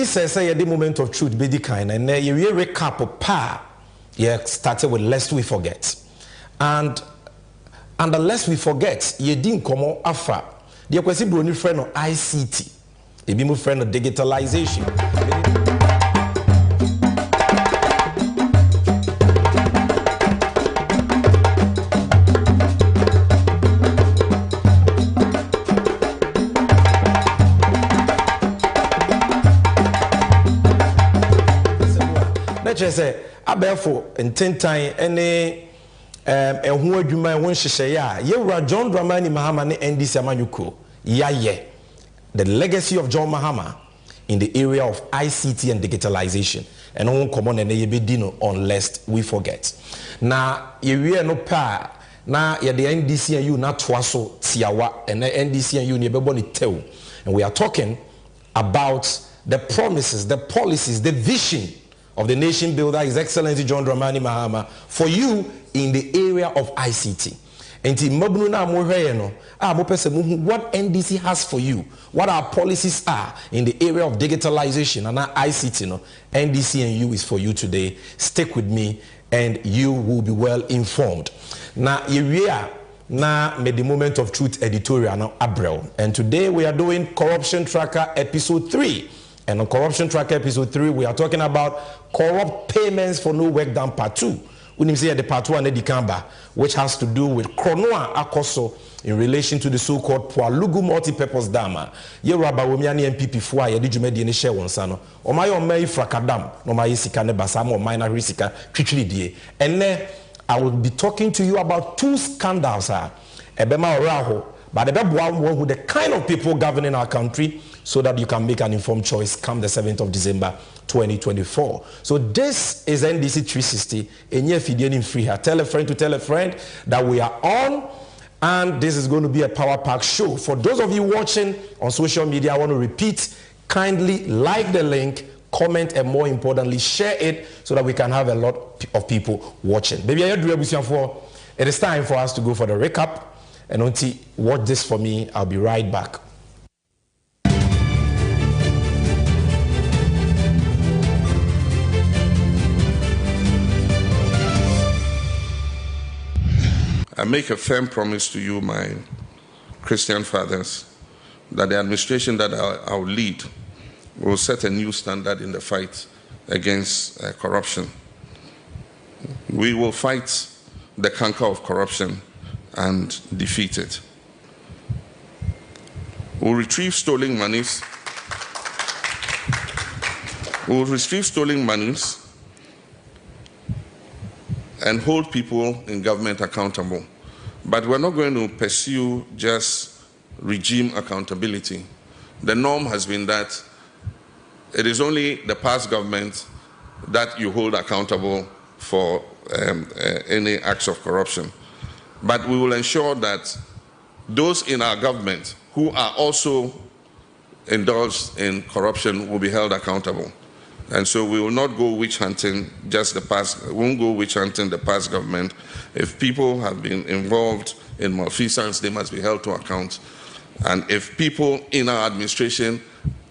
say the moment of truth be the kind, and you recap pa. Yeah, started with lest we forget, and the lest we forget, you didn't come on afa. The question brony friend of ICT, a be my friend of digitalization. Let's say, therefore, in 10 times, any who you might want to say, yeah, you were John Dramani Mahama and this Amanyuko, yeah, the legacy of John Mahama in the area of ICT and digitalization, and on common and a bedino on lest we forget. Now, you are no pa, now you're the NDC and you not twaso tiawa, and the NDC and you never boni tell, and we are talking about the promises, the policies, the vision of the nation builder, His Excellency John Dramani Mahama, for you in the area of ICT. And what NDC has for you, what our policies are in the area of digitalization and ICT. NDC and you is for you today. Stick with me and you will be well informed. Now, here now made the moment of truth editorial now Abril. And today we are doing Corruption Tracker episode 3. And on Corruption Tracker episode 3, we are talking about corrupt payments for no work done part 2. We say the part 2 and the Kamba, which has to do with Kronoa Akoso in relation to the so-called Pualugu multi-purpose dam. Ye raba womiani MPP fwa ye di jumedi ni share wansano. O mayo mei frakadam, no mayi sika ne basamo, minor risika, kwichili die. And then I will be talking to you about 2 scandals. Ebema oraho, but the kind of people governing our country, so that you can make an informed choice come the 7th of December 2024. So this is NDC 360. In free here. Tell a friend to tell a friend that we are on, and this is going to be a power pack show. For those of you watching on social media, I want to repeat, kindly like the link, comment, and more importantly, share it so that we can have a lot of people watching. Baby, it is time for us to go for the recap. And until watch this for me, I'll be right back. I make a firm promise to you, my Christian fathers, that the administration that I will lead will set a new standard in the fight against corruption. We will fight the canker of corruption and defeat it. We'll retrieve stolen monies. We'll retrieve stolen monies and hold people in government accountable. But we're not going to pursue just regime accountability. The norm has been that it is only the past government that you hold accountable for any acts of corruption. But we will ensure that those in our government who are also indulged in corruption will be held accountable. And so we will not go witch hunting just the past, we won't go witch hunting the past government. If people have been involved in malfeasance, they must be held to account. And if people in our administration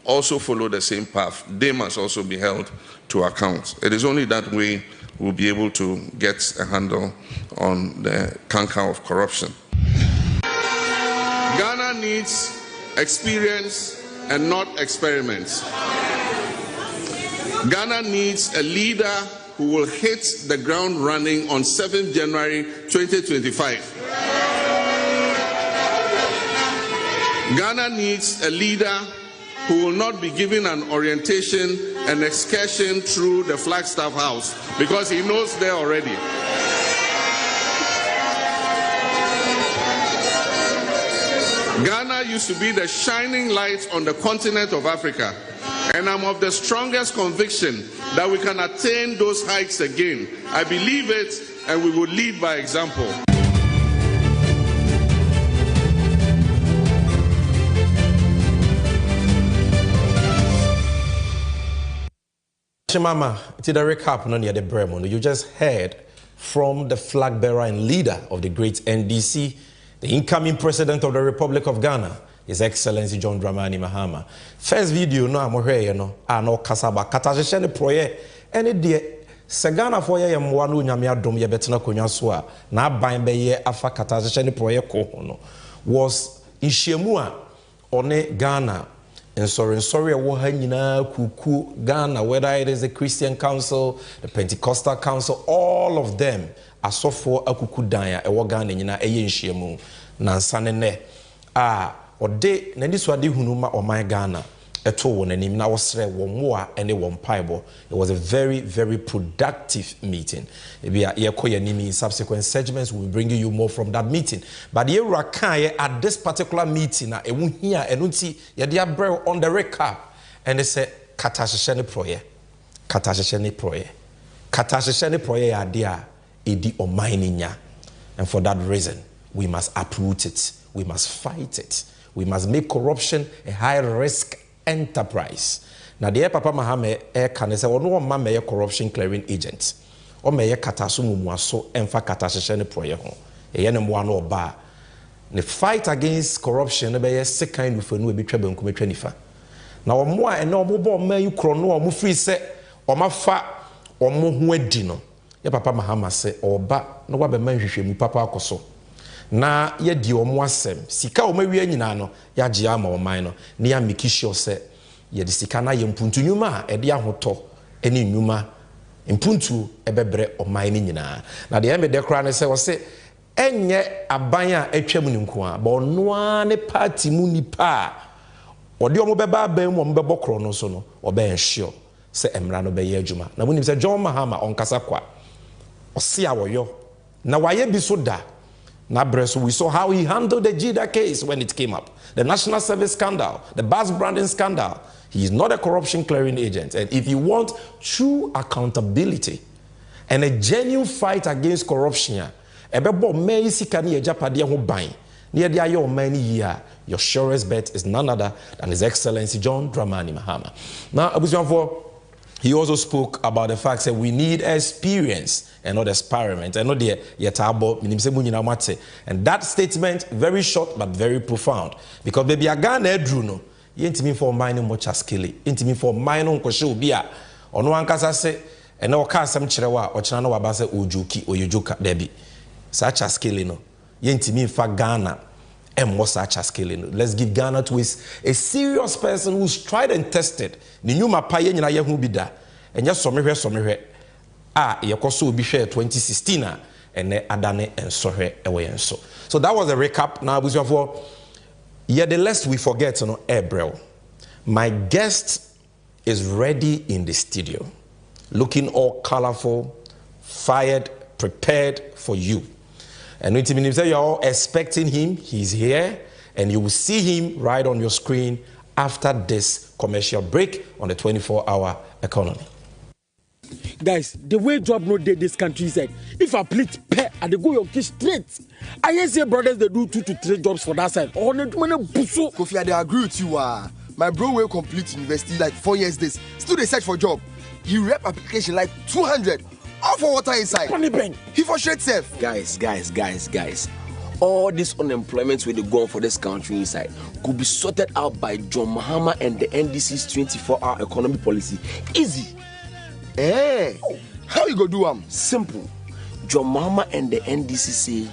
also follow the same path, they must also be held to account. It is only that way we'll be able to get a handle on the canker of corruption. Ghana needs experience and not experiments. Ghana needs a leader who will hit the ground running on 7th January 2025. Ghana needs a leader who will not be given an orientation and excursion through the Flagstaff House because he knows there already. Ghana used to be the shining light on the continent of Africa, and I'm of the strongest conviction that we can attain those heights again. I believe it, and we will lead by example. Mama, to the recap, near the Bremen, you just heard from the flag bearer and leader of the great NDC, the incoming president of the Republic of Ghana, His Excellency John Dramani Mahama. First video no amohwe ye no no kasaba katahye ne proye ene de Segana for ye mwa no nyame adom ye betena konwa so a na aban be ye afa katahye ne proye ko no was inhyiamu a one Ghana and sorry wo ha nyina kuku Ghana, whether it is the Christian Council, the Pentecostal Council, all of them asofo akuku dan a ewo Ghana nyina eye nhyiamu na nsane ne ode na niso ade hunuma oman Ghana eto wo nanim na wosre wo moa ene wo mpaibo. It was a very, very productive meeting. In subsequent segments, we'll bring you more from that meeting. But at this particular meeting, na ewu here enunti ya bro on the record, and they say katashene proye, katashene proye ya dia edi omainya, and for that reason we must uproot it, we must fight it, we must make corruption a high risk enterprise. Now the Papa Mahame can say, no one may corruption clearing agent. Or may katasumu muaso enfa katashene proye ho. Eyenem wano ba. The fight against corruption be second with no be twebe nkumetwa nifa. Na omo a ene omo bo ma yukro no omo free se omo fa omo ho adi no. Ye Papa Mahama se oba no wa be ma hwehwemu papa akoso. Na ye di omo asem sika o mawie nyina no ya gye ama oman no ne ya make sure se ye di sika na ye mpuntu nyuma e de ahoto ene nyuma mpuntu ebebre oman ni nyina na de me de kra ne se wo se enye aban a atwam ni nko a ba ono a ne party mu nipa ode omo beba aban mu omo bebo kro no so no oba ensure se emra no be ye adwuma na munim se John Mahama onkasa kwa ose a woyo na waye bi so da. We saw how he handled the Jida case when it came up. The National Service scandal, the bus branding scandal. He is not a corruption clearing agent. And if you want true accountability and a genuine fight against corruption, your surest bet is none other than His Excellency John Dramani Mahama. Now, he also spoke about the fact that we need experience and not experiment. And not the yetabo minimse. And that statement, very short but very profound. Because baby Agana Edruno, yentimi for mining much as killy, intimi for mining kosho bia, or no one casa say, and no casam cherewa, or chano wabase ujuki or yujuka baby. Such as killing, yentimi for Ghana. And more such as killing. Let's give Ghana to a serious person who's tried and tested. The new Mapaye in Ayahu Bida. And just somewhere. Yakoso be share 2016 and Adane and Sohe away and so. So that was a recap. Now, the less we forget, April. My guest is ready in the studio, looking all colorful, fired, prepared for you. And when you're all expecting him, he's here, and you will see him right on your screen after this commercial break on the 24-hour economy. Guys, the way job no day this country is like, if I plead pay and they go your kids straight, I hear say brothers they do 2 to 3 jobs for that side. Oh, no, Kofi, I agree with you. My bro will complete university like 4 years this. Still they search for job. He rep application like 200. All for water inside. He for straight safe. Guys. All this unemployment where they go on for this country inside could be sorted out by John Mahama and the NDC's 24-hour economy policy. Easy. How you go do Simple. John Mahama and the NDC say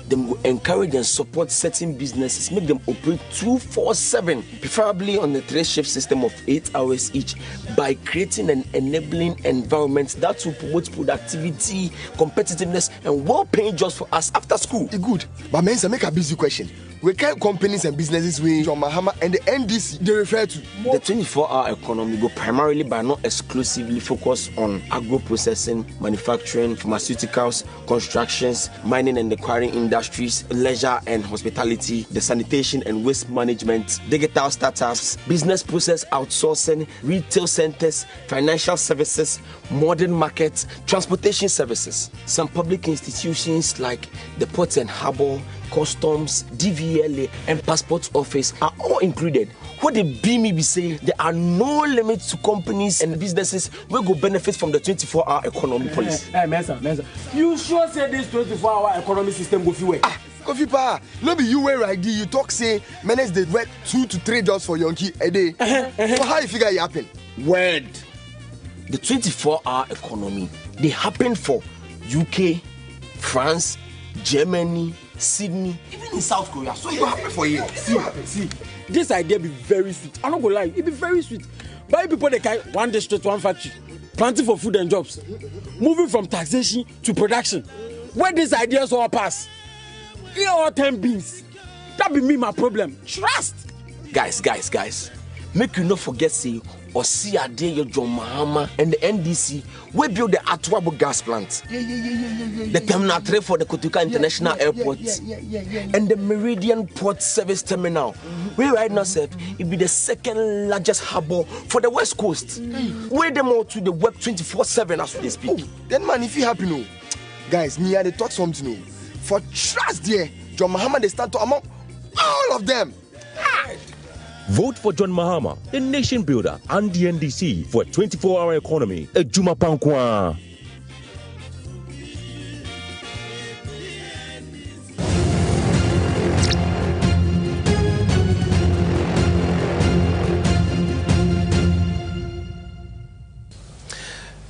them go encourage and support certain businesses, make them operate 24/7, preferably on the 3-shift system of 8 hours each, by creating an enabling environment that will promote productivity, competitiveness, and well-paying jobs for us after school. Good. But Mensa, make a busy question. We can companies and businesses with John Mahama and the NDC they refer to. The 24-hour economy go primarily but not exclusively focus on agro-processing, manufacturing, pharmaceuticals, constructions, mining and the quarrying industries, leisure and hospitality, the sanitation and waste management, digital startups, business process outsourcing, retail centers, financial services, modern markets, transportation services. Some public institutions like the Ports and Harbour, Customs, DVLA, and Passport Office are all included. What the BME be saying, there are no limits to companies and businesses who go benefit from the 24-hour economy policy. Mensa, you sure say this 24-hour economy system go few way? Kofi Pa, no be you where I you talk say menace they work 2 to 3 jobs for Yonki a day. So how you figure it happen? Word. The 24-hour economy, they happen for UK, France, Germany, Sydney, even in South Korea. So it will happen for you. See, this idea be very sweet. I'm not gonna lie, it be very sweet. But people they carry one district, one factory, planting for food and jobs, moving from taxation to production. Where these ideas all pass, here all 10 beans. That be me my problem. Trust. Guys. Make you not forget say Osiade John Mahama and the NDC we build the Atwabo gas plant. The Terminal 3 for the Kotuka International Airport. And the Meridian Port Service Terminal. We right now said it be the second largest harbor for the West Coast. Where them all to the web 24/7 as we speak. Oh, then man, if you happy no. Guys, me and they talk something no. For trust there, John Mahama they stand to among all of them. Vote for John Mahama, the nation builder, and the NDC for a 24-hour economy. Ejuma Pankwa.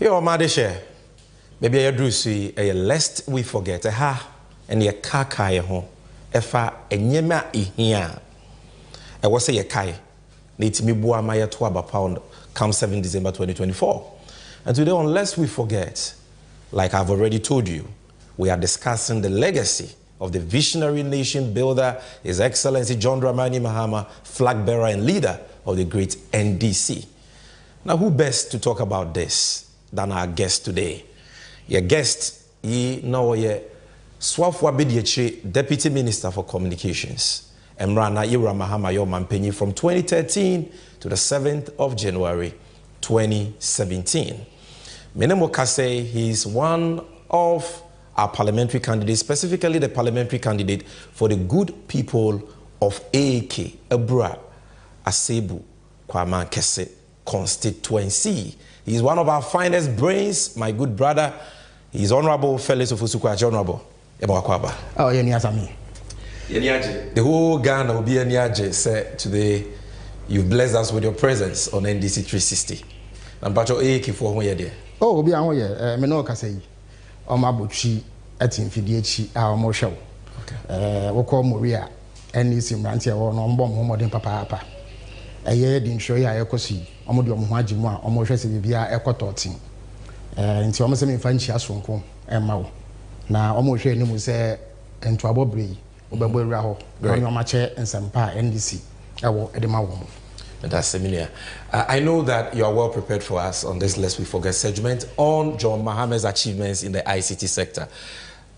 Yo, Madeshe, maybe I do see a lest we forget a ha and your kaka ho, efa enyema ihia. I was say a kai, Natimi Bua Maya Twaba pound come 7 December 2024. And today, unless we forget, like I've already told you, we are discussing the legacy of the visionary nation builder, His Excellency John Dramani Mahama, flag bearer and leader of the great NDC. Now, who best to talk about this than our guest today? Your guest, ye know ye Swafwa Bidieche, Deputy Minister for Communications. Emrana Ira Mahama Mampenyi from 2013 to the 7th of January 2017. Menemo Kase, he is one of our parliamentary candidates, specifically the parliamentary candidate for the good people of Eke, Abra, Asebu, Kwama Kese constituency. He is one of our finest brains, my good brother. He is Honorable Felix Ofusukwa, Honorable. Oh, yeah, the whole Ghana will be a Niaje said today you've blessed us with your presence on NDC 360. And Bacho Eki for 1 year there. Oh, be on here, Meno Kasei, Omabuchi, Etin Fidici, our Moshow. Okay. Woko Moria, NDC Rantia or Nombom, modern Papa. A year didn't show ya Ecosi, Omodio Muhajima, Omosha Via Ecotorting. Into almost in French as from and Mao. Now, almost share him say, and to Bobie. NDC. That's similar. I know that you are well prepared for us on this Lest We Forget segment on John Mahama's achievements in the ICT sector.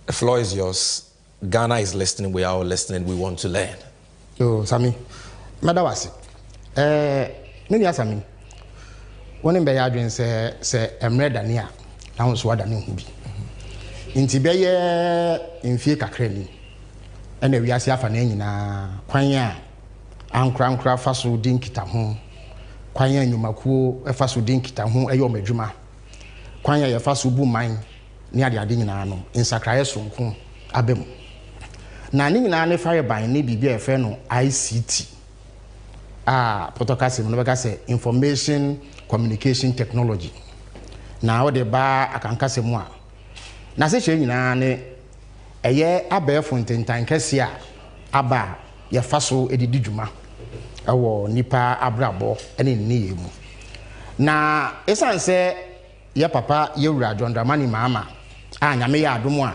The floor is yours. Ghana is listening. We are all listening. We want to learn. So, Sami, Madawasi. Nini Sami. One in Bayadrin say, Emre Dania. I was what I knew. Intibeye in Fika Crane. And we are saying na kwanya ankra faso din kita ho kwanya nyumakuo faso din kita ho eyo madwuma kwanya ye faso bu man ne ade nyina no insakraye sonko abem na ne nyina ne fire ban ne bibia efe no ICT protocol no beka say information communication technology na o de ba akanka se mu a na se che nyina ne eye abefo ntentan kese a aba ye faso edidi dwuma ewo nipa abrabo ene ne yemu na esanse ye papa ye wura John Dramani Mahama anyame ya adomu a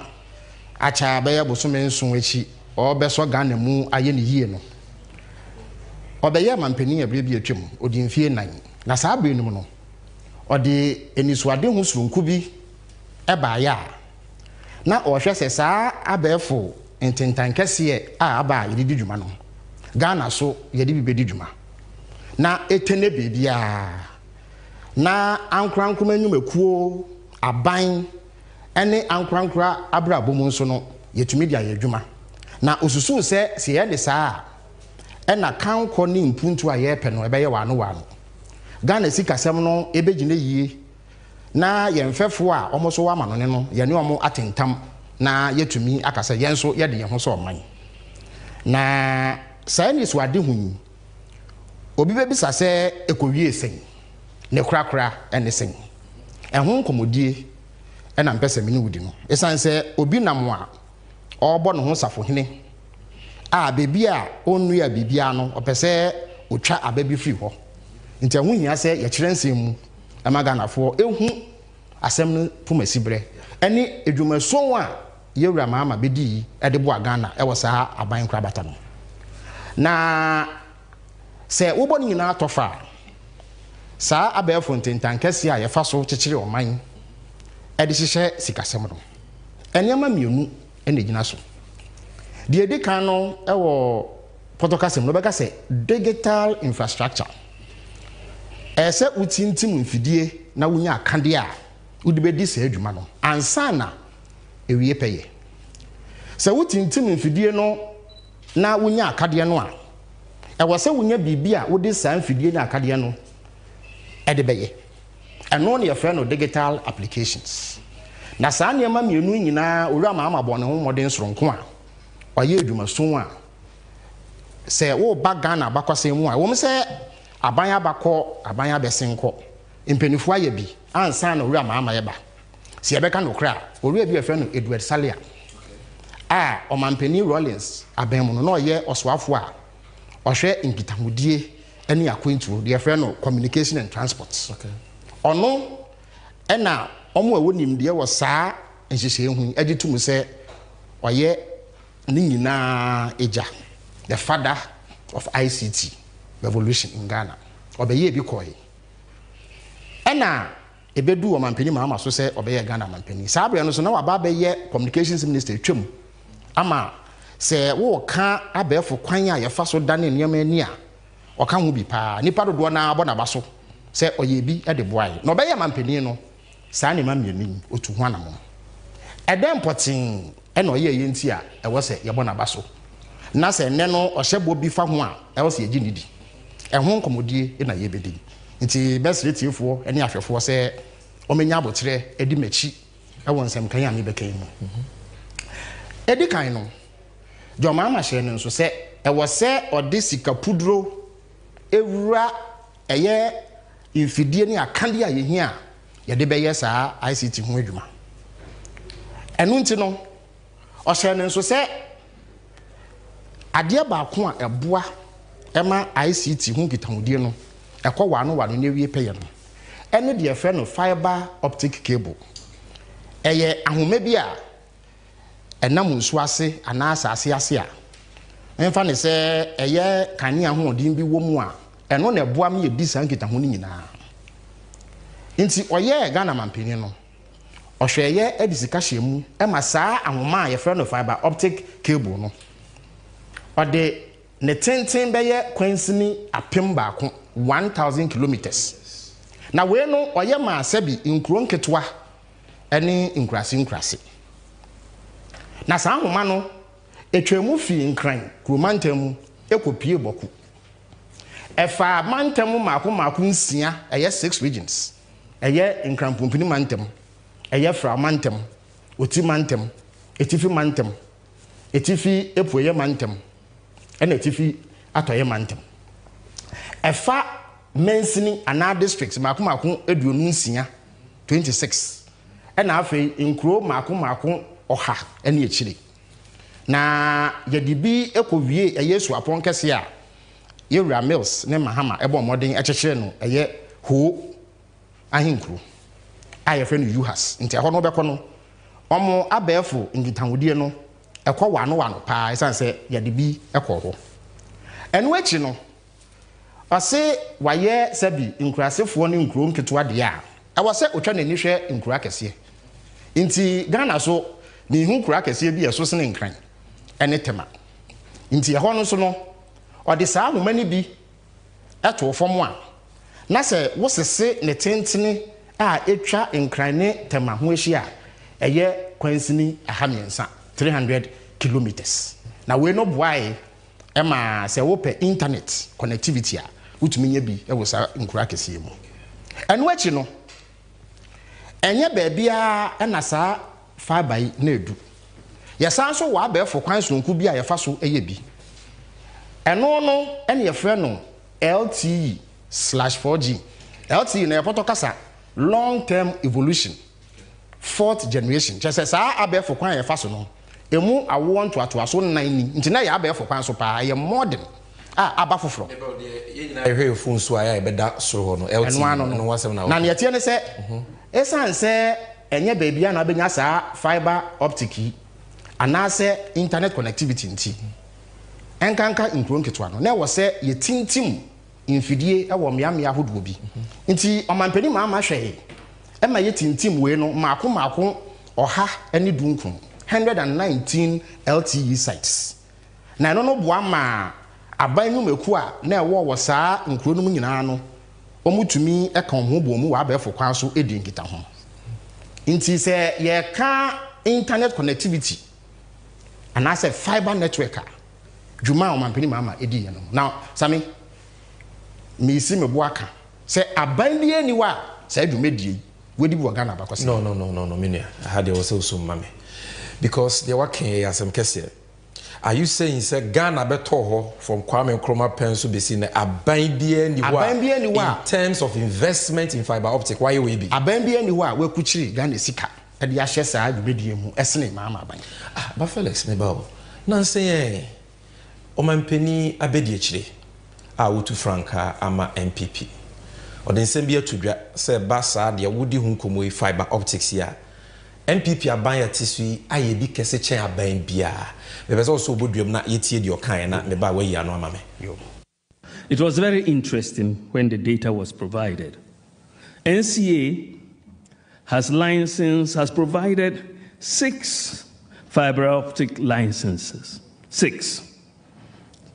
acha be ye bosome nson echi obeso Ghana mu aye ne yie no obeye mampani ebre bi atwem odi mfie nan na saa abre num no odi enisuade hu surunku bi eba ya na ohwe se saa abefo ntentan kese aba yedi dwuma no Ghana so yedi bibedi dwuma na etene bebia na ankrankuma nyumekuo aban ene ankrankra abrabo mu nso no yetumi dia yedwuma na osusu se ye de saa ena kanko ni mpuntu aye pe no ebe ye wano Ghana sikasem no ebegine yie na yemfefo a omoso wa manone no ye ne omo atentam na yetumi akasa yenso ye de ye ho so man na sai ni so ade hu obi be bisa se ekowie sen ne krakra ene sen ehun komodie ena mpese me ni wudi no esan se obi nam a obo no ho safo hene a bebi a onu ya bibia no opese otwa ababi firi ho nti ehun hia se ye kire nsem mu amaganafo ehu asem no pumasibre ene edwumason a yewura maama bedi e de bo agana e wo sa aban kra bata no na se wo boni nyina atofa sa abefo ntentan kase a ye fa so kekere oman e de hihye sikasem no enema mienu ene gina so de edi kan no e wo protocol no beka se digital infrastructure ese utintim mfidie na wunya akande a wudi bedi se adwuma no ansa na ewie peye se utintim mfidie no na wunya akade no a e wo se wunya bibia wodi sa mfidie na akade no e de beye eno ne yefre no digital applications na saa ne ma mienu nyina owura maama bɔ ne ho modern soronko a ɔyɛ adwuma so a se wo ba Ghana bakwase mu a wo se aban abakɔ aban abesenko impenifu aye bi ansa na owura maama ye ba se yebeka no kra owura bi yefre no Edward Salia a ɔmampeni Rollins aban mu no na ɔyɛ ɔsoafo a ɔhwɛ nkitahudie ani akwantu de yefre no communication and transport ɔno ɛna ɔmo a wonim de wɔ saa nhyehyɛ hu agitum sɛ ɔyɛ ne nyinaa eja the father of ICT revolution in Ghana obeye bi koyi ena ebedu o mampeni ma so se obeye Ghana mampeni sabre no so na waba beye communications minister twem ama se wo ka abefo kwan a ye fa so dane nneema ani a o ka ho bi pa nipa dodo na abo na baso se oye bi e de boai no obeye mampeni no sa ne ma mienu otu ho anamo edem potin ena oye ye nti a e wo se ye bo na baso na se ne no ohye Bobie fa ho a e wo se ye ginidi ehun komodie na ye bedi nti besre tiefo ene ahwefo se omenya abotre edi machi e won nsem kan ya me bekan mu edi kan no joma ma hye ne nso se e wo se ode sika pudro ewura eye infidie ni akande a ye hia ye de beye saa ICT ho adwuma enu nti no o hye ne nso se ade ba ko a eboa ema ICT hu kitahudie no ekọ wano ne wie peye no ene de efe no fiber optic cable eye ahome bi a enam nsu ase ana asase ase a enfa ne se eye kanea ho odin bi wo mu a eno na eboa me ye disa nkitahu ni nyina nti oye Ghana mampeni no ohweye edisika hyemu ema saa ahoma a ye fe no fiber optic cable no ode ne tenten beye kwansini apem baako 1000 kilometers na we no oye ma sabi nkuro nketwa ene nkrase na saa homa no etwemu fi nkran kuromantam ekopie boku efa mantam maako nsia eye 6 regions eye nkran pompini mantam eye fra mantam oti mantam etifi mantam etifi epoye mantam ena etifi atoye mantam efa mensini ana districts maako eduonu nsia 26 ena afi nkro maako oha ena echire na yedibi ekowie eyesu apon kese a yewura mills ne mahama ebo modern echechere no eye ho ahinkro aye fe no yuhas nti ho no beko no omo abefo ngitahudie no ekọ wano pa esanse yedibi ekọ ho enu echi no ase waye sabi nkurasefo ne nkuro nketo ade a awase otwa nani hwe nkuro akese nti Ghana so ne hu nkuro akese bi eso sene nkran ene tema nti ho no so no ode saa homani bi eto fom a na se wosese ne tentene a etwa nkran ne tema ho ehia eye kwansini ahamiensa 300 kilometers na we no boy ema se wo pe internet connectivity a utumi nya bi e wo sa nkura kese mu enu achi no enye ba bia na sa fiber na edu Yasan so wa be for kwan sonku bi a yefa so eye bi. Eno no ene ye frɛ no LTE/4G. LTE na yepoto kasa long term evolution. 4th generation. Just sa abe for kwan yefa so no. Emu awo nto aso 9 ni. Nti na ya abe for kwan so pa ye modern. Aba foforo. I hear phone so I beda so no LTE no wasem na. Na ne tie ne se esan se enye baabia na abenya saa fiber optic anase internet connectivity nti. Enkanka inkron ketwa no. Na wo se ye tintim infidie e wo meamea hodo bi. Nti omampani ma hwe ema ye tintim we no maako oha ene dunkun 119 LTE sites. Na no boa ma aban mu meku a na ewo wo saa nkuro no nyina no omutumi e kan ho bo mu wa abefo kwan so edi nkita ho. Nti se ye ka internet connectivity anase fiber network a djuma omampani mama edi ye no. Now sami me si me boaka se aban die ni wa se djumedie wedi bi Ghana bakwase. No minia I had there was also mame because they were king asem kese. Are you saying say Ghana beto ho from Kwame Nkrumah penso be seen aban bia ni wa in terms of investment in fiber optic why we be aban bia ni wa we kuchiri Ghana sika e de ahye saa dwumedie mu esene mama aban ba Felix me ba o na say omampani abedi akire a wotu franka ama MPP odin sembia tudwa say ba saa de wodi hu komo fiber optics ya MPP aban ya tisui aye bi kese chen aban bia because also boduam na yetie de okan na me ba we ya no ama me. It was very interesting when the data was provided. NCA has provided 6 fiber optic licenses. 6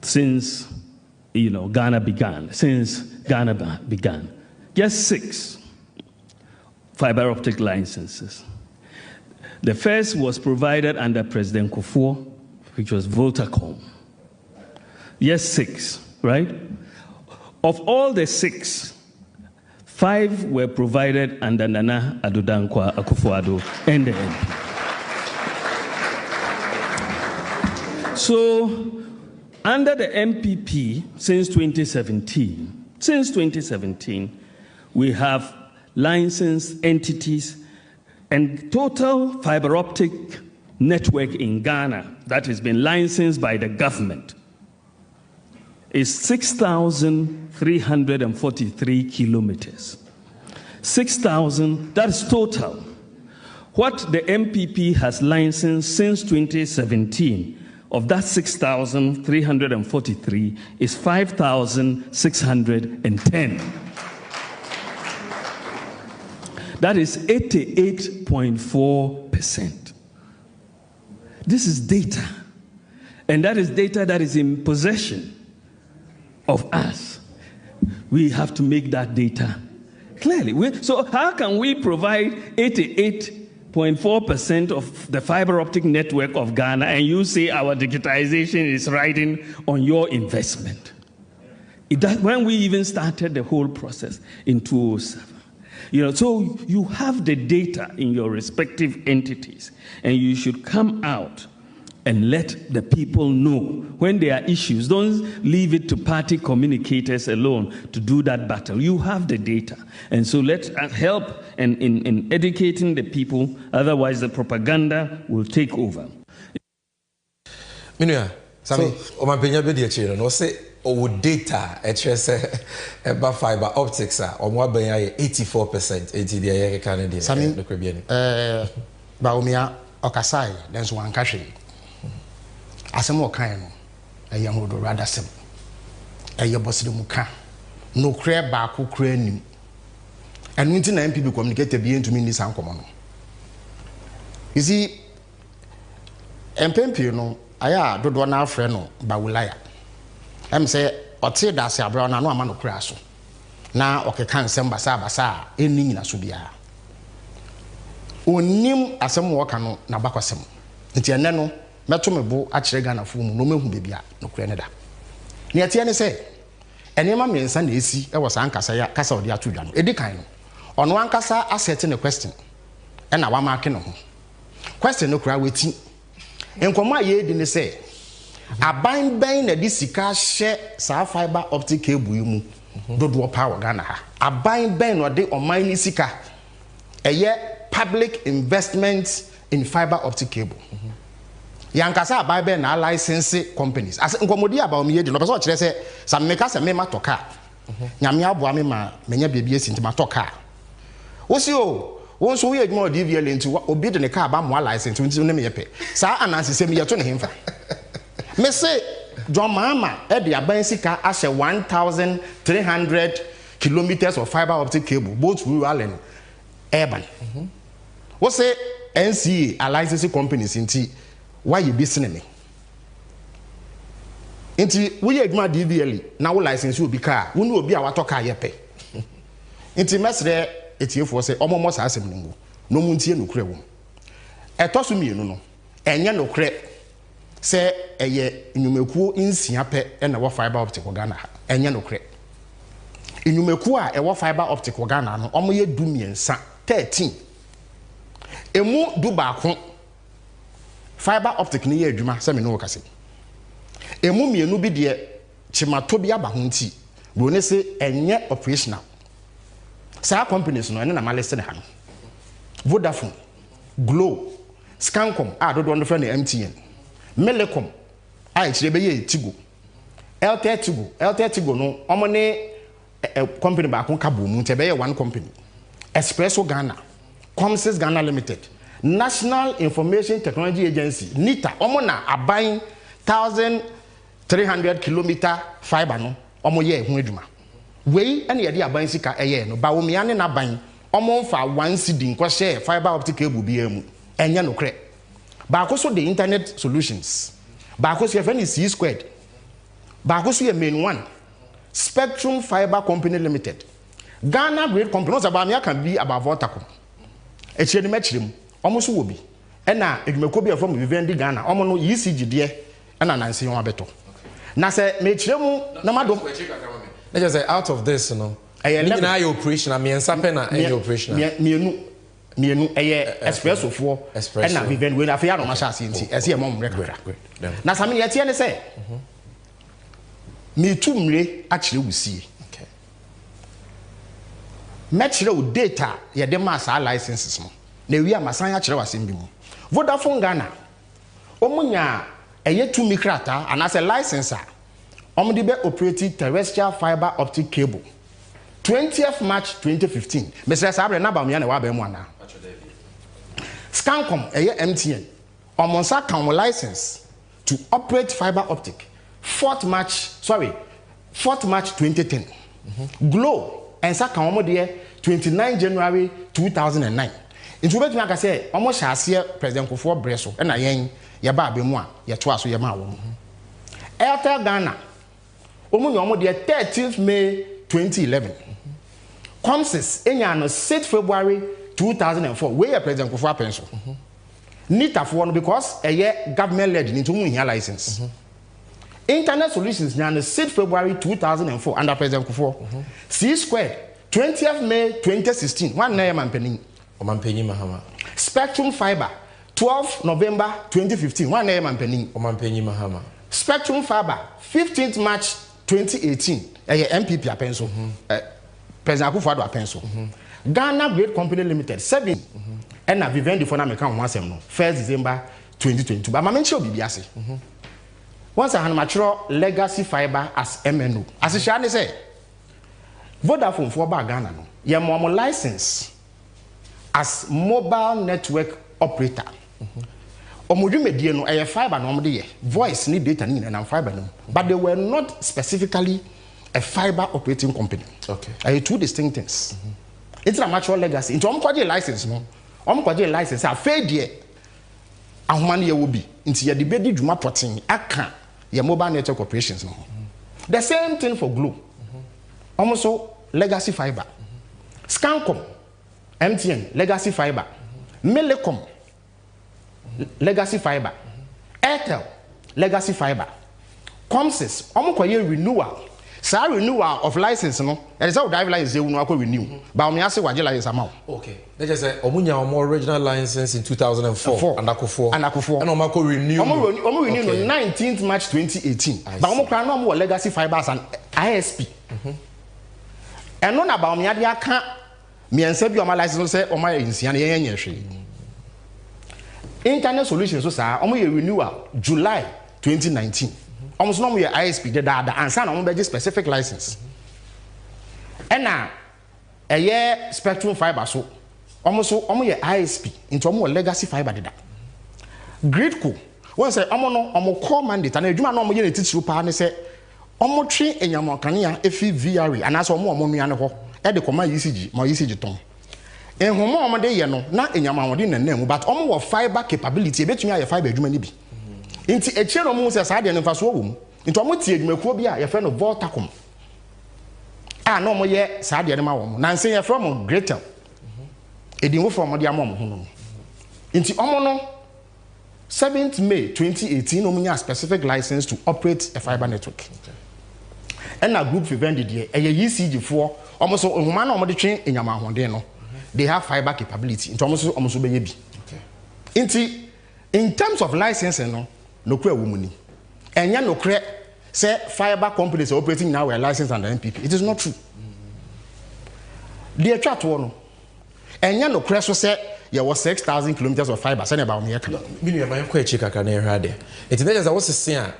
since Ghana began. Just 6 fiber optic licenses. The first was provided under President Kufuor, which was Voltacom. Yes, 6, right? Of all the 6, 5 were provided under Nana Addo Dankwa Akufo-Addo and the MP. So, under the MPP, since 2017, we have licensed entities and total fiber optic network in Ghana that has been licensed by the government is 6,343 kilometers. 6,000, that's total. What the MPP has licensed since 2017 of that 6,343 is 5,610. That is 88.4%. This is data. And that is data that is in possession of us. We have to make that data clearly. So how can we provide 88.4% of the fiber optic network of Ghana and you say our digitization is riding on your investment? When we even started the whole process in 2007. So you have the data in your respective entities, and you should come out and let the people know when there are issues. Don't leave it to party communicators alone to do that battle. You have the data, and so let's help in educating the people. Otherwise, the propaganda will take over. Minya, Sami, omampenya be de chiro no say o data eba fiber optics o mo aban ya 84% enti de ya ka ne de Sami baumia okasai then so anka hwe asem o kan no eye hodo rather sim eye boside mu ka no kre ba ko kre nim enu nti na MPP communicator bi entumi ni sankomo no you see MPP no aya dodo na afre no bawulaya em say ote dase abra na no ama no kra so na okeka nsem basa eni nyina so bia onim asem wo ka no na bakwasem nti ene no meto mebo a kire Ghana fu mu no mehu bebia no kra ne da ne atie ne say enema mensa na esi e wo san kasa ya kasa odi atudwa no edi kan no ono ankasa asset ne question e na wa mark no ho question no kra weti Nkɔmɔ a yɛdi ne sɛ aban bɛn na de sika hyɛ saa fiber optic cable yi mu dodoɔ paa wɔ Ghana ha. Aban bɛn na ɔde ɔman ne sika ɛyɛ public investment in fiber optic cable. Yankasa aban bɛn na license companies. As nkɔmɔdi aba ɔmo yɛdi no pɛ sɛ ɔkyerɛ sɛ sɛ mmeka sɛ mema tɔ kaa. Nyame aboa me ma menya baabi esi ntima tɔ kaa. Wosi o won so we adwuma DVL nti obi de ne car ba mo license nti ne me yepe saa anansese me yeto ne hemfa me say John Mahama e de aban sika ahye 1300 kilometers of fiber optic cable both rural and urban. Wo say NCA a licensing companies nti why you be sineme nti we adwuma DVL na wo license obi car wo ne obi a wato car yepe nti mesre etiefo se omomo sa asem ningu no muntie no kure wo etoso mienu no enye no kure se eye nnwumekuo nsia pe na wo fiber optic Ghana ha enye no kure nnwumekuo a ewo fiber optic Ghana no omo ye du miensa 13 emu du baako fiber optic ni ye adwuma se me no kase emu mienu bi de chimato bi aba ho nti wo ne se enye operational. Saa companies no ene na malese ne ha no Vodafone, Glo, Scancom a dodo no friend MTN, Melecom a chire ye Tigo, LTE Tigo no omo ne company ba kon kabo mu te be ye one company. Espresso Ghana, Comsys Ghana Limited, National Information Technology Agency, NITA omo na aban 1300 kilometer fiber no omo ye ho adwuma. Wei ene yede aban sika eye no ba wo mia ne na ban omonfa 1 cedi nko share fiber optic cable bia mu enye no kre ba ko so the internet solutions ba ko so ye C2 ba ko so ye main one Spectrum Fiber Company Limited Ghana great company so ba me aka bi about Vodacom e chire ni machirem omo so wo bi ena edwumako bi from Vivendi Ghana omo no ECG de ena nansi yon abeto na se me chire mu na mado. Let's just say out of this, you know. Now your operation, I mean, Sapena, your operation. Mienu, espresso for, and now we when I feel on my chassis, as your mom record. Now, some yet here say, me too, me actually will see. Okay. Metro data, ya demasa licenses. Ne we are Masaya Chera Simbimu. Vodafone Ghana, Omunya, a yet 2 mikrata, and as a licenser. Omdibe operated terrestrial fiber optic cable 20th March 2015. Mr. Sabre na ba me na wa ba mu ana. Scancom MTN omonsa kan license to operate fiber optic 4th March 2010. Glo ensa kan omo de 29 January 2009. Intu betumi aka say omo hyase president Kofo Breso na yen ye ba ba mu a ye to aso ye ma wo. Airtel Ghana omo de 13th May 2011. Comsys enya no 6th February 2004. Where President Kofo Penso. NITA for because a year government led into a license. Internet Solutions nya no 6th February 2004 under President Kofo. C2 20th May 2016. One name and penny. Omanpenyi Mahama. Spectrum Fiber 12th November 2015. One name and penny. Omanpenyi Mahama. Spectrum Fiber 15th March 2018. MPP apenso. President Akufo-Addo apenso. Ghana Great Company Limited 7. And na Vivendi for na meka ho asem no 1st December 2022. But ma mention obi ase. Once I had mature legacy fiber as MNO. As Shane say Vodafone for ba Ghana no. Ye mo license as mobile network operator. Omodwumedie no eye fiber no omde ye voice ni data ni na fiber no, but they were not specifically a fiber operating company. Okay. Two distinct things. It's a mature legacy. Into omkwaje license no. Omkwaje license a fair die ahomane ye wo bi. Nti ye de bedi dwuma poten aka ye mobile network operations no. The same thing for Glo. Also legacy fiber. Scancom MTN legacy fiber. Melecom legacy fiber. Airtel legacy fiber. Comsys omkoye renewal Sa renewal of license no e say drive license you no akọ renew ba me ase waje license ama. Okay, they just say omunya original license in 2004 and akofo and omako renew renew no 19th March 2018 ba omo kra no omo legacy fibers and ISP eno na ba omo ade aka miensa bi omo license say omo ya nsia na yenye hwe internet solutions so sa omo ye renewal July 2019 almost no more ISP the Ansah na be specific license ena eye spectrum fiber so almost ISP into omo legacy fiber deda grid co won say omo no call mandate na adwuma na omo ye na titiru pa ne say omo twe enyamo kanea efi VRE ana so omo nua ne ho e de koma ECG ton enhomo omo de ye no na enyamo awode na na mu but omo wo fiber capability e betumi aye fiber adwuma ni bi inti echero mu se sa de nfa so wom inti omo tie adwumakuo bi a ye fe no Voltacom no mo ye sa de ma wo na nse ye from Greater edin wo from de amom ho no inti omo no 7th May 2018 omo nya specific license to operate a fiber network and na group vended here eye ECG for omo so ohuma na omo de twen enyama ahoden no they have fiber capability inti omo so be ye bi inti in terms of licensing no kura womuni enya no kura say fiber companies are operating now we are licensed under MPP. It is not true. The chat no enya no kura so say there was 6,000 kilometers of fiber say about me eka binu ma yanko echi kaka na ehade it is just what say a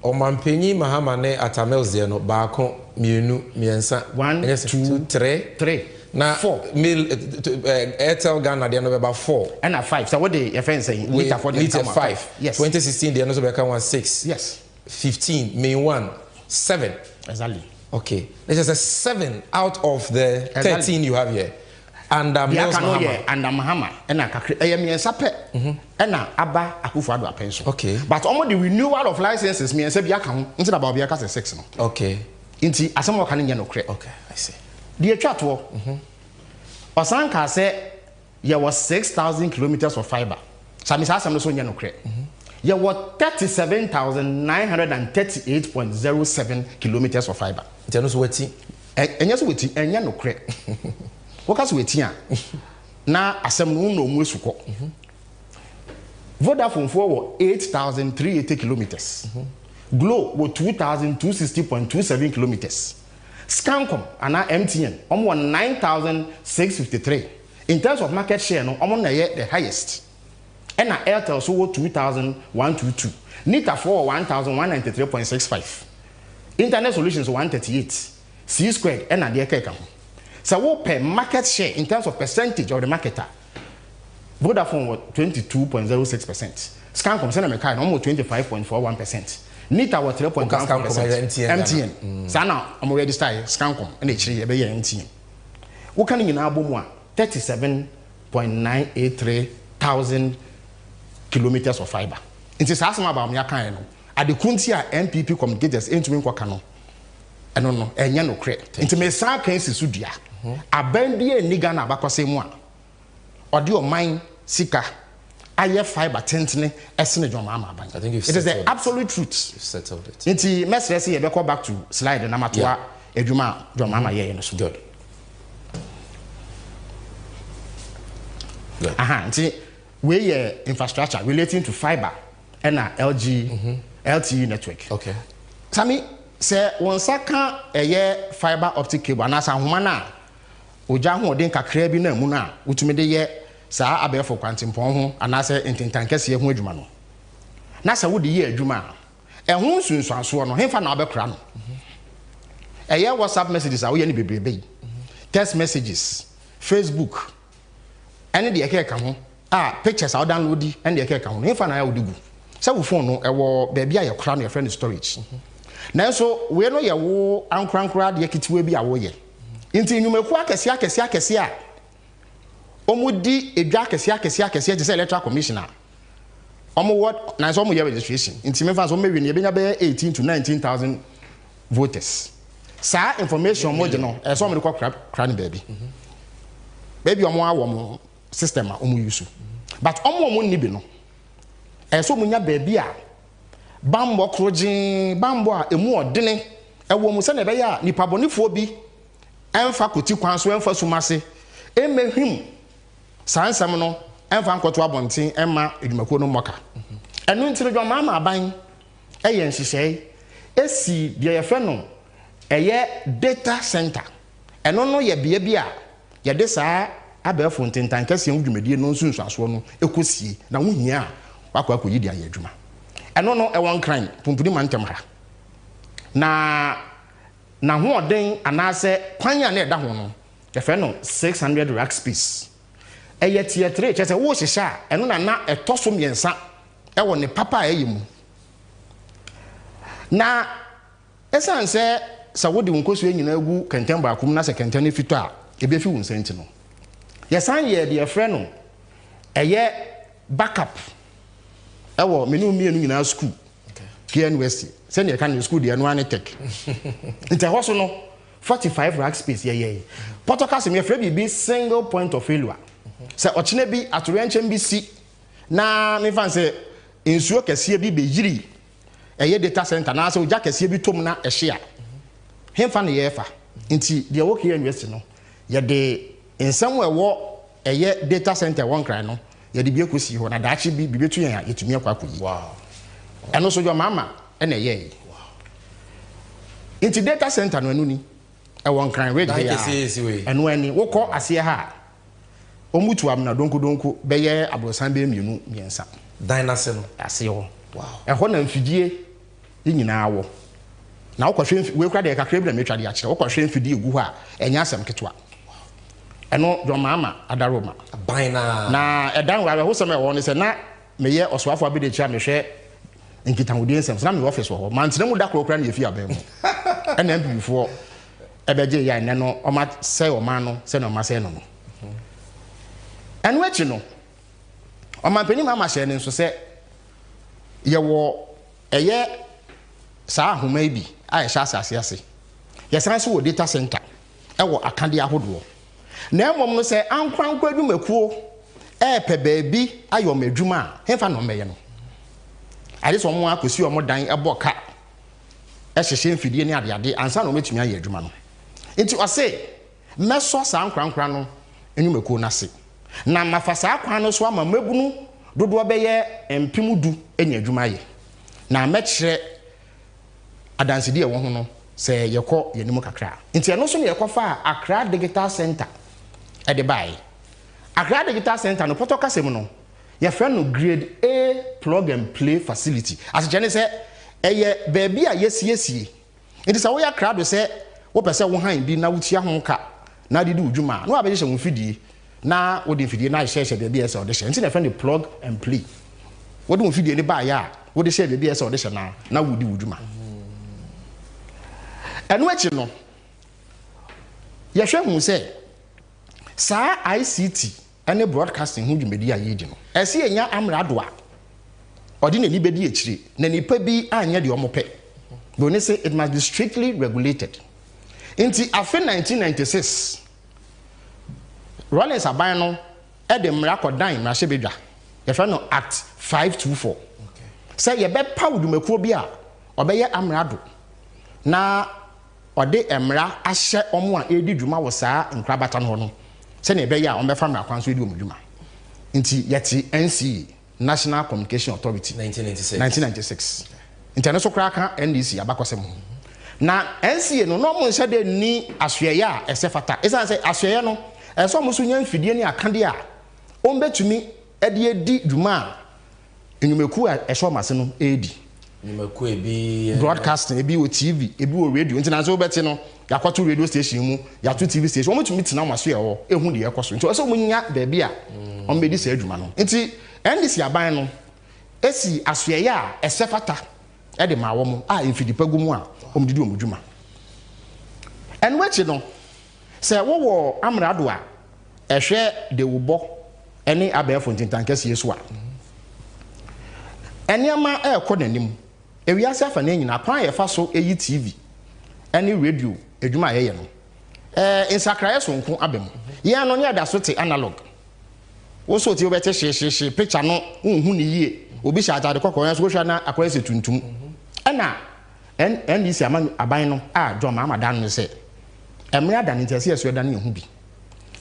omampenyi mahama ne atamels there no baako mienu miensa 1 2 3 na 4 mil Airtel Ghana there no about 4 and 5 so what the offense saying liter 5 yes 2016 there no so become 6 yes 15 May 1 7 exactly okay this is a 7 out of the 13 you have here and Mills Mahama and Mahama and kakre miensa pe na aba Akufo-Addo apenso okay but almost the renewal of licenses miensa bi aka ho instead about bi aka 6 no okay inti asemo ka ne no kre okay I see the chatwo osanka say there was 6,000 kilometers of fiber sami sa asem no so nya no kre there were 37,938.07 kilometers of fiber nteno so wati enya so wati enya no kre wokaso wati a na asem no no mu esuko Vodafone for 8,380 kilometers Glo were 2,260.27 kilometers Scancom and MTN almost 9,653 in terms of market share no almost the highest and Airtel so 2,122 Nita for 1,193.65 Internet Solutions 138 C squared and the Ekeka so what per market share in terms of percentage of the marketer Vodafone was 22.06% Scancom send a almost 25.41% Nita was 3.1%. MTN. Sana, I'm already started Scancom and it's MTN. What can you now boom 37.983 thousand kilometers of fiber. It is asking about me kind at the Kuntia MPP communicators into me kwakano. I don't know, and no credit. Into me sa case sudia. A bendy and nigga na bakose moi. Or do your mind sika. Aye fiber tentine esene Mama. I think it is the absolute truth. You've settled it. Inti let's say go back to slide number 2 edwuma Mama here no so good. Aha, inti we infrastructure relating to fiber and LTE network. Okay. Sami say won saka fiber optic cable na sa homa na oja ho den kakra bi na mu na utumi de ye sa abefo kwantimpon ho anase intentankese ho adwuma no na sa wodi ye adwuma ehun sunsuanso no hemfa na obekra no WhatsApp messages a wo ye ne bebrebe text messages Facebook ene de ekeka ho pictures a download and the ekeka ho hemfa na ya wodigu sa wo phone no ewo ba bia ye kra no your friend storage na so we no ye wo ankrankra de ekitiwe bi a wo ye nti nyumeku akese a omudi edwa akese je say electoral commissioner omo what na so omo ye registration nti me fa so mewi ne ebenya be 18 to 19,000 voters sa information mo je no e so omo de kra ne baby omo awo mo system a omo use but omo ni bi no e so omo nya baby a bambo krojin bambo a emu odene ɛwɔ mu sɛ na ɛbɛyɛ a nipa bɔnifoɔ bi ɛmfa koti kwan so ɛmfa sumase ɛmɛhwim saa nsɛm no ɛmfa nkɔto abɔnten ɛma edwumakuo no mmɔka ɛno nti no dwamaama aban ɛyɛ nhyehyɛe esi deɛ yɛfrɛ no ɛyɛ data center ɛno no yɛ bea bi a yɛde saa abɛɛfo ntentan kɛseɛ ho dwumadie no nso nsuasoɔ no ɛkɔsie na ho hia a wakɔ akɔyi de ayɛ adwuma ɛno no ɛwɔ nkran pumpuni ma ntɛm ha na hoɔden anaasɛ kwan a na ɛda ho no yɛfrɛ no 600 rack space ɛyɛ tier 3 kyerɛ sɛ wohyehyɛ a ɛno na ɛtɔ so mmiɛnsa ɛwɔ ne papa a ɛyɛ mu na ɛsiane sɛ wode wo nkosua nyinaa gu kɛntɛn baako mu na sɛ kɛntɛn no fitɔ a ɛbɛfi wo nsa nti no yɛsan yɛ deɛ yɛfrɛ no ɛyɛ backup ɛwɔ menu mmienu nyinaa school Kia University sɛnea ɛka no school deɛ no ane tech nti ɛhɔ so no 45 rack space yɛyɛ pɔtɔka sɛm yɛfrɛ biribi single point of failure sɛ ɔkyena bi atorɛnkyɛm bi si na mefa sɛ nsuo kɛseɛ bi bɛyiri ɛyɛ data center na sɛ ogya kɛseɛ bi tom na ɛhye a hemfa ne yɛfa nti deɛ wɔ Kia University no yɛde nsɛm ɛwɔ ɛyɛ data center wɔn kran no yɛde bi ekosi hɔ na daakye bi bibetu yɛn a yɛtumi akɔ akɔyi wow ɛno so dwa mama ɛna ɛyɛ nti data center no anu ni ɛwɔ nkran red ya ɛno ani wokɔ aseɛ ha omutu amna donko bɛyɛ abrosan bɛ mienu miɛnsa dynase no aseɛ hɔ wow ɛhɔ na mfidie nyinaa wɔ na wokɔhwɛ we kura de kakra bi na metwa de akyerɛ wokɔhwɛ mfidie gu hɔ a ɛnya asɛm ketewa ɛno dwamaama adaroma baina na ɛdan wa ho sɛm ɛwɔ ne sɛ na meyɛ ɔsoafo abi de kyia mehwɛ nkitahodie nsɛm na me office wɔ hɔ mantene mu da krokra na yɛfi aban mu ɛna mpifoɔ ɛbɛgye yɛ ɛnɛ no ɔma sɛ ɔma no sɛ na ɔma sɛ no no ɛno akyi no ɔma mpanim ama hyɛ ne nso sɛ yɛwɔ ɛyɛ saa ahoma bi a yɛhyɛ asase ase yɛsan so wɔ data center ɛwɔ akade ahodoɔ na mmom no sɛ ankwankwa adwumakuo ɛpɛ baabi ayɛ ɔma adwuma a hemfa na ɔmɛyɛ no ade sɛ ɔmo akɔsi ɔmo dan ɛbɔ ka ɛhyehyɛ mfidie ne adeade ansa na ɔmɛtumi ayɛ adwuma no nti ɔse mɛsɔ saa nkwankwa no adwumakuo no ase na mafa saa kwan no so ama mabunu dodoɔ bɛyɛ mpem 10 anya adwuma ayɛ na mɛkyerɛ adansedie ɛwɔ ho no sɛ yɛkɔ yɛnim kakra nti ɛno so ne yɛkɔfa Accra Digital Center ɛde bae Accra Digital Center no pɔtɔ kasɛm no yɛfrɛ no grade A plug and play facility asekyɛ ne sɛ ɛyɛ baabi a yɛsiesie nti sɛ woyɛ Accra do sɛ wopɛ sɛ wo han bi na wotua ho ka na de di udwuma na wabɛhyɛ wo mfidie na wode mfidie na hyɛ baabi a ɛsɛ wode hyɛ nti na yɛfrɛ no plug and play wode wo mfidie ne baayɛ a wode hyɛ baabi a ɛsɛ wode hyɛ na wodi udwuma ɛno akyi no yɛhwɛ hu sɛ saa ICT ɛne broadcasting ho dwumadi a yɛdi no ɛsɛ yɛnya amrado a ɔde n'ani bɛdi akyire na nipa bi anyɛ deɛ ɔmo pɛ na ɔne sɛ it must be strictly regulated nti afe 1996 Rollins aban no ɛde mmara kɔdan mmarahyɛ badwa yɛfrɛ no Act 524 sɛ yɛbɛpa dwumakuo bi a ɔbɛyɛ amrado na ɔde mmara ahyɛ ɔmo a ɛdi dwuma wɔ saa nkrabata no no sɛ ne ɛbɛyɛ a ɔmbɛfa mmara kwan so ɛdi ɔmo dwuma nti yɛte NCA National Communication Authority 1996 nti ɛno so koraa ka NDC abakɔsɛm ho na NCA no ɔmo nhyɛ de ni asoɛyɛ a ɛsɛ fata ɛsan sɛ asoɛyɛ no ɛsɛ ɔmo so nya mfidie ne akade a ɔmbɛtumi ɛde edi dwuma a nnwumakuo a ɛhyɛ ɔmo ase no ɛdi nnwumakuo ebi broadcasting ebi wɔ TV ebi wɔ radio nti na so wobɛte no yakɔto radio station mu yato TV station ɔmo tumi tena ɔmo aso yɛ hɔ ehu deɛ ɛkɔ so nti ɔsɛ ɔmo nya baabi a ɔmo bɛdi saa adwuma no nti NDC aban no esi asoɛyɛ a ɛsɛ fata ɛde ma wɔn a mfidipa gu mu a ɔmo didi ɔmo dwuma ɛno akyi no sɛ wɔwɔ amrado a ɛhwɛ de wobɔ ɛne abɛɛfo ntintankɛseɛ so a ɛnneɛma ɛɛkɔ n'anim ewiase afa ne nyinaa kwan yɛfa so eyi TV ɛne radio adwuma a yɛyɛ no nsakraeɛ sonko abɛm yɛn no ne ada so te analog wo so ti wobɛte hye picture no unhu ne yie obi hyɛ atade kɔkɔɔ yɛn so wohwɛ na akɔyɛ sɛ tuntum ɛna NDC aban no John Mama dan no say emre dan interese eso dan yehu bi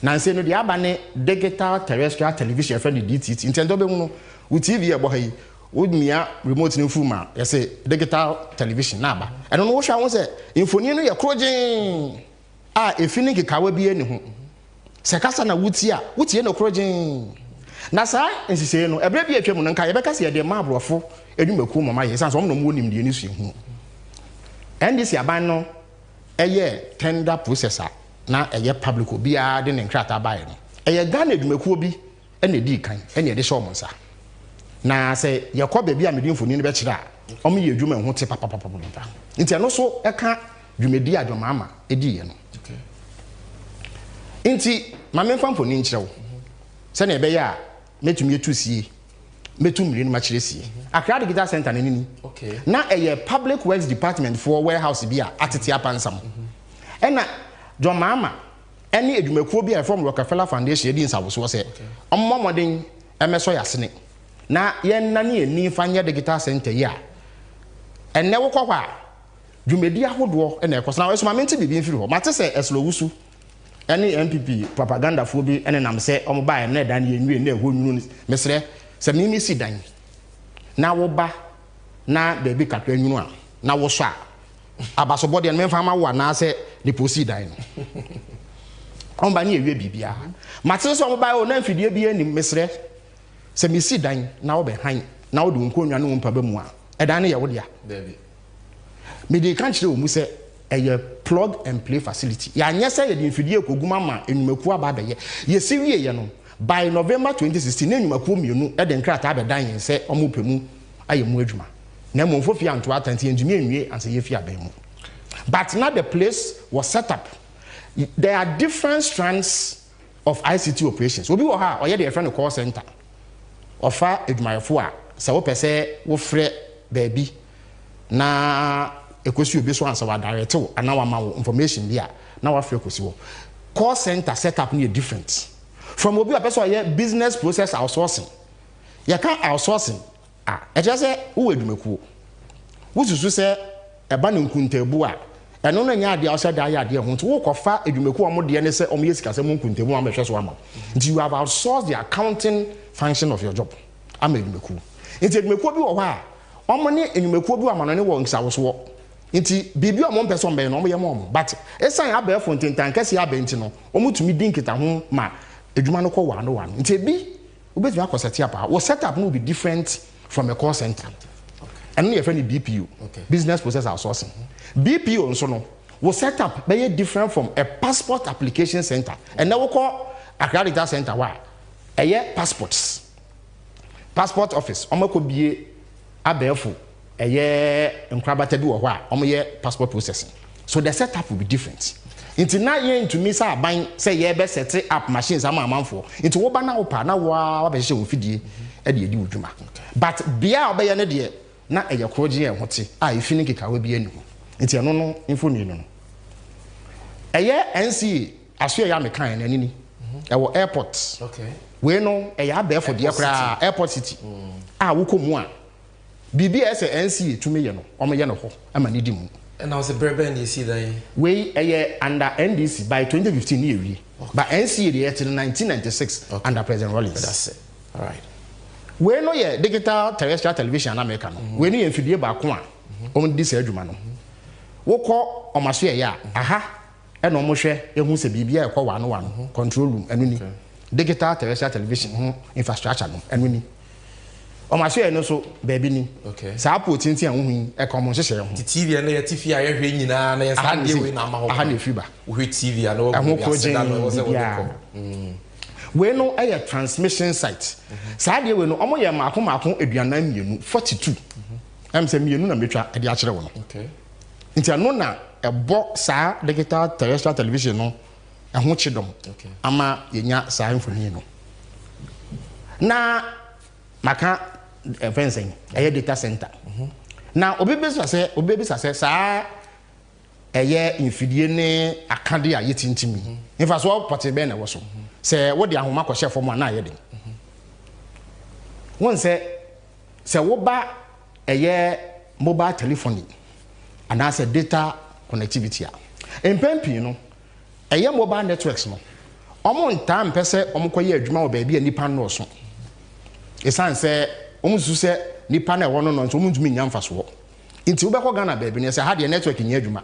na nse no de abane digital terrestrial television friend DTT intendo be mu no with TV e bo hayi wodmia remote no fuma say digital television na aba eno no wo hwa won say infoni no ye krogen efini kekawa bi eni ho se kasa na wutie no krogen na sa nsise no ebre bi atwam no nka ye beka se ye de ma abrofo edwumaku mama ye sanso no mo nim de ni suhu NDC aban no eye tender processor na eye public obi a de ne nkrata bae no eye Ghana edwumaku obi ene di kan ene de show monsa na se ye ko ba bi a medin foni no be kira omo ye edwuma ho te papa nti eno so eka dwumedi adwama edi ye no nti ma me mfa foni nkire wo se na ebe ya metumi etusie metumri no ma kire sie Accra Digital Center na nini na eye public works department for warehouse bi a atete apansam ena John Mama ene edwumakuo bi a from Rockefeller Foundation edi nsawoso se ommomoden emeso yasene na yen na ne ni fanya digital center ya enne wo kwakwa dwumedi ahodo ena ekoso na esoma menti bibi mfiri ho mate se eslowusu ene MPP propaganda fo bi ene nam se omoba ene dan ye nwie na ehonu no mesre se mimi si dan na wo ba na baby kakra nwunu a na wo so a abasobode en memfa ma wo na se the posi dan no omba ni ewie bibia mate so omoba o na mfidie bi ani mesre se mi si dan na wo be han na wo de nkonwa no mpa ba mu a edan ne ye wo dia baby me de kan kire o mu se eye plug and play facility ya nyese ye de mfidie koguma ma enwumaku aba be ye si wie ye no by November 2016 enwumaku mienu e de nkrata abedan yen se omopemu ayemu adwuma na monfo fi anto atanti enjumi enwie anse ye fi aban mu but now the place was set up. There are different strands of ICT operations obi wo ha oye de friend call center ofa edwumayefo a se wo pese wo frɛ baabi na ekosi obi so ansa wa direct wo ana wa ma information bi a na wa frɛ ekosi wo call center setup ni different from obi a person oye business process outsourcing ya kan outsourcing e just say wo edwumakuo wo susu se e ba ne nkuntabu a eno no nya ade a so da ya ade ho nti wo kofa edwumakuo omo de ne se omo yesika se mo nkuntabu am hwe so ama nti you have outsourced the accounting function of your job am edwumakuo nti edwumakuo bi wo ha omo ne edwumakuo bi wo amano ne wo nsawoso nti bibi omo mpɛ so mbɛn no omo ye mo but esan abɛfo ntentan kɛse abɛnti no omo tumi dinkita ho ma edwuma no kɔ wano nti bi obetumi akɔsɛte apa wo setup no will be different from a call center and no your friend BPO business process outsourcing BPO nso no wo setup be different from a passport application center and now we call Accra Digital Center wa passport office omo ko bie abɛfo nkrabata bi wo ho a omo ye passport processing so the setup will be different into na ye into me say aban say ye be set up machines ama amanfo into wo ba na wo pa na wa be hye wo fidie e de edi wudwuma but bia obeye ne de na eye kroje en hote a ifini kekawa bi ani ho into eno no infoni no eye NCA aso ya mekan na nini e wo airport we no eye abefo de kra airport city wo komu a BBS NCA tumi ye no omo ye no ho ama ne di mu. And I was a brother and you see that we under NDC by 2015 year, but NCA till 1996 under President Rawlings. That's it. All right. We know ye digital terrestrial television American. We know infidie ba ko a on this adwuma no. Wo kɔ omaso ya aha e no mo hwɛ ehu se bibia e kɔ wano control room enu ni. Digital terrestrial television infrastructure no enu ni. Omaso no so baby ni sa apotinti an hu e komo hyehyɛ ho TV na ye TV a ye hwɛ nyina na ye sa de we na ma ho aha na fiba wo hwɛ TV a na wo we no a transmission site sa de we no omo ye maako aduanan mienu 42 am se mienu na metwa e de a kyerɛ wo no nti ano na ɛbɔ sa digital terrestrial television no ɛho kyedom ama yenya sa infoni no na maka fencing data center na obebisa se sa infidie ne akade a yetintimi infa so portable na wo so se wo de ahoma ko chef mo na ye den won se wo ba mobile telephony and as a data connectivity in pempi no eye mobile networks no omo ntam pese omo koye adwuma wo baabi nipa no so esan se omo su se nipa na ewo no no omo ntumi nya mfaso nti wo be ko Ghana baabi ne se ha de network nya adwuma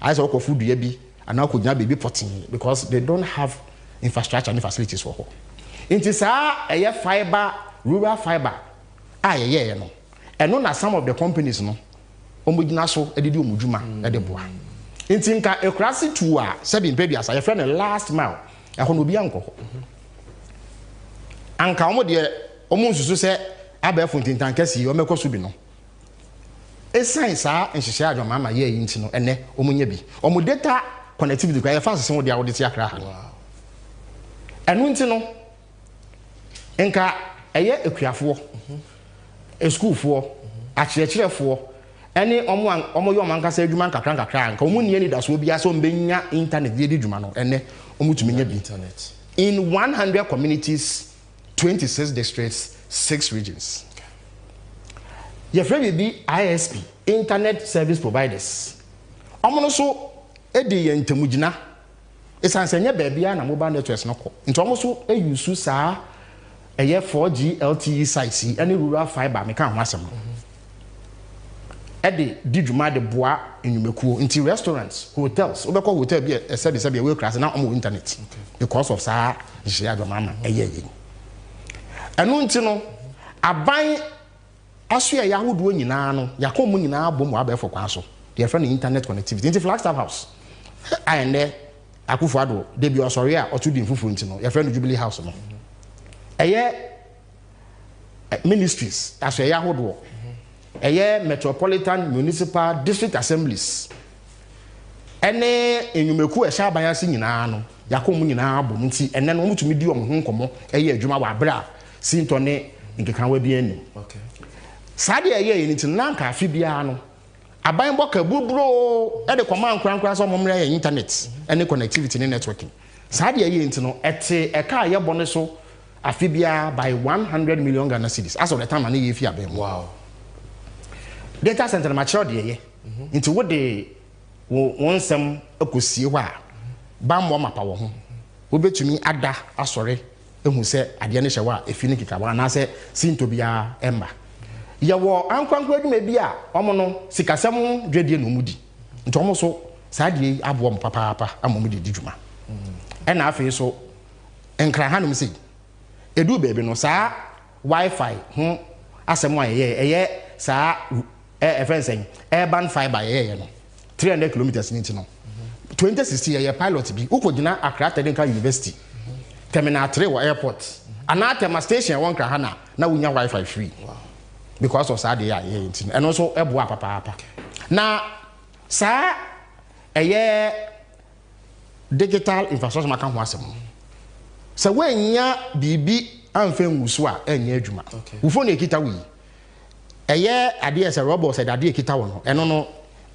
I say wo ko food ya bi ana ko nya baabi potin because they don't have infrastructure and facilities for ho nti sa eye fiber rural fiber ye no eno na some of the companies no omugina so edidi omudwuma edeboa nti nka ekrasi tu a sebi mpedi asa ye friend the last mile ehon obi anko anka omo de omo nsusu se abefo ntintan kesi omekọ so bi no esan sa nhihye adwama ma ye yi nti no ene omunya bi omo data connectivity kwa ye fa sese wo de awode ti akra ha enu nti no nka eye ekuafo schoolfo akyerɛkyerɛfo ɛne ɔmo yɛ ɔman kasa adwuma nkakra nka ɔmo nie ni da so bia so mbenya internet de adwuma no ɛne ɔmo tumi nya bi internet in 100 communities 26 districts 6 regions yɛfrɛ bi ISP internet service providers ɔmo no so edi yɛ ntamugina esansanya baabia na mobile networks no kɔ nti ɔmo so use saa eye 4G LTE sites any rural fiber me kan ho asem ede didwuma de boa enyumekuo nti restaurants hotels obekọ hotel bi esebi we class na omo internet because of saa jia adwama ma eye enu nti no aban aso ya yahodo nyina no yakọ mu nyina bom abefo kwa so the friend internet connectivity nti Flagstaff House ayende akufo ado de bi osori a otu di mfufu nti no your friend Jubilee House no eye ministries as a yahodo eye metropolitan municipal district assemblies ene enyumeku ehya abanyanse nyina no yakomu nyina abom nti ene no mutumi di omho nkomo eye adwuma wa bra sinto ne nkekan wa bi ani okay sade eye nti nanka afi bia no aban boka bubro e de koma nkran so momre ye internet ene connectivity ne networking sade eye nti no ete eka ye bone so afibia by 100 million Ghana cedis as of the time ani yefi abem wow data center mature de ye into what the wonsem ekosie hɔ a bambo mapa wo ho obetumi ada asɔre ehu sɛ ade ne hyewa efi ne kikawa na sɛ sinto bia emba ye wo ankwankwa adwuma bi a ɔmo no sikasɛm dwedie no mudi nti ɔmo so saa de abo ɔmo papa amomo de didwuma ɛna afei so enkra hanum sɛ edu baby no saa wifi ho asem wa ye saa friends urban fiber ye no 300 kilometers ninti no 2016 ye pilot bi ukogina Accra Technical University terminal 3 wa airport anatema station won kra hana na wunya wifi free wow because of saa de ye nti and also eboa papa na saa digital infrastructure maka ho asem so wenya bibi amfe nguso a enya adwuma ufo na ekita wi eye ade ese robot said ade ekita wo no eno no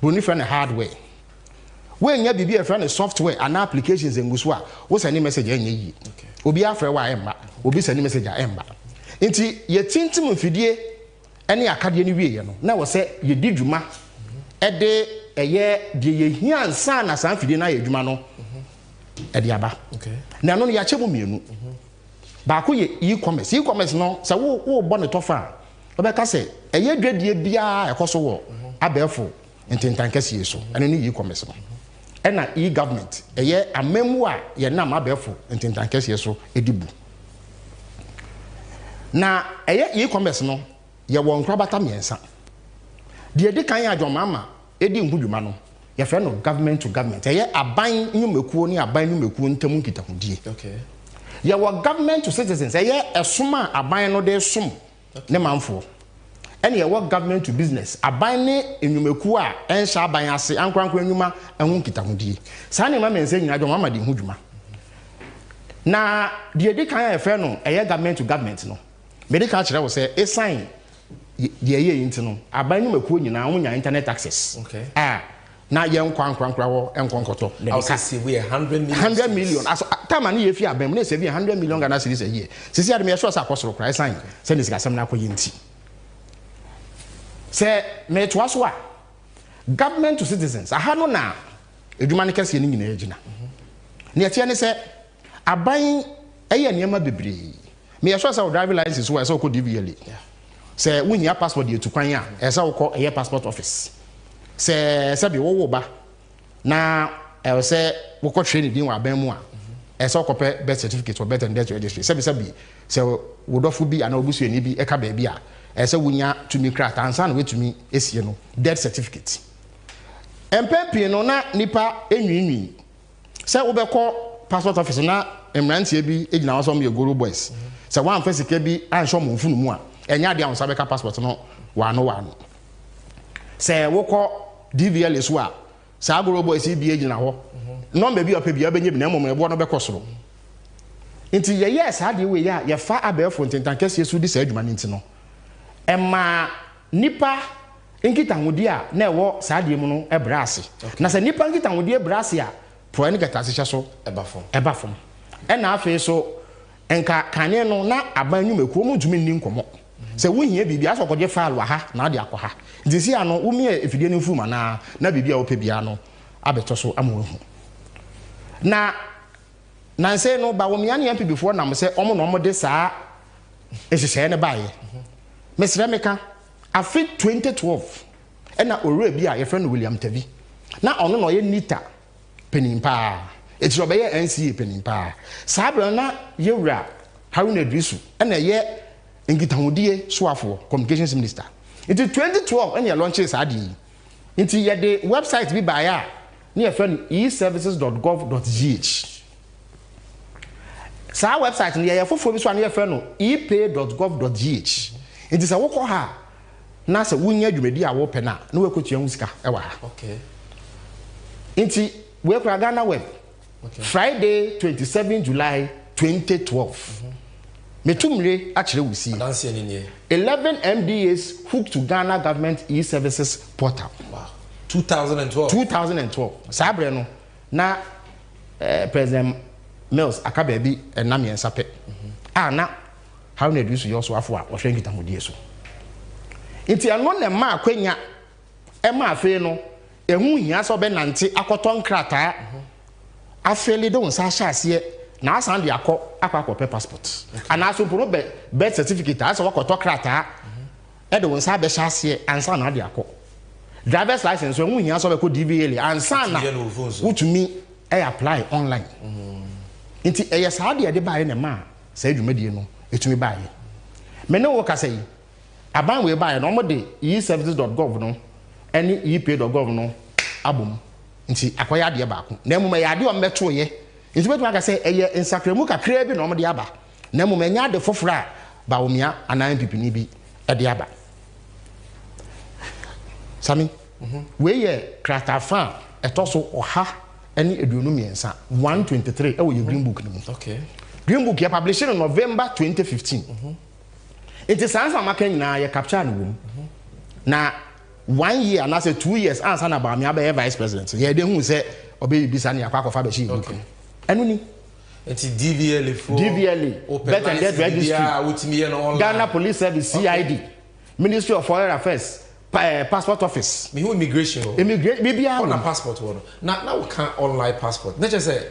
broni friend hardware wenya bibi e friend software and applications nguso a wo send message enya yi obi afre wa emba obi send message a emba nti ye tintim mfidie ene akade ni wie ye no na wo se ye di dwuma ede eye de ye hia ansa na san mfidie na ye dwuma no ediaba okay na no ya chebo mienu ba ko ye e-commerce no sa wo bo ne tofa obeka se eye dwadie bia ekoso wo abefo ntentan kase so ene ni e-commerce no ena e-government eye amemu a ye na abefo ntentan kase so edibu na eye e-commerce no ye wo nkrabata miensa de edi kan ya adwomama edi nhudwuma no ye fe no government to government eye aban nyumekuo ni aban nyumekuo ntamu nkitahudie okay ye wo government to citizens eye esoma aban no de som ne manfo ene ye wo government to business aban ne nyumekuo a ensha aban ase ankwankwa nyuma ehun nkitahudie sa ne ma mense nyina adwomama de nhudwuma na de edi kan ya fe no eye government to government no medical kire wo se esign de eye yinti no aban nyumekuo nyina wonya internet access okay na ye nkwankwankwa wo enkonkoto I say we 100 million as time na ye fi abem na say 100 million Ghana cedis a year sisi ade me sure say akosoro kra sign say ne sikasem na akoye nti say me to aso a government to citizens aha no na edwuma ne kase ni nyina agina ne etie ne se aban eye niema bebre me yeso say driving license wo say ko DVL say wunya passport de tukwan a say wo ko eye passport office say bi wo ba na say wo ko training din wa aban mu a say ko pe birth certificate or birth and death registry say wo dofo bi ana obusu ani bi e ka ba bi a say wunya tumi krata ansa na wetumi esie no death certificate MPP no na nipa enwinwi say wo be ko passport office na emrantie bi egina wo so me Goro boys say wan fa sika bi anhwo mo mfunu mu a enya de ansa be ka passport no wano say wo ko DVL so a say Goro boys bi egina ho number bi opa bi abenye bi na mo ebo no be kosoro nti ye yes ade we ya ye fa abefo ntentan kese su di sa adwuma nti no emma nipa nkita hodi a na ewo saade mu no ebra ase na se nipa nkita hodi ebra ase a pro ne gata se so eba fom na afi so enka kane no na aban nwumeku mu ntumi nni nkomo se wohia bibia so koje fa alwa ha na ade akwa nti si ano wo mi efidie ne fuma na bibia wo pe bia no abeto so amawu na nanse no ba wo mi ane MP before na mo se omo no mo de saa ehihye ne baaye mesre meka afi 2012 ena ore bi a ye friend William Tavi na ono no ye nita penimpa etiro be ye NCA penimpa sabra na yewura Haruna Drisu ena ye ngitahudie soafo communications minister into 2012 ena launch saadi into ye the website bi ba ya na ye friend eservices.gov.gh sa website na ye fofo bi so na ye friend epay.gov.gh into sa woko ha na se wunya dwumedi a wo pe na wekotua musika e wa ha okay nti we kura Ghana web Friday 27 July 2012 metumre a kire wusi 11 MDAs hooked to Ghana government e-services portal. Wow. 2012 sabre no na President Mills akaba bi enam yensa pe na how na reduce your so afo a wo hwe nkitamodie so nti ano na ma akwanya e ma afi no ehu hia so be nante akoton krata afeli do nsa hyase na asan de akọ passport ana so pro birth certificate asa wakoto krata e de nsa be hyase ansa na de akọ driver's license ehu hia so be ko DVL ansa na utumi e apply online nti e yesa de bae na ma sa adwumadie no etumi bae me ne wo ka sei aban we bae no mo de eservices.gov no ene epay.gov no abom nti akoya de ba ko na mu ya de o meto ye nti betu aka say eye nsakremu kakra bi no mo de aba na mu nya de fofora ba omia anan pipini bi e de aba sami we ye kratafa etoso oha ene eduonu miensa 123 e wo ye green book no okay green book ya published in November 2015 it is answer making na ye capture no na 1 year and I say 2 years answer na ba me abe vice president ye de hu say obe bisa na yakwa kofa be shi book enu ni enti DVL for bet and death registry Ghana Police Service CID Ministry of Foreign Affairs passport office me who immigration bibia on a passport one now we can online passport not just say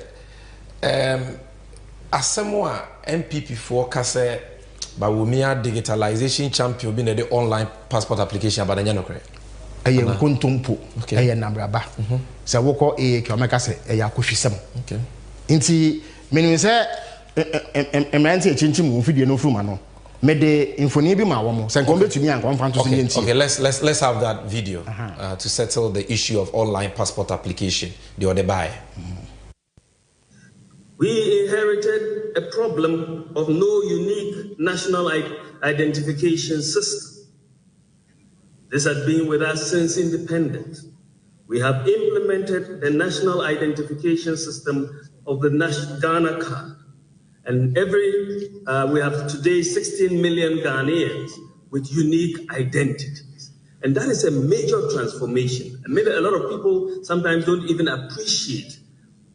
asemwa MPP for kase ba womia digitalization champion bi na the online passport application ba na nyano kre eye nkontompo eye nabraba se woko ke omeka se eye akohwisem okay nti menu se emergency chinchi mu fidie no fruma no me de infoni bi ma wo mo se nkom betumi an konfa to so yenti okay let's have that video to settle the issue of online passport application the other buy. We inherited a problem of no unique national identification system. This has been with us since independence. We have implemented the national identification system of the Ghana card. And we have today 16 million Ghanaians with unique identities. And that is a major transformation. And maybe a lot of people sometimes don't even appreciate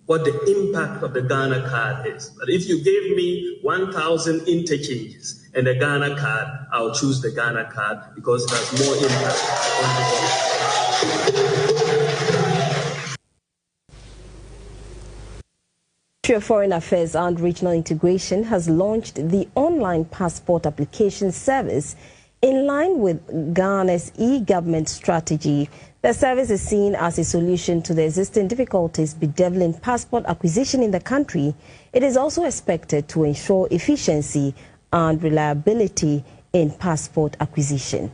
what the impact of the Ghana card is. But if you gave me 1,000 interchanges and a Ghana card, I'll choose the Ghana card because it has more impact on the Ministry of Foreign Affairs and Regional Integration has launched the online passport application service in line with Ghana's e-government strategy. The service is seen as a solution to the existing difficulties bedeviling passport acquisition in the country. It is also expected to ensure efficiency and reliability in passport acquisition.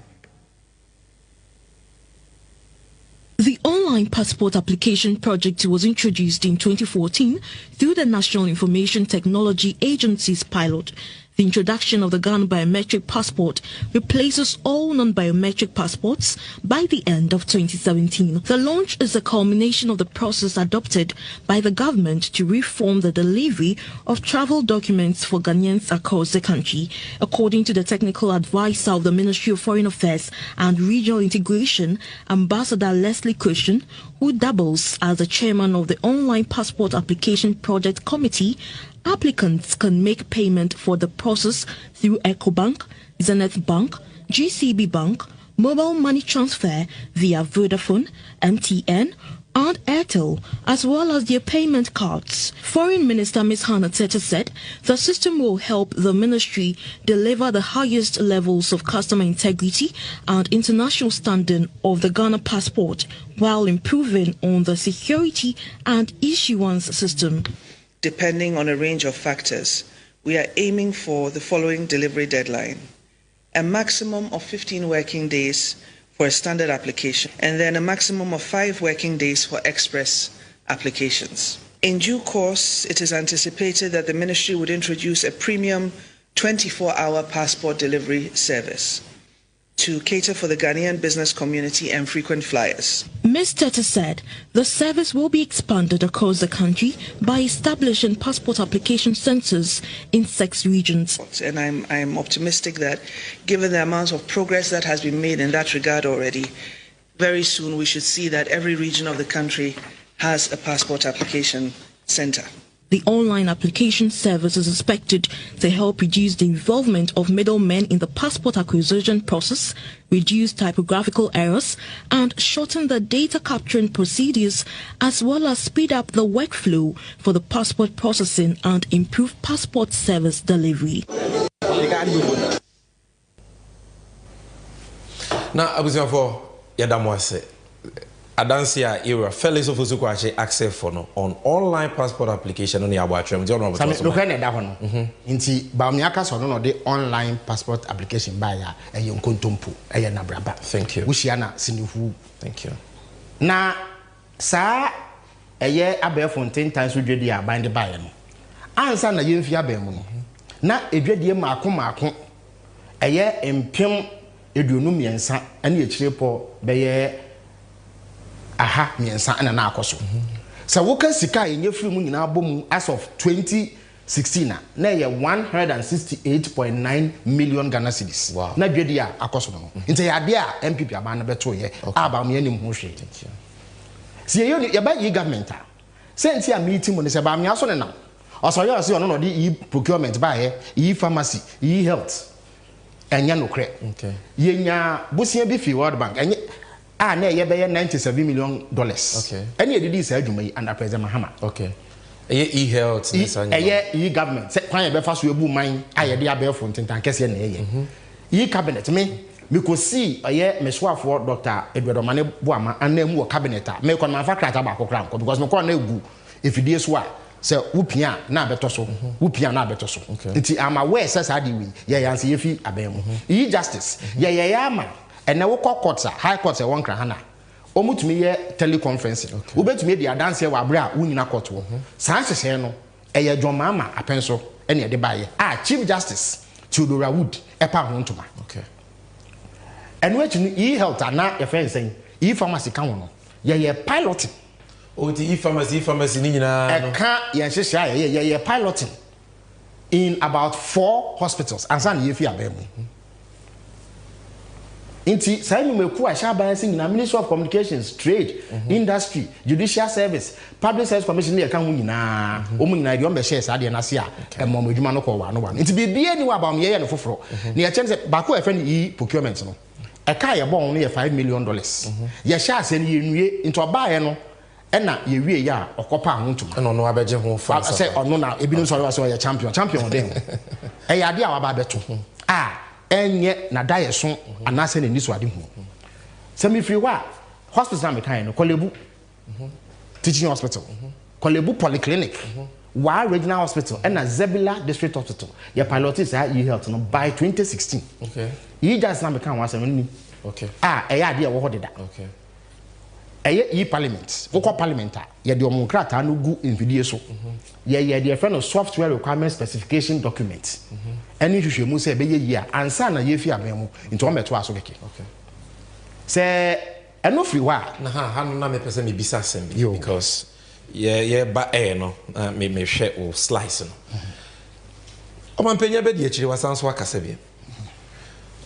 The online passport application project was introduced in 2014 through the National Information Technology Agency's pilot. The introduction of the Ghana biometric passport replaces all non-biometric passports by the end of 2017. The launch is a culmination of the process adopted by the government to reform the delivery of travel documents for Ghanaians across the country. According to the technical advisor of the Ministry of Foreign Affairs and Regional Integration, Ambassador Leslie Christian, who doubles as the chairman of the Online Passport Application Project Committee, applicants can make payment for the process through EcoBank, Zenith Bank, GCB Bank, mobile money transfer via Vodafone, MTN, and Airtel, as well as their payment cards. Foreign Minister Ms. Hannah Tete said the system will help the ministry deliver the highest levels of customer integrity and international standing of the Ghana passport while improving on the security and issuance system. Depending on a range of factors, we are aiming for the following delivery deadline: a maximum of 15 working days for a standard application, and then a maximum of 5 working days for express applications. In due course, it is anticipated that the ministry would introduce a premium 24-hour passport delivery service to cater for the Ghanaian business community and frequent flyers. Ms. Tete said the service will be expanded across the country by establishing passport application centers in 6 regions. And I'm optimistic that given the amount of progress that has been made in that regard already, very soon we should see that every region of the country has a passport application center. The online application service is expected to help reduce the involvement of middlemen in the passport acquisition process, reduce typographical errors, and shorten the data capturing procedures, as well as speed up the workflow for the passport processing and improve passport service delivery. Now, I was going for Yadamwase. Adansia era fellows of Uzuquache access for no on online passport application on the Abuatram. Inti Bamiaka so no the online passport application by a Yonkontumpu, a Nabraba. Thank you. Wishiana Sinifu. Thank you. Na sa a year abe fontaine times with the bind the buyer. Ansah na Yimfia Bemu. Na a dready Mako a year impim edunumiansa and the chipo by aha miensa na na akoso so woka sika enye free mu nyina bom as of 2016 na ye 168.9 million Ghana cedis. Wow. Na dwedi a akoso no nti ya de a MPP aba na beto ye aba me anim ho hwe si ye ba yi government a senti a meeting mo ne se ba me aso ne na oso ye ase ono no de procurement ba ye yi pharmacy yi health enya no kre okay ye nya bosia bi fi World Bank enye na ye be $97 million. Okay. Any edidi is adwuma yi under President Mahama. Okay. E-health government. Se kwan ye be fa so ebu man aye de abefo ntentan kese na ye. Cabinet me ko see aye meswafo Dr. Edward Mane Boama anam wo cabinet a me kon man fa krata ba kokra nko because me kon na egu efidie so a se wupia na abeto so wupia na abeto so. Nti ama we se sa de wi ye yanse ye fi abemu. Justice ye ama and now courts high courts one crahana. Omutumi ye teleconferencing. Ubetumi de dance here wa bra unina court wo. Sanse se no eye Jomama apenso ene de baye. Chief Justice Theodora Wood epa ho ntoma. Okay. And which e-health na e friend saying e-pharmacy kan wo no. Ye piloting. Oh the e-pharmacy ni nyina no. Eka ye hyehyia ye piloting in about 4 hospitals. Ansah ye fi abemu. Inti sayi meku a sha ban sing na Ministry of Communications, Trade, Industry, Judicial Service, Public Service Commission ne ka hu nyina omu nyina de ombe share sade na se a emom adwuma no ko wa no wa. Inti bibie ni wa ba om ye no foforo. Ne ya chense ba ko e friend yi procurement no. a car ye born only $5 million. Ye shall send you into a buyer no. Ena ye wie ya okopa ahuntum no no abeje ho fa say ono na ebinu so ye champion dem e ya de awaba beto enye na daye so anase na niso ade hu semi free wa hospital na mekan no Kolebu teaching hospital Kolebu polyclinic wa regional hospital ena Zebila district hospital ye pilot is health no by 2016 okay yi just na mekan wa asem ni okay e ya de wo ho deda okay e parliament woko parliament ye de omokrata no gu envidie so ye de friend of software requirement specification document any hwehwe mu se be ye ansa na ye fi aben mu nti o meto aso keke okay se eno free wa na ha no na me pese me bisa sem because ye ba no me hwe o slice no o man penya be de akiri wasanso akasa bi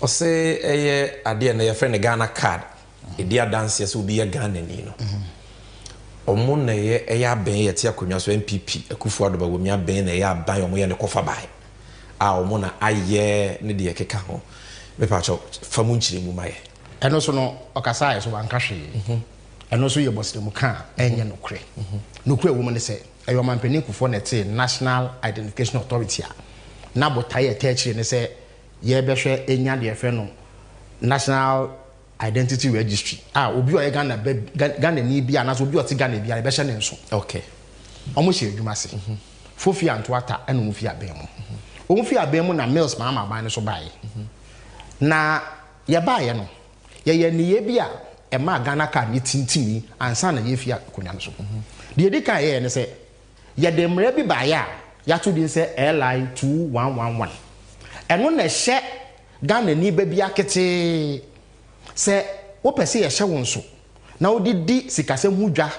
o se eye ade na ye friend Ghana card Edia dance so be a Ghana ni no. Omo na ye eya ben ye te akonwa so MPP Akufo Addo ba wo mia ben na ye ban omo ye ne kofa bai. Omo na aye ne de keka ho. Me pa cho famu nchire mu maye. Eno so no okasa ye so wanka hwe. Eno so ye bosre mu ka enye nokre. Nokre wo mu ne se eyo mampani Akufo na te National Identification Authority a. Na botaye te akire ne se ye behwe enya de efe no National Identity Registry. Obi o Ghana ni bia na so obi o ti Ghana bia e be hye ne nso. Okay. Omo hye adwuma se. Fofi antoata ena omo fi aben mu. Omo fi aben mu na mills ma ban ne so bae. Na ye bae no. Ye niye bia e ma Ghana card ni tintimi ansa na ye fi akonya no so. De edika ye ne se ye de mra bi bae a ya to din se LI 2111. Eno na hye Ghana ni ba bia kete se wo pese ye hye won so na wo di sikasem hudwa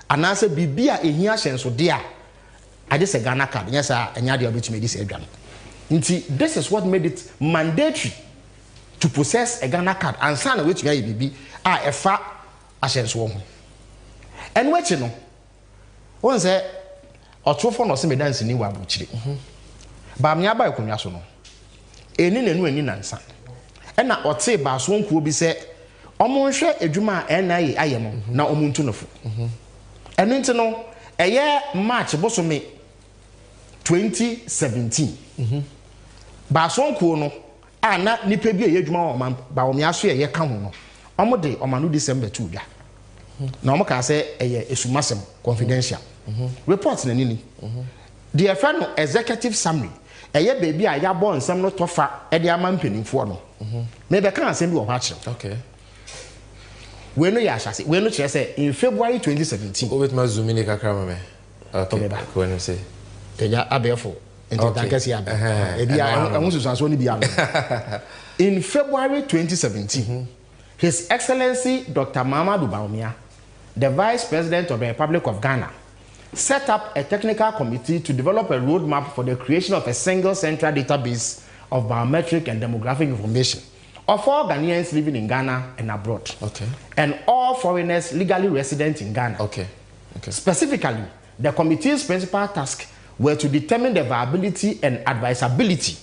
anase bibia ehia hyenso de a ade se Ghana card nya sa enya de obetumi di se adwa no nti this is what made it mandatory to possess a Ghana card ansa na wetu ya bibi a efa ahyenso ho en wechi no won se otofo no se me dance ni wa abuchire ba me aba ekonwa so no eni nanu ani nansa ena ote ba so nkuo bi se omo hwe adwuma a NIA aye no na omo ntu nofo eno nti no eye March bosome 2017 ba so nkuo no na nipa bi eye adwuma o ba omo aso eye ka ho no omo de omanu December 2 dwa na omo ka se eye esumasem confidential report na nini the friend no executive summary eye baby a ya bo nsem no tofa e de ama mpanimfo no me be kan asem bi wo ha kire okay we no ya shase we no kire say in February 2017 o betuma zoom in kakra mame okay ko no say eja abefo enti tankasi ya e bia amususanso ni bia in February 2017 His Excellency Dr. Mahamudu Bawumia, the Vice President of the Republic of Ghana, set up a technical committee to develop a roadmap for the creation of a single central database of biometric and demographic information of all Ghanaians living in Ghana and abroad, and all foreigners legally resident in Ghana. Specifically, the committee's principal task were to determine the viability and advisability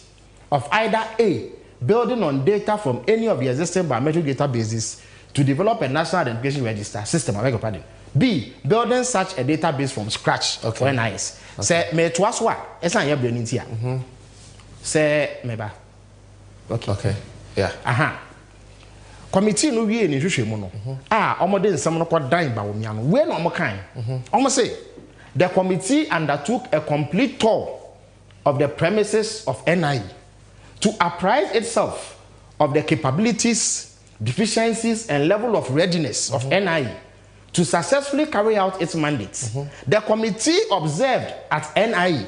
of either A, building on data from any of the existing biometric databases to develop a national identification register system, I beg your pardon. B, building such a database from scratch for NIS. Say, me to us what? It's not your brain here. Say, meba. Okay. Yeah. Committee no we ni hwehwe mu no. Omo de nsam no kwa dan ba wo mia no. We no omo kan. Omo say the committee undertook a complete tour of the premises of NIE to apprise itself of the capabilities, deficiencies, and level of readiness of NIE to successfully carry out its mandates. The committee observed at NIE,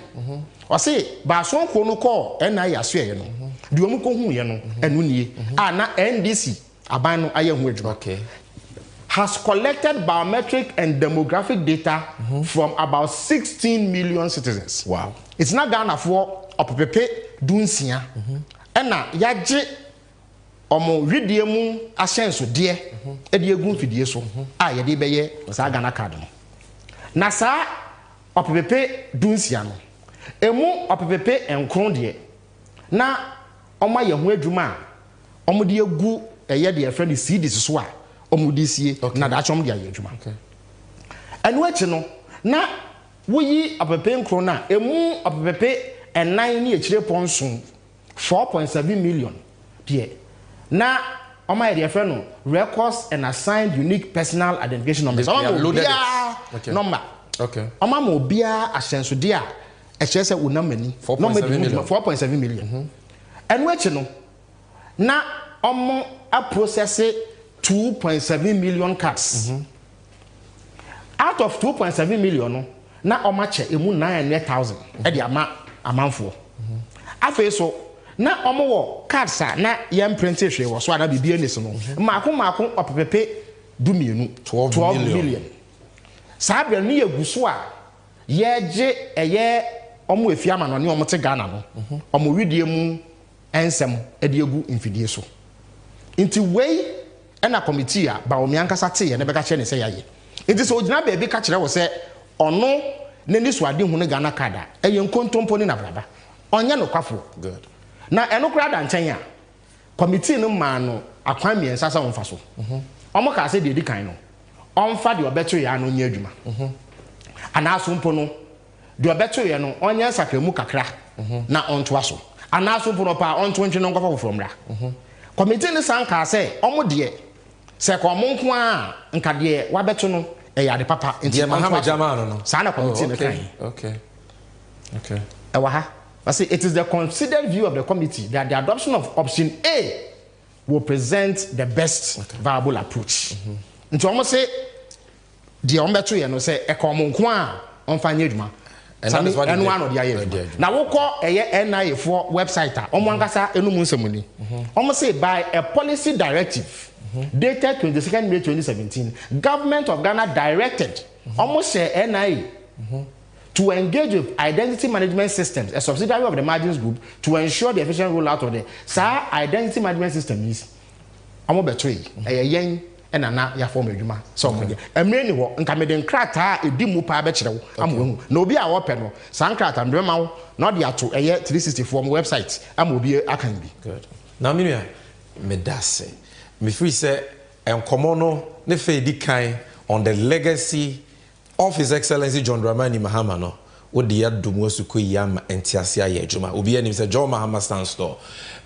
or say, Bason Kono call NIE aswe no, Duomu Kohu no, and Unie, na NDC, Abano Ayahwedro, has collected biometric and demographic data from about 16 million citizens. Wow. It's not Ghana for Opepe Dunsia. Ena yaje omo widie mu asenso de e de egu mfidie so ye de beye sa Ghana card no na sa Opepe Dunsia no emu Opepe enkron de na omo ye ho adwuma omo de egu ɛyɛ de friend CDs so a omudisie na da chom de aye adwuma enu achi no na woyi apepe nkro na emu apepe enan ni echire ponson 4.7 million de na oma ye de friend no records and assigned unique personal identification numbers number okay oma mo bia ahyenso de a ehye se wonamani 4.7 million enu achi no na omo a process 2.7 million cards out of 2.7 million no na omache emu 900,000 e di amanfo afa so na omo wo cards na yem print hwe wo so ada bibie ne so no maako opepepe 12 million sabe no yeguso a yeje eye omo efiama no ne omo te Ghana no omo widie mu ensem e de egu infidie so inti wei na committee a ba omi ankasa te ye ne beka che ne se yaye inti so ogina ba bi ka kire wo se ono ne ni so ade hu ne Ghana kada eye nkontompo ni na braba onye no kwafo good na eno kura da nchen a committee no ma no akwan miensa sa wonfa so omo ka se de di kan no onfa de obeto ya no nya adwuma ana so mpo no de obeto ye no onye sakramu kakra na onto aso ana so mpo no pa onto ntwe no nkwafa from ra committee ni sanka se omo de se ko mo nko a nka de wabeto no e ya de papa nti Mahama Jamano no sana committee no kan okay ewaha I say it is the considered view of the committee that the adoption of option A will present the best viable approach. Nti omo say the ombeto ye no say e ko mo nko a onfa nya adwuma enu ano de aye na wokọ eye NIA for website a omo ankasa enum nsemuni omo say by a policy directive dated 22nd May 2017 government of Ghana directed omo say NIA to engage with identity management systems, a subsidiary of the margins group, to ensure the efficient rollout of the identity management system is amo betray yen and ana ya form adwuma so mo ye emre ni ho nka me den krata edi mu pa be kire wo amo na obi a wo pe no san krata mbe ma wo na odi ato 364 mo website amo obi akan bi good na me dase me free say enkomo no ne fe di kan on the legacy of His Excellency John Dramani Mahama no odi ya domo suko yama entiase aye adwuma obi anim say John Mahama stand store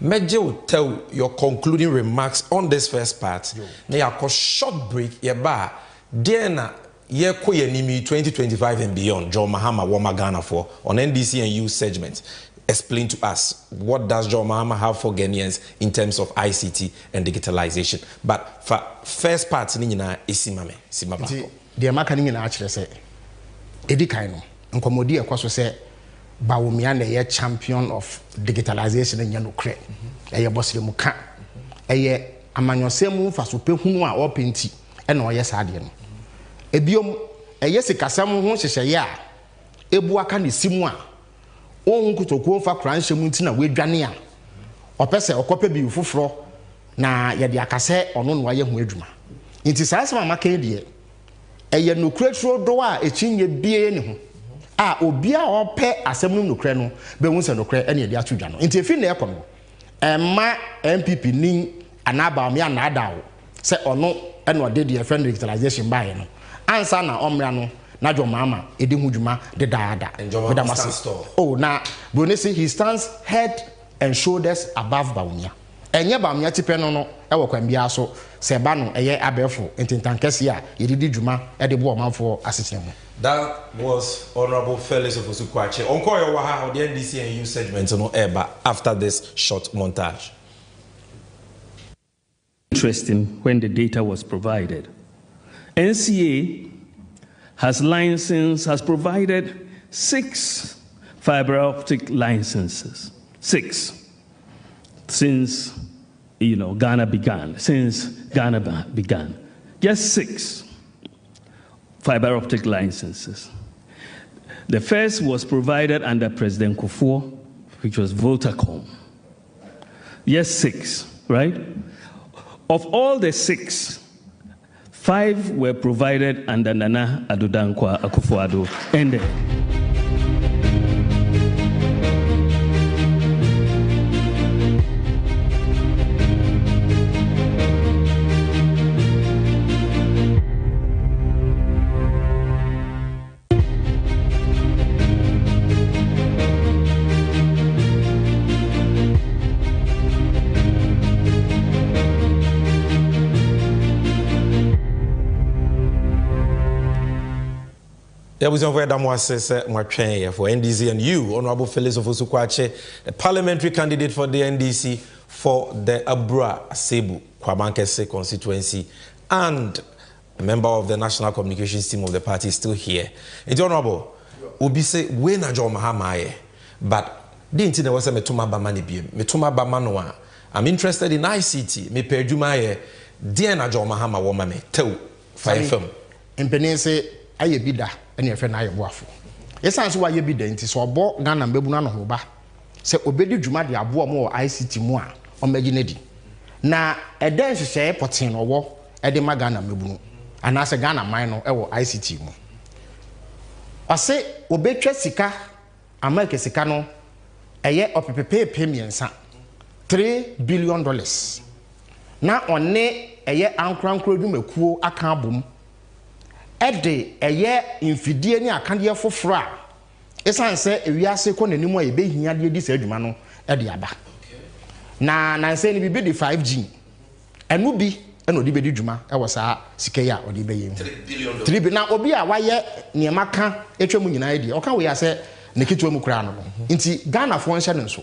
meje will tell your concluding remarks on this first part na ya short break ye ba there na ye ko yanimi 2025 and beyond John Mahama Woma Ghana for on NDC and U segment. Explain to us what does John Mahama have for Ghanaians in terms of ICT and digitalization. But for first part ni nyina esimame simaba de maka ni nyina akire se edi kan no nkomodi ekwaso se bawomia na ye champion of digitalization nya no kre eye bosire mu ka eye amanyosem faso pehunu a openti e na oye saade no ebiom eye sikasam ho hyehye a ebu aka ne simu a ohun kutokuo fa kranhye mu nti na wedwane a opese okope bi foforo na ye de akase ono no aye hu adwuma nti saasema maka de eye nokretro do a echinye bie ne ho a obi a ope asem no nokre no be hu se nokre ene de atodwa no nti efi na ekom emma MPP ni anaba me anada wo se ono ene ode de friend digitalization bae no Ansah na omra no na John Mahama edi hu dwuma de daada oh na bonesi he stands head and shoulders above Bawumia enye Bawumia tipe no ewo kwambia so se ba no eye abefo entintankese a yedidi dwuma e de bo omanfo asetene mu. That was Honorable Felix Ofosu-Kwakye. Onkoyo waha the NDC and U segment no eba after this short montage. Interesting when the data was provided. NCA has provided 6 fiber optic licenses. 6 since Ghana began. Just 6 fiber optic licenses. The first was provided under President Kufuor, which was Voltacom. Yes, 6, right? Of all the 6, 5 were provided under Nana Addo Dankwa Akufo-Addo. And Yeah, we for NDC and you, Honorable Felix Ofosukwache, the parliamentary candidate for the NDC for the Abra Asebu Kwabankese constituency and a member of the national communications team of the party is still here. It's Honorable, Obi say we na John Mahama, but didn't know what's a metuma bamani bi metuma bamanoa. I'm interested in ICT. Me perjuma dear na John Mahama woman me tell fire film. Impenese aye bida ene efe na aye boafo. Esan so aye bida nti so obo Ghana mbebu na no ho ba. Se obedi dwuma de abo mo ICT mu a omaginedi. Na eden hwehwe potin no wo ede ma Ghana mbebu no. Ana se Ghana man no e wo ICT mu. Ase obetwa sika America sika no eye opepepe miensa $3 billion. Na one eye ankrankro dwumakuo aka abom ede eye infidie ni akande foforo a esan se ewiase ko nanimu a ebehia de di sa adwuma no ede aba na nanse ni bi di 5G enu bi eno di bedi dwuma e wo sa sika ya odi beye $3 billion na obi a waye niema ka etwemu nyina edi o ka we ya se ne kitwa mu kura no nti Ghana fo nhyɛ no so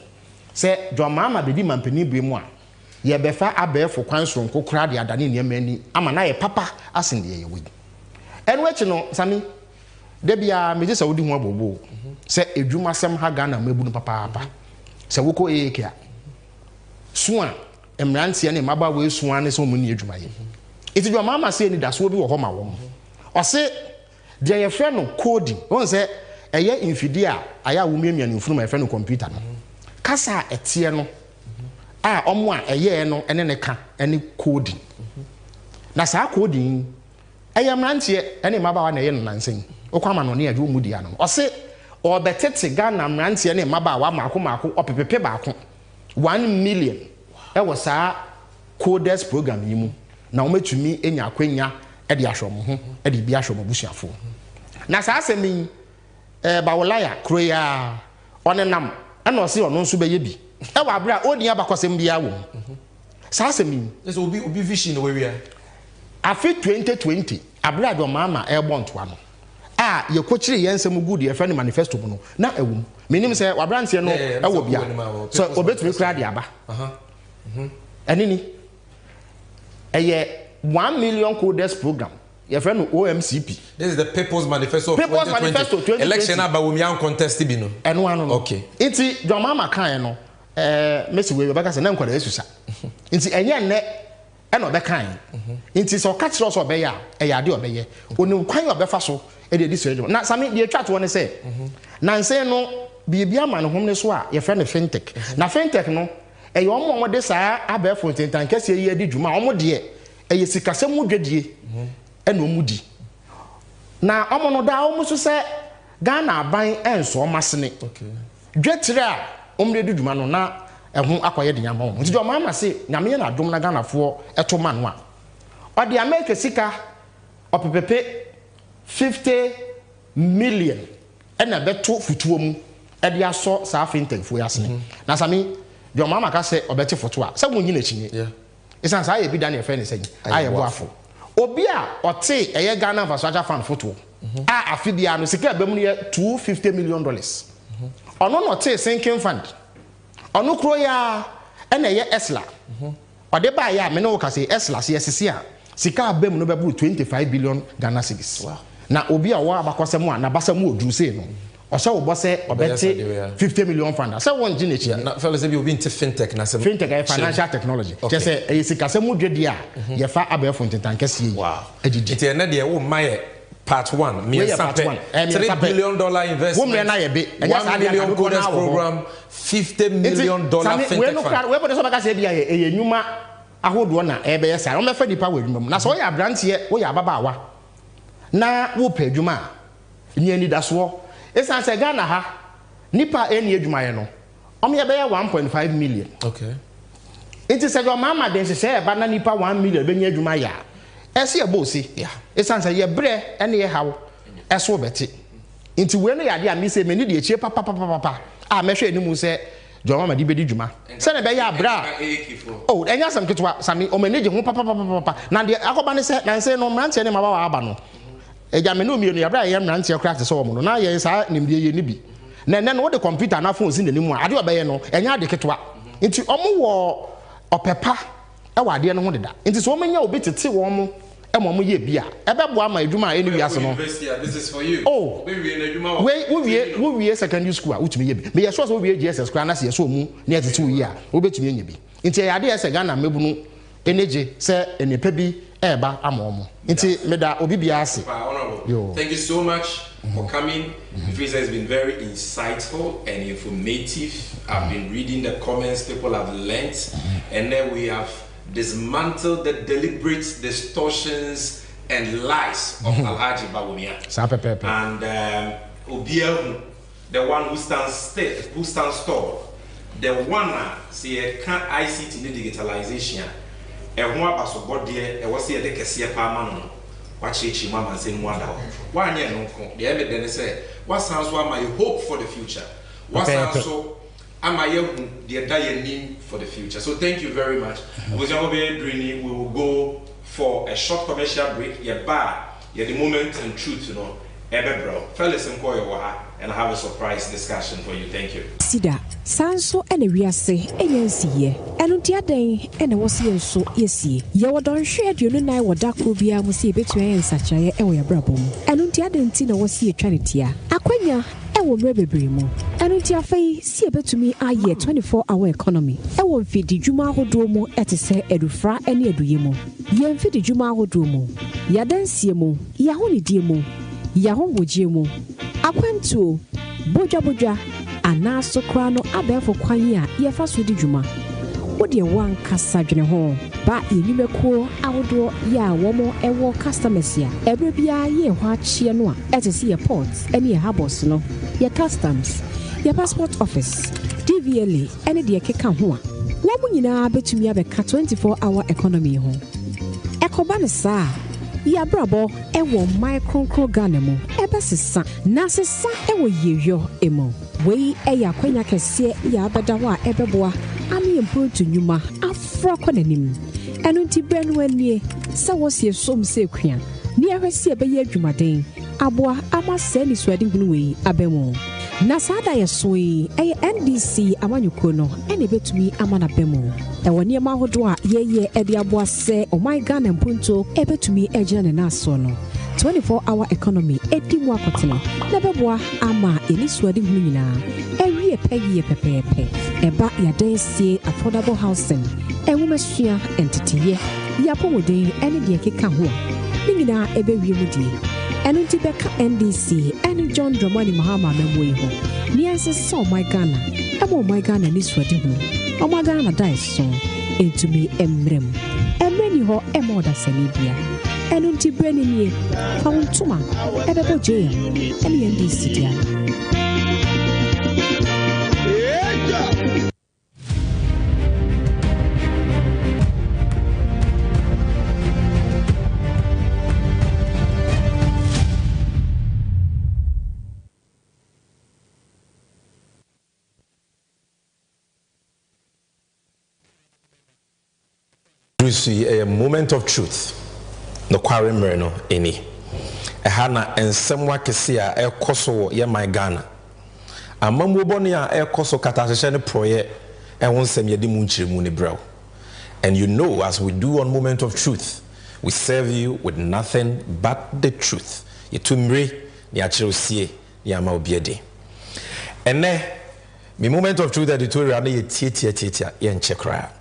se Jomama bedi mampani bu mu a ye befa abefo kwan soronko kura de adane niema ani ama na ye papa asen de ye wi enu echi no sami de bia meje sa wodi ho abobo se edwuma sem ha Ghana mabu no papa se woko ekia suan emrantie ne maba we suan ne so mu ni edwuma ye iti Jomama se ni daso bi wo ho ma wo o se de ye frɛ no coding won se eye infidi a aya wo miamia ne mfunu ma frɛ no computer no kasa etie no a omo a eye no ene ne ka ene coding na sa coding eye mrantie ene mabawa na eye no nansen okwama no ne adwo mu dia no o se obetete Ghana mrantie ne mabawa maako opepepe baako 1 million e wo sa coders program yi mu na o metumi enya akwanya e de ahwo mo ho e de bi ahwo mo busuafo na sa asemi bawolaya kroya onenam ana o se ono nso be ye bi e wa bra oni abakosem bia wo sa asemi so obi vision we we afi 2020 abra Jomama e bontoa no a ye kochire yensem good ye fa ni manifesto mu no na ewum menim se wabrantie no e wo bia so obetumi kra de aba enini eye 1 million coders program your friend OMCP. This is the People's Manifesto. People's Manifesto 2020. Election about women contest bi no. Eno ano no. Okay. Inti Jomama kan no Messi we beka se na nkwada esusa. Inti enye nne eno be kan. Inti so ka kire so obeya e ya de obeye. Oni kwan obefa so e de so edwo. Na sami de atwa to ne se. Na nse no bibia ma no hom ne so a your friend fintech. Na fintech no e yo mo de saa abefo tentan kase ye di dwuma omo de e ye sikasem dwadie. Eno mudi na omo no da omo so se Ghana aban enso omasene okay dwetire a omre duduma no na eho akoye de nyama omo nti Jomama se nyame na adom na Ghana fo eto ma no a ode America sika opepepe 50 million ena beto futuo mu ede aso sa fintech fo yasene na sami Jomama ka se obete foto a se wonyi na chinye yeah isan sa ye bi da na efe ne se aye boafo obi a ote eye Ghana infrastructure fund photo a afibia no sika bem no $250 million ono no te sinking fund ono kro ya ena ye esla ode ba ya me no ka say esla se yesisi a sika bem no bebu 25 billion Ghana cedis wow na obi a wa abakosem a na basam oduru sei no o se wo bose obete 50 million fund say won gine chi na fellow say bi obi into fintech na say fintech e financial technology just say e sika se mu dwede a ye fa abefo ntentan kase yi wow eti na de wo maye part 1 me $3 billion investment wo me na ye be $1 million coders program $50 million fintech fund we bo so baka say bia ye nyuma ahodo na e be yesa o me fa dipa wadwuma mu na so ya brantie wo ya ababaawa na wo pa adwuma ni ani daso esan se Ghana ha nipa eni adwumaye no omye be 1.5 million okay enti se Jomama den se eba na nipa 1 million be nya adwumaye ese e bosi yeah esan se ye bre ene ye hawo eso beti enti we no yade a mi se meni de echie papa a mehwe enimu se Jomama di bedi dwuma se na be ya bra oh enya sam ketwa sami o manage ho papa na de akoba ne se na se no mrante ne mabawa aba no ejame no mienu ya bra ye mrante ya craft so omo no na ye sa nimdie ye ni bi na ne no the computer na phone sin nanimu ade obaye no enya ade ketwa nti omo wo opepa e wa ade no ho deda nti so omenya obi tete wo mo e mo ye bia e be boa ma adwuma eni wiase no this is for you oh we na adwuma we we secondary school a utumi ye bi me ye sure so we GSS school na se so mu na tete wo yi a obetumi enya bi nti e ade ese Ghana mebunu energy se enipa bi eba amomo nti meda obi bia ase. Thank you so much for coming. Visa has been very insightful and informative. I've been reading the comments people have learned, and then we have dismantled the deliberate distortions and lies of Alhaji Bawumia. And Obiahu, the one who stands tall, the one say can't ICT digitalization. And one pass about there, and was here the Cassia Palman. Watch it, mama, and say, why, no, the evidence say, what sounds what my hope for the future? What sounds so am I the entire name for the future? So, thank you very much. We will go for a short commercial break. Yeah, the moment and truth, you know. Bro, fellas and I have a surprise discussion for you. Thank you. Sida, Sanso and a Riase, ANC, and Untiade, and I was here so easy. You don't share you and I what dark will be able to see between such a way brabum. And Untiade and Tina was here Trinitia. Aquania, I will rebel brimo. And Untiafe, see a bit to me a year 24-hour economy. I won't feed the Juma Hodomo at a say Edufra and Eduyemo. Yen feed the Juma Hodomo. Yadan Siemo, Yahoni Diemo. Yahon Wujimo, Aquanto, Boja, and now so crano abe for Quania, Yafas with the Juma. What dear one Cassagene home, but in Nimeko, outdoor, ya, one more and war customers here. Every bia ye what she and one, as a sea ports, and ye harbors no, your customs, your passport office, DVLA, any dear Kekan Hua. Woman in our bet to me about 24-hour economy home. Ekobana sa. Ya brabo ewo micro ganemo ebe sesa na sesa ewo yeyo emo we eya kwanya kese ya bedawa ebeboa ami improve nyuma afro konanim enu nti brenu anie se wo sie som se kwan ni ahwese ebeye adwumaden aboa amase ni swadi hunu we abemo na sada yesoi NDC amanyuko no ene betumi amana bemo e woni ma hodo a ye ede aboa se o my Ghana mpunto e betumi ejina ne naso no 24-hour economy edimu akotene na beboa ama eni swadi hunu nyina ewie peye pepepe eba ya densie affordable housing enwumesua entity ya pomodin ene de keka ho ni nyina ebe wie mudi enu nti beka NDC ene John Dramani Mahama memwe ho ni anse so my Ghana emo my Ghana ni swadi ho o my Ghana dai so entumi emrem emreni ho emo da sanibia enu nti breni nie fauntuma ebe boje ene NDC dia. See a moment of truth. No quarry merno any. A hana and somewhat kesia a koso ye my Ghana. A mamubonia a koso katashan proye and won't send ye dimunchi muni brow. And you know, as we do on Moment of Truth, we serve you with nothing but the truth. Ye tumre, ni achirosie, ni amaobiede. And ne, mi moment of truth that you told me ye tia yen chekra.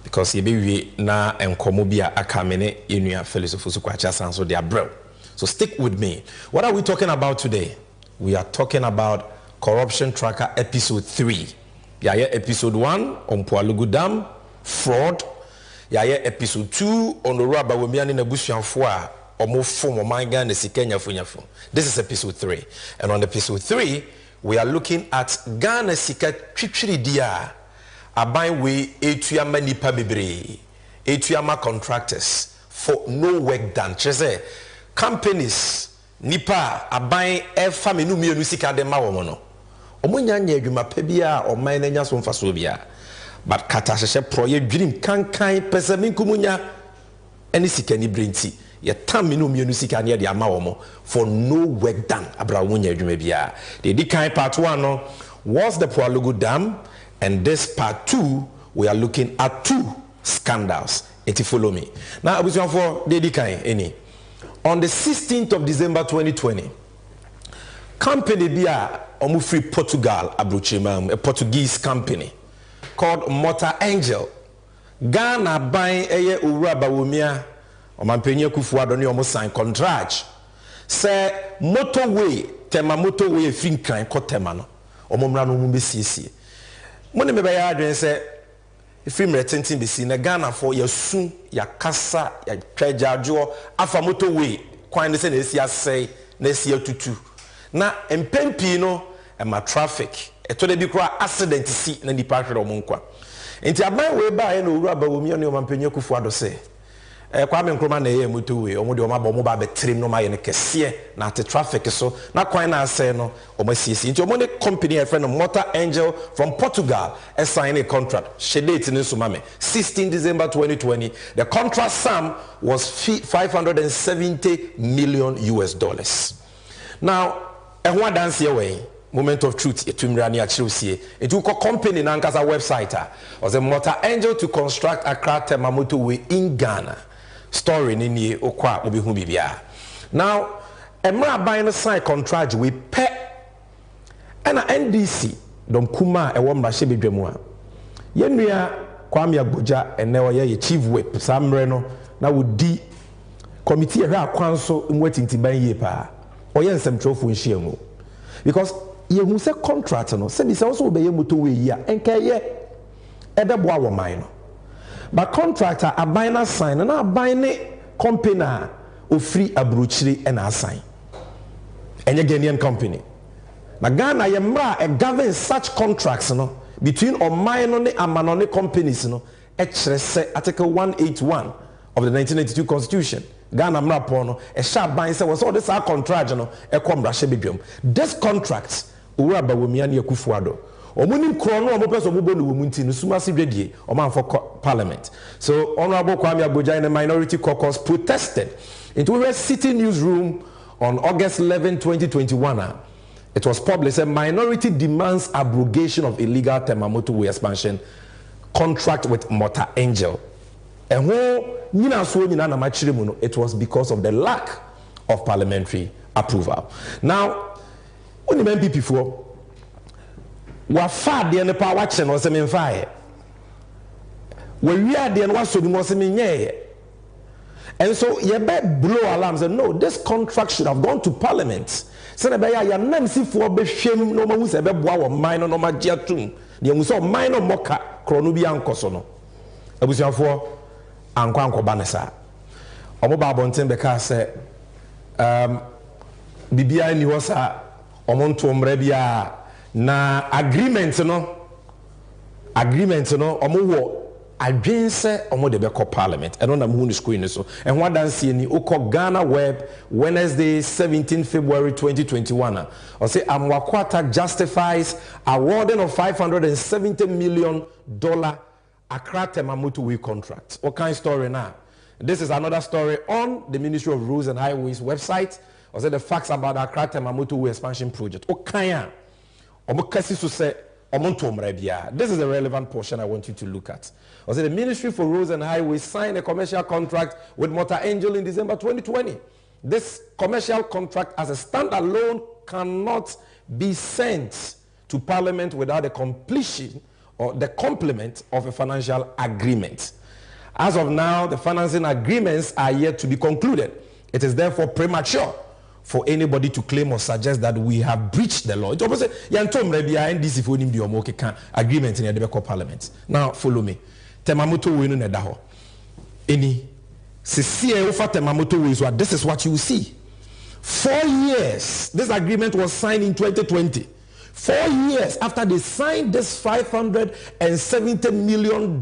Because ye be na enkomo bia akamene enua philosophy kwacha sanso dia bro. So stick with me. What are we talking about today? We are talking about Corruption Tracker episode 3. Yeah, episode 1 on Poalugu Dam, fraud. Yeah, episode 2 on the rubber we miani na busuanfo a omo fom omanga na sikenya funyafo. This is episode 3. And on episode 3, we are looking at Ghana sika twitwiri dia. Abai we etuyama nipa bebre, etuyama contractors for no work done. Chese companies nipa abai efa menu mienu sika de ma womo no. Omo nyanya adwuma pa bia o man na nya so mfaso bia. But kata hye proye dwirim kankan pese minkumunya eni sika ni brenti ye tam me no mienu sika na de ama wo for no work done abra wo nya adwuma bia the kind part 1 no was the Pualugu Dam, and this part 2 we are looking at 2 scandals. It follow me now. For the kind any on the 16th of December 2020, company bia free Portugal abrochimam, a Portuguese company called Motor Angel Ghana buying eye owura bawomia omampenya Kufuor ne omo sign contract say motorway tema motorway fin kan kotema no omo mra no mu besiesie mo ne me be ya adwen say ifim retentin besi na Ghana for yasu yakasa ya twajajo afa motorway kwan ne se na esi asai na esi atutu na empempi no ma traffic eto de bi kura accident si na nipa hwere omo nkwa enti aban we ba no owura ba womi ne omampenya Kufuor do se Kwame Nkrumah na ye motorway omo de omo ba omo ba betrim no ma ye ne kese na te traffic so na kwan na asai no omo siesi enti omo ne company a friend Motor Angel from Portugal signed a contract shedate in Sumame 16 December 2020. The contract sum was $570 million. Now ehwa dance away moment of truth etumrani achirusie etu ko company na nkasa website was a Motor Angel to construct Accra Tema motorway in Ghana. Story ni okwa obihu bibia. Now emra buying sign contract we pay and NDC dom kuma e wo mrahye bedwamu a yenua Kwame Agboja ene ye chief whip samre no na wodi committee ehwe akwanso mwatintiban ye pa oye nsemtrofo nhyiamu because yehu se contract no se bi se also be ye motorway yi a enka ye edeboa wo man no but contractor abina sign na abine company ofri abrochiri and assign enye Ghanaian company na Ghana ye mra e govern such contracts no between Omaino ne Amanone companies no e kire se article 181 of the 1982 constitution Ghana mra po no e sha ban se was all this contract no e kom brahye bedwam this contract owura bawomia ne Kufuor Omunim krono omo peso omo bonu wo munti no sumasi dwedie oman for parliament. So Honorable Kwame Agboja in the minority caucus protested into a city newsroom on August 11, 2021. It was published a minority demands abrogation of illegal Tema motorway expansion contract with Motor Angel. And it was because of the lack of parliamentary approval. Now, when the MP before wa fa de ne pa wa che no se me fa we wi de no so no se me nye and so ye be blow alarm say no, this contract should have gone to parliament say na be ya nam sifo be hwem no ma hu se be boa wo man no ma gia tum de mu so man no moka krono bi ankoso no abusiafo anko ba ne sa omo ba bonten be ka say bibia ni ho sa omo nto mra bia na agreement no omo wo adwense omo de be call parliament and on am hu screen so and what dan see ni okọ Ghana web Wednesday 17 February 2021 or say Amwakwata justifies awarding of $570 million Accra Tema motorway contract. What kind of story now? This is another story on the Ministry of Roads and Highways website. Or say the facts about Accra Tema motorway expansion project. Okanya this is a relevant portion I want you to look at. Also, the Ministry for Roads and Highways signed a commercial contract with Motor Angel in December 2020. This commercial contract as a standalone cannot be sent to Parliament without the completion or the complement of a financial agreement. As of now, the financing agreements are yet to be concluded. It is therefore premature for anybody to claim or suggest that we have breached the law. It's opposite. NDC for the agreement in the Parliament. Now follow me. Temamoto winu ne daho. Any CCA over Temamoto is what this is what you will see. 4 years. This agreement was signed in 2020. 4 years after they signed this $570 million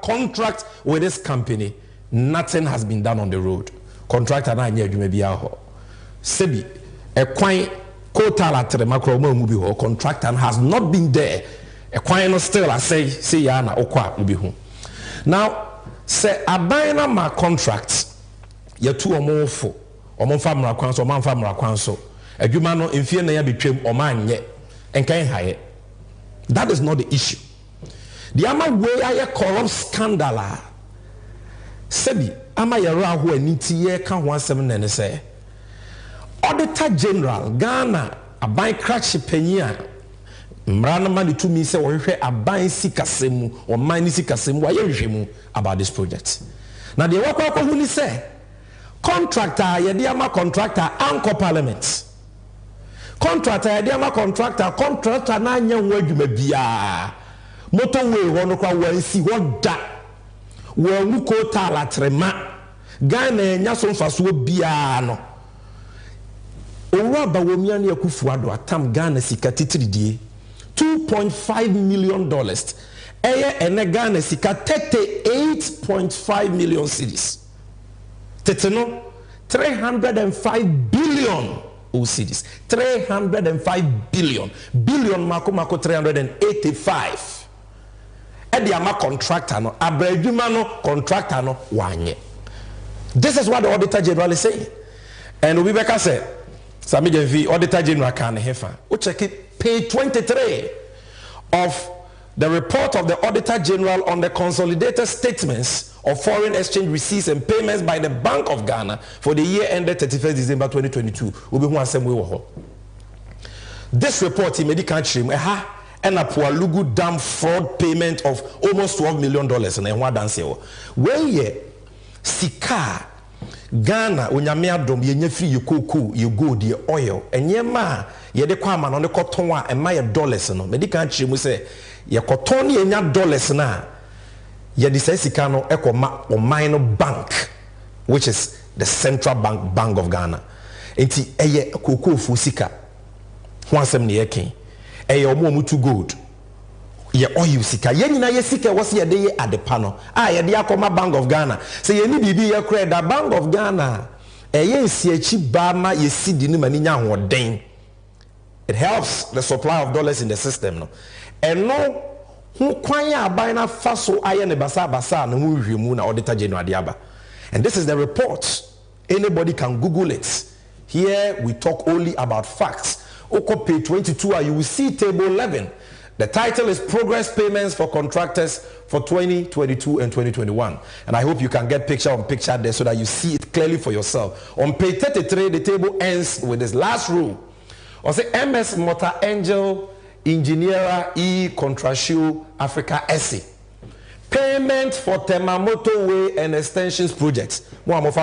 contract with this company, nothing has been done on the road. Contractor na nye adwuma bia ho. Sebi a quine quota contractor has not been there. A quine still I say yana okwa ubihu. Now say abina ma contracts ya tu omofo omfa mra kwan so omfa mra kwan so adwuma no mfie na ya betwem omanye enkan haye. That is not the issue. The ama way aye corrupt scandal sebi ama yero aho aniti ye ka ho asem ne say Auditor General Ghana aban crash panyia mrana mani to me say wo hwehwe aban sikasemu o man sikasemu wa ye hwehwemu about this project. Now the work hu ni say contractor ye dey ama contractor anko parliament. Contractor ye dey ama contractor na anya ho adwuma bia motorway ho no kwa wansi ho da wo mu ko tala trema Ghana enya so mfaso bia no Owura bawomia ne akufuado atam Ghana sika titridie $2.5 million eye ene Ghana sika 38.5 million cedis teteno 305 billion cedis 305 billion mako 385 edi ama contractor no abradwuma no contractor no wanye. This is what the Auditor General is saying, and we better say Sami Jenvi Auditor General can hefa. We check it page 23 of the report of the Auditor General on the consolidated statements of foreign exchange receipts and payments by the Bank of Ghana for the year ended 31st December 2022. This report in medical trim and a Pualugu Dam fraud payment of almost $12 million and one dance where ye sika Ghana onyame adom ye nya free yekoko ye gold ye oil enyema ye de kwa ma no ne koton a ema ye dollars no medical trim mu say ye koton ye nya dollars na ye de say sika no ekoma o bank, which is the Central Bank of Ghana. Enti eye koko fu sika ho asem ne yeken eye omo mutu gold ye oil sika ye nyina ye sika wose ye de ye adepa no ye de akoma Bank of Ghana say ye ni bibi ye kra da Bank of Ghana eye nsiachi ba ma ye sidi ni mani nya hoden. It helps the supply of dollars in the system no eno hu kwan ya aban na faso aye ne basa na hu hwemu na Auditor General de aba. And this is the report. Anybody can Google it. Here we talk only about facts. Oko page 22 you will see table 11. The title is Progress Payments for Contractors for 2022 and 2021. And I hope you can get picture on picture there so that you see it clearly for yourself. On page 33, the table ends with this last rule. Or say MS Motor Angel Engineer E Contratio Africa SE. Payment for Temamoto Way and Extensions Projects. Payment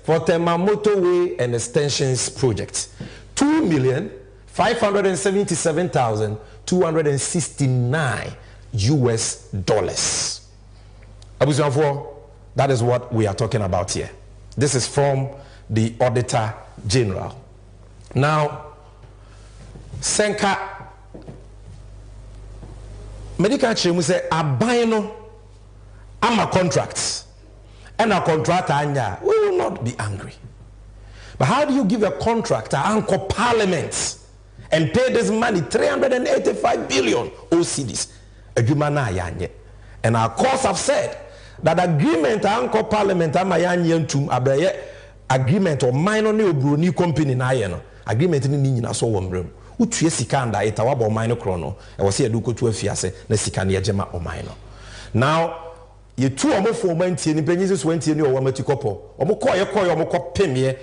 for Temamoto Way and Extensions Projects. $2,577,269 US. That is what we are talking about here. This is from the Auditor General. Now, Senka medical chemu say abayno ama contracts and a contractor anya, we will not be angry. But how do you give a contractor anchor parliament and pay this money 385 billion OCDs? And our courts have said that agreement anchor parliament agreement or minor new company na agreement ni nyina so wombrem utue sika nda itawa bo minor chrono e wo se eduko tu afiase na sika na yegema o minor. Now ye tu omofo mantie ni penyi so wantie ni o wamatikopo omko ye omko pemie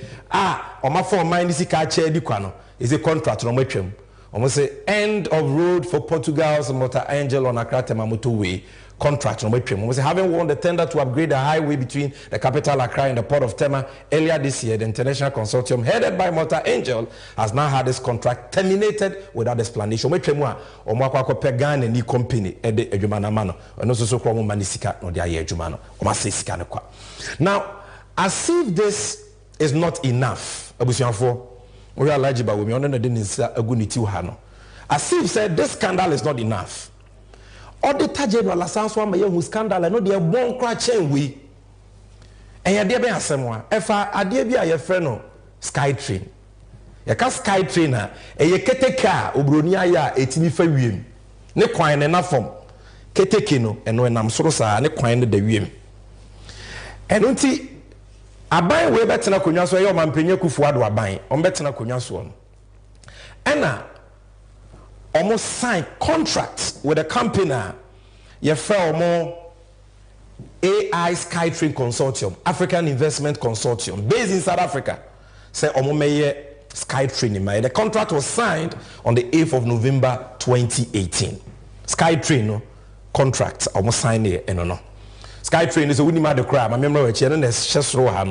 omafo man sika a che dikwa no is a contract no matwam omo say end of road for Portugal's Motor Angel on Accra Temamoto Way contract no matwam. Omo say having won the tender to upgrade the highway between the capital Accra and the port of Tema earlier this year, the international consortium headed by Motor Angel has now had this contract terminated without explanation. Matwam omo akwa pe Ghana ni company e de adwuma na ma no ono so kwa mo manisika no de aye adwuma no omo say sika ne kwa. Now, as if this is not enough, abusianfo we are large about women on the aguniti hano. As if said this scandal is not enough. Auditor General Ansah ma who scandal no dey bon kra chen we. And ya dey be asem efa ade bi a ye frɛ no Skytrain. Ye ka Skytrain a ye keteke a obroni aya etimi fa wiem. Ne kwan ne na fom. Keteke no eno enam soro sa ne kwan ne da wiem. And unti aban we betena konwa so ye o mampenye Kufuado aban on betena konwa so no ena almost sign contracts with a company ye fa AI Skytrain Consortium, African Investment Consortium, based in South Africa. Say Omomeye Skytrain. The contract was signed on the 8th of November 2018. Skytrain contract almost signed here and no. Skytrain is a winning mad crab. I remember I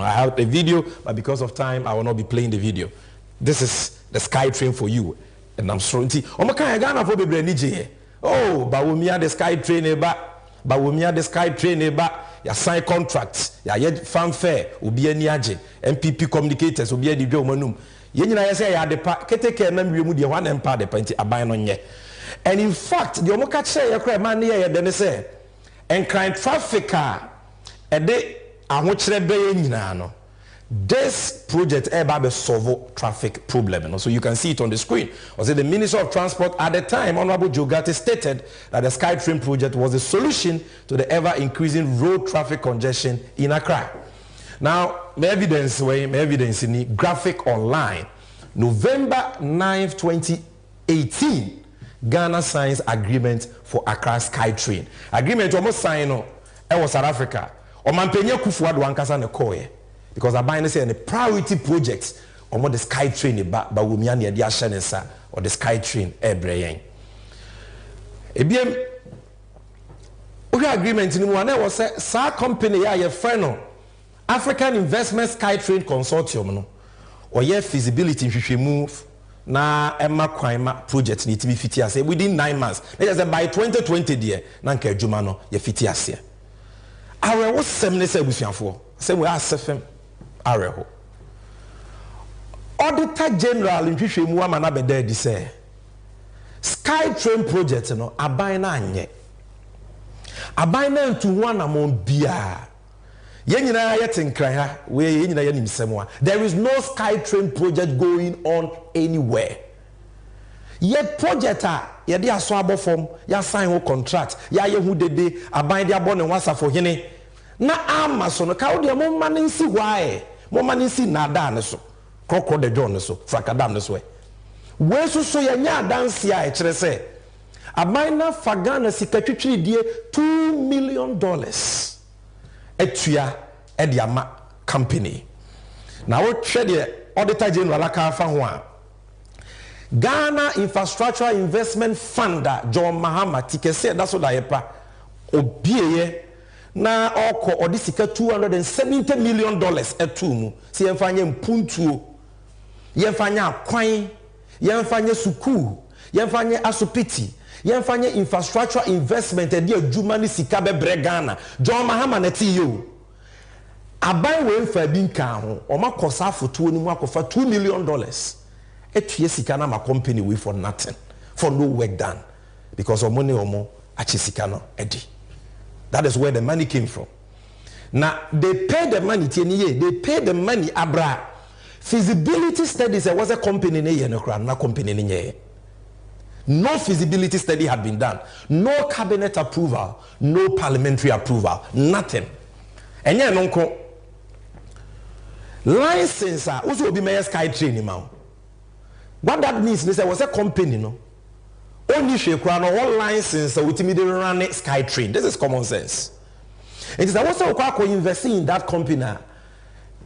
have a video, but because of time, I will not be playing the video. This is the Skytrain for you. And I'm sorry. Oh, but we the Skytrain but we the Skytrain ya sign contracts ya fanfare obi ani age MPP communicators obi adi dwo manum ye nyina ye say ya de pa keteke na miwemu de hwan empa de panti aban no nye. And in fact the omoka che ye kra man ye de ne say enkran trafficker e de ahokyere be ye nyina no. This project eba solve traffic problem. So you can see it on the screen. Was it the Minister of Transport at the time, Honorable Jogate, stated that the Skytrain project was the solution to the ever-increasing road traffic congestion in Accra. Now, my evidence in the graphic online, November 9th, 2018, Ghana signs agreement for Accra Skytrain. Agreement almost signed was South Africa. Omampenye Kufuado wankasa ne koye. Because I buy say the priority projects on what the Skytrain but we near the Ansah or the Skytrain Ebreyen. Ebiem we agreement in one was say company ya your friend African Investment Skytrain Consortium no or your feasibility if you move na Emma Kwabena project need to be fit as within 9 months. Let us by 2020 there na nka adwuma no ye fit as here. Our was semne say busuafo say we asefem Areho. Auditor General in Hwehwemu amana beda di say Skytrain project no aban na anye. Aban na ntu ho anamon bia. Ye nyina ye tenkran ha, we ye nyina ye nimsem a. There is no Skytrain project going on anywhere. Yet project a ye de aso abofom, ya sign ho contract, ya ye hu dede aban de abone wasa for hene. Na amaso no ka wo de mo mane nsi hwae. Mo mani si na da so krokro de john so frakadam so we so ya nya dance a e kire se aban na fagana sika twitwiri die $2 million etua e de ama company na wo hwe de auditor general aka fa ho a Ghana Infrastructure Investment Fund John Mahama tikese da so da yepa obieye na oko odisika $270 million etumu si yemfanye mpuntuo yemfanye akwan yemfanye suku yemfanye asopiti yemfanye infrastructure investment edi adwuma ni sika bebre Ghana John Mahama na ti yo aban we mfa bi nka ho o makosa foto ni mu akofa $2 million etue sika na ma company we for nothing for no work done because of money omo achi sika no edi. That is where the money came from. Now, they paid the money, they paid the money, abra. Feasibility studies, there was a company no company. No feasibility study had been done. No cabinet approval, no parliamentary approval, nothing. And yeah, no license, also be my Skytrain now. What that means is there was a company, no. Only one license with me they run Skytrain. This is common sense. It is also investing in that company.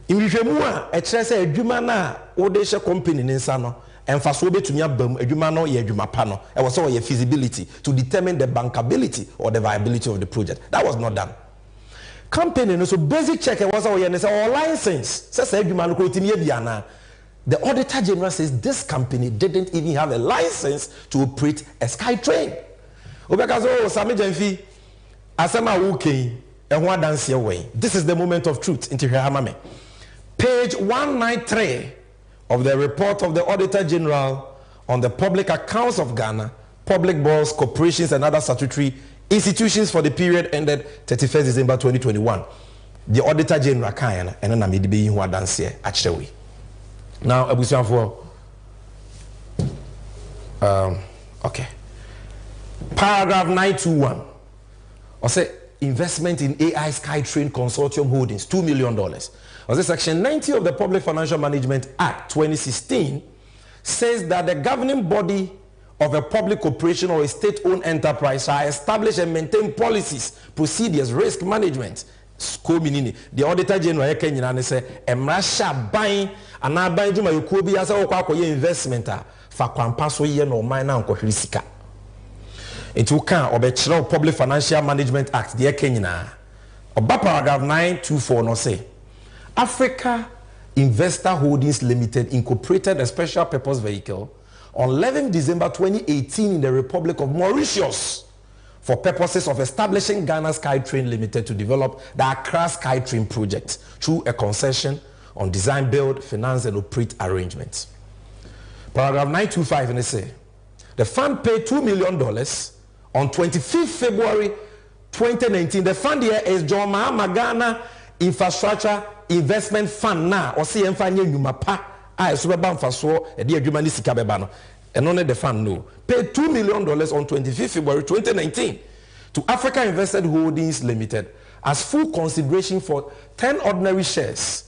In Hwehwemu a chese adwuma na wo de she company ni nsa and fa so betumi abam adwuma no ye adwuma pa no e was so ye feasibility to determine the bankability or the viability of the project. That was not done. Company no so basic check was so ye say license say adwuma no ko timi bia na. The Auditor General says this company didn't even have a license to operate a Skytrain. This is the moment of truth. Page 193 of the report of the Auditor General on the public accounts of Ghana, public boards, corporations, and other statutory institutions for the period ended 31st December 2021. The Auditor General can and then I'm be who dance here actually. Now, okay. Paragraph 921. I say investment in AI SkyTrain Consortium Holdings, $2 million. Also, Section 90 of the Public Financial Management Act 2016 says that the governing body of a public corporation or a state-owned enterprise shall establish and maintain policies, procedures, risk management. The Auditor General say, "Emrasha buying and buying juma yukobi as a investment for kwampaso ye no mine and kohrisika." Into can obechro Public Financial Management Act the Kenya. Oba paragraph 924 no say, Africa Investor Holdings Limited incorporated a special purpose vehicle on 11 December 2018 in the Republic of Mauritius for purposes of establishing Ghana SkyTrain Limited to develop the Accra SkyTrain project through a concession on design, build, finance, and operate arrangements. Paragraph 925 and they say, the fund paid $2 million on 25th February 2019. The fund here is John Mahama Ghana Infrastructure Investment Fund now, or CMFA Numapa. I Subaban Faso, a dear Humanist Cabebano, and only the fund no. Paid $2 million on 25th February 2019 to Africa Invested Holdings Limited as full consideration for 10 ordinary shares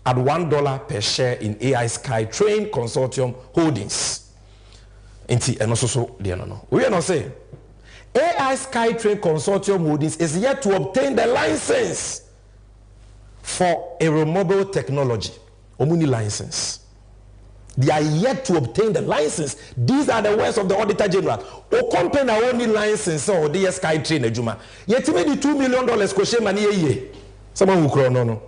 at $1 per share in AI SkyTrain Consortium Holdings. And also, we are not saying AI SkyTrain Consortium Holdings is yet to obtain the license for aeromobile technology, Omuni license. They are yet to obtain the license. These are the words of the Auditor General. O company only license or the SkyTrain ejuma. Yet made $2 million koshe money a year. Someone who crow no.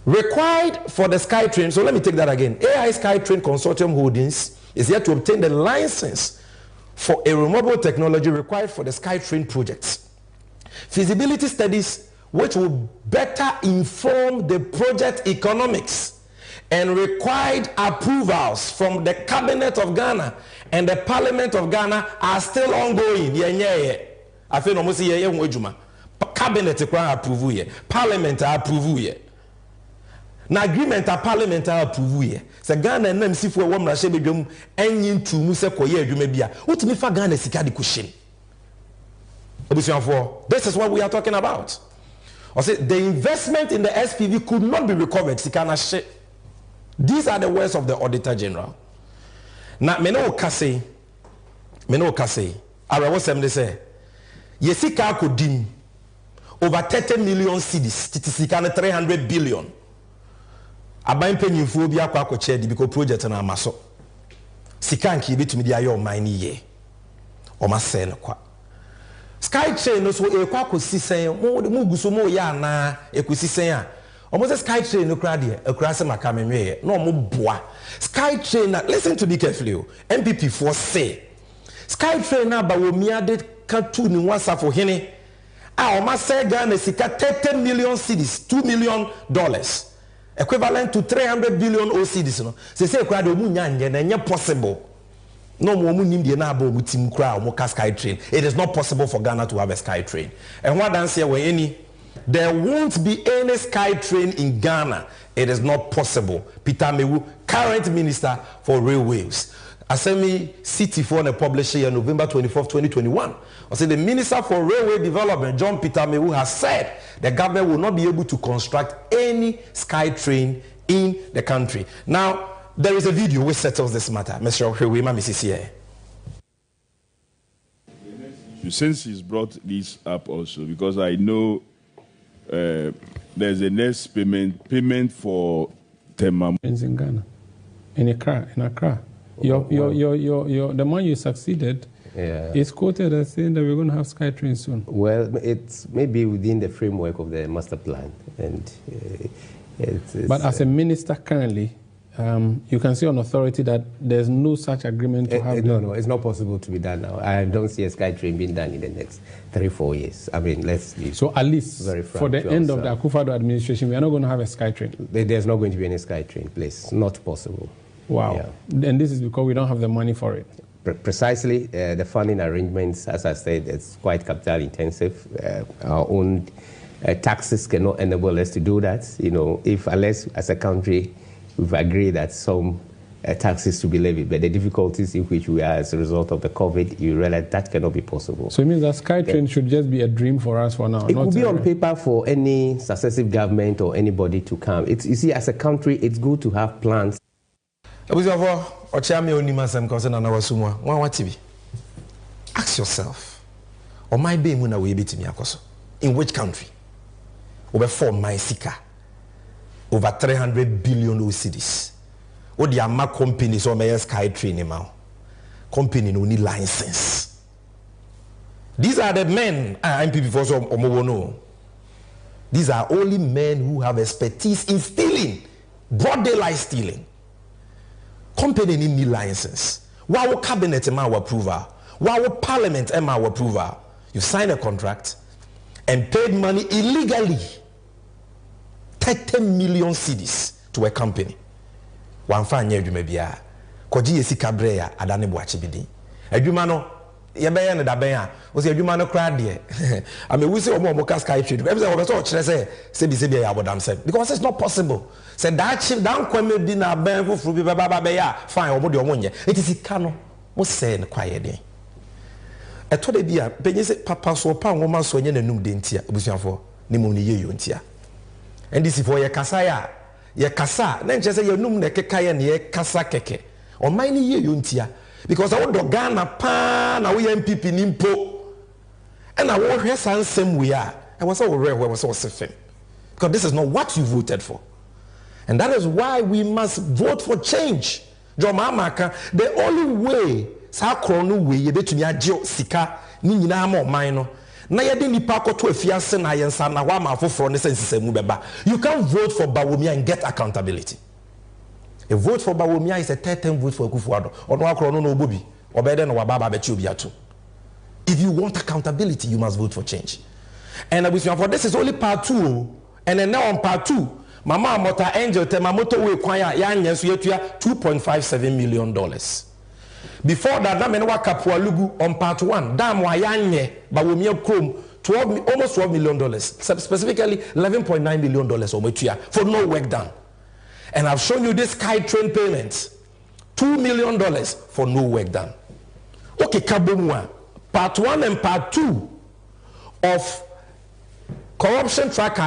Required for the SkyTrain. So let me take that again. AI SkyTrain Consortium Holdings is yet to obtain the license for aeromobile technology required for the SkyTrain projects. Feasibility studies which will better inform the project economics and required approvals from the Cabinet of Ghana and the Parliament of Ghana are still ongoing. I feel almost Cabinet approve, Parliament approve. Na agreement a Parliament approve. Se Ghana na msifo e wom na hye bedwam enyin tumu se koye adwuma bia. Wotumi fa Ghana sika de kushin. This is what we are talking about. I said the investment in the SPV could not be recovered. Sikana shit. These are the words of the Auditor General. Now, meno kase, ara wasem de say, yesika kodim over 30 million cedis, titisika 300 billion. Aban penyimfo bi akwa akoche di because project na amaso. Sika nki bitumi dia yo mine ye. O ma se ne kwa. SkyTrain no so e kwa kosisen, mo guso mo ya na ekosisen a. Almost SkyTrain no crowd here, a crass macame, no more bois. SkyTrain, listen to me carefully. MPP for say SkyTrain now, but we meated cartoon in WhatsApp for Henny. I must say, Ghana sika 30 million cedis, $2 million, equivalent to 300 billion cedis. No, say crowd and possible. No more munim na abo mutim crowd, moka SkyTrain. It is not possible for Ghana to have a SkyTrain. And what dance here where any. There won't be any SkyTrain in Ghana. It is not possible. Peter Mewu, current Minister for Railways. Asemi City for the publisher here November 24th, 2021. I said the Minister for Railway Development, John Peter Mewu, has said the government will not be able to construct any SkyTrain in the country. Now, there is a video which settles this matter. Mr. Kwabena, Mrs. Here. Since he's brought this up also, because I know there's a next payment for Tema. In Ghana, in Accra. The man you succeeded is quoted as saying that we're going to have SkyTrain soon. Well, it's maybe within the framework of the master plan, and but as a minister currently, you can see on authority that there's no such agreement to have. No, it's not possible to be done now. I don't see a SkyTrain being done in the next 3-4 years. I mean, let's be so at least for the end of the Akufo-Addo administration, we are not going to have a SkyTrain. There's not going to be any SkyTrain, please. It's not possible. Wow. Yeah. And this is because we don't have the money for it. Precisely. The funding arrangements, as I said, it's quite capital intensive. Our own taxes cannot enable us to do that. You know, unless as a country we've agreed that some taxes to be levied. But the difficulties in which we are as a result of the COVID, you realize that cannot be possible. So it means that SkyTrain should just be a dream for us for now. It will be on paper for any successive government or anybody to come. You see, as a country, it's good to have plans. Ask yourself, in which country? Over 4 Maisika, over 300 billion OCDs. What the Ama companies or SkyTrain now? Company no need license. These are the men, MPP for some Omowono. These are only men who have expertise in stealing, broad daylight stealing. Company need license. Why would cabinet our approval? Why would parliament our approval? You sign a contract and paid money illegally. 30 million cedis to a company. One fine year you may be a Koji Yesi Cabrea, Adani Boachibidi. A Jumano, Yabayan and Abaya, was a Jumano crowd here. I mean, we say Omoka SkyTrain. Everyone was all say, Sebi Abodam said, because it's not possible. Said that ship down Kwame dinner, Ben, Fruby Baba Baya, fine, Omodio Monye. It is Ikano, was saying quiet day. I told the Penny Papa so pound woman so yen and num dentia, Busian for Nimoni Yuntia. And this is for your Kasaya, your Kasa, then just say your num ne kekaya near Kasa keke, or mine ye yuntia, because I want to Ghana pan, we MPP Nimpo, and I want her son same we are. I was so rare where I was so safe. Because this is not what you voted for. And that is why we must vote for change. Jomamaka, the only way, Sakrono way, you bet to me sika, Nina mo minor. Na yede nipa koto afiase na yensa na wa ma foforo ne sensesemu beba. You can't vote for Bawumia and get accountability. A vote for Bawumia is a 10 vote for Kufuado. Ono akro no Bobie. Obede no wababa bechi obiatu. If you want accountability, you must vote for change. And for this is only part 2. And then now on part 2, Mama Mota Angel Temamoto we kwaya ya nyenso yetua $2.57 million. Before that, that meant Kapua Lugu on part 1. Dam Wayanye, Bawumia Chrome, almost $12 million. Specifically, $11.9 million for no work done. And I've shown you this SkyTrain payments. $2 million for no work done. Okay, Kabumwa. Part 1 and part 2 of corruption track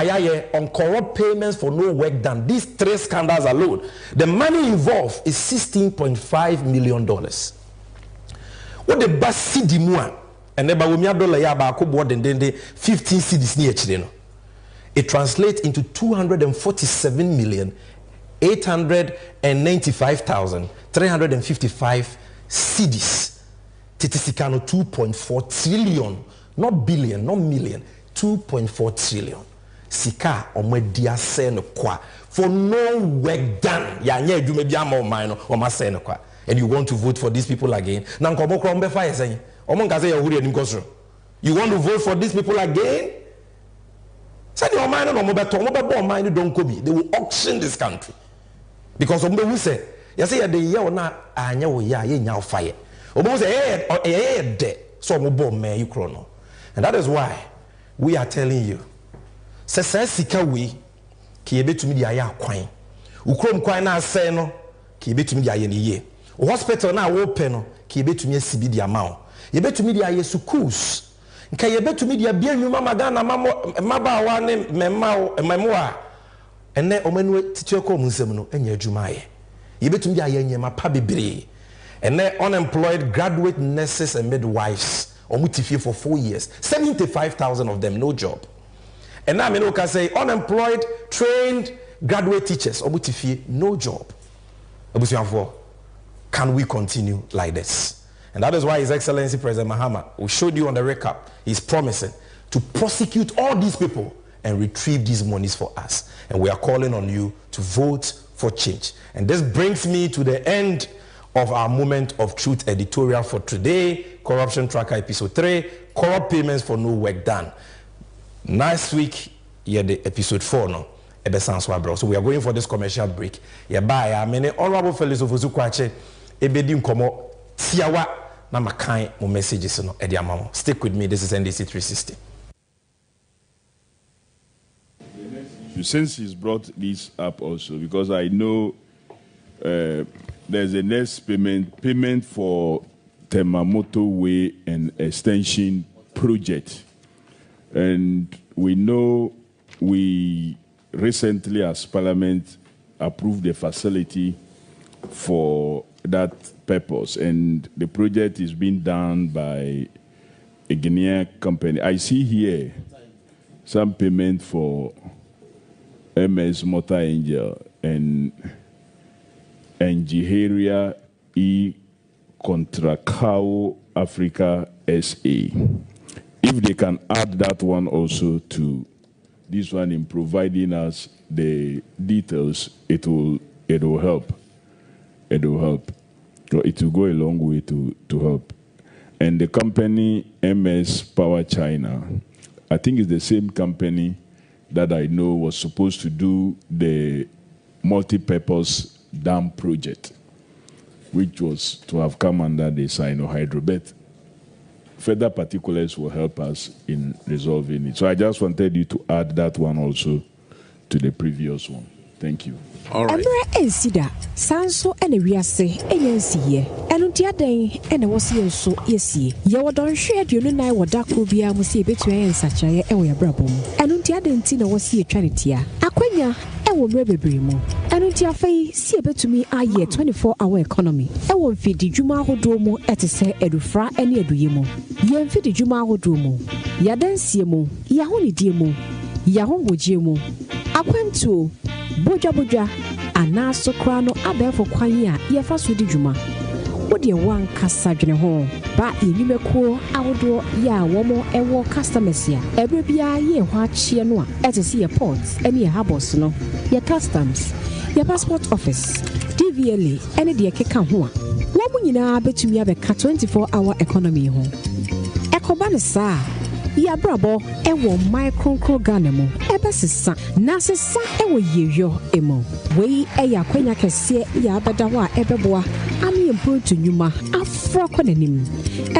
on corrupt payments for no work done. These 3 scandals alone, the money involved is $16.5 million. What the bus CD mua and the Bawumia dollar ya ba ko board and then 15 cedis near chile. It translates into 247,895,355 cedis. Titisikano 2.4 trillion, not billion, not million, 2.4 trillion. Sika omedia sen kwa for no work done. Ya nye du mebi ama omai no oma sen kwa. And you want to vote for these people again? You want to vote for these people again? They will auction this country. Because we say, you say the year na anya wo ya ye nya fire. Say so me you. And that is why we are telling you. Say sika we ki ebetumi dia ya kwan. Ukrom kwan na say no ki ebetumi dia ye ne ye. Hospital na open no ki betumi asibi dia ma o ye betumi dia ye schools nka ye betumi dia bia nwuma magana maba wa ne memmo a ene omanu titio ko munsem no enya adwuma ye betumi dia ye nyema pa bebre ene unemployed graduate nurses and midwives omutifie for 4 years 75,000 of them no job. And now me no can say unemployed trained graduate teachers omutifie no job. Abusuafo, can we continue like this? And that is why His Excellency President Mahama, we showed you on the recap, he's promising to prosecute all these people and retrieve these monies for us. And we are calling on you to vote for change. And this brings me to the end of our moment of truth editorial for today, Corruption Tracker episode 3, corrupt payments for no work done. Next week, the episode 4 now. So we are going for this commercial break. Bye. Many honorable fellows of Uzukwache, Ebedim Komo, Tiawa, Namakai, mo messages no Ediamamo. Stick with me. This is NDC 360. Since he's brought this up also, because I know there's a next payment for Temamoto Way and Extension Project. And we know we recently, as Parliament, approved the facility for that purpose. And the project is being done by a Ghanaian company. I see here some payment for MS Motor Angel and Jiheria E. Contracao Africa SA. If they can add that one also to this one in providing us the details, it will help. It will help. It will go a long way to help. And the company MS Power China, I think it's the same company that I know was supposed to do the multi-purpose dam project, which was to have come under the Sino-Hydro. But further particulars will help us in resolving it. So I just wanted you to add that one also to the previous one. Thank you. All right. Ensida sanso ene wiase enyansiye enu tiaden ene wose so yesie ye wodon hwe aduonu nan wodako bia musie betu ensachaye ewo ya brabom enu tiaden ti na wose etwanetia akwanya ewo mrebebere mu enu tiafei sie betumi aye 24-hour economy ewo mfidi dwuma ahodo mu etese edufra ene eduye mu ye mfidi dwuma ahodo mu yadansie mu yahonidie mu yahongogie mu akwantuo Boja anaso krano abefo kwanya yefa so di dwuma wode wan kasa dwene ho ba enimekuo awodo ya womo ewo customers ya ebre bia ye ho achie no a etese ye ports ene ye harbors no ye customs ye passport office DVLA ene de keka ho a womo nyina betumi abeka 24-hour economy ho ekoba ne saa ya brabo ewo micro Ghana mo ebesesa na sesa ewo yeyo emo wei eya kwanya kese ya abeda ho a ebeboa ami emproto nyuma afro konanim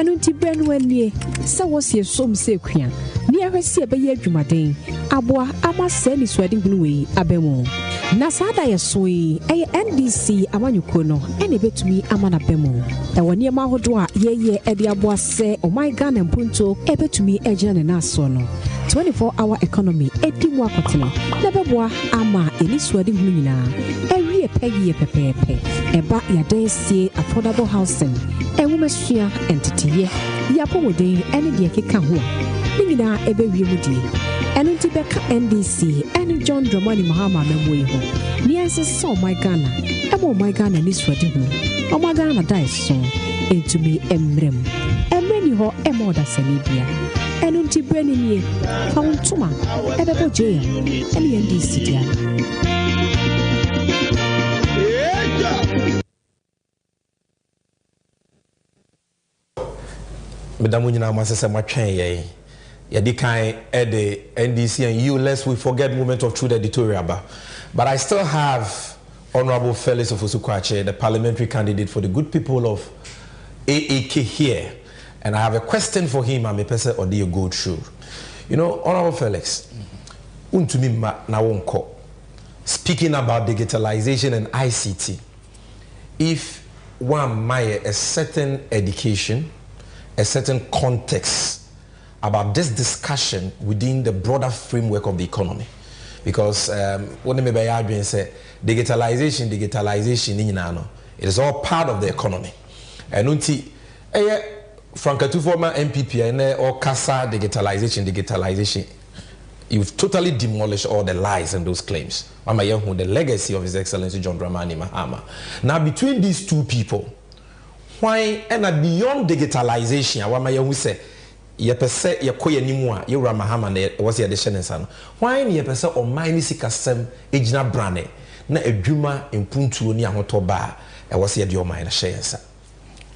enu nti brenu anie se wosie som se kua ni ehwese ebeye adwumaden aboa amase ni swadi hunu wei abemo na sada yesoi NDC amanyuko no ene betumi amana bemo ewo niema hodo a yeye ede aboa se o my Ghana mpunto ebetumi ejina ne naso no 24-hour economy edimu akotene na beboa ama eni swadi hunu nyina ewie pegie pepepe eba yadensie affordable housing ewumesua entity ya pomodin ene de keka ho nyina ebewie mudi enu nti beka NDC ene John Dramani Mahama memwe ho niense so my Ghana emo my Ghana ni swadi hu o my Ghana dai so entumi emrem emreni ho emo da sanibia enu nti breni nie fauntuma ebebo je ene NDC dia Madam nyina masese matwen ye Yadikai Ede NDC and you, lest we forget moment of truth editorial. But I still have Honorable Felix of Osukwache, the parliamentary candidate for the good people of AAK here. And I have a question for him. I'm a person or do you go through? You know, Honorable Felix, speaking about digitalization and ICT, if one might a certain education, a certain context about this discussion within the broader framework of the economy, because what maybe say digitalization, it is all part of the economy. And unti Frankatu former MPP and or Kasa digitalization, you've totally demolished all the lies and those claims. The legacy of His Excellency John Dramani Mahama. Now between these two people, why and beyond digitalization, who say ye pese ye koye nimu a ye wura Mahama na was ye de hye why ne ye pese o mine sikasem ejina brane na adwuma impuntuo ni ahoto ba e was ye de o mine hye nsa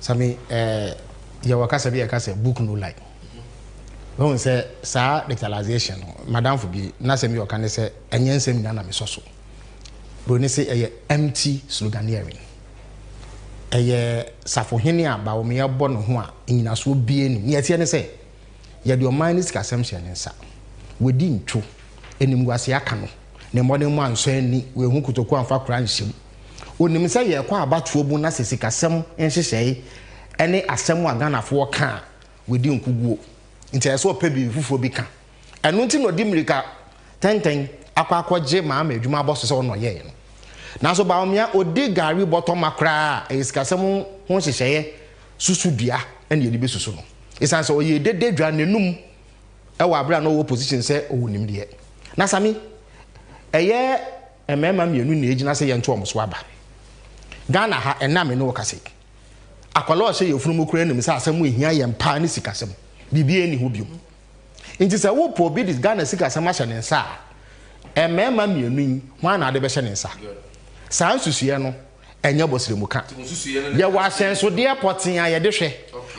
sami ye wakasa bi yakasa book no like won say sa digitalization madam fubi na semi o kan say enyensem na me soso bro ne say eye empty sloganeering eye safohene aba wo me ye bo no ho a nyinaso bie ni ye tie ne say ye de omanis kasem nsa wedi ntwo enimguase aka no ne modern man so ani we hu kutoko amfa kra nhyem onim sɛ yɛ kwa abatoɔ bu na sesikasɛm nhyehyɛe ɛne asɛm a Ghanafoɔ ka wedi nkuguo nti ɛsɛ ɔpɛ bi fufuo bi ka ɛno nti no di mirika tenten akɔakɔgye maama adwuma abɔso sɛ ɔno yɛɛ no nanso baomia odi gari bɔtɔ makra esikasɛm ho hyehyɛe susu dua ɛne yɛde besusu no esan sɛ ɔyɛ dede dwa nenum ɛwɔ abra no wɔ position sɛ ɔwunim deɛ na sami ɛyɛ emema mienu na egyina sɛ yɛnto ɔmo so aba Ghana ha ɛna me no wɔkase akwala ɔhyɛ yɛ funu mu kura nim sɛ asɛm ehia yɛ mpa ne sikasɛm bibie ni ho biom nti sɛ wo po bi dis Ghana sikasɛm ahyɛ ne nsa emema mienu ho na ade bɛhyɛ ne nsa saa nsusuye no enye bosire mu ka ye wa asenso de poten a ye de hwe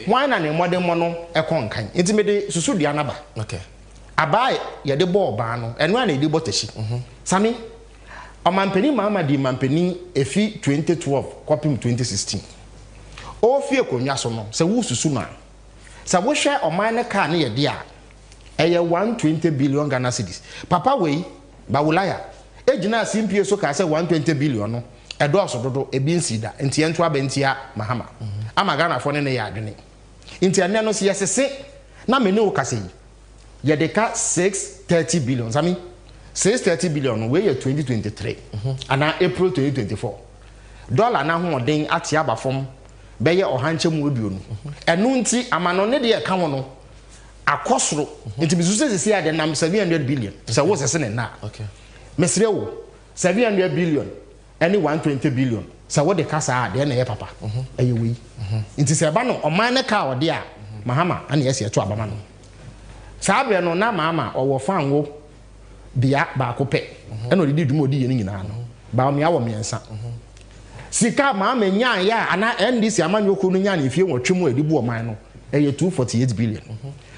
wan na ne modern mo no ekon kan nti me de susu dua na ba okay abai ye de ball ba no eno na de botashi sami o mampeni mama di mampeni efi 2012 kopim 2016 o fi ekonwa so no se wo susu na se wo hwe o man ne car ne ye de a eye 120 billion Ghana cedis papa wei ba wulaya ejina simpie so ka say 120 billion no edo asododo ebi nsida nti ento abentia mahama ama Ghana fo ne ne ya adwene nti ane no se yesese na me ne wo kase ye de ka 630 billion sami 630 billion no we ye 2023 ana April 2024 dollar na ho den ate aba fom be ye ohanche mu oduonu eno nti amano ne de ye ka ho no akosoro nti bisu sese ya de nam 700 billion se wo sese ne na okay mesre wo 700 billion any 120 billion so what the kasa de na ye papa eye wi nti se ba no oman ne ka ode a mahama ana yesi eto abama no sabe no na mama owo fan wo bia ba ko pe ena odidi dum odi ye ni nyina no ba me awo miensa sika mama nya ya ana NDC amanyoko no nya na efie wotwem edibu oman no eye 248 billion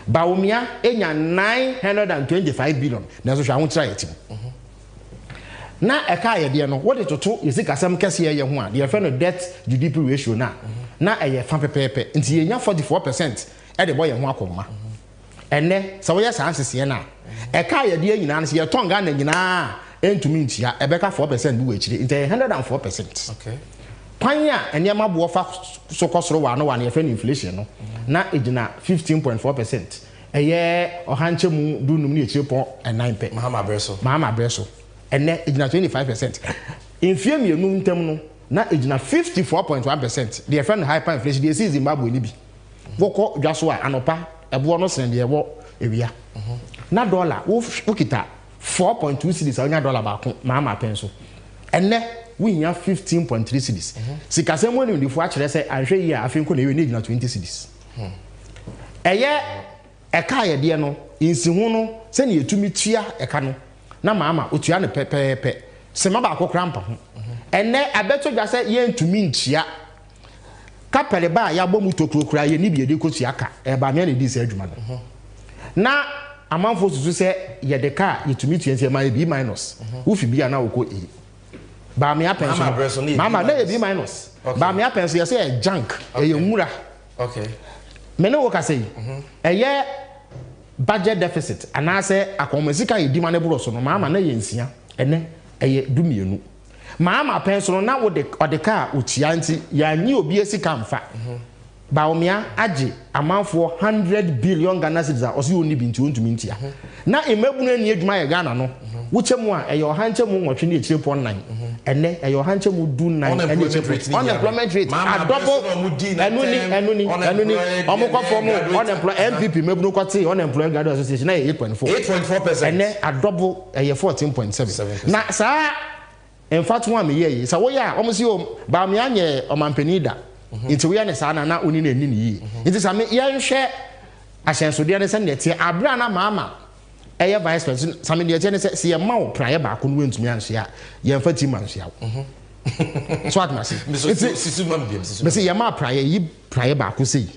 ba wo mia enya 925 billion na so hwa ho kira yetim na eka ye de no what it to yesikasem kese ye ho a de fe no debt GDP ratio na eye fa pepepe nti ye nya 44% e de boy ye ho akoma enne so we sansese na eka ye de nyina no ye tonga na nyina entumi ntia ebeka 4% bi we chire nti 104%. Okay. Panya enya maboa fa so kosoro wa no ye fe no inflation no na ejina 15.4%. Eye ohanche mu dunum ni echire pon 9 pe mahama breso ene ejina 25%. Infie mienu ntem no na ejina 54.1%. The friend hyperinflation the see Zimbabwe ni bi. Woko dwaso a anopa ebo no sen de ebo ewia. Na dollar wo kita 4.2 cedis onya dollar ba ko ma penso. Ene we nya 15.3 cedis. Sikasemo ni ndifo a kire se anhwe yi a afenko na ewe ni ejina 20 cedis. Eye eka ye de no insihu no se na yetumi tua eka no na mama otua ne pepepe se ma ba kokra mpa ho ene abeto dwa se ye ntumi ntia kapele ba ya bɔ mu tokrokra ye ni biede kotua ka e ba me na di se adwuma no na amanfo susu se ye de ka yetumi tua ntia ma ye B- wo fi bia na wo ko e ba me apenso mama na ye B-, ba me apenso ye se e junk e ye nwura okay me no wo ka sei eye budget deficit anase akomesika ye dima ne bro so no mama na ye nsia ene eye dumienu mama penso na wo de odeka otia nti ya nyi obi esika mfa ba omia age amanfo 100 billion Ghana cedis osi oni bi nti ontumi ntia na emebunu ani adwuma ye Ghana no wuchemu a eye ohanche mu nwotwe ne echire pon 9 ene eye ohanche mu du 9 ene unemployment rate a double enuni omukofo mu unemployment MPP mebunu kwate unemployment guard association na 8.4% ene a double eye 14.7 na saa in fact one me ye sa wo ya omusi o ba me anye omampenida nti we ya ne saa na oni na ni yi nti sa me ye nhwe ahyensode ne se ne tie abra na mama eye vice president sa me de tie ne se ye ma wo praye ba ko no wentumi anhia ye mfa ti manhia so at masi sisu ma biem sisu me se ye ma praye yi praye ba ko sei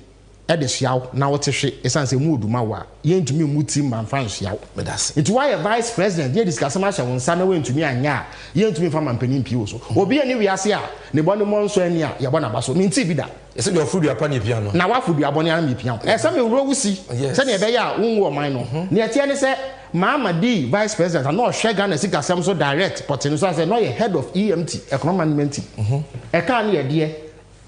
e de hia na wo te hwe esanse mu oduma wa ye ntumi mu ti manfa nhia medase nti why vice president ye discuss ma hye won sa na wentumi anya ye ntumi fa mampani mpio so obi ani wiase a ne bɔ ne monso ani a ye bɔ na ba so minti bi da ese de ofudu apa ne piano na wafudu abɔ ne an mi piano ese me wuro wusi se ne be ya wonwo man no ne tie ne se Mama D vice president and no share Ghana sika sem so direct but no say no your head of EMT economic management e can here there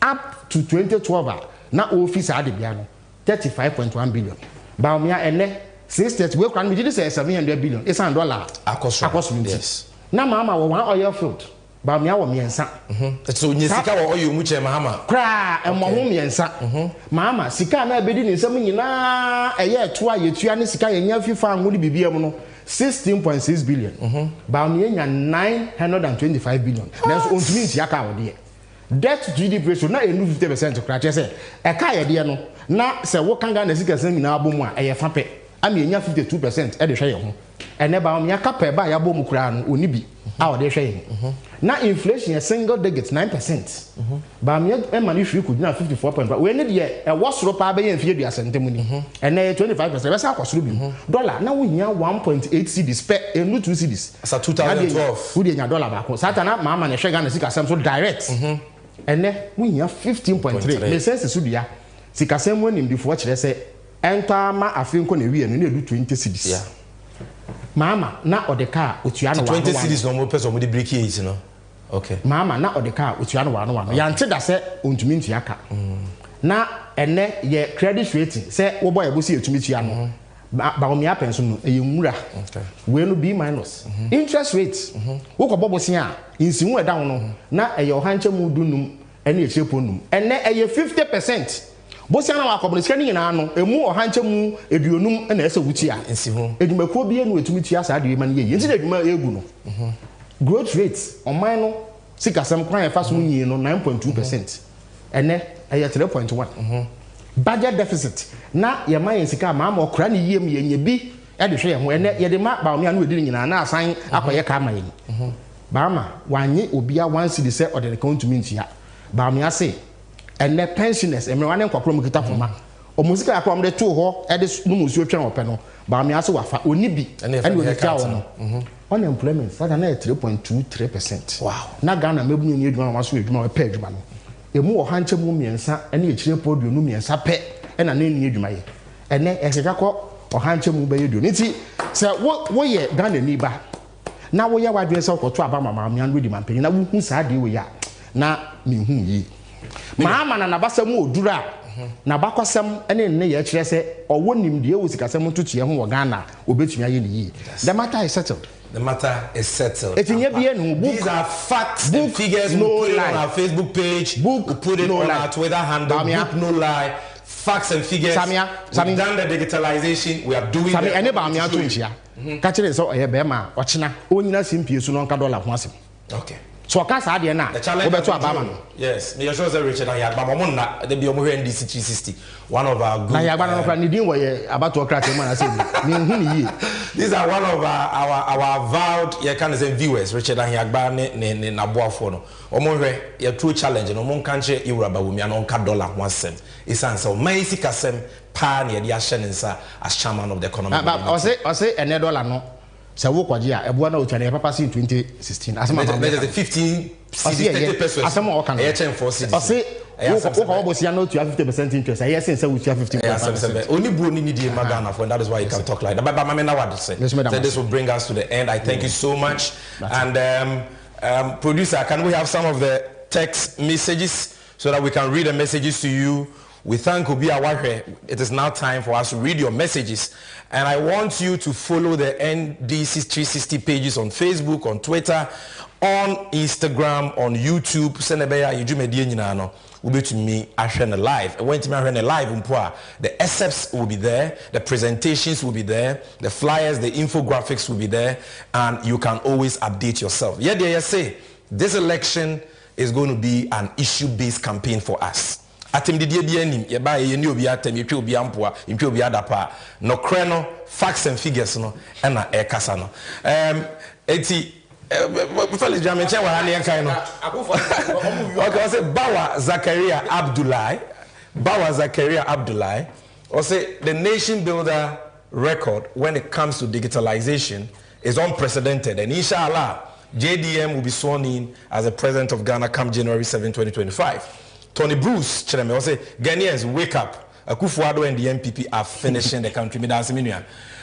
up to 2012 na office ade bia no 35.1 billion ba me ene 630 we kwan me dey say 700 billion it's $100 akoso yes na mama wo one oil field ba me awo miensa so nye sika wo oil mu che mama kra e mo ho miensa mama sika na bedi ni nsam nyina eye to ayetua ne sika yenya fifa anwo ni bibia mu no 16.6 billion ba me nya 925 billion na so ontumi ntia ka wo de debt to GDP ratio na enu 50% kra che se e ka ye de no na se wo kanga na sika sam nyina abomu a eye fa pe ami enya 52% e de hwe ye ho ene ba me aka pe ba ya bomu kra no oni bi a o de hwe ye na inflation a single digit 9%. Ba me e mani hwe ku na 54.5 we ne de e wo soro pa ba ye mfie du asentemu ni ene 25% be sa akosoro bi dollar na wo nya 1.8 cedis per enu 2 cedis asa 2012 wo de nya dollar ba ko satana mama na hwe ga na sika sam so direct ene wo nya 15.3 me sense so bia sika sam wonim before kire se enta ma afenko na wi enu na edu 20 cedis mama na odeka otua no 20 cedis no mo person mo de break here no okay mama na odeka otua no wano ya nte da se ontumi ntua ka na ene ye credit rating se wo boy ebo si etumi tua no ba o mi apenso no eye nwura okay we no B-, interest rate wo ko bobo sin a insiwu e down no na eye ohanche mu dunum ene echepo num ene eye 50%. Bosia na wakobno sika ni nyina no emu ohanche mu eduonum na ese wuti a ensi ho edwumakuo bie no etumi tua sa de man ye yenti na edwuma egu no growth rate oman no sika sam kwan e fa so nyi no 9.2% ene eye 3.1 budget deficit na ye man sika ma ma okra ne yiem ye nya bi e de hwe ye ho ene ye de ma ba omia no edi nyina na asan akoye ka ma ye ba ma wanye obia 1 cedi se odere countumi ntia ba omia se ene pensioners emrewane nkokro mu kita foma o musika yakwa mde to ho e de no musuo twen ope no ba me ase wafa oni bi ene oni tia wo no unemployment sada na 3.23%. Wow. Na Ghana mebunu ni edwuma ma so edwuma pe edwuma no emu wo hanche mu miensa ene echire podio no miensa pe ena na ni edwuma ye ene eheka ko o hanche mu be yedo nti se wo ye Ghana ni ba na wo ye wadwe se okoto aba mama me an redi mampeni na wo hu sa de wo ya na me hu yi mama na nabasam odura na bakosam ene ne ye kire se owo nimde ewu sikasam tutu ho wo Ghana obetumi aye ni yi the matter is settled. The matter is settled. These are facts and figures. No we'll put it on our Facebook page. We'll put it on our Twitter handle. Book no lie. Facts and figures. We've done the digitalization. We are doing it. Catch it so bema ochina onyina simpie so no nka dollar ho asem. Okay. So ka sa de na obeto abama no. Yes, me sure say Richard and Yagba mo na de bi omo hwe NDC 360. One of our good. Na Yagba no fra ni din wo ye abatookrate man asem. Me hu ni ye. These are one of our vowed ye can say viewers Richard and Yagba ne naboafo no. Omo hwe ye true challenge no mo nka nche Iwuraba wo mi an nka dollar ho asem. It's answer man sika sem pa na ye de ahye nsa as chairman of the economic. I say ene dollar no. Se wo kwaje a eboa na otwane papa in 2016 asema ba 15 30% asema o kan e chen 4 cities ose wo ko bo sia no to 50% interest yes say we 15%. Only buo ni die magana for, and that is why you can talk like that. But mama na what say this will bring us to the end. I thank you so much. And producer, can we have some of the text messages so that we can read the messages to you? We thank Obi Awahwe. It is now time for us to read your messages. And I want you to follow the NDC 360 pages on Facebook, on Twitter, on Instagram, on YouTube. Send a beya yujumedie nyina no. Ube to me Ashene live. And when to me Ashene live, the excerpts will be there, the presentations will be there, the flyers, the infographics will be there, and you can always update yourself. Yeah, they say this election is going to be an issue-based campaign for us. Atem didie bia nim ye ba ye ni obi atem ye twa obi ampoa ntwa obi adapa no kre no facts and figures no na e kasa no eti Before Jamin Chen wa hani enkai no okay, I say Bawa Zakaria Abdullahi I say the nation builder record when it comes to digitalization is unprecedented, and inshallah JDM will be sworn in as the president of Ghana come January 7, 2025. Tony Bruce, I say Ghanaians, wake up. Akufo-Addo and the MPP are finishing the country.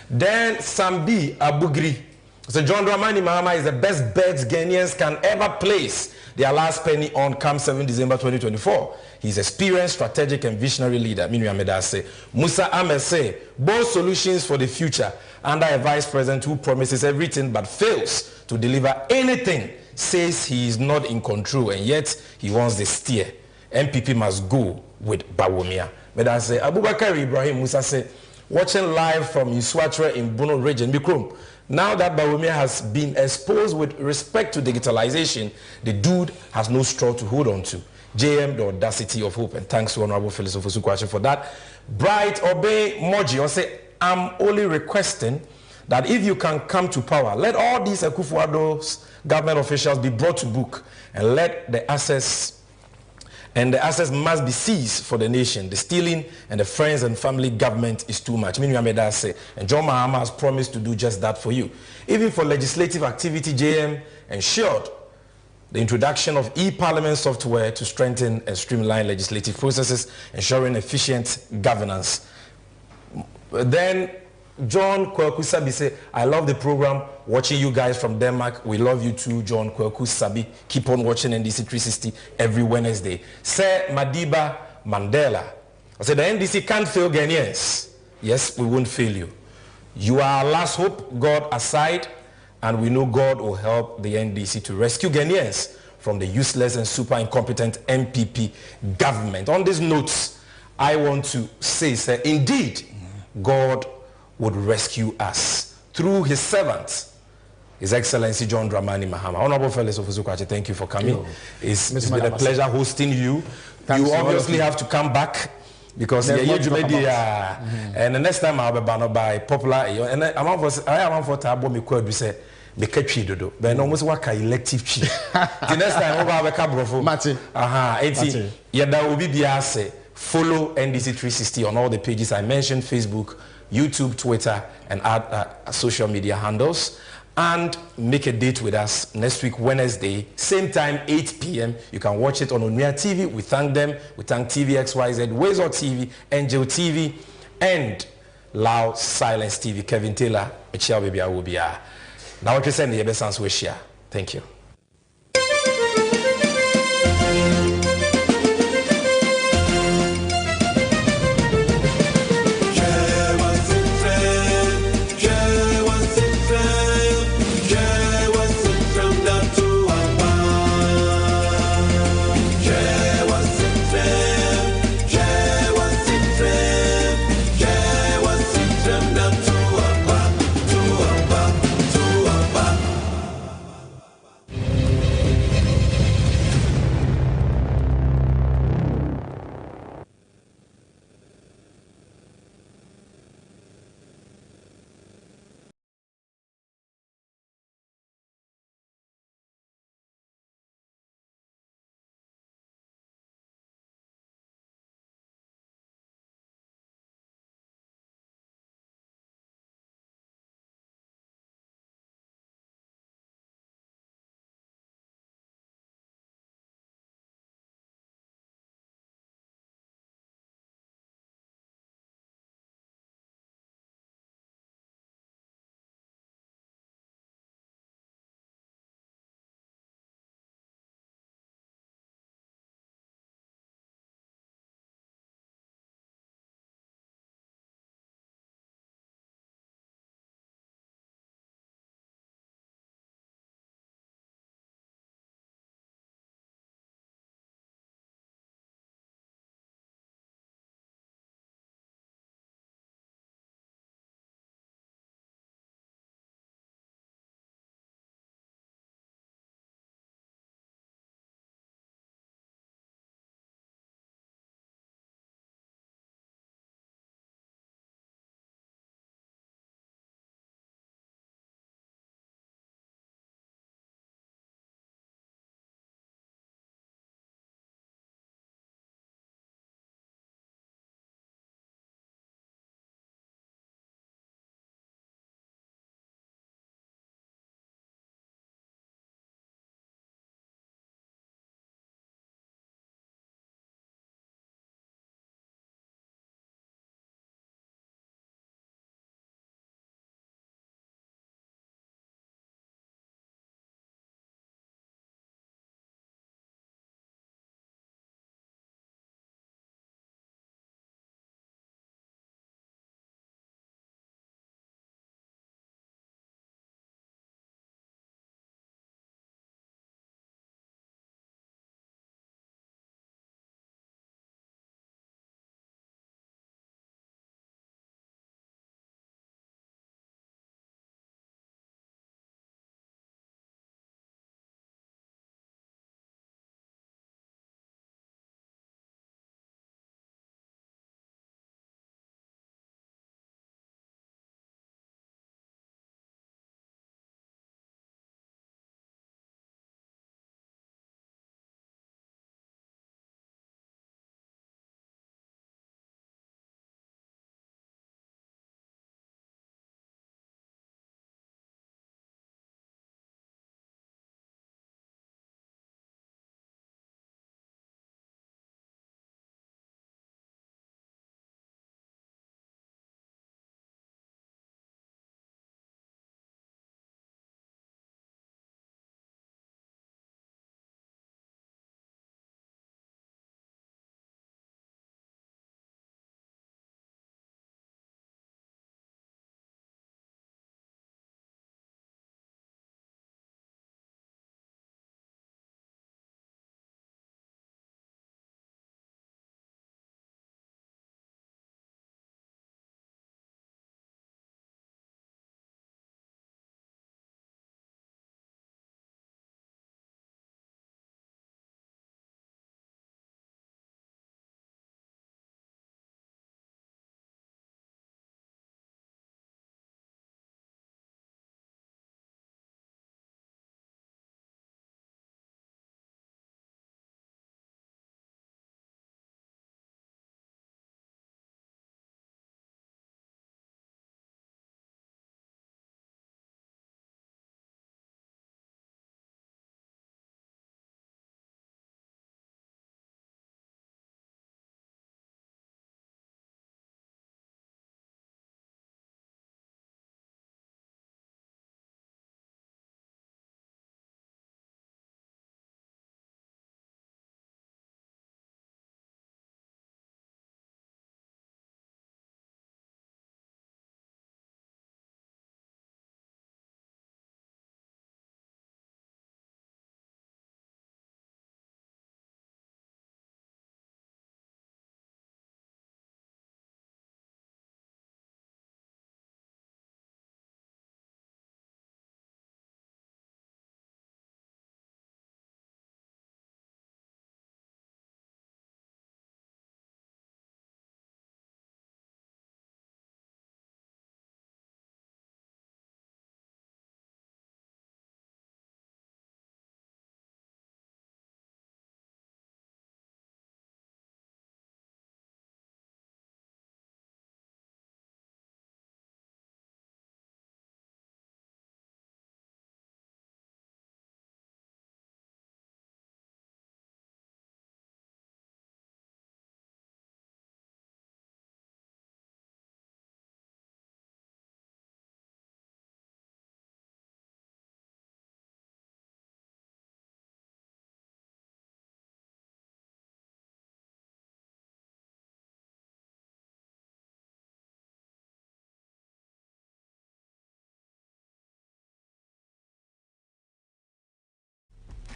Then Sambi Abugri. So John Dramani Mahama is the best bets Ghanaians can ever place their last penny on come 7 December 2024. He's experienced, strategic, and visionary leader. Musa Ahmed say, bold solutions for the future under a vice president who promises everything but fails to deliver anything, says he is not in control and yet he wants the steer. MPP must go with Bawumia. Medase Abubakar Ibrahim Musa say, watching live from Iswatra in Bono region, Bikrum. Now that Bawumia has been exposed with respect to digitalization, the dude has no straw to hold on to. JM, the audacity of hope, and thanks to Honorable Phyllis Ofosu-Kwakye for that. Bright Obey Moji, I say, I'm only requesting that if you can come to power, let all these Akufo-Addo's government officials be brought to book and let the assets must be seized for the nation. The stealing and the friends and family government is too much. And John Mahama has promised to do just that for you. Even for legislative activity, JM ensured the introduction of e-parliament software to strengthen and streamline legislative processes, ensuring efficient governance. Then John Kweku Sabi say, I love the program, watching you guys from Denmark. We love you too, John Kweku Sabi. Keep on watching NDC 360 every Wednesday. Sir Madiba Mandela. I said, the NDC can't fail Ghanaians. Yes, we won't fail you. You are our last hope, God aside, and we know God will help the NDC to rescue Ghanaians from the useless and super incompetent MPP government. On these notes, I want to say, sir, indeed, God would rescue us through his servant, His Excellency John Dramani Mahama. Honorable Phyllis Ofosu-Kwakye, thank you for coming. It's been a pleasure hosting you. You obviously have to come back because and the next time I'll be banned by popular and I'm for table me could say the catchy dodo. But almost work elective chief. The next time I'll be cabrofo. Mati. Yeah, that will be say follow NDC 360 on all the pages I mentioned, Facebook, YouTube, Twitter, and social media handles. And make a date with us next week, Wednesday, same time, 8 p.m. You can watch it on Onuya TV. We thank them. We thank TVXYZ, Wazor TV, Angel TV, and Loud Silence TV. Kevin Taylor, Echia Baby Awubia. Now, what you send the best answer, thank you.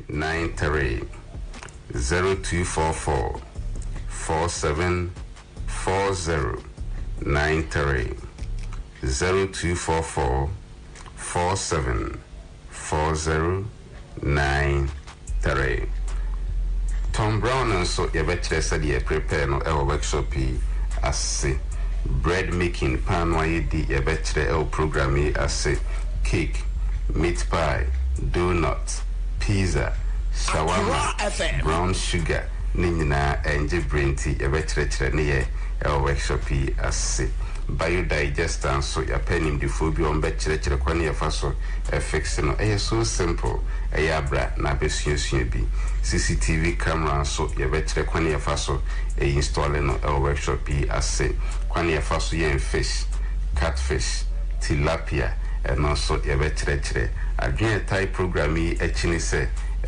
93 0244 4740 93 0244 4740 93. Tom Brown and so you better said you prepare no workshop as bread making pan why you better program as cake, meat pie, donut, pizza, shawarma, brown sugar, nina and brain tea, you better near our workshop as biodigester so your penny the phobia on better quania faso affection so simple a yabra na besunsua bi CCTV camera so your better quania faso installing our workshop as quania faso yen fish, catfish, tilapia and also your better again type program a chinese a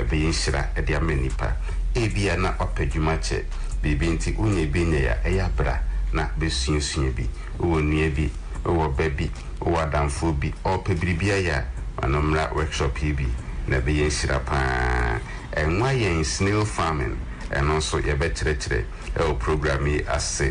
being shira a diamenipa ebia na opedjumache bibinti unye binya a yabra na besunsua bi o nuabi o baby o adamfo bi o pebribia ya anomra workshop bi na be yen shira pa enwa yen snail farming and also ye betre o program as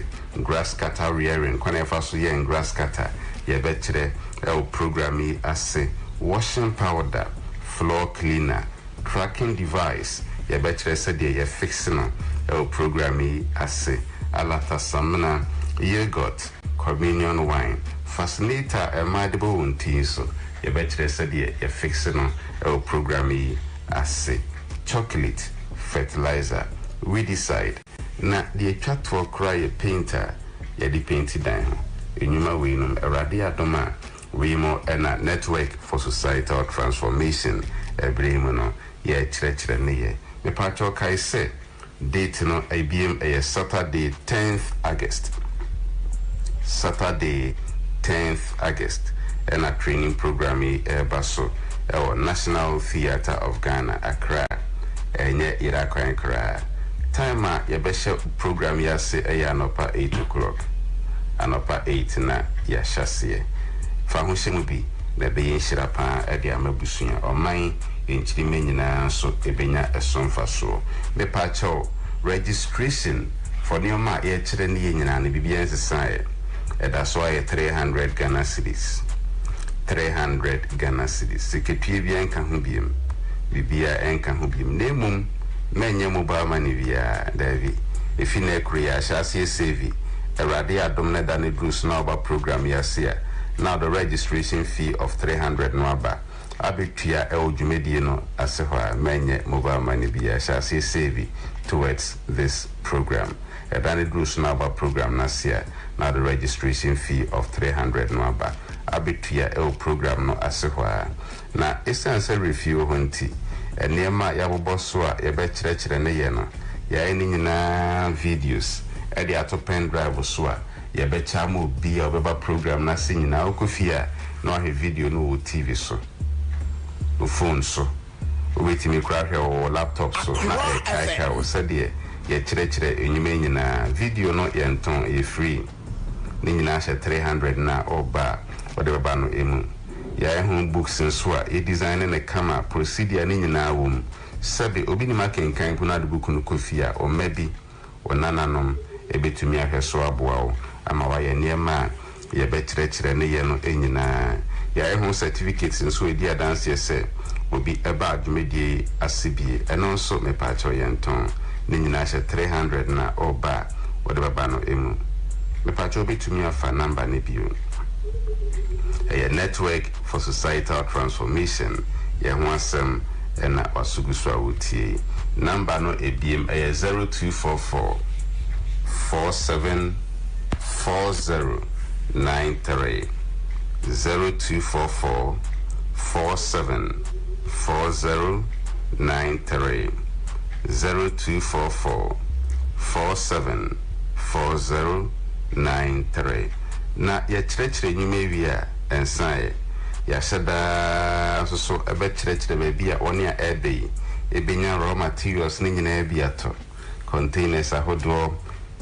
grass cutter rearing kwana fa so yen grass cutter ye betre o program as washing powder, floor cleaner, tracking device ye betre said ye fixing o program as alata samna yogurt, communion wine, fascinator, a madable untin so you better said ye fixing on program as chocolate, fertilizer. We decide na the chat for cry a painter, ye the painted down. In your winum, a radia doma, we more and a network for societal transformation, a bremono, ye church near. The patro kai say, date no IBM a Saturday 10th August. Saturday 10th August and a training program baso our National Theatre of Ghana Accra enye Iraqwa Accra time ya beshe program ya se anopa 8 o'clock anopa 8 na ya shasie fa ho shemu bi na be yin shira pa e dia mabusuya oman enchiri menyina so ebenya esonfa so me pa cho registration for nioma ye chire ne yenyina ne bibia nsesa that's why 300 Ghana cedis. 300 Ghana cedis. Secretary bien kan ho biem. Bibia en kan ho biem. Nemum menye mobile money via David. If you ne create shasi save. Erade adom na dane Bruce na oba program yasia. Now the registration fee of 300 no aba. Abetua dwumedie no asehwa menye mobile money via shasi save towards this program. Dane Bruce na oba program nasia. Now the registration fee of 300 no aba abetua program no asehwa na essence review honti enema ya boboso a ye be kire ne ye no ya eni nyina videos e de ato pen drive so a ye be chama obi a obeba program na se nyina okofia na o video no wo TV so o phone so o wetimi kra hwe o laptop so na e kai o se de ye kire enyima nyina video no ye nton ye free Nina 300 na oba whatever no emu ya ehun books nso a e design na kama procedure ni nyina wom sabe obi ni makenkan pu na de book no kofia o maybe onananom ebetumi ahweso aboa ama wa ye niema ye bekyerɛkyerɛ ne ye no enyina ya ehun certificates nso e dia dance ye se obi eba adwumedie asibie eno nso me pa cho ye nton ni nyina 300 na oba whatever no emu me patcho betumi afa number ne bio a network for societal transformation ye ho asem na wasugusu awutie number no ebiem 0244 474093 0244 474093 0244 474093 na ya kyerɛkyerɛ nyuma wia ensae ya hyɛda so ɛbɛkyerɛkyerɛ baabi a ɔne a ɛbɛyi ebenya raw materials ne nyinaa bi ato containers ahodoɔ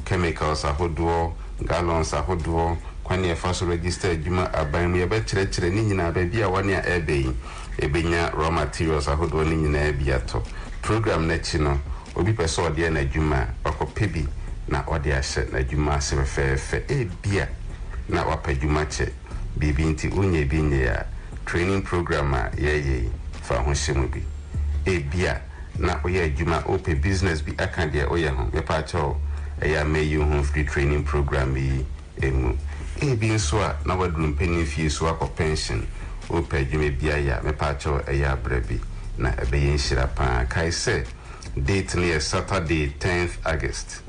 chemicals ahodoɔ gallons ahodoɔ kwane ɛfa so register adwuma aban mu yɛbɛkyerɛkyerɛ ne nyinaa baabi a ɔne a ɛbɛyi ebenya raw materials ahodoɔ ne nyinaa bi ato program netino obi pese ode na adwuma okopebi na ode ahye na adwuma ase fefefe bia na wapadwuma che bibi nti onye bi nye ya training program a ye fa ho hyemu bi bia na oye adwuma ope business bi aka de oye ho me pa cho ya me you home free training program bi emu bi nso a na wadrum penny fee so akọ pension ope adwuma bia ya me pa cho ya brabi na ebe yenhira pa kai say date near Saturday 10th August.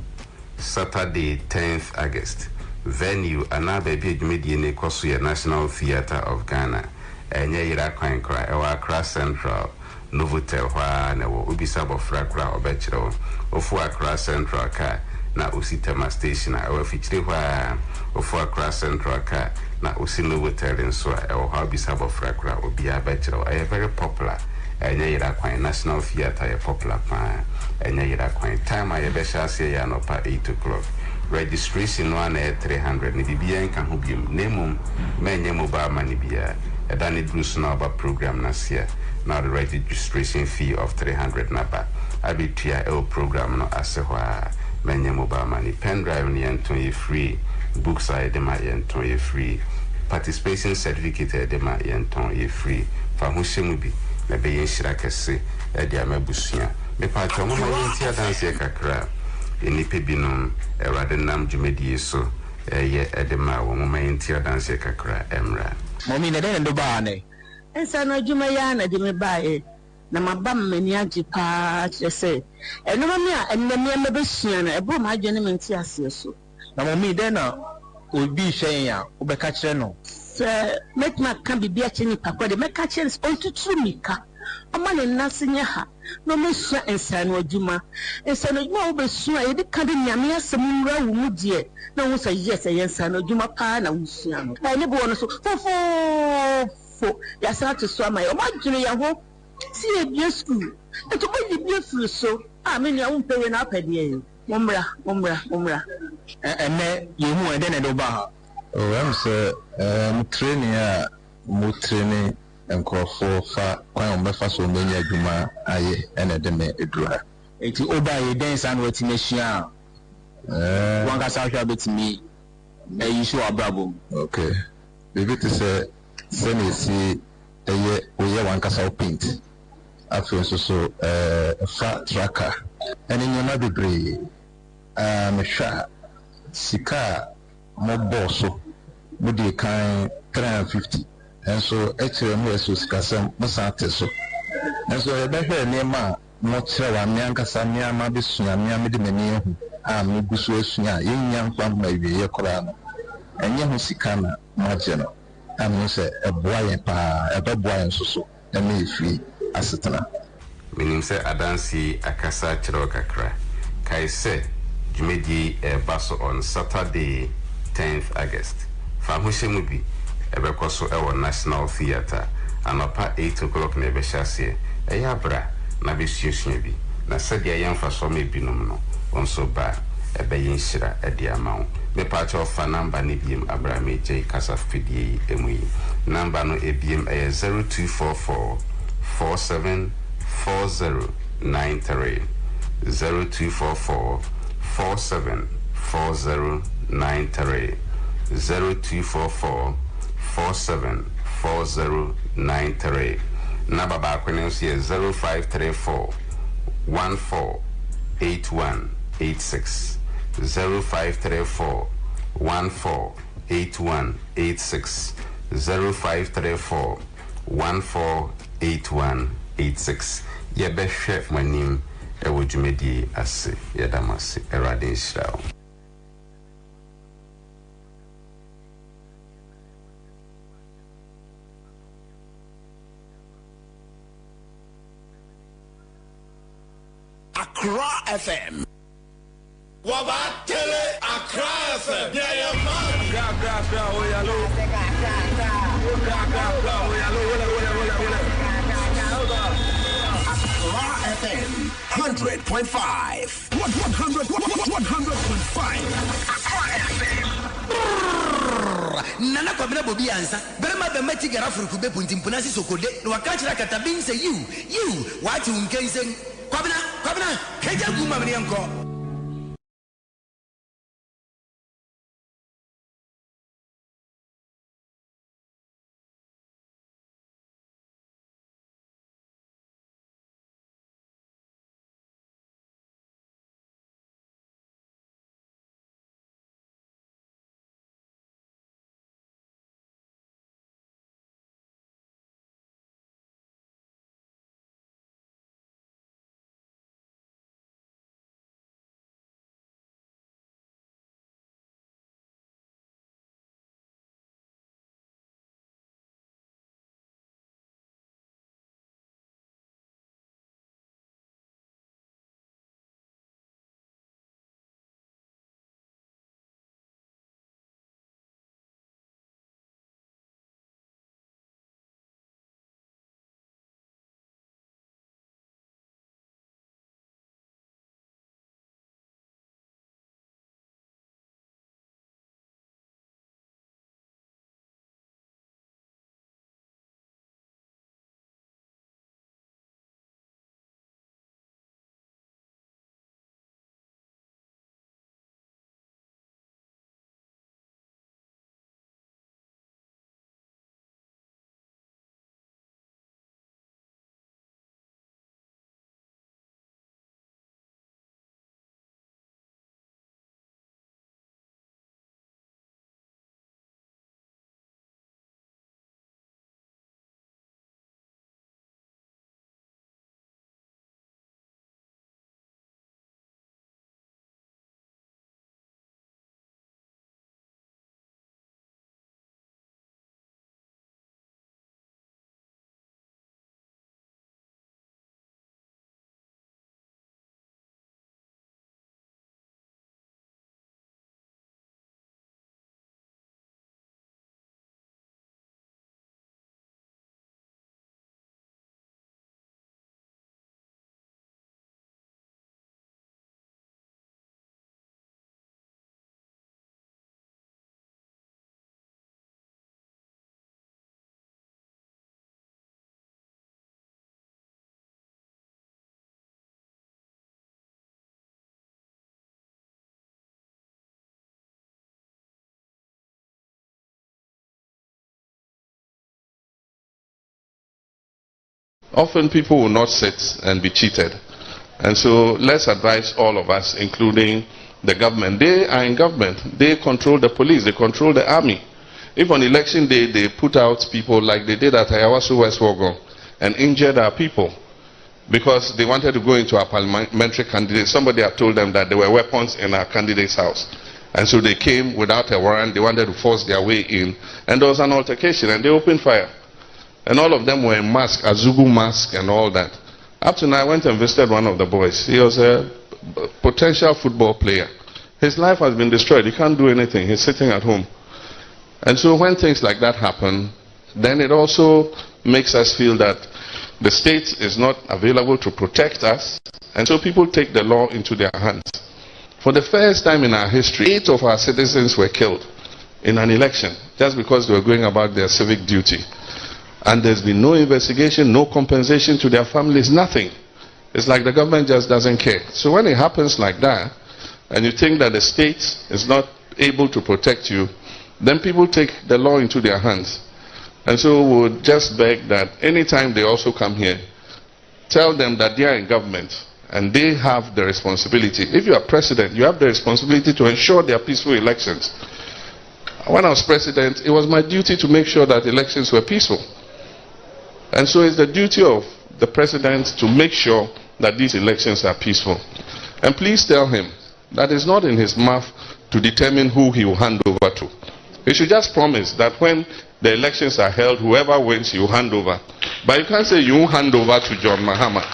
Saturday 10th August. Venue another big media ne Kosuya National Theatre of Ghana. Enye yira kwan kra ewa Accra Central Novotel hwa na wo ubisa bofra kra obechiro ofu Accra Central ka na Ositema station a ewa fichire hwa ofu Accra Central ka na Osi Novotel nso a ewa hwa ubisa bofra kra obi abechiro a very popular. Enye yira kwan National Theatre ya popular pa enye yira kwan time a yebesha ase ya no pa 8 o'clock. Registration one at 300 ni bibia nka ho biom nemum menye mobile money bia edani bruce na ba program na sia now the registration fee of 300 naba abitua el program no ase hwa menye mobile money pen drive ni enton ye free books are dema enton ye free participation certificate dema enton ye free fa ho hyemu bi na be yenhira kese e dia mabusua me pa twa mo ma yentia dance kakra enipe binom erade nam dwumedie so ye edema wo mo yentia dance kakra emra momi ne den do ba ne ensa no dwuma ya na de me bae na mabam mani agi pa kyese eno me a ennem me besua na ebo ma adwene me ntia ase so na momi den na obi hwen ya obeka kire no se metma kan bibia cheni papa de meka kire ontuturu mika amane nasinya ha no mesua ensa no adwuma wo besua ye de ka de nyame asem nwura wo mu die na wo say yes ensa no adwuma pa na wo sua no ai ne bo no so fo ya sa to so amai o ma dwene ya ho si e bia school eto bo di bia furu so me nua wo pewe na apade ye mommra ene ye hu ende ne do ba ha o am say training a mo training enkrofo fa kwan omefa so menya adwuma aye ene de me edura eti oba ye dance and what nation wanga sa hwa betimi you show abrabo okay bibi to say senesi eye oye wankasa paint afi so fa tracker ene nyama bebre me hwa sika mo bosso mo de kan 350 and so actually mo so sikasem mo sa teso and so e be hwe nema mo kire wa me ankasa me ama be sua me am de mani hu me gusu asua yenya nkwa ma wie ye kora no enye ho sika na mo je no am se eboa ye pa ebeboa ye so e me fi asetana menim se adansi akasa kire kakra kai se jumedi baso on Saturday 10th August fa ho hyemu bi ebekoso ewo National Theatre anapa 8 o'clock na ebehyasie eyabra na besuesua bi na sadia yemfa so me binom no onso ba ebeyenhyira ediamawo me patch of number ni biem abrame j kasa fidie emuyi number no ebiem 0244 474093 0244 474093 0244 474093 number back when you see 0534 148186 0534 148186 0534 148186 ye be chef manim e wojumedi ase ye damase erade nshirawo Accra FM. Wabatele Accra FM. Yeah, yeah, man. Gra, oh, yalo. Gra, oh, yalo. Accra FM. 100.5. 100.5. Accra FM. Nana Kwabena Bobie Ansah. Berema be meti gara furu kube punti mpuna si sokode. No wakachira katabin say you. What you unkensen. Kwabena, keja guma mani anko. Often people will not sit and be cheated. And so let's advise all of us, including the government. They are in government. They control the police. They control the army. If on election day they put out people like they did at Ayawaso West Wogon and injured our people because they wanted to go into our parliamentary candidate, somebody had told them that there were weapons in our candidate's house. And so they came without a warrant. They wanted to force their way in. And there was an altercation and they opened fire. And all of them were in mask, a Zugu mask and all that. Up to now, I went and visited one of the boys. He was a potential football player. His life has been destroyed. He can't do anything. He's sitting at home. And so when things like that happen, then it also makes us feel that the state is not available to protect us. And so people take the law into their hands. For the first time in our history, 8 of our citizens were killed in an election just because they were going about their civic duty. And there's been no investigation, no compensation to their families, nothing. It's like the government just doesn't care. So when it happens like that, and you think that the state is not able to protect you, then people take the law into their hands. And so we would just beg that anytime they also come here, tell them that they are in government and they have the responsibility. If you are president, you have the responsibility to ensure there are peaceful elections. When I was president, it was my duty to make sure that elections were peaceful. And so it's the duty of the president to make sure that these elections are peaceful. And please tell him that it's not in his mouth to determine who he will hand over to. He should just promise that when the elections are held, whoever wins, you hand over. But you can't say you won't hand over to John Mahama.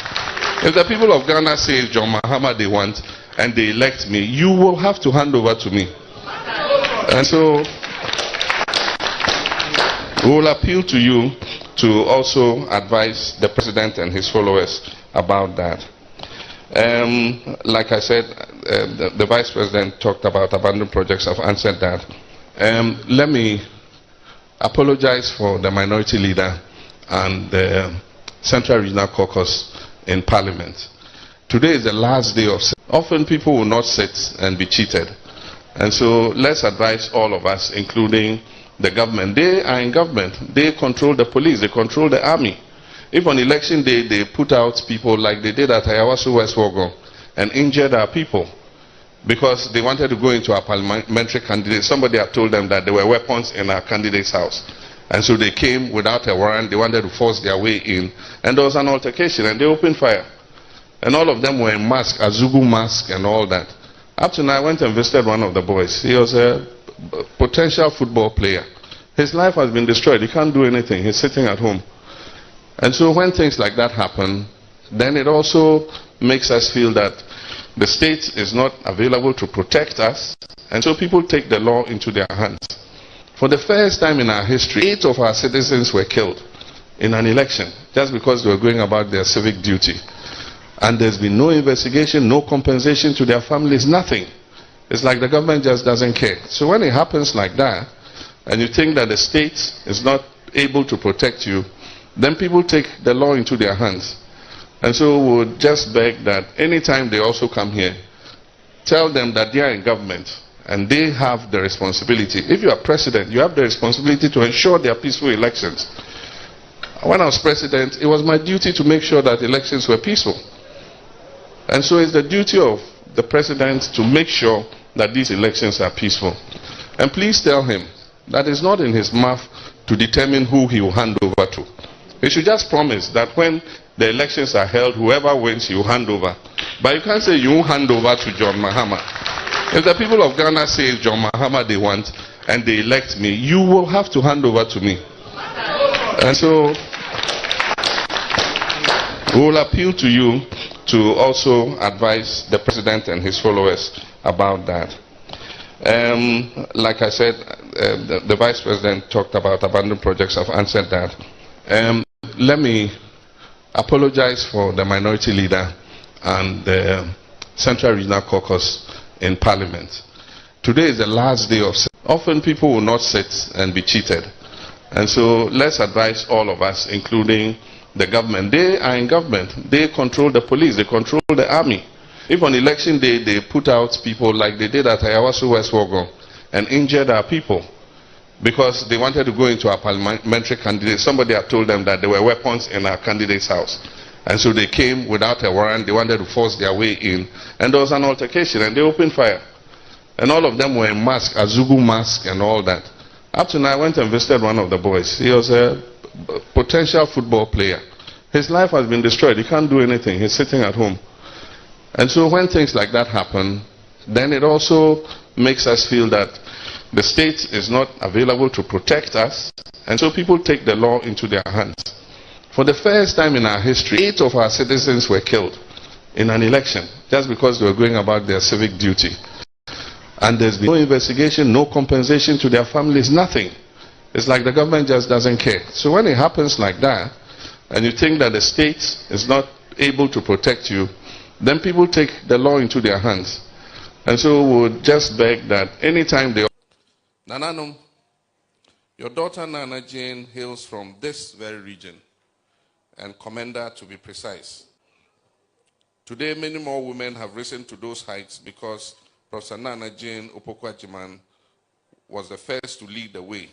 If the people of Ghana say it's John Mahama they want and they elect me, you will have to hand over to me. And so we will appeal to you to also advise the president and his followers about that. Like I said, the vice president talked about abandoned projects. I've answered that. Let me apologize for the minority leader and the Central Regional Caucus in Parliament. Today is the last day of. Often people will not sit and be cheated. And so let's advise all of us, including the government. They are in government. They control the police. They control the army. If on election day they put out people like they did at Ayawaso West Wogon and injured our people because they wanted to go into our parliamentary candidate, somebody had told them that there were weapons in our candidate's house. And so they came without a warrant. They wanted to force their way in. And there was an altercation and they opened fire. And all of them were in masks, a Zugu mask and all that. Up to now, I went and visited one of the boys. He was a potential football player. His life has been destroyed. He can't do anything. He's sitting at home. And so when things like that happen, then it also makes us feel that the state is not available to protect us. And so people take the law into their hands. For the first time in our history, 8 of our citizens were killed in an election just because they were going about their civic duty. And there's been no investigation, no compensation to their families, nothing. It's like the government just doesn't care. So when it happens like that, and you think that the state is not able to protect you, then people take the law into their hands. And so we would just beg that anytime they also come here, tell them that they are in government and they have the responsibility. If you are president, you have the responsibility to ensure there are peaceful elections. When I was president, it was my duty to make sure that elections were peaceful. And so it's the duty of the president to make sure that these elections are peaceful. And please tell him that it's not in his mouth to determine who he will hand over to. He should just promise that when the elections are held, whoever wins, you hand over. But you can't say you won't hand over to John Mahama. If the people of Ghana say it's John Mahama they want and they elect me, you will have to hand over to me. And so we will appeal to you to also advise the president and his followers about that. Like I said, the vice president talked about abandoned projects. I've answered that. Let me apologize for the minority leader and the Central Regional Caucus in Parliament. Today is the last day of. Often people will not sit and be cheated. And so let's advise all of us, including the government. They are in government. They control the police. They control the army. If on election day they put out people like they did at Ayawaso West Wogon and injured our people because they wanted to go into our parliamentary candidate, somebody had told them that there were weapons in our candidate's house. And so they came without a warrant. They wanted to force their way in. And there was an altercation and they opened fire. And all of them were in masks, a Zugu mask and all that. Up to now, I went and visited one of the boys. He was a potential football player. His life has been destroyed. He can't do anything. He's sitting at home. And so when things like that happen, then it also makes us feel that the state is not available to protect us. And so people take the law into their hands. For the first time in our history, 8 of our citizens were killed in an election just because they were going about their civic duty. And there's been no investigation, no compensation to their families, nothing. It's like the government just doesn't care. So when it happens like that, and you think that the state is not able to protect you, then people take the law into their hands. And so we would just beg that anytime they... Nananum, your daughter Nana Jane hails from this very region, and Commander to be precise. Today, many more women have risen to those heights because Professor Nana Jane Opoku-Agyeman was the first to lead the way,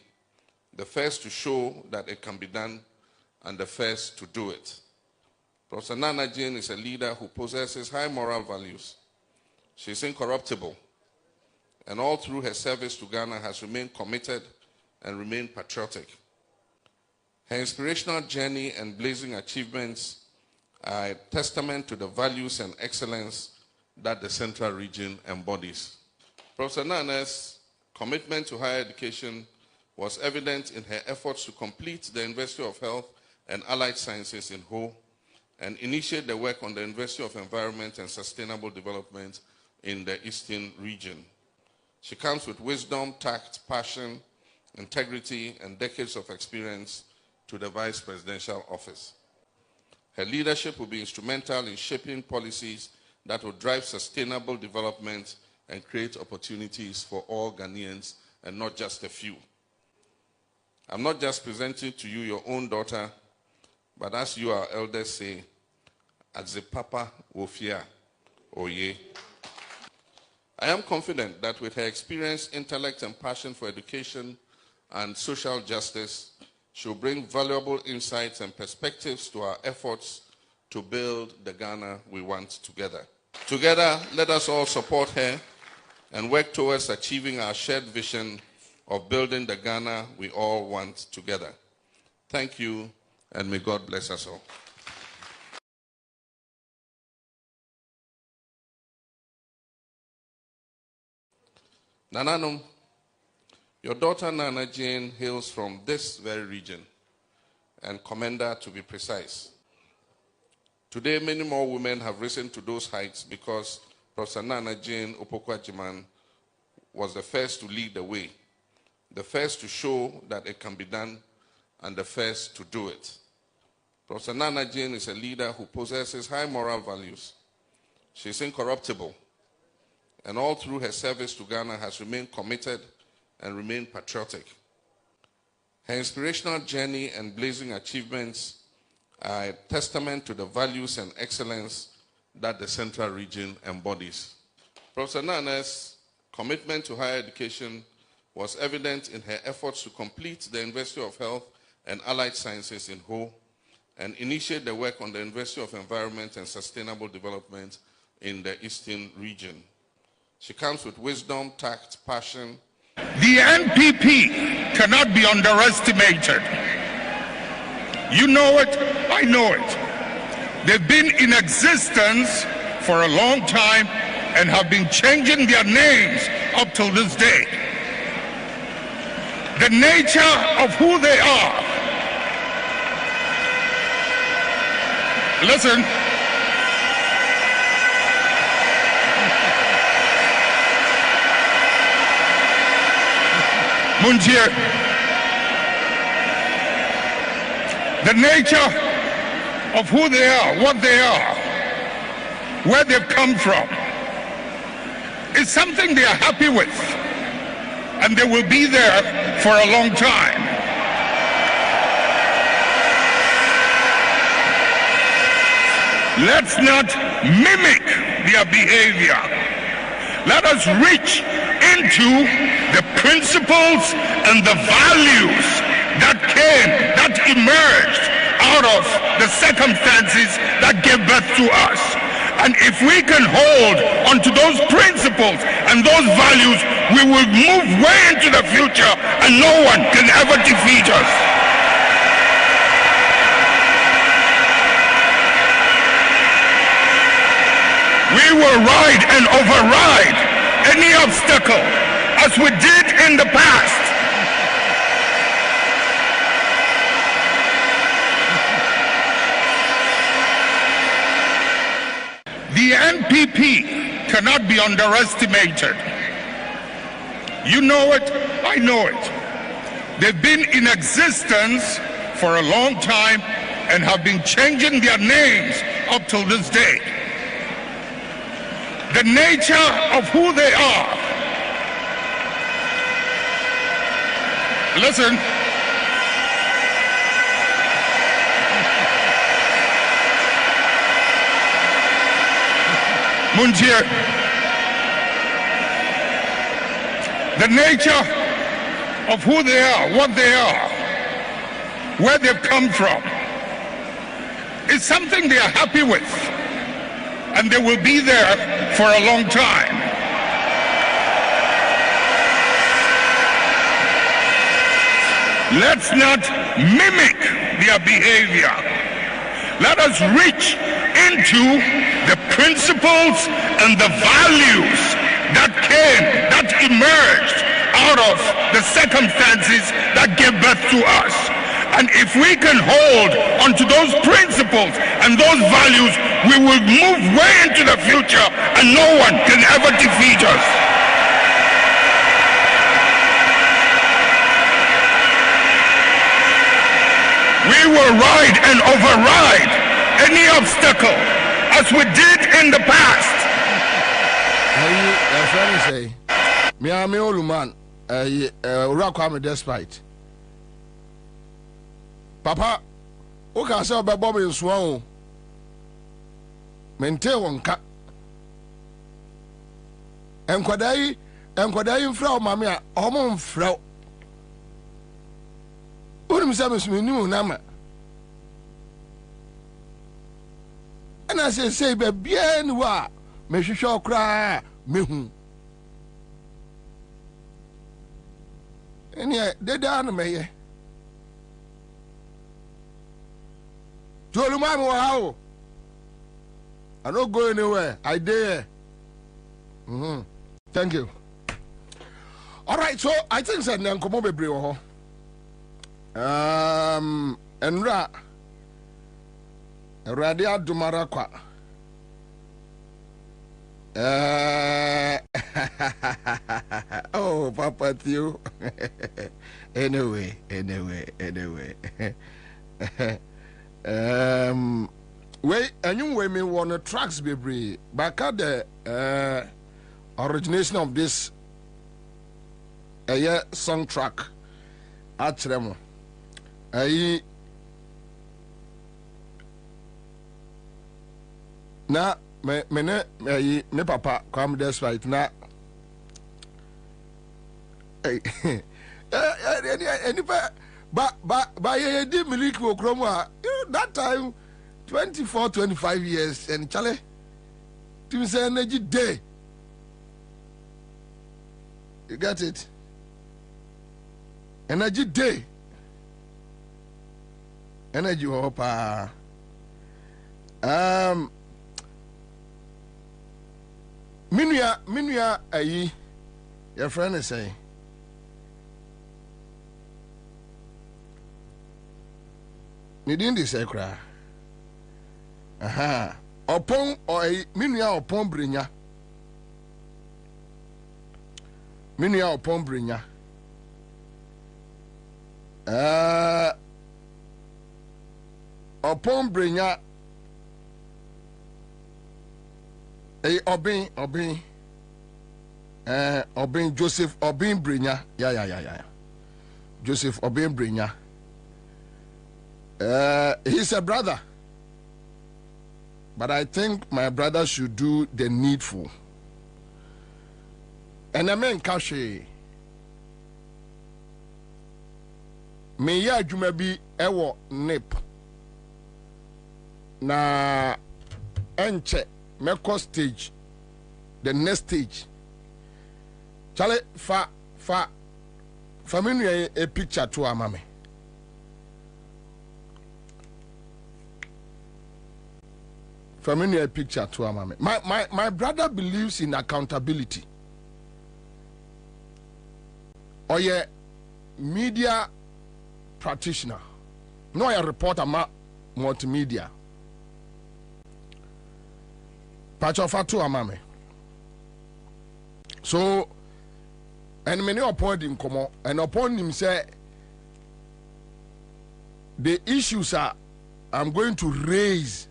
the first to show that it can be done, and the first to do it. Professor Nana Jane is a leader who possesses high moral values. She is incorruptible, and all through her service to Ghana has remained committed and remained patriotic. Her inspirational journey and blazing achievements are a testament to the values and excellence that the Central Region embodies. Professor Nana's commitment to higher education was evident in her efforts to complete the University of Health and Allied Sciences in Ho and initiate the work on the University of Environment and Sustainable Development in the Eastern Region. She comes with wisdom, tact, passion, integrity, and decades of experience to the Vice Presidential Office. Her leadership will be instrumental in shaping policies that will drive sustainable development and create opportunities for all Ghanaians and not just a few. I'm not just presenting to you your own daughter, but as you, our elders, say, Adzipapa Wofia Oye. I am confident that with her experience, intellect, and passion for education and social justice, she will bring valuable insights and perspectives to our efforts to build the Ghana we want together. Together, let us all support her and work towards achieving our shared vision of building the Ghana we all want together. Thank you, and may God bless us all. Nananum, your daughter Nana Jane hails from this very region, and Kwabena to be precise. Today, many more women have risen to those heights because Professor Nana Jane Opoku-Agyeman was the first to lead the way, the first to show that it can be done, and the first to do it. Professor Nana Jane is a leader who possesses high moral values. She is incorruptible, and all through her service to Ghana has remained committed and remained patriotic. Her inspirational journey and blazing achievements are a testament to the values and excellence that the Central Region embodies. Professor Nana's commitment to higher education was evident in her efforts to complete the University of Health and Allied Sciences in Ho and initiate the work on the University of Environment and Sustainable Development in the Eastern Region. She comes with wisdom, tact, passion. The NPP cannot be underestimated. You know it, I know it. They've been in existence for a long time and have been changing their names up till this day. The nature of who they are. Listen. Munjir, the nature of who they are, what they are, where they've come from, is something they are happy with, and they will be there for a long time. Let's not mimic their behavior. Let us reach into the principles and the values that emerged out of the circumstances that gave birth to us. And if we can hold onto those principles and those values, we will move way into the future and no one can ever defeat us. We will ride and override any obstacle as we did in the past. The NPP cannot be underestimated. You know it, I know it. They've been in existence for a long time and have been changing their names up till this day. The nature of who they are. Listen. Munjir, the nature of who they are, what they are, where they've come from, is something they are happy with, and they will be there for a long time. Let's not mimic their behavior. Let us reach into the principles and the values that emerged out of the circumstances that gave birth to us. And if we can hold onto those principles and those values, we will move way into the future and no one can ever defeat us. We will ride and override any obstacle as we did in the past. Your friend say, "Me am Oluman. Kwame despite." Papa, who can say about Bobie and Swan? mente wonka enkwadai mfra o mame a omo mfra unim sa mesumenimu na ma ana say be bia ni wa mehwehwe okra mehu eni deda na meye Joluma mo how I don't go anywhere. I dare. Thank you. All right, so I think that Nankomo bebre ho. Enra Radia Dumara kwa. Oh, Papa Theo. Anyway. Wait, and you way me want the tracks be free. Back at the origination of this song track at them. Na me papa come this right now. But you did milk chroma that time 24-25 years and Charlie to say energy day. You got it? Energy day. Energy hopa. Minuya ayi your friend is saying Nidin di say cry. Aha. Upon or minuya upon brinya. Minuya upon brinya. Upon brinya. Obin Joseph Obin brinya. Yeah. Joseph Obin brinya. He's a brother. But I think my brother should do the needful. And I mean, Kashi, me ya jumebi ewo nip na enche meko stage, the next stage. Chale fa minu a picture to amame. Familiar picture to amame. My brother believes in accountability. Or a media practitioner. No, a reporter multimedia. Pachofa to amame. So, and many upon him come and upon him say the issues I'm going to raise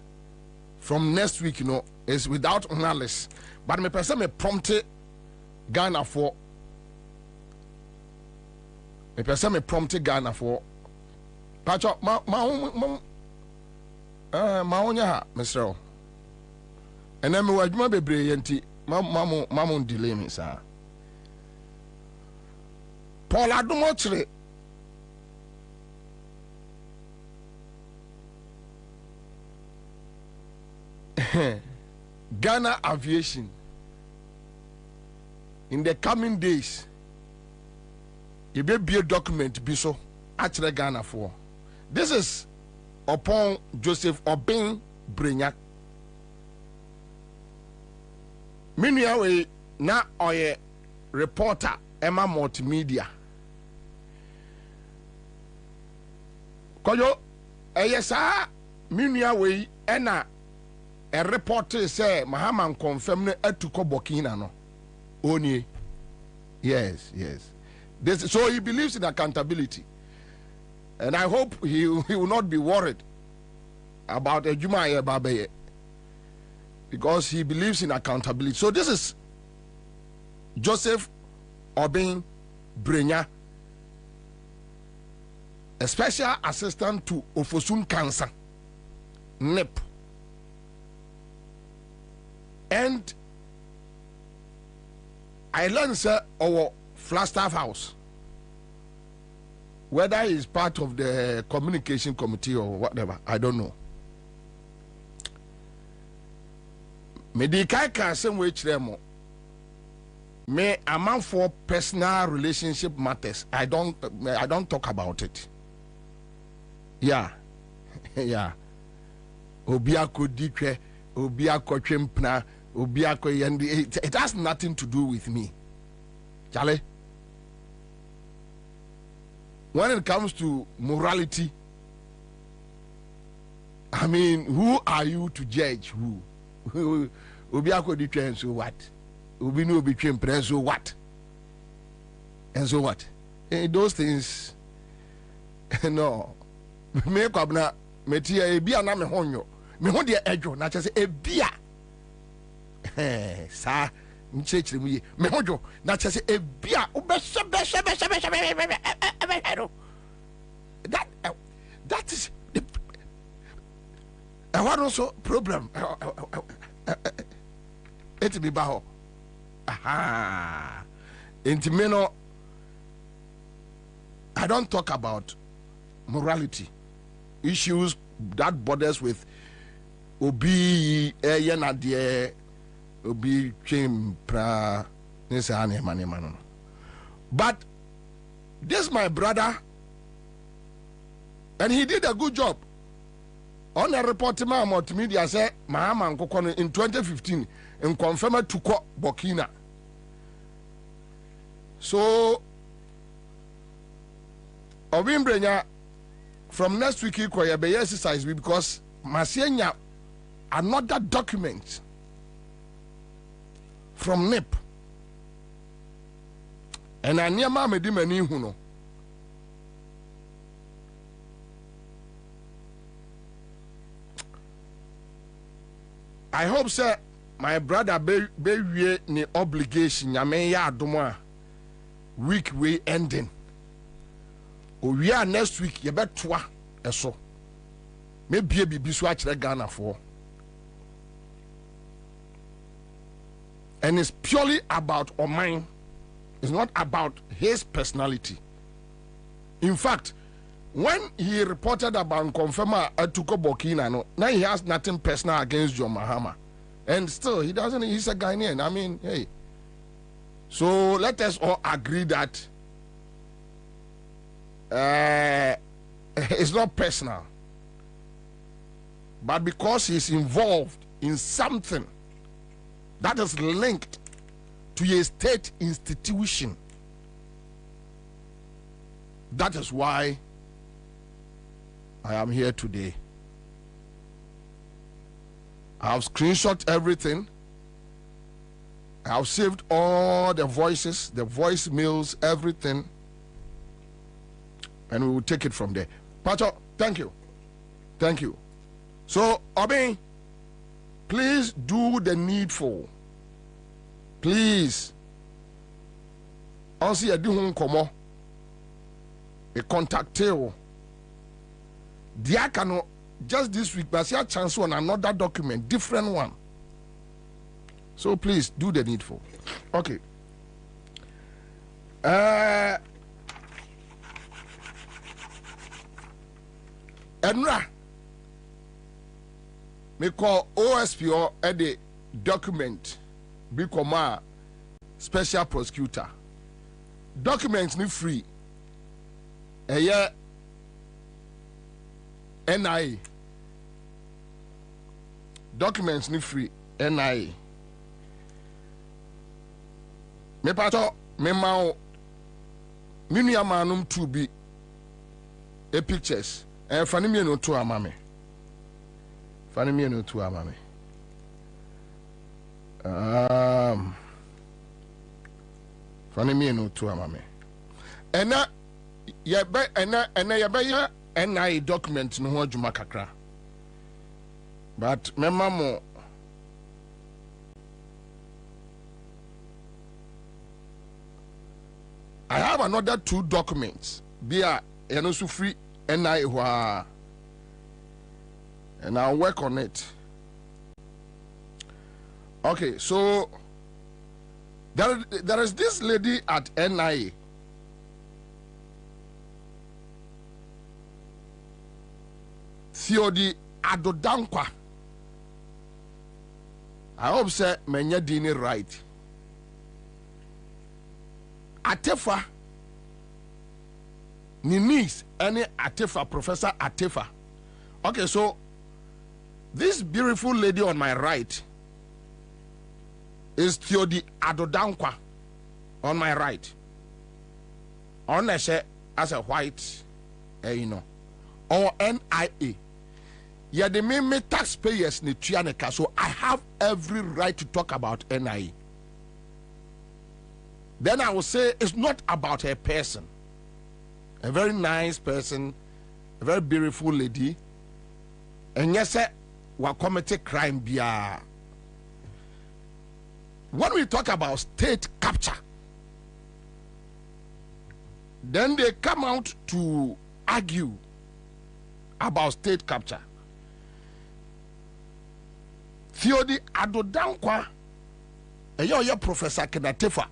from next week, is without analysis. But me person me prompted Ghana for. Me person me prompted Ghana for. Pacho ma onya ha Mr. And then me wajuma bebre yenti ma delay me sir. Paul Adumochre Ghana aviation in the coming days you be a document be so actually Ghana for this is upon Joseph Obin Brignac meanwhile na oye reporter Emma multimedia koyo eyesa meanwhile ena a reporter say Mahaman confirm ne atuko Burkina no. Oni. Yes. So he believes in accountability. And I hope he will not be worried about Ejuma Babaye. Because he believes in accountability. So this is Joseph Obin Brignac, a special assistant to Ofosun Cancer, NIP. I learned say our Flagstaff House, whether he's part of the communication committee or whatever, I don't know. Me di kai ka same way chiremo. Me among for personal relationship matters. I don't talk about it. Yeah. Yeah. Obia ko dikwe, obia ko twempna, obia ko yandi. It has nothing to do with me. Charlie. When it comes to morality, I mean, who are you to judge who? Obia ko dikwe and so what? Obi no be twempna and so what? And so what? Those things no. Me Kwabena metia ebia na me honyo. Me ho de edwo na chese ebia. Sa nchechire mu ye. Me hojo na chese ebia obeshe that is the what also problem. It be ba ho. Aha. Intimeno I don't talk about morality issues that borders with obi na de obi twem pra nisa ne mano. But this my brother, and he did a good job. On a report to my multimedia say Mahama Nkoko in 2015 and confirmed to call Burkina. So Obimbrenya from next week you could be exercise because Masienya another document from NIP. And I near ma medi mani huno. I hope sir my brother be ni obligation nyame ya adoma week we ending. We are next week you bet twa eso. Maybe a bibi so akire Ghana for. And it's purely about Oman. It's not about his personality. In fact, when he reported about Confirma Atuko Burkina, no, now he has nothing personal against John Mahama. And still, he's a Ghanaian. I mean, hey. So let us all agree that it's not personal. But because he's involved in something that is linked to a state institution, that is why I am here today. I have screenshot everything. I have saved all the voices, the voicemails, everything. And we will take it from there. Pacho, thank you. Thank you. So, Obi, please do the needful. Please. Also, you do come a contact you. Diakano, just this week, but see a chance on another document, different one. So please do the needful. Okay. Enra, me call OSPO at the document become a special prosecutor. Documents ni free. NIA. Documents ni free. NIA. Me pato me mao minia manum to be a pictures. Fani mi no to amame. Fani mi no to amame. Fani mi no to amame. Ena yebe ya NIA document no ho adwuma kakra. But memma mo I have another 2 documents. Be a so free NIA and I'll work on it. Okay, so There is this lady at NIA. Theodi Adodankwa. I hope say menya dini right. Atefa ni niece any Atefa, Professor Atefa. Okay, so this beautiful lady on my right is Theodi Adodankwa on my right. On as a white, or NIA. Yeah, they made me taxpayers ni Trianeka, so I have every right to talk about NIA. Then I will say it's not about a person. A very nice person, a very beautiful lady. And yes, we committed crime bia. When we talk about state capture, then they come out to argue about state capture. Theodi Adodankwa, your Professor Kenatefa,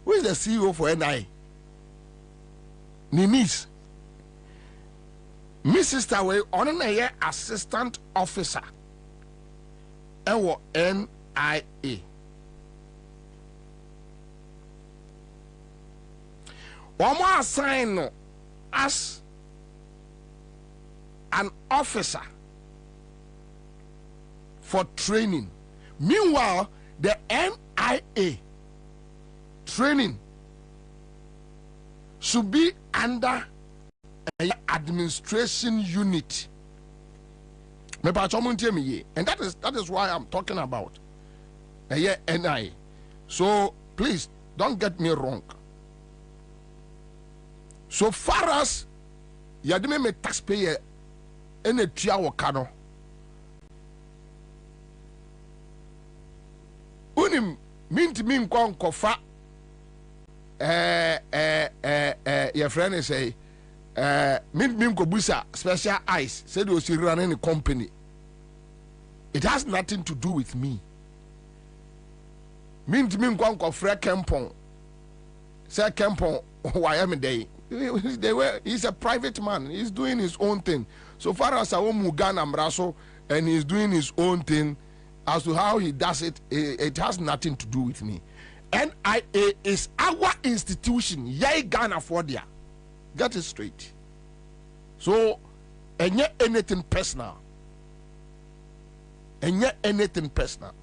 who is the CEO for NIA? Ninis. Miss Sister Way, on a assistant officer. NIA. One more assigned as an officer for training. Meanwhile, the NIA training should be under an administration unit. And that is why I'm talking about the NIA. So please don't get me wrong. So far as yadime me taxpayer ene tua wakano, unim minti min kwa nkofa your friend say min ko busa special eyes said was running a company. It has nothing to do with me. Minti min kwa nkofra kempon say kempon why am day. He's a private man. He's doing his own thing. So far as Mugana Mraso and he's doing his own thing, as to how he does it, it has nothing to do with me. NIA is our institution. Yay Ghana for there. Get it straight. So, and yet anything personal. And yet anything personal.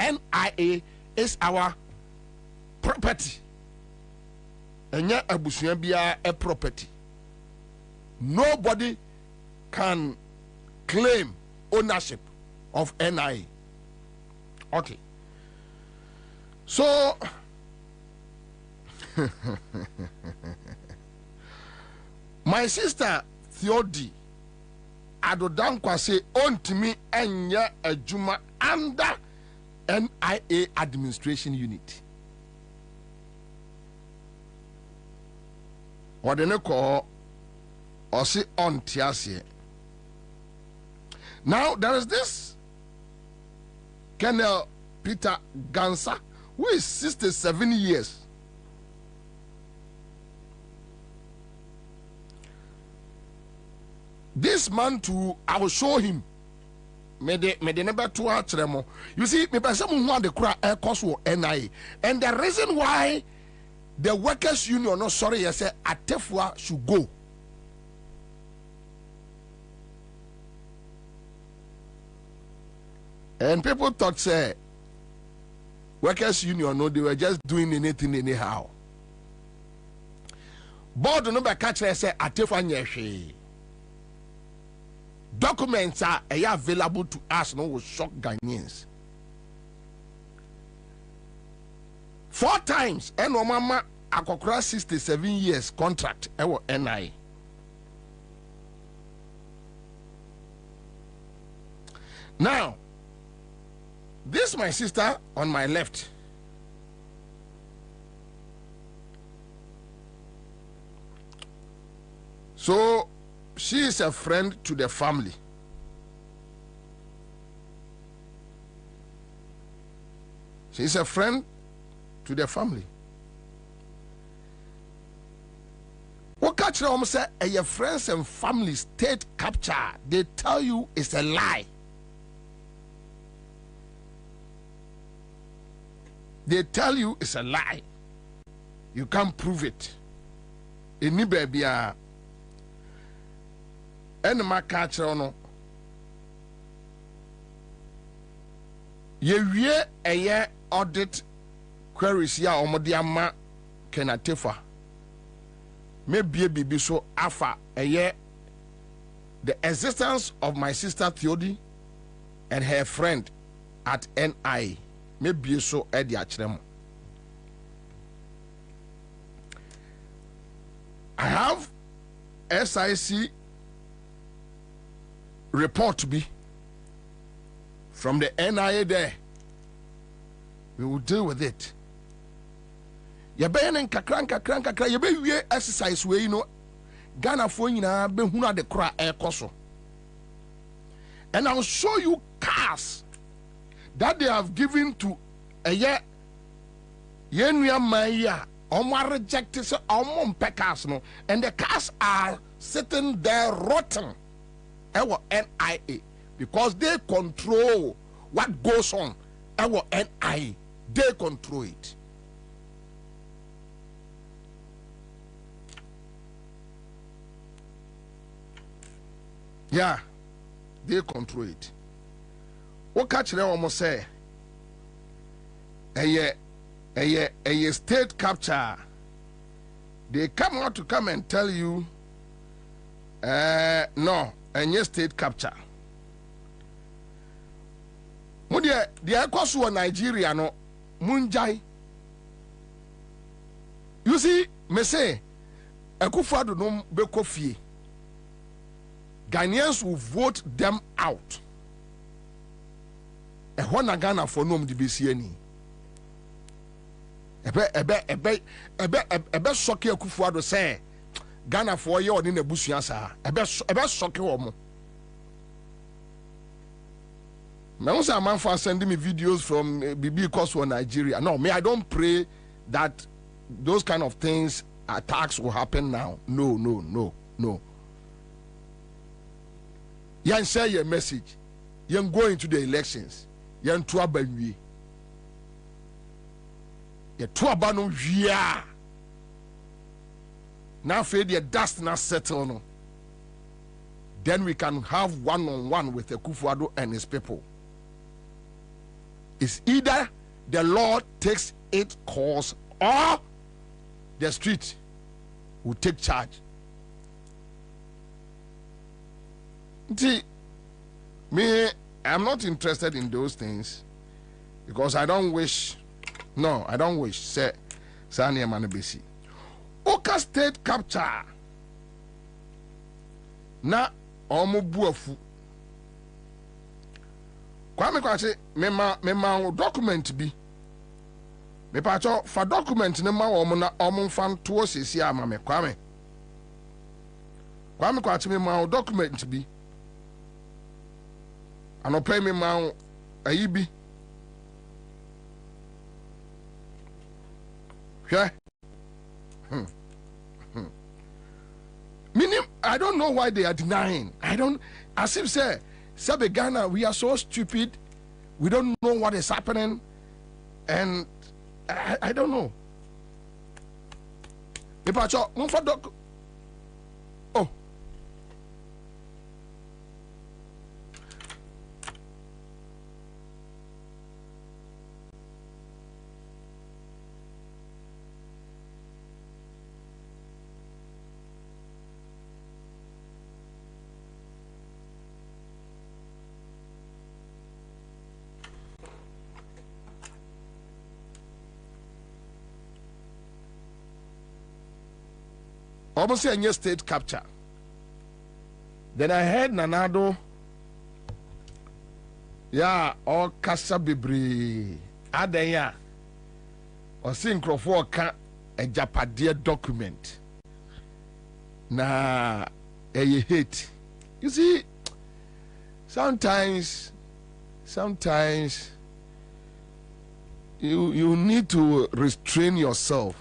NIA is our property. Enya abusuan bia a property. Nobody can claim ownership of NIA. Okay. So my sister Theodi Adodankwa say ontimi enya adwuma under NIA administration unit. What they call or see on Tiasie. Now there is this Colonel Peter Ansah, who is 67 years. This man too, I will show him. Me de never to tremo. You see, me person who want the cry air cost NIA, and the reason why the workers union, no sorry, I say Atefua should go. And people thought say workers union, no, they were just doing anything anyhow. Board no be catch say Atefua nyehwe. Documents are available to us, no will shock Ghanaians. 4 times, and mama akokra 67 years contract ewo NIA. Now, this my sister on my left. So she is a friend to the family. She is a friend to their family. What catch them say your friends and family state capture, they tell you it's a lie. They tell you it's a lie. You can't prove it. Any baby and my catch no. Ye a year audit queries ya omodiama kenatefa. Maybe be so afa a year the existence of my sister Theodi and her friend at NI. Maybe so at the achrem. I have SIC report to be from the NIA there. We will deal with it. Yabe kakra yabe wie exercise we no Ghana fo nyina be hunu de kra ekoso. And I'll show you cars that they have given to a year yenua maya omo rejected so omo cars no, and the cars are sitting there rotten. Our NIA, because they control what goes on. Our NIA, they control it. Yeah, they control it. What catch them almost say? A state capture. They come out to come and tell you, no, and yes, state capture. Mudia, the Akosu Nigeria no Munjai. You see, me say, Akufo-Addo no be kofi. Ghanaians will vote them out. E hona Ghana for nom di besi ani. Ebe soke Akufo-Addo say Ghana for ye odi na busua sa. Ebe soke wo mo. Me won say man for sending me videos from BB Koso Nigeria. No, me I don't pray that those kind of things, attacks will happen now. No. Yan share your message. Yan go into the elections. Yan to abanwi. Ye to abano wia. Now fade your dust na settle no. Then we can have one-on-one with Akufo-Addo and his people. It's either the Lord takes its course or the street will take charge. See, me, I'm not interested in those things because I don't wish. Say, Sani Emanebesi. Oka state capture. Na omo buafu. Kwame kwache mema document bi. Me pacho fa document ne ma omo na omo fan to sesi ama me Kwame kwache mema document bi. Anope mema ayi bi. Yeah. Meaning, I don't know why they are denying. As if say Ghana, we are so stupid, we don't know what is happening, and I don't know. Oh. Almost a new state capture. Then I heard Nanado. Yeah, all Kasa Bibri. Adaya. Or Syncrophone can a Japadia document. Nah, you hate. You see, sometimes You need to restrain yourself.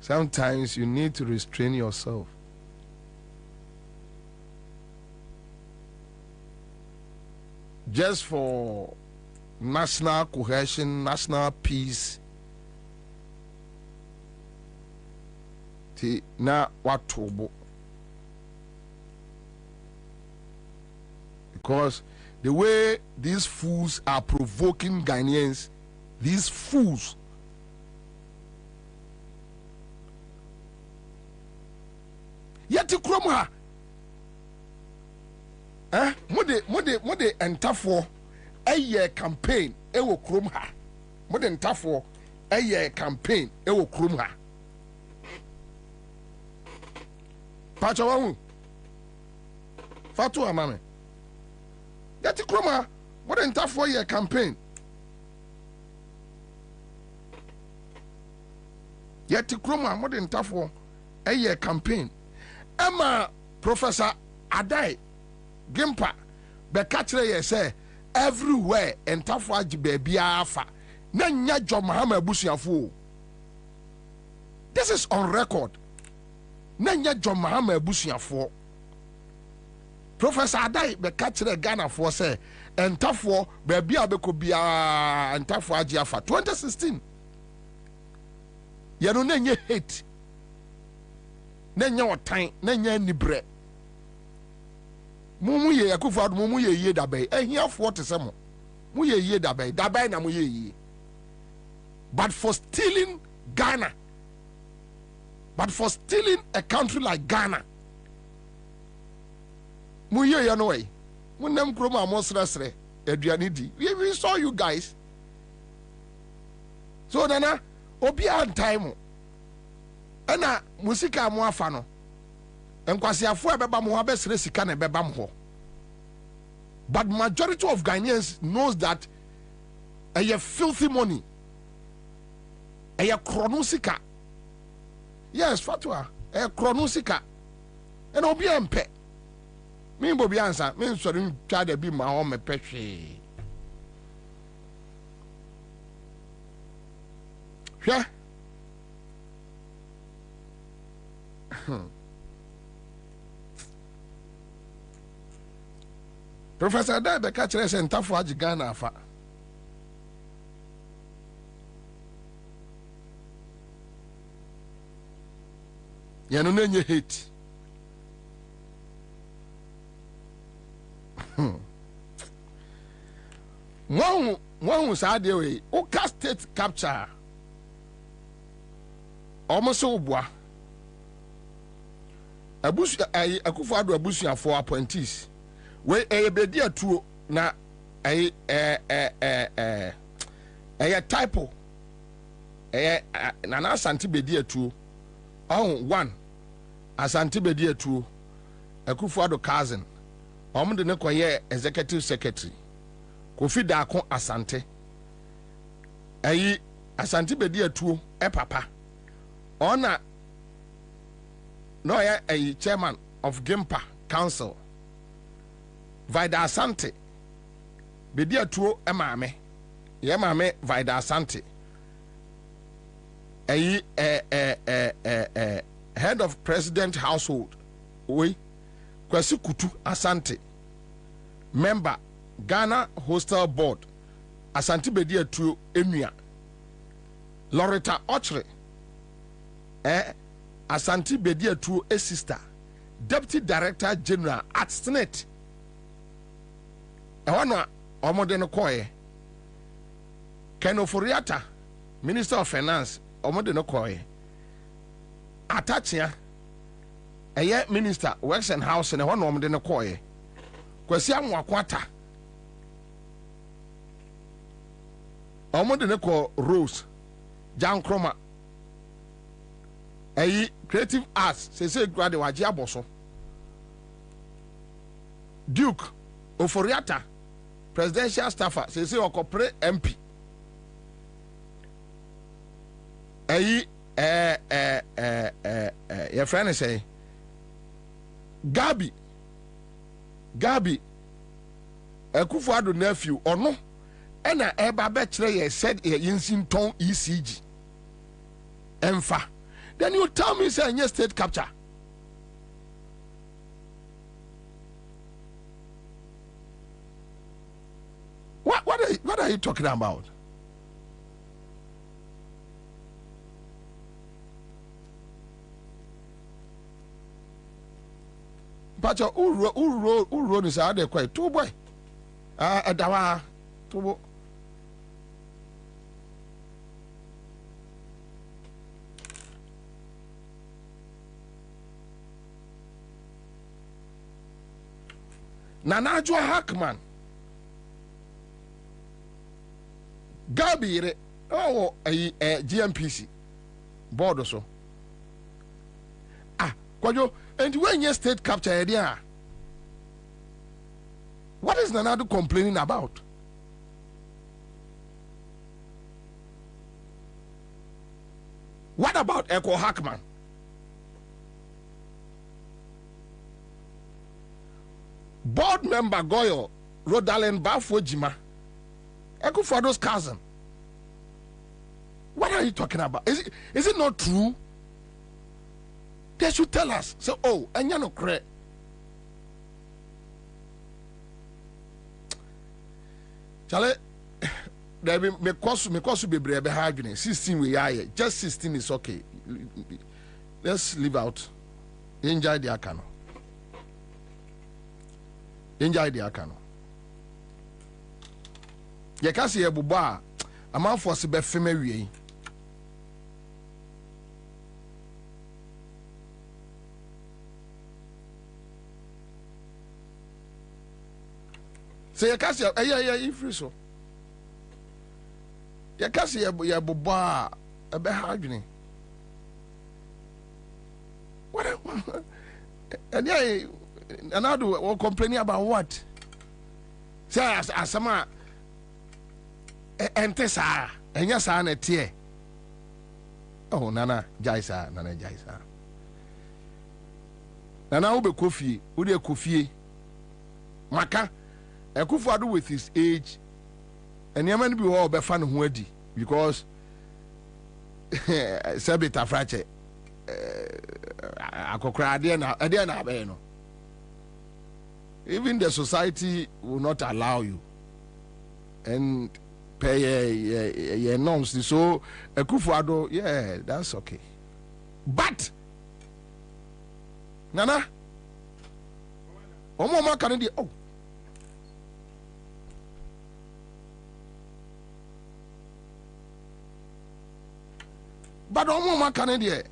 Sometimes you need to restrain yourself. Just for national cohesion, national peace. Na watobo. Because the way these fools are provoking Ghanaians, these fools, yeti krom ha mode entafo eye campaign ewo krom ha mode entafo eye campaign ewo krom ha pacho wahu fatu amame yeti krom ha mode entafo eye campaign yeti krom ha mode entafo eye campaign Emma Professor Adai Gimpa be catch ye say everywhere entafo agi baby afa na nya John Mahama abusuafo. This is on record. Na nya John Mahama abusuafo. Professor Adai be catch Ghana for say entafo baby abeko bia entafo agi afa 2016. Ye no na nye hate. Na nya otan na nya nibre. Mumu ye Akufo mumu ye dabai ehiafo te se mo mu ye dabai na mu ye. But for stealing Ghana, but for stealing a country like Ghana, mu ye no way mu nam kroma amosresre aduane di. We saw you guys. So nana obi an time ana musika mo afa no enkwasiafo ebeba mo abesere sika na ebeba mo. But majority of Ghanaians knows that a filthy money, a chronosika. Yes, fatwa, a chronosika. And obi ampe. Me Bobie Ansah, me sorry try to be my home petri. Yeah. Professor Adai be catch us entafo agi Ghana afa. Ya no nenye hate. One sa de we o ka state capture. Almost obua. Akufo Addo abusuafo appointees. We bedi atuo na typo na Asante bedi atuo one Asante bedi atuo Akufo Addo cousin omde ne koye executive secretary Kofi Daako Asante Asante bedi atuo papa ona no ya chairman of Gimpa Council Vida Asante bedi atuo emaame ye maame Vida Asante head of president household we Kwasi Kutu Asante member Ghana Hostel Board Asante bedi atuo enua Loretta Ochre Asante bedi atuo sister deputy director general at Senate Ewana omode no koye Kenoforiata minister of finance omode no koye Atachia minister works and house and ewana omode no koye Kwasi Amwakwata omode no ko Rose Jan Kroma creative arts say grade waji aboso Duke Oforiata presidential staffer say okopre MP your friend say Gabi Akufo-Addo nephew ono ena eba be kire ye said yinsin ton ECG emfa. Then you tell me say any state capture. What are you talking about? Pacho uro ni sa de kwai to boy. Adawa to bo. Nana Joa Hackman Gabi oh GMPC board so kwajo and when your state capture area what is Nanado complaining about? What about Echo Hackman? Board member Goyo Rodalen Bafojima Akufo-Addo's cousin. What are you talking about? Is it not true? They should tell us. So, oh, and you know, correct. Charlie, there be me cost be brave having 16 we are just 16 is okay. Let's leave out. Enjoy the akano. Enjoy the akano. Ye ka se ebubo a amanfo se be fema wie. Se ye ka se ifri so. Ye ka se ebubo a ebe ha adwene. What and yeah, another complaining about what? Say asama ente saa enya saa na tie. Oh nana jaisa nana jaisa. Nana ube kofi, ube kofi. Maka Akufo-Addo with his age and yaman be all be fan ho adi because Sebita frache akokra ade na abe no. Even the society will not allow you and pay your norms. So Akufo-Addo, yeah, that's okay. But Nana, Omoma Canada, oh. But Omoma Canada.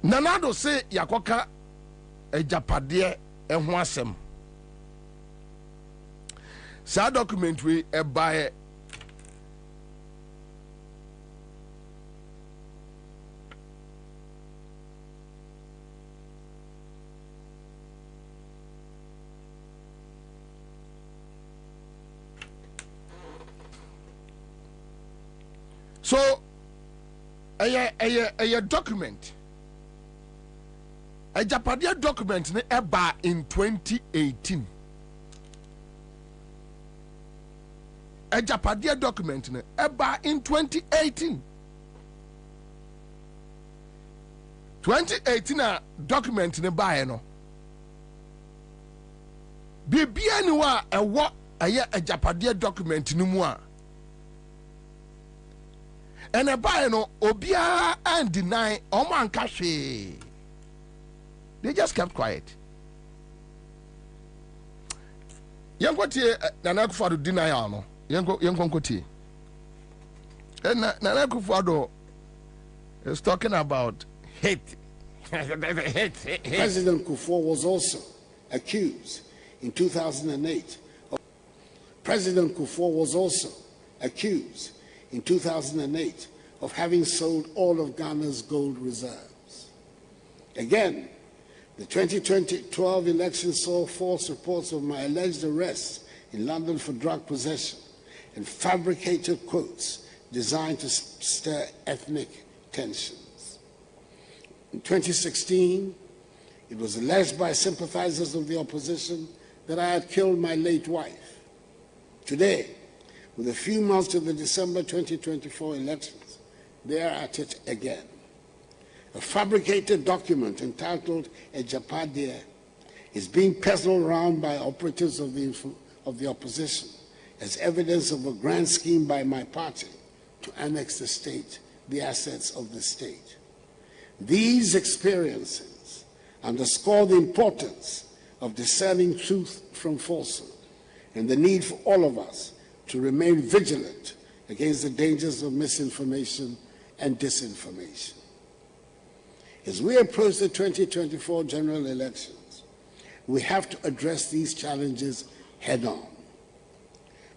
Nanado say yakoka ejapade eho asem. Sa document we ebae so a document a Japadia document ne eba in 2018. A Japadia document ne eba in 2018. 2018 a document ne ba no. Bibia ni wa ewo a Japadia document ni mu a. And a buy no obia and deny oman kashe. They just kept quiet. Yango tie Nana Akufo-Addo denial no. Yango tie. And Nana Akufo-Addo is talking about hate. President Kufuor was also accused in 2008. President Kufuor was also accused in 2008 of having sold all of Ghana's gold reserves. Again, the 2012 election saw false reports of my alleged arrest in London for drug possession and fabricated quotes designed to stir ethnic tensions. In 2016, it was alleged by sympathizers of the opposition that I had killed my late wife. Today, with a few months to the December 2024 elections, they are at it again. A fabricated document entitled Ejapadia is being peddled around by operatives of the opposition as evidence of a grand scheme by my party to annex the state, the assets of the state. These experiences underscore the importance of discerning truth from falsehood and the need for all of us to remain vigilant against the dangers of misinformation and disinformation. As we approach the 2024 general elections, we have to address these challenges head-on.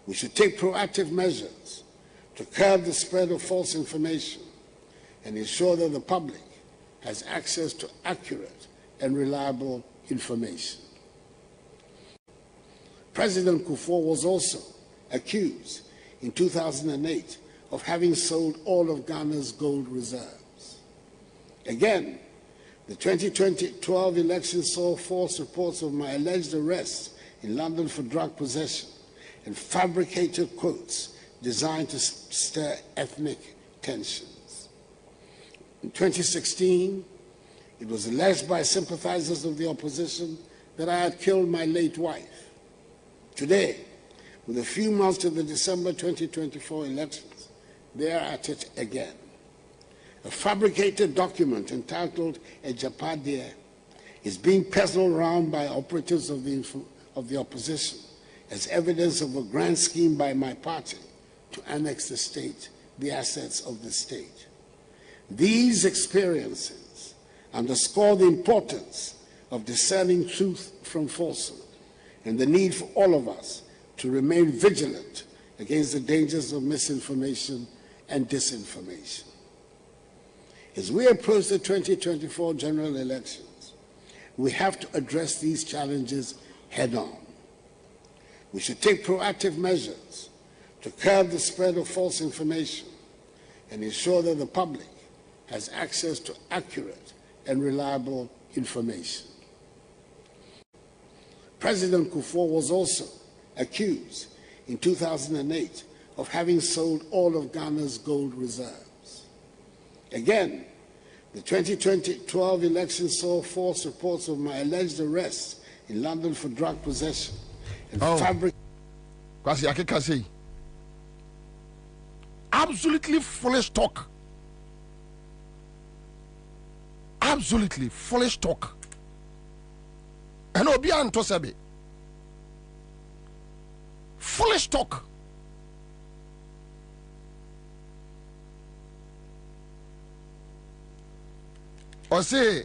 We should take proactive measures to curb the spread of false information and ensure that the public has access to accurate and reliable information. President Kufuor was also accused in 2008 of having sold all of Ghana's gold reserves. Again, the 2012 election saw false reports of my alleged arrest in London for drug possession and fabricated quotes designed to stir ethnic tensions. In 2016, it was alleged by sympathizers of the opposition that I had killed my late wife. Today, with a few months to the December 2024 elections, they are at it again. A fabricated document entitled Ejapadia is being peddled around by operatives of the opposition as evidence of a grand scheme by my party to annex the state, the assets of the state. These experiences underscore the importance of discerning truth from falsehood and the need for all of us to remain vigilant against the dangers of misinformation and disinformation. As we approach the 2024 general elections, we have to address these challenges head-on. We should take proactive measures to curb the spread of false information and ensure that the public has access to accurate and reliable information. President Kufuor was also accused in 2008 of having sold all of Ghana's gold reserves. Again, the 2012 election saw false reports of my alleged arrest in London for drug possession and absolutely foolish talk. Absolutely foolish talk. And Obi Antosabe. Foolish talk. Or say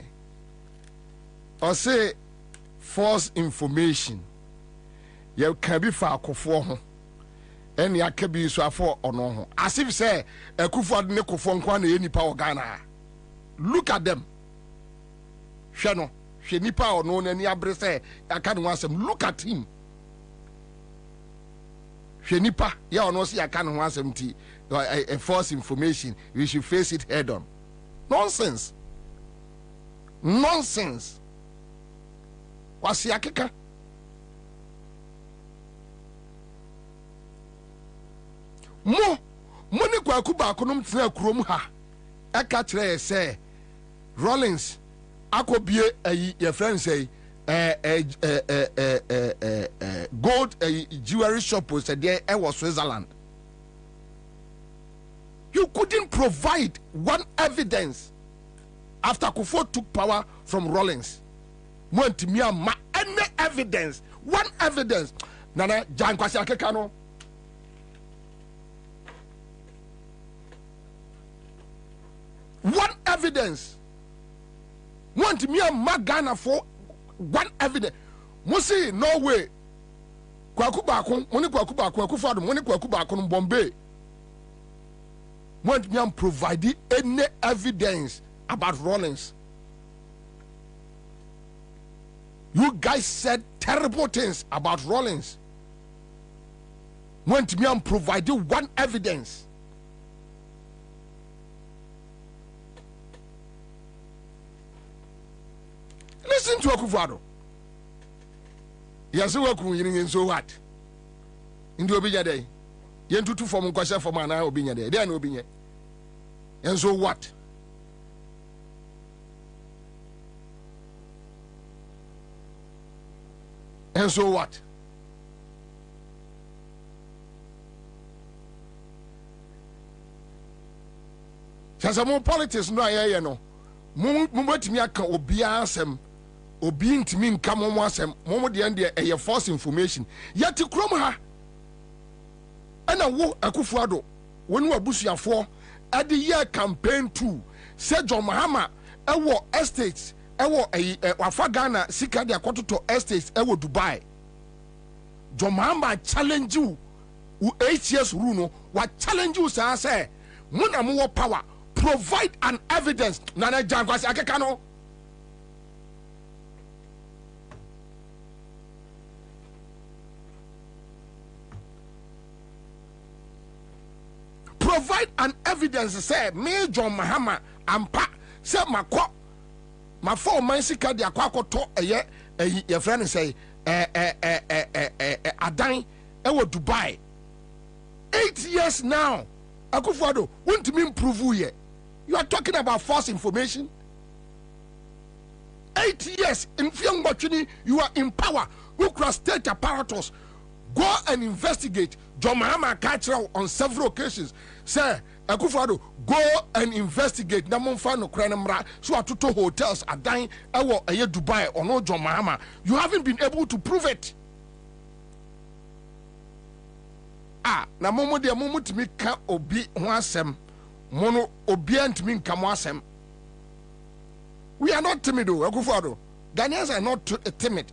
false information. You can be far Kufuor and you can be so for or no. As if say a Kufuor ne Kufuor nkwane any power Ghana. Look at them. Shano, she nipa or no any abrese. I can't want some. Look at him. She nipa ya or no see I can't want some tea. A false information. We should face it head on. Nonsense. Nonsense. What's yakika? Money kwa kuba konum tena kurom ha. Eka kire say Rollins akobie your friend say gold jewelry shop was there was Switzerland. You couldn't provide one evidence after Kufuor took power from Rollins. Want me any evidence, one evidence. Nana Jan Kwasi Akekano. One evidence. Want me Ghana for one evidence. Musi no way. Kwakuba kun, money kwakuba kwakufa, money kwakuba kun Bombay. Want me provide any evidence about Rollins. You guys said terrible things about Rollins. Want me provide one evidence. Listen to Akufo-Addo. Yes, we are so what? Into Obinya Day. Yentutu from Kwasha from Ana Obinya Day. They are no Obinya. And so what? And so what? Just more politics no aye no. Mumbatimi aka obia asem. Obi ntimi nka momo asem. Momo de ende eye false information. Yet krom ha. Ana wo Akufo-Addo wonu abusuafo ade year campaign 2 say John Mahama ewo estates ewo wafa Ghana sika de akototo estates ewo Dubai. John Mahama challenge you 8 years rule no wa challenge you say muna mo power provide an evidence nana jangwasi akeka no. Provide an evidence say me John Mahama ampa say makọ ma for man sika de akwakoto your friend say adan ewo Dubai 8 years now. Akufo-Addo won't mean prove you. You are talking about false information. 8 years in Fiangbachini, you are in power. Who cross state apparatus go and investigate. John Mahama Kachra on several occasions. Sir, Akufo-Addo, go and investigate. Namonfano Kranamra, so atuto hotels are dying. Ewo eye Dubai or no John Mahama. You haven't been able to prove it. Na momo de momo timi ka obi ho asem. Mono obi antimi nka mo asem. We are not timid, Akufo-Addo. Ghanaians are not timid,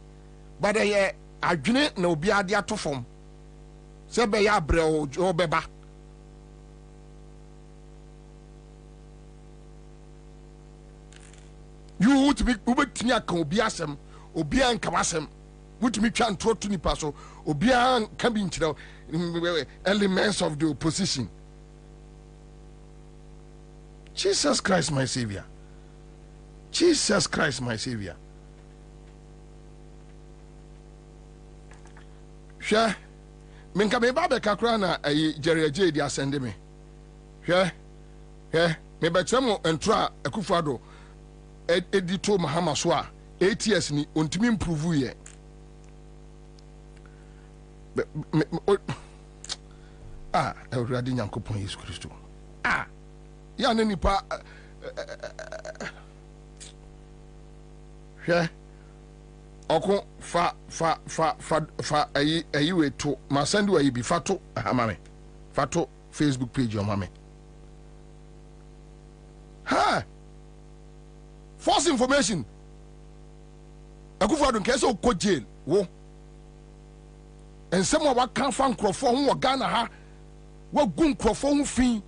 but they adwene na obi ade ato fom. Se be ya bre o beba. You would be ubetimi aka obi asem, obi anka asem. Wutimi twa ntro to nipa so, obi an ka bi nkyerɛ elements of the opposition. Jesus Christ my savior. Jesus Christ my savior. Hwɛ menka me ba be kakra na Jerry di asende me. Hwɛ me be tremo ntro a Akufo-Addo edito Mahama so a 8 years ni ontimi improve ye. Awurade Nyankopɔn Yesu Kristo. Ya ne nipa hwɛ ɔko fa ayi we to ma send we bi fato amame fato Facebook page amame ha false information. Akufo-Addo nke so ko jail wo ensem wa kan fa nkrofo ho Ghana ha wa gu nkrofo ho fi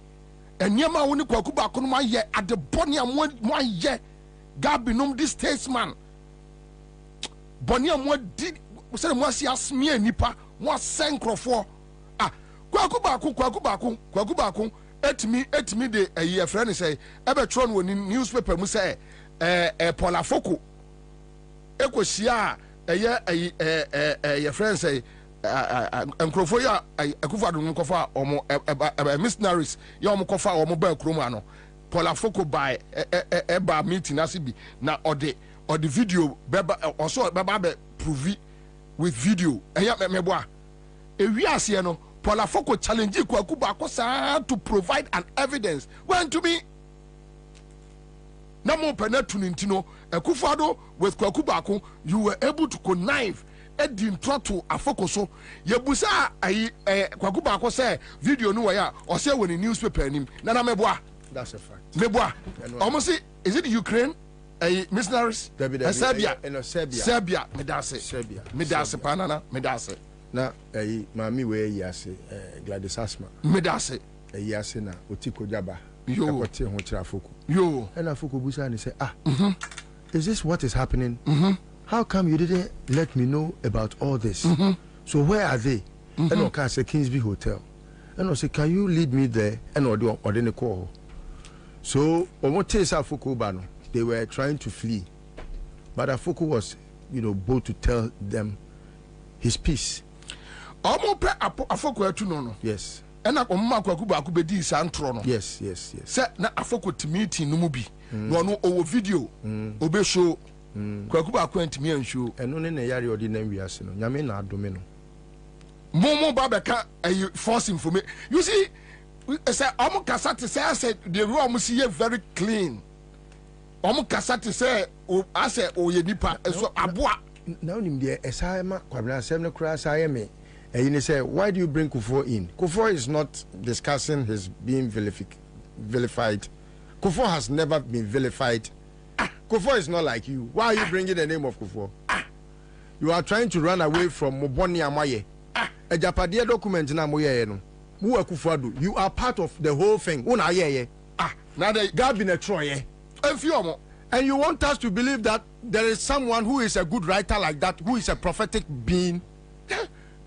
eniema wo ni kwaku ba kono aye adebone mo aye gabinom this statesman boni mo di se mo asi asmia nipa mo asen nkrofo kwaku ba ko etimi de ayi friend say ebe tro no ni newspaper mu say Paul Afoko ekosia your friend say nkrofo ya Akufo-Addo nkofa omo missionaries ya omo kofa omo ba krom ano Paul Afoko by eba meeting asibi na ode video beba also beba be prove with video eya meboa ewi ase no Paul Afoko challenge Kwaku Bakosa to provide an evidence when to me na mo penatu nintino Akufo-Addo with Kwaku Bako you were able to connive Edin Trotto Afoko so yebusa Kwaku Bako say video no ya or say when the newspaper nim na meboa. That's a fact. Meboa almost say is it Ukraine missionaries Serbia Serbia medase panana medase na mami we yase Gladys Asma medase yase na otiko jaba yo akote ho kira Afoko yo and Afoko busa and say is this what is happening? How come you didn't let me know about all this? So where are they? And I can say Kingsby Hotel. And I say, can you lead me there? And I didn't call. So they were trying to flee But Afoko was, bold to tell them his piece. Afoko no. Yes. And I Akubedi Santrono. Yes. Say na Afoko timiti no mubi. No no video. Obe show. Kwakuba kwentimi anshow. Eno ne na yare odi na wiase no. Nyame na adome no. Momo babeka false information. You see, say omo kasate say I said the room see very clean. Omo kasate say I say oye nipa so aboa. Now nim there esama Kwabena asem no kura say me. And you say, why do you bring Kufuor in? Kufuor is not discussing his being vilified. Kufuor has never been vilified. Kufuor is not like you. Why are you bringing the name of Kufuor? You are trying to run away from Moboni Amaye. A Japadia document na moye no. Mu Kufuor. You are part of the whole thing. Una ye. Now they God been a Troye. And you want us to believe that there is someone who is a good writer like that, who is a prophetic being?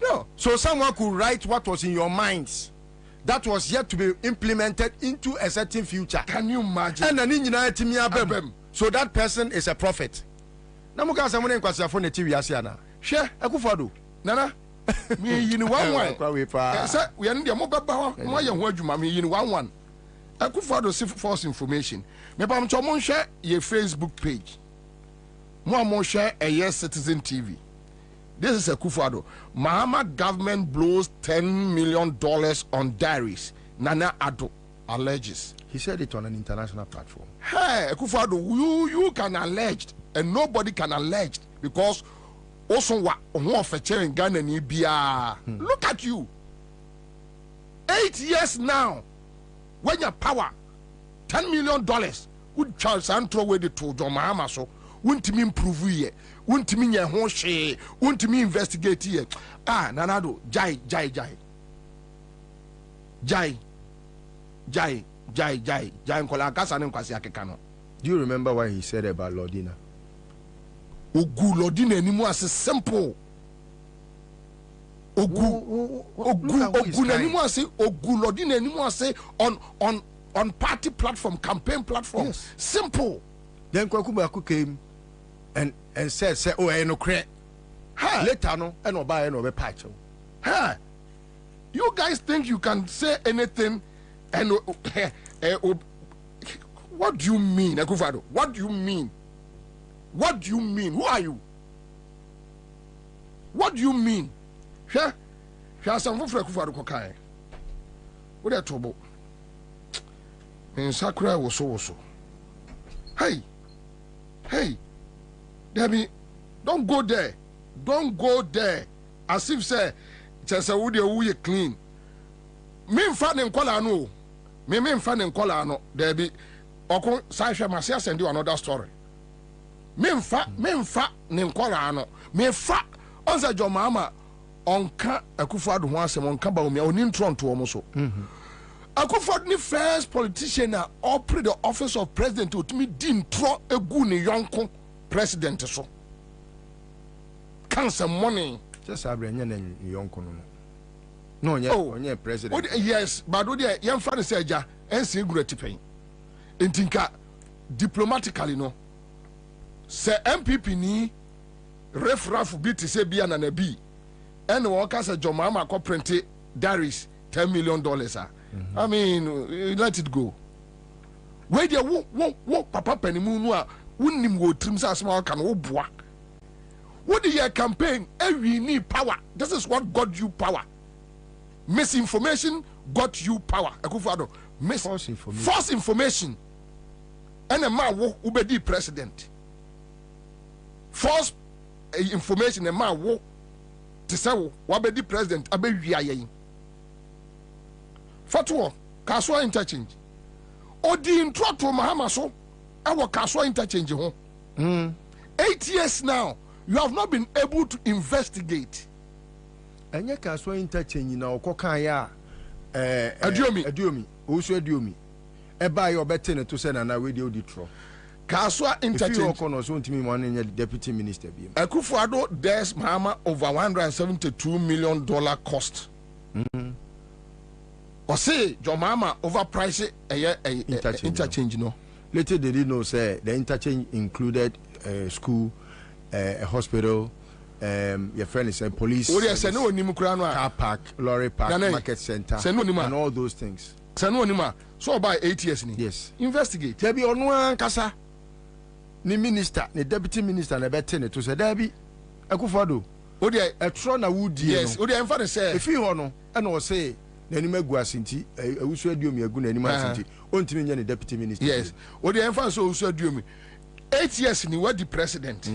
No. So someone could write what was in your minds that was yet to be implemented into a certain future. Can you imagine? So that person is a prophet. Namuka someone kwasi afo na TV asiana. She Akufo-Addo. Nana. Me yin 1-1. Say we are there mo baba ho. Mo ye ho adwuma me yin 1-1. Akufo-Addo see false information. Me ba mcho mo share your Facebook page. Mo share a Yes Citizen TV. This is Akufo-Addo. Mahama government blows $10 million on diaries. Nana Addo alleges. He said it on an international platform. Hey, Akufo-Addo, you can allege, and nobody can allege because also what in Ghana ni bia. Look at you. 8 years now. When your power, $10 million. Would Charles and throw away the to Mahama so. Won't me improve ye? Won't me your whole share? Won't me investigate ye? Nanado, jai. Nkola kasa ne nkwasi akekano. Do you remember what he said about Lordina? Ogu Lordina ni mu ase simple. Ogu na ni mu ase Ogu Lordina ni mu ase on party platform, campaign platform. Yes. Simple. Then Kwakubaku came and said, oh, I no credit. Later, no, and oba no be patch. You guys think you can say anything and what do you mean, Akufo-Addo? What do you mean? What do you mean? Who are you? What do you mean? Here some for Akufo-Addo kokai. What are trouble? In Sakura was so. Hey, Debbie, don't go there. Don't go there. As if say, Chesa Woody clean. Me fan and kola no. Me fan and kola no. Debbie, Oko Sasha Masia send you another story. Me fa nenkola no. Me fa Ansah your mama onka Akufo-Addo ho asem onka ba omi onin tron to omo so. Akufo-Addo ni first politician na operate the office of president to me din tro egu ni yonko president so. Cancer money. Just abranya na yonko no. No, onye president. Yes, but do there yam fa say ja ensi gurati pen. Entinka diplomatically no. Say MPP ni refraf bi ti say bia na bi. And worker say Jomama ko print diaries $10 million ah. I mean, let it go. Where there won't papa penimu no a wonnim go trim sa small can wo boa. What the year campaign we need power. This is what got you power. Misinformation got you power. Akufo-Addo. False information. And a man wo ubedi president. False information a man wo to say wabedi president abe wi ayen. Fatuo Kaswa interchange. Odi intro to Mahama so our Kaswa interchange ho. 8 years now you have not been able to investigate. Anya Kaswa interchange na okokan ya Adiomi oso Adiomi eba yo bete ne to say na we dey oditro Kaswa interchange. If you so ntimi mo na deputy minister bi Akufo-Addo there's Mahama over $172 million cost. Or say Jomama overpriced interchange no. Later they didn't know say the interchange included a school, a hospital, your friend is a police. Car park, lorry park, market center, and all those things. So about 8 years. Yes. Investigate. There be on kasa. Ni minister, ni deputy minister, na betene to say there be. Akufado. Odi a tro na wudi. Yes. Odi emfa say. If you hono, and was say. N'anim agu asinti awusu aduomi agu n'anim asinti ontimi nya ne deputy minister. Yes. Odi emfa so awusu aduomi 8 years ni what the president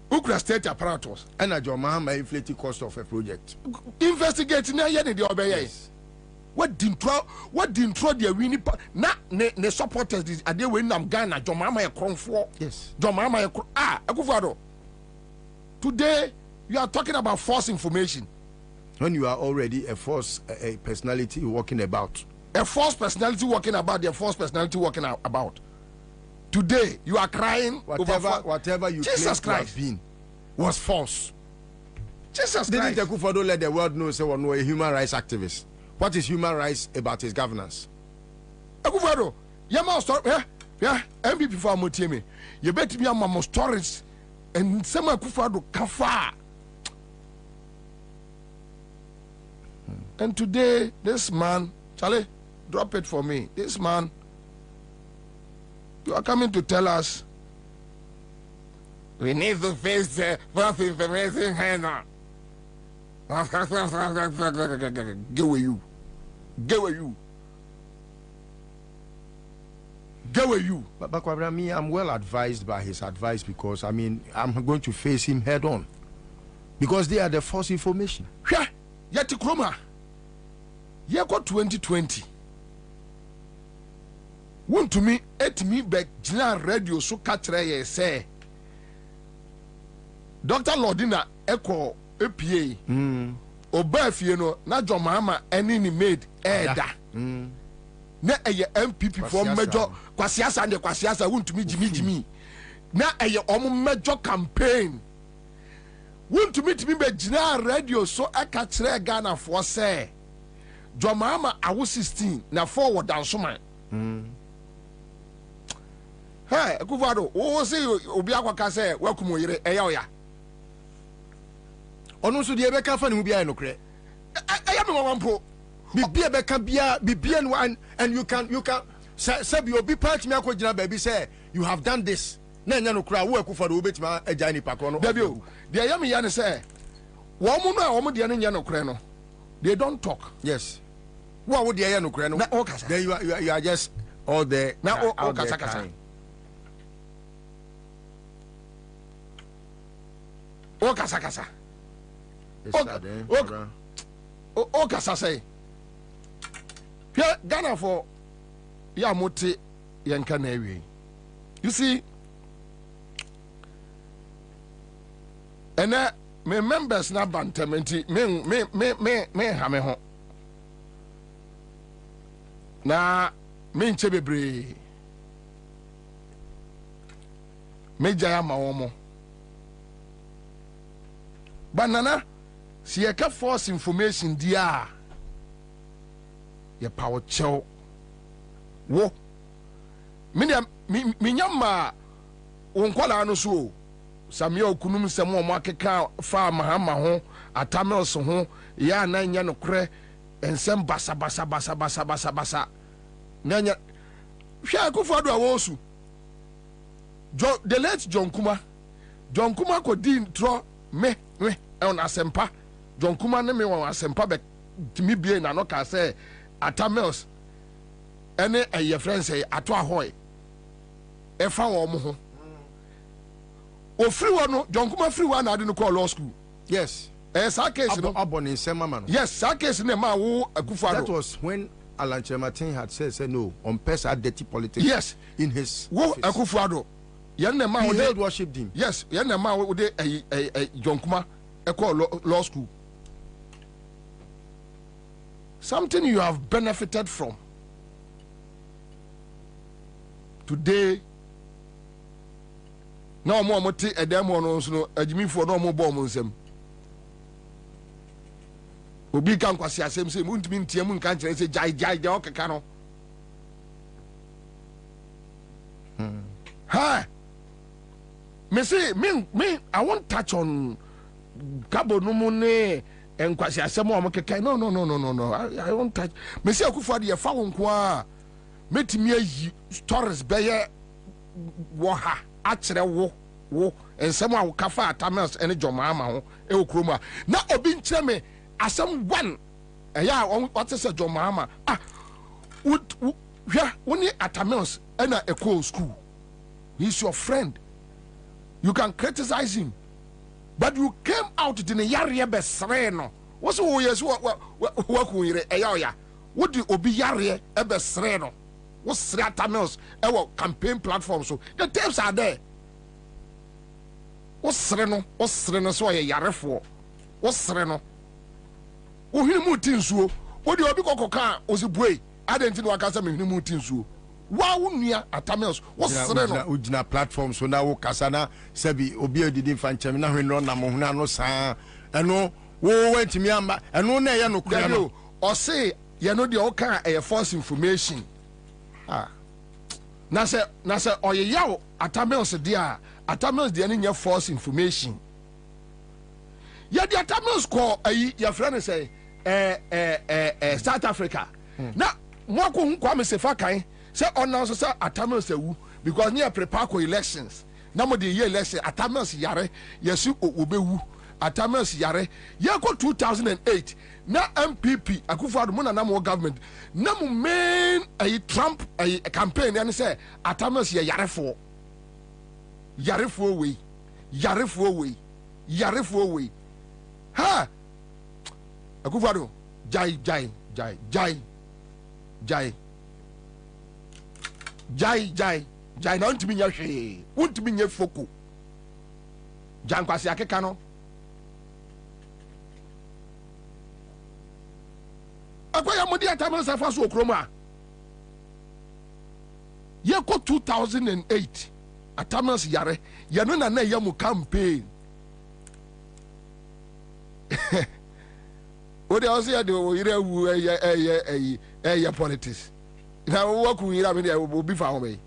Ukra state apparatus and John Mahama inflating cost of a project. Investigate na ye ne de obeye. What didn't throw the winning na ne supporters this ade we nam Ghana John Mahama e kronfo. Yes. John Mahama Akufo-Addo. Today you are talking about false information. When you are already a false personality walking about. A false personality walking about, the false personality walking about. Today, you are crying whatever you Jesus claim Christ to have been was false. Jesus Didn't Christ. Akufo-Addo let the world know say we're a human rights activist? What is human rights about his governance? Akufo-Addo, yama story, MVP for Amotiemi. You bet me am stories and some Akufo-Addo kafa. And today, this man, Charlie, drop it for me. This man, you are coming to tell us we need to face the false information hand. Get with you. Get with you. Get with you. But Kwabena, me, I'm well advised by his advice because, I mean, I'm going to face him head on. Because they are the false information. Yeah, Yeti Kroma. You got 2020. Want to me, back Jina radio so catch say Dr. Lordina Echo APA. Obafie no na John Mahama eni ni made elder. Na eye MPP for major kwasiasa and kwasiasa want to me Jimmy. Na eye omo major campaign. Want to me be Jina radio so aka kire Ghana for say John Mahama awo 16 na forward down so man. Hey, Akufo-Addo, o say obi akwaka say welcome oyire eya oya. Ono so de ebeka fa ne mu bia no kre. Eya me wampo. Bibia beka bia bibia no and you can say be obi part me akogina baby say you have done this. Na nya no kra wo Akufo-Addo obetima agya ni pakro no. Dabi o. De eya me ya ne say wo mu no a wo mu de ne nya no kre no. They don't talk. Yes. What would you no creno? Then you are just all there. Now all kasa. All kasa. Oh kasa say. Here Ghana for ya moti yanka na ewe. You see, and me members na bantamenti me hame ho. Na me nche bebre me jaya ma womo banana si ye ka false information dia ye power chow wo me nyama wonkwala no so samia okunum sem o makeka fa mahama ho atamels ho ya na nya no kre ensem basa nanya hwa Akufo-Addo awosu the late John Kuma ko din tro me on asempa John Kuma ne me on asempa be timi bie na no ka say atamels ene eye friend say ato ahoy e fa wo mo ho o free one no John Kuma free one na de no call law school. Yes. Sa case no abon in Semama. Yes, sa case ne ma wo Akufo-Addo. That was when Alan Chematin had said no on pesa dirty politics. Yes, in his wo Akufo-Addo. Yen ne ma he held worship him. Yes, yen ne ma wo de John Kuma e call law school. Something you have benefited from. Today na mo te edem no so no adwimifo no mo bo mo nsem. Obi kan kwasi asem se mu ntimi ntie mu nkan kire se jai o keka no. Ha me say me I won't touch on Cabo Numune and Kwasi Asemo Mokeka. No. I won't touch. Me say Akufo de fa wonkwa. Metimi stories beye wo ha akyere wo ensem a wo kafa atamels ene jomama ho e okroma na obi nkyere me asem one eya what say jomama woni atamels ena eco school. He's your friend. You can criticize him, but you came out in a yare besreno. What's who yes what would you obi yare besreno? What's Atamels our campaign platform? So the tapes are there. What's Sereno so a yare for? What's Sereno? Oh, he mutinsu. What do you be coca was a boy? I didn't know I can't say mutinsu. Wow, near Atamels. What's Sereno? Ujina platform so now Kasana Sebi Obio didn't find Chamina Mohuna no sa and no went to Miamba and no nay no crano or say you know the oka a false information. Nasa or yaw Atamels dear Atamels the any false information. Yeah, the Atamels call your friend say South Africa. Now Moko Kwame Sefakai say on also say Atamels ewu because near prepare for elections. Now the year election Atamels yare yesu obewu Atamels yare yako 2008 na MPP Akufo-Addo mo na mo government na mo main Trump campaign and say Atamels yarefo we ha Akufo-Addo jai na ntimi nya hwe wontimi nya foko jankwase akeka no akwaya modi Atamels afa so okroma ye ko 2008 Atamels yare ye no na ye mu campaign o de also ya de o ire wu eye politics na wo ku ira me de obi fa home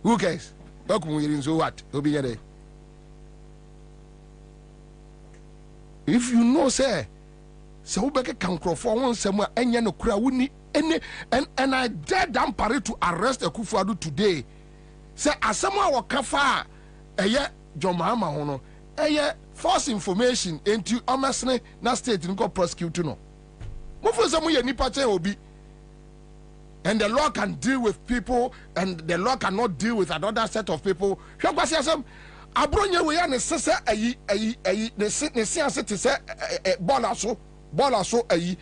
who cares wo ku ira so what obi ye de if you know say wo be ka nkrofo won nsem a enye no kura woni ene and I dare them party to arrest Akufo-Addo today say asem a wo kafa eye jomama ho no eye false information into omesne na state nko prosecute no obi and the law can deal with people and the law cannot deal with another set of people. Abronya we ya ne sese ayi ne siase te se bola so ayi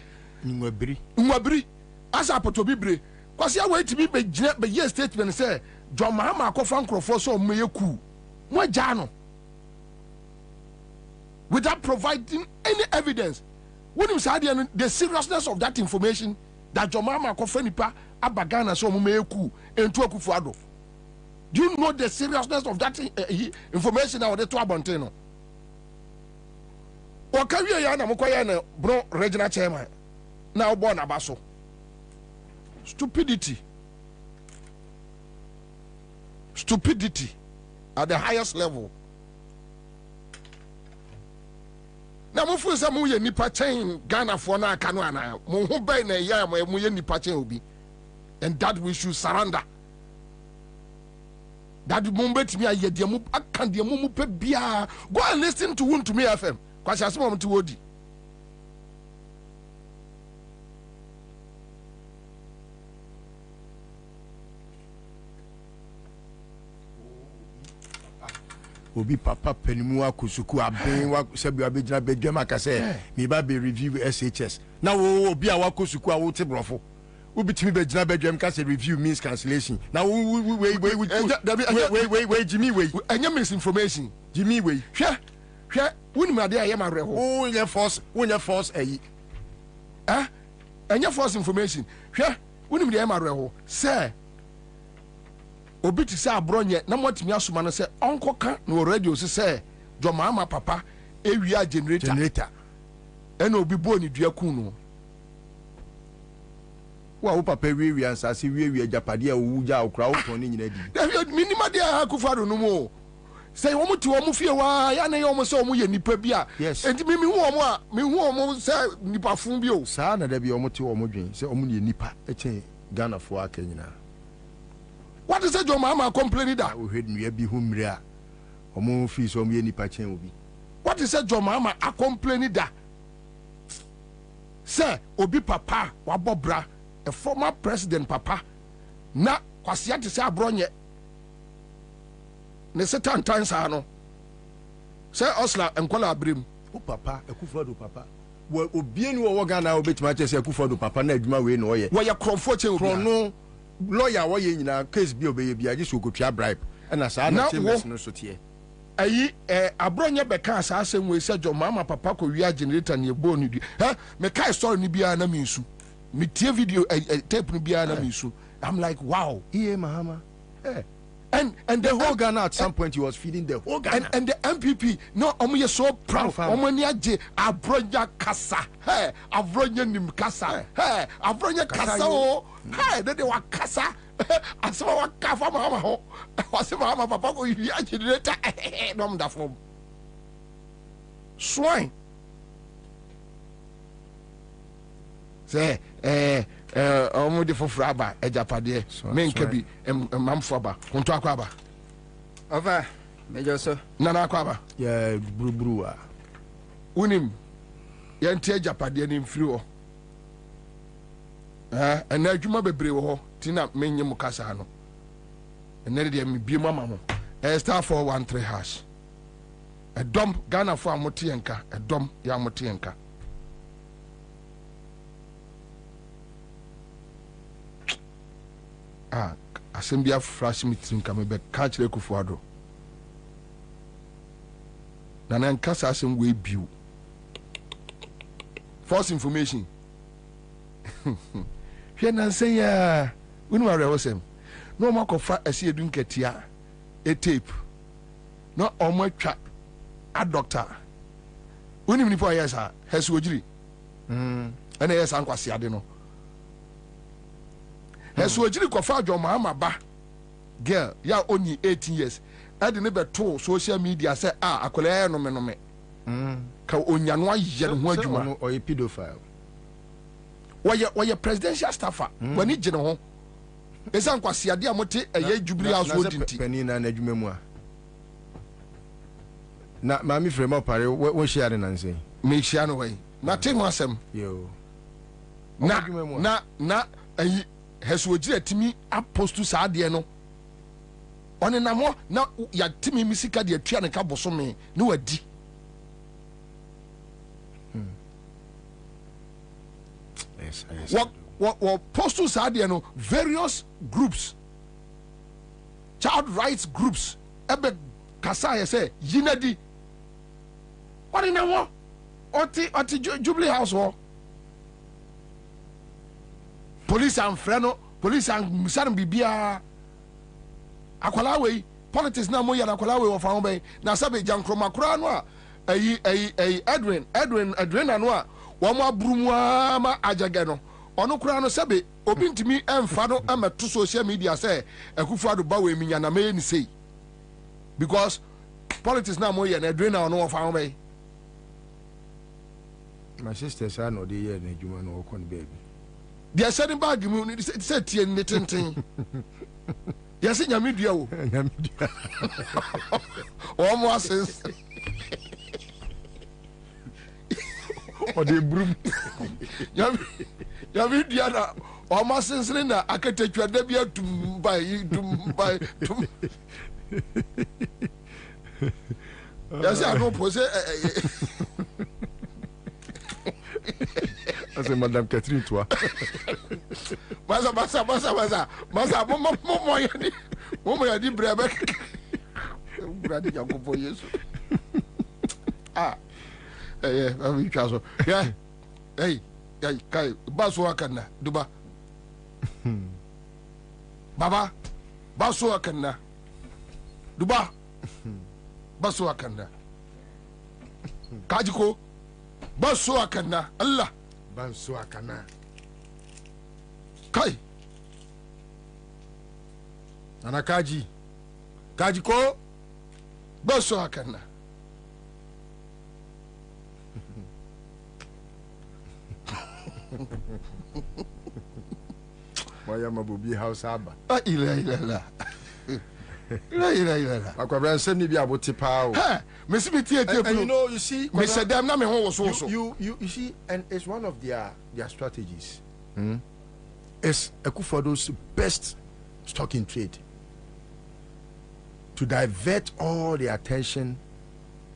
nwabiri asa potobibre kwase ya we timi be gina be ye statement say John Mahama akofa nkrofo so meyeku mo ja no without providing any evidence. When you say the seriousness of that information that John Mahama Kofenipa Abagana so mumeku into Akufo-Addo. Do you know the seriousness of that information now the to Abonteno? Or can you yana Mukoya bro regional chairman now born abaso? Stupidity at the highest level. Na mo fu mo ye nipa chen Ghana for na aka no ana mo ho bai na ya mo ye nipa chen obi and that we should surrender that mo betimi aye de mo aka de mo pe bia go and listen to Won to Me FM kwasi asemo mo ti wodi obi papa penimu akusuku aben wa sebi abegina bedwam akase me ba be review SHS na wo obi a wakosuku a wo te brofo ubitimi begina bedwam ka say review means cancellation na we Jimmy we anya misinformation Jimmy we hwe woni ma de aye ma reho o nya force ayi anya false information hwe woni ma de aye ma reho say obi ti say abronye na motimi asoma no say onkoka no radio say John Mahama papa ewia generator ena obi bo ni dua ku no Wa wo papa wie Ansah se wie japade a wo gya okra wo ton ni nyina di. Minima dia Akufo-Addo no mo. Say wo muti wo mu fie wa ya na ye wo so wo ye nipa bi a. Enti mi hu wo a, mi hu wo say nipa fun bi o. Saa na da bi wo muti wo mu dwen say wo mu ye nipa eche Ghana fo aka nyina. What is it your mama complaining that? Wo hwed nua bi hu mre a. Omo fi so wo ye nipa chen obi. What is it your mama a complaining that? Say obi papa wa bobra a former president papa na kwasia te say abronye ne setan tansa no say osla enkola abrim o papa Akufo-Addo papa wo obieni wo Ghana obetima che say Akufo-Addo papa na adwuma we no oye wo ye kromfo che obi no lawyer wo ye nyina case bi obeye bi agi so okotwa bribe na saa na chambers no so tie ayi abronye beka asasem we say jo mama papa ko wi generator ne ebo ni di me kai story ni bia na minsu me tie video tape ni bia na minsu. I'm like, wow. Yeah, Mahama. And the whole Ghana at some point he was feeding the whole Ghana. And the MPP, no, omo so proud. Omo ni aje abronya kasa. Hey, abronya nim kasa. Hey, abronya kasa o. Hey, they wa kasa. Asema wa kafa mama ho. Wasema mama papa ko yi generator. No mda form. Swine. Say, omo de foforo aba ejapade me nka bi mamfo aba konto akwa aba ova mejo so nana akwa aba ya buruburu a unim ye ntia ejapade ni mfiri ho ena adwuma bebre ho tina menye mu kasa no ena de me bie mama mo star 413 hash edom Ghana fo amote yenka edom ya amote yenka asembia flash meeting kame be catch le Akufo-Addo na nan kasa asem we biu false information hwe nan say ya unu are wosem no makofa ase edu nketia e tape no omo atwa a doctor uni mni po yesa hesu ojiri ene yesa nkwase ade no hesu ojiri kofa adwo mama ba girl ya only 18 years ade ne beto social media say akola no me ka onya no aye no ho adwuma o pedophile woye presidential staffer wani gine ho esa nkwase ade amote eye jubilee house odinti penina na adwuma mu a na mami frema pare wo share na nse me share no way na te ho asem yo na ayi hesu ojire timi apostu sa de no one na mo na ya timi misika de atua ne ka bosome ne wadi yes what postu sa de no various groups child rights groups ebe kasa ye say yinadi one na mo oti Jubilee House ho police and freno police and musan bibia akwala we politics na mo ya akwala we of awon na sabe jankroma kura no a Edwin anu a wo mo abrumu ama ajage no ono kura no sabe obi ntimi emfa no ameto social media say Akufo-Addo ba we minya na me ni sei because politics na mo ya na Edwin na ono of awon my sister say no dey here na adwuma no okon baby. They are sending bag mu ni say tie ni tenten ya se nyame dua wo o mo asense o de brum nyame dua na o mo asense na akatatwa da bia tum bai tum ya se ano pose c'est Madame Catherine toi. Masa mo ya di brebe. Brade Jacobo Yesu. Ami chaso. Hey, kai baso akanna duba. Baba, baso akanna. Duba. Baso akanna. Kajiko. Baso akanna Allah banso akana Kai. Anakaji. Kaji ko. Boso akana. Why am I Bobie house abba? Ila. Akwabra send me be about tipa. Me see me tie. You know, you see, me said them na me ho was so. You see, and it's one of their strategies. It's Akufo-Addo's best stock in trade to divert all the attention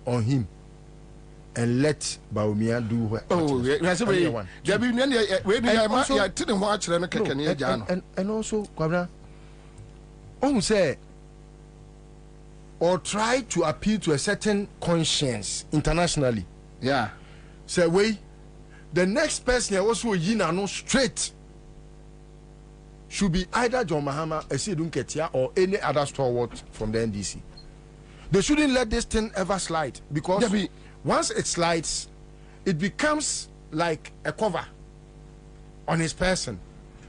on him and let Bawumia do what. And also, Kwabena, say, or try to appeal to a certain conscience internationally. Yeah. Say, wait, the next person also yina no straight should be either John Mahama, Esidun Ketia, or any other stalwart from the NDC. They shouldn't let this thing ever slide, because once it slides, it becomes like a cover on his person.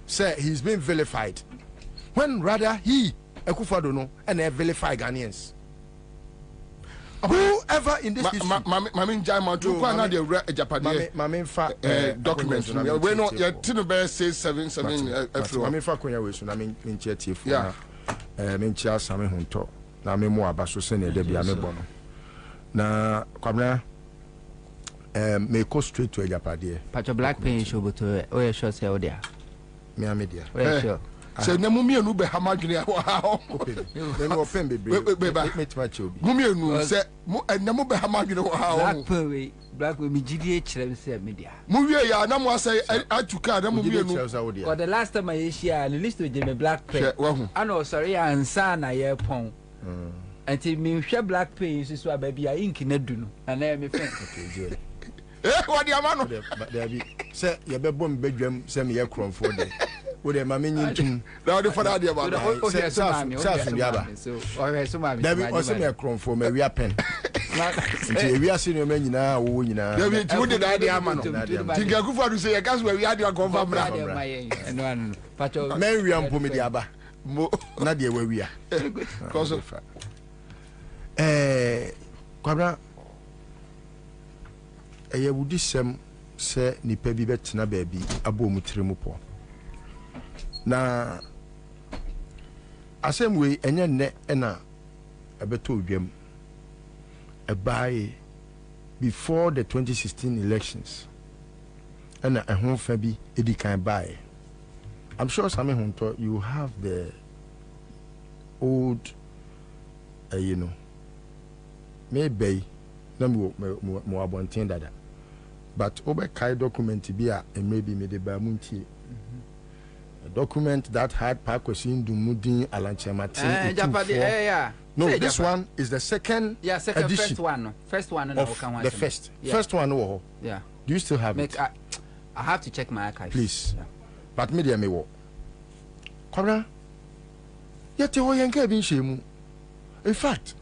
Say he's been vilified, when rather he, Akufo-Addo, no, and they vilify Ghanaians. Whoever in this issue, Mamin Jaiman to Kwana de Japade, Mamin Fa documents. We know your Tinubu says 77. Mamin Fa Konya we so na min cheti fu na min chia same hunto na me mo abaso se na de bia me bono na Kwabena me go straight to Japade. Patch black pain show but oh yeah sure say o dia. Me amedia. Oh sure. So na mumi enu be hamadwene wa me no open bebre me twa chobi mumi enu se na mu be hamadwene wa black we mi gidi kire se media mu wie ya na mu asai atuka na mumi enu for the last time I share the list with me black pen ana sorry Ansah na ye pon until me hwe black pen so baby ink na du no ana me fen what the amano there say ye be bom bedwam se me ye kromfo de wo de mama nyintum na de fada de ba sa biaba so o so ma da bi o se me kromfo ma wi apen nti wi ase no ma nyina wo nyina da bi ti wo de da de ama no ti Akufo-Addo say ye gas wi ade konfa bra eno anu pacho me wi ampo me de aba mo na de wa wi a cause Kwabena eye wudi sem se nipa bi betena baabi abo mu tire mu po na asem we enye nne na abeto odwam ebae before the 2016 elections and ehon fa bi edikan bae. I'm sure Sami Hunto, you have the old you know maybe na mo abonten dada but obe kai document bi a maybe me de ba muntie a document that had Pakwesin Dumudin Alanchematin. No, this one is the second edition. First one of the first. First one. Yeah. Do you still have it? I have to check my archives. Please. Yeah. But media me wo. Kwabena. Yete wo yenka bi nhemu. In fact,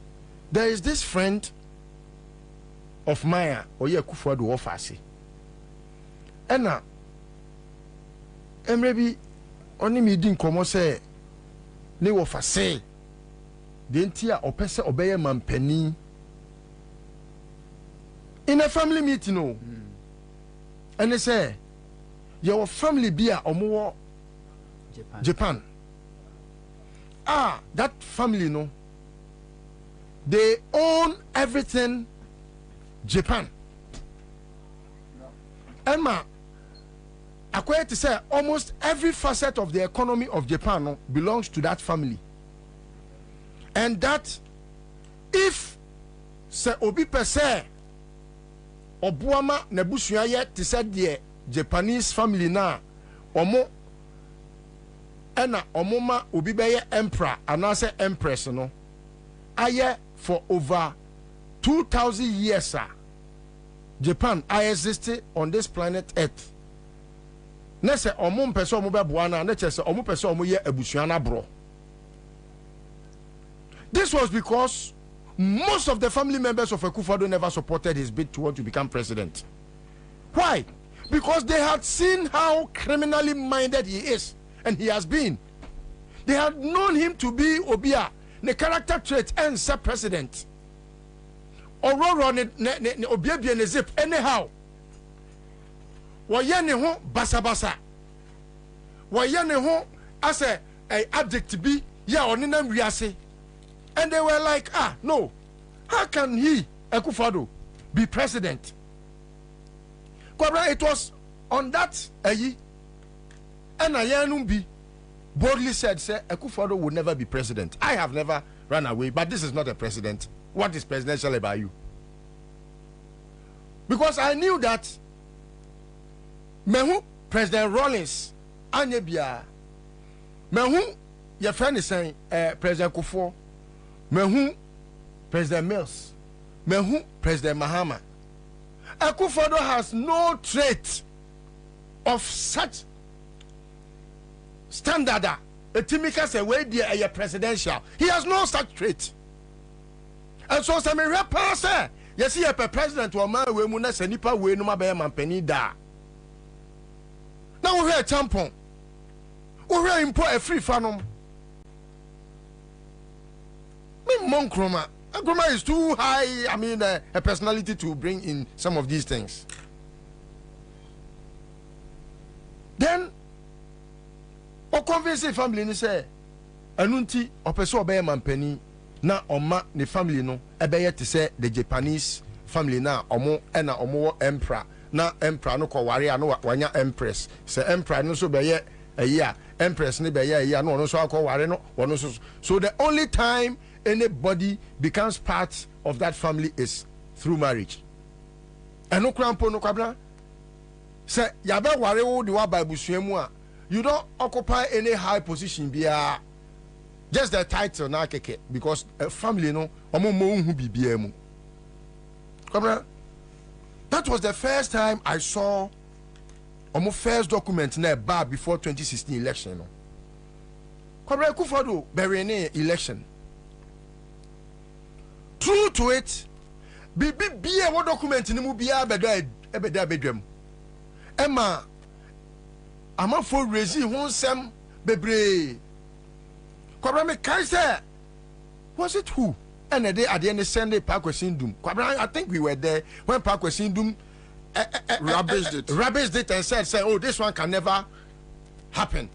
there is this friend of mine Oye Akufo-Addo ofase. Ena emrebi oni mi di nkomo se ne wo fase de ntia opese obeye mampani in a family meeting no and they say your family be a omo Japan that family no they own everything Japan Emma according to say almost every facet of the economy of Japan no, belongs to that family. And that if se obi pese obuama nebusua ye te said the Japanese family na omo ena omoma obi beye emperor anase empress no aye for over 2,000 years Japan existed on this planet Earth. Nese omo mpese omo beboa na chese omo pese omo ye abusua na bro. This was because most of the family members of Akufo-Addo never supported his bid to want to become president. Why? Because they had seen how criminally minded he is and he has been. They had known him to be Obia, the character trait and sub president. Aurora ne Obia ne zip anyhow. Wayane ho basa. Wayane ho as a addict be ya oninam wiase. And they were like, no, how can he, Akufo-Addo, be president? Kwabena, it was on that and Ayanumbi boldly said, Akufo-Addo will never be president. I have never run away, but this is not a president. What is presidential about you? Because I knew that Mehu President Rawlings, Anyebia, Mehu, your friend is saying, President Kufuor, Mehu President Mills, Mehu President Mahama. Akufo-Addo has no trait of such standard. A Timika say way dear presidential. He has no such trait. And so some rapper say, yes, he a president or man we muna senipa we no mabe mampeni da. Now we hear tampon. We hear import a free fanom. Me Monkroma. Nkrumah is too high, I mean, a personality to bring in some of these things. Then, o convince family ni say, anunti opeso obeye mampeni na oma ni family no ebeye te say the Japanese family na omo ena omo emperor na emperor no ko ware no wanya empress. Say emperor no so beye eya empress ni beye eya no no so akọ ware no wono so the only time anybody becomes part of that family is through marriage. And no crampo no Kwabena. Say yabe ware wo de wa Bible suemu a you don't occupy any high position bia. Just the title na keke because a family no omo mo hu bibia mu. Kwabena. That was the first time I saw omo first document na bar before 2016 election no. Kwabena Akufo-Addo bury any election. True to it, be what document in the movie ebeda bedwam. Emma, I'm for raising one sem bebre. Kwabena me kai say, was it who? And the day at the end of Sunday, Parkwesindum. Kwabena, I think we were there when Parkwesindum rubbished it and said, oh, this one can never happen.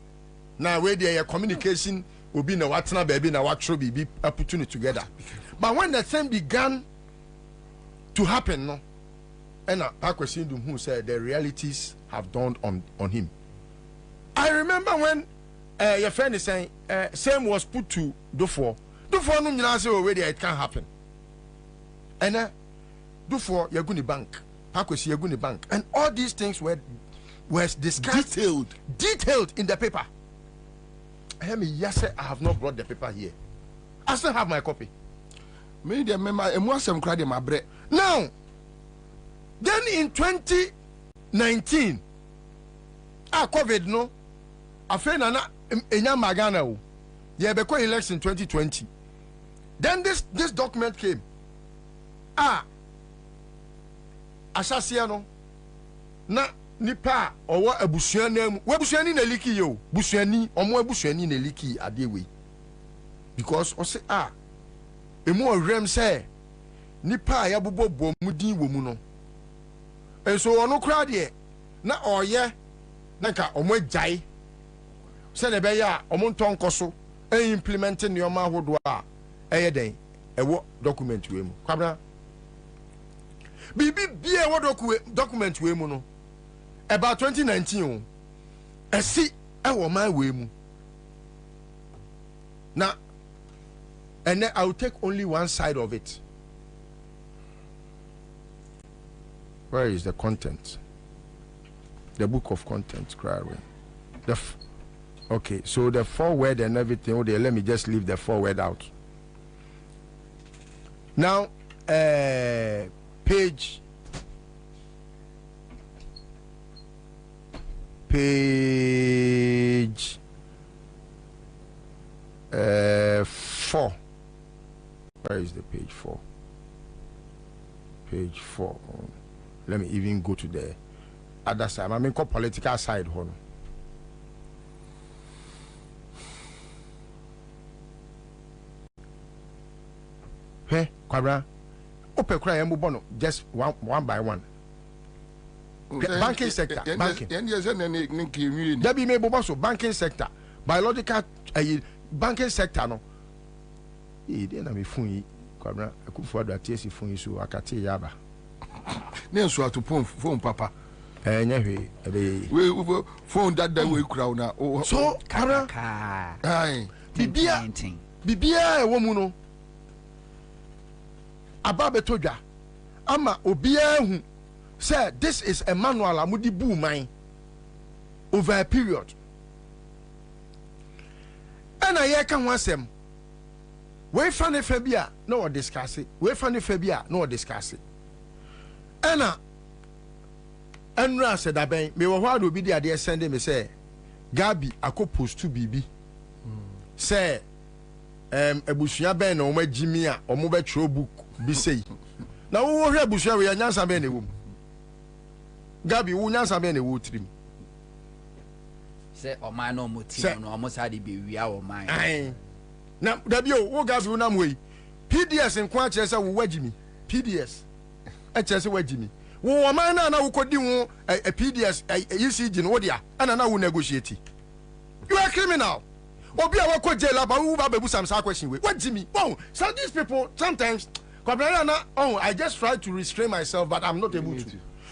Now where the communication will be no watna baby na watro be putting it together. But when the thing began to happen, no, and Parkwesindum who said the realities have dawned on him. I remember when your friend is saying same was put to Dufour. Dufour no nyina say already it can't happen. And Dufour you're going to bank, Parkwesi you're going to bank, and all these things were discussed detailed in the paper. I hear me yes I have not brought the paper here. I still have my copy. Now, then in 2019, COVID no, afena na enya magana o. Ye be ko election 2020. Then this document came. Ashasia no na nipa owo abusuani na mu. Wabusuani na liki yo. Busuani, omo abusuani na liki adewe. Because o say emu rem say nipa ya bobo bomudin wo mu no enso ono kra de na oye na ka omo agyae se ne be ya omo nton koso implement ne oma hodo a eye den ewo document we mu Kwabena bibi bia wo document we mu no about 2019 esi ewo man we mu na. And then I'll take only one side of it. Where is the content? The book of content, Crowley. Okay, so the foreword and everything. Okay, let me just leave the foreword out. Now, page 4. Where is the page 4? Page 4. Let me even go to the other side. I mean, political side. Kwabena, open cry and move on just one by one. Banking sector, banking. That be made also banking sector, biological banking sector. No, he didn't have phone. Kwabena, I could forward that yes, phone so I can tell Yaba. Near so to phone, Papa. We phone that way crowd now. So, Kwabena, Bibia, woman. Ababe toja ama obia hu say this is a manual amudi bu man over a period and I can want them we fan fabia no discuss it we fan fabia no discuss it and Enra said aben me wo hwa obi dia de send me say Gabi akopose to bibi say ebusua ben na o magimi a o mo be tro book bi sei na wo hwe ebusua we nyansa ben na wo Gabi wo nyansa ben na wo trim say o man no motive no o mo sa de be wia o man na da bi o wo Gabi wo nam we PDS nkwa kire say wo wagimi PDS e kire say wagimi wo man na wo kodi wo PDS ECG no wo dia ana na wo negotiate you are criminal. Obi a wako jail aba wu ba bebu some question we. What Jimmy? Oh, so these people sometimes I just try to restrain myself but I'm not able to.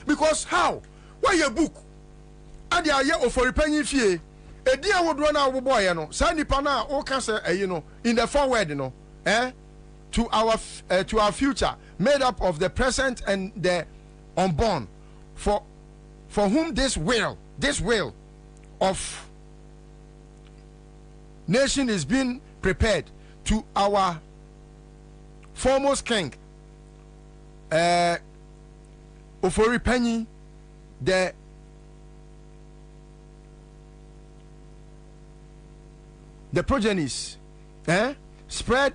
Because how? Why your book? Ade aye ofori panyin fie. Edi awodro na wo boy no. Sa nipa na o ka say in the forward no. To our future made up of the present and the unborn for whom this will of nation is being prepared to our foremost king, Ofori Penny, the progenies, spread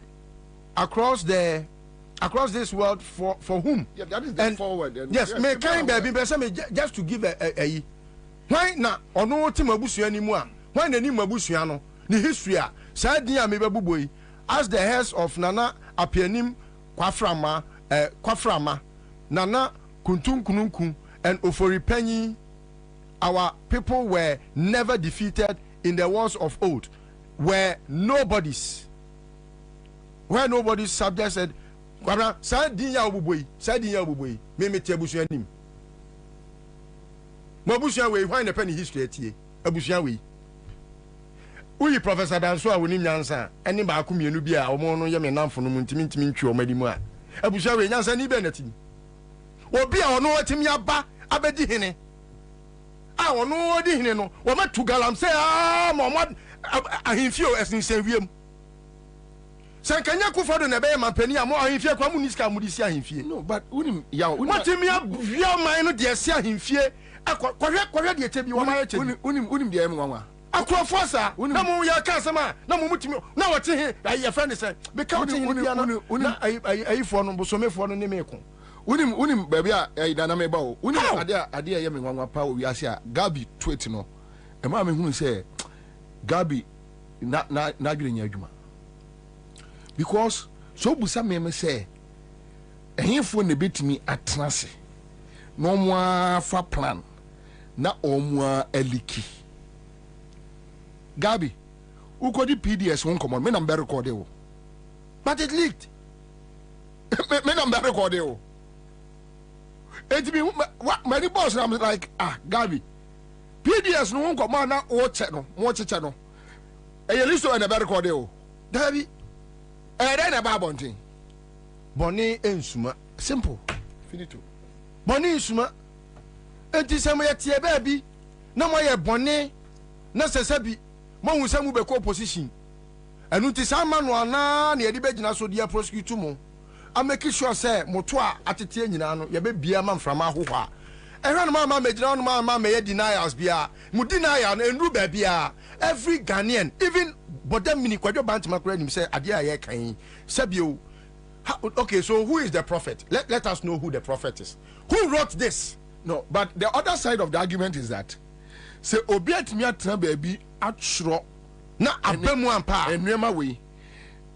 across this world for whom? Yeah, that is the forward. Yes, me kind baby, just to give a why na ono ti mabusua ni mu a why na ni mabusua no ni history a sa din a me bebuboyi as the heads of Nana Apianim Kwaframa Nana Kuntunkununkun and Ofori Penyi, our people were never defeated in the wars of old, where nobody's subject said Kwabena sa din ya obuboyi me me tie abusua nim mabusua we why na penny history atie abusua we uyi Professor Danso a wonim nyansa eni ba ko mienu bi a omo no ye me namfo no ntimi ntwi omadi mu a abusua we nyansa ni be natimi obi a ono watimi aba abedi hene a ono odi hene no wo matu galam say mo ahimfio esinsen wiem sankanya kufado na be mampani a mo ahimfie kwa mu niska mu disi ahimfie no but unim ya watimi abia man no de sia ahimfie kwahwe de tebi wo ma ye chebi unim de em nwanwa akrofo sa na mo ya ka sama na mo mutimi na wote he ayi friend say be ka wote he bia na ayi fo no bosomefo no ne meko unim baby a dana me ba o unim ade ye me nwanwa pa o wiase a Gabi tweet no e ma me hunu say Gabi na dwere nya adwuma because so busa me say ehifo ne betimi atenase no mo afa plan na omo aliki Gabi ukodi PDS won come on me number record o but it leaked me number record o it be many boss I'm like Gabi PDS no won come on na o che no mo cheche no e ye listo na number record o Gabi dey na ba bontin boni ensuma simple finito boni ensuma enti se mo ye tie ba bi na mo ye boni na sesabi mo hu se mu be ko opposition enu ti sa manual na ye di be gina so dia prosecute mo a make sure say moto a atete nyina no ye be bia ma mframa hoho a ehwe no ma megina no ma me denials bia mu denial no enru ba bia every Ghanaian even bodam mini kwadwo bantima kura nim say ade a ye kan sabio. Okay, so who is the prophet? Let us know who the prophet is. Who wrote this? No, but the other side of the argument is that say obiat mi atra baby atro na abemu ampa enwema we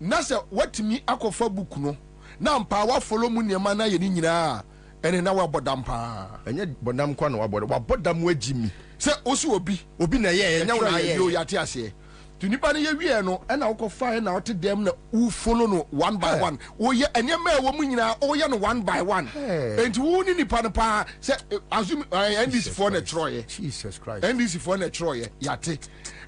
na say watimi akofa book no na mpa wa follow mu niema na ye ni nyina ene na wa bodam pa enye bodam kwa na wa bodam wagimi se osu obi na ye enya wo ye yo yate ase to nipa ne ye wie no na wo ko fa na wo te dem na wo follow no one by one wo ye enye ma wo mu nyina wo ye no one by one enti wo ni nipa no pa se assume NDC for na troye Jesus Christ NDC for na troye yate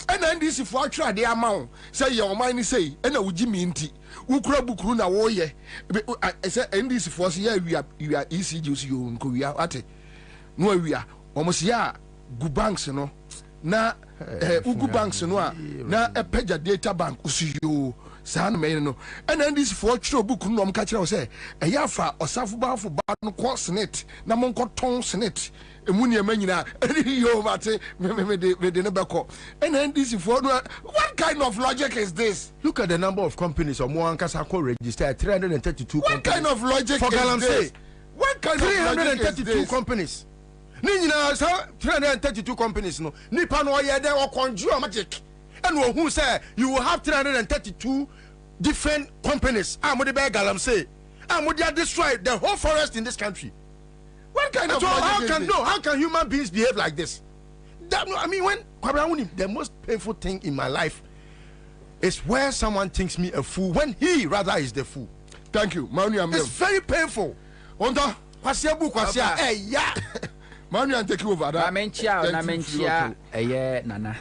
ena NDC for atwa de ama wo se ye o man ni sei ena wo gimi nti wo kura bukuru na wo ye se NDC for se ya wia ECG so yo nko wia ate no wia o mo se ya gu banks no na ugu banks no a na epeja data bank usiyo saa no me no and NDC for chiro book no m ka kire wo se eya fa osafo bafo ba no ko senate na mon ko ton senate emu ne manyina yo mate me de no beko and NDC for no what kind of logic is this? Look at the number of companies or more ankasa ko register 332 what companies. Kind of logic is this? What kind of logic is this? 332 companies ni nyina sa 332 companies no nipa no ye dey conjure magic and who say you will have 332 different companies amode be galamsey amode destroy the whole forest in this country. What kind of logic is this? How can human beings behave like this? That, I mean, when Kwabena, the most painful thing in my life is where someone thinks me a fool when he rather is the fool. Thank you. It's very painful. Onta kwasia hey yeah. Manu and take over that. Na menchia nana.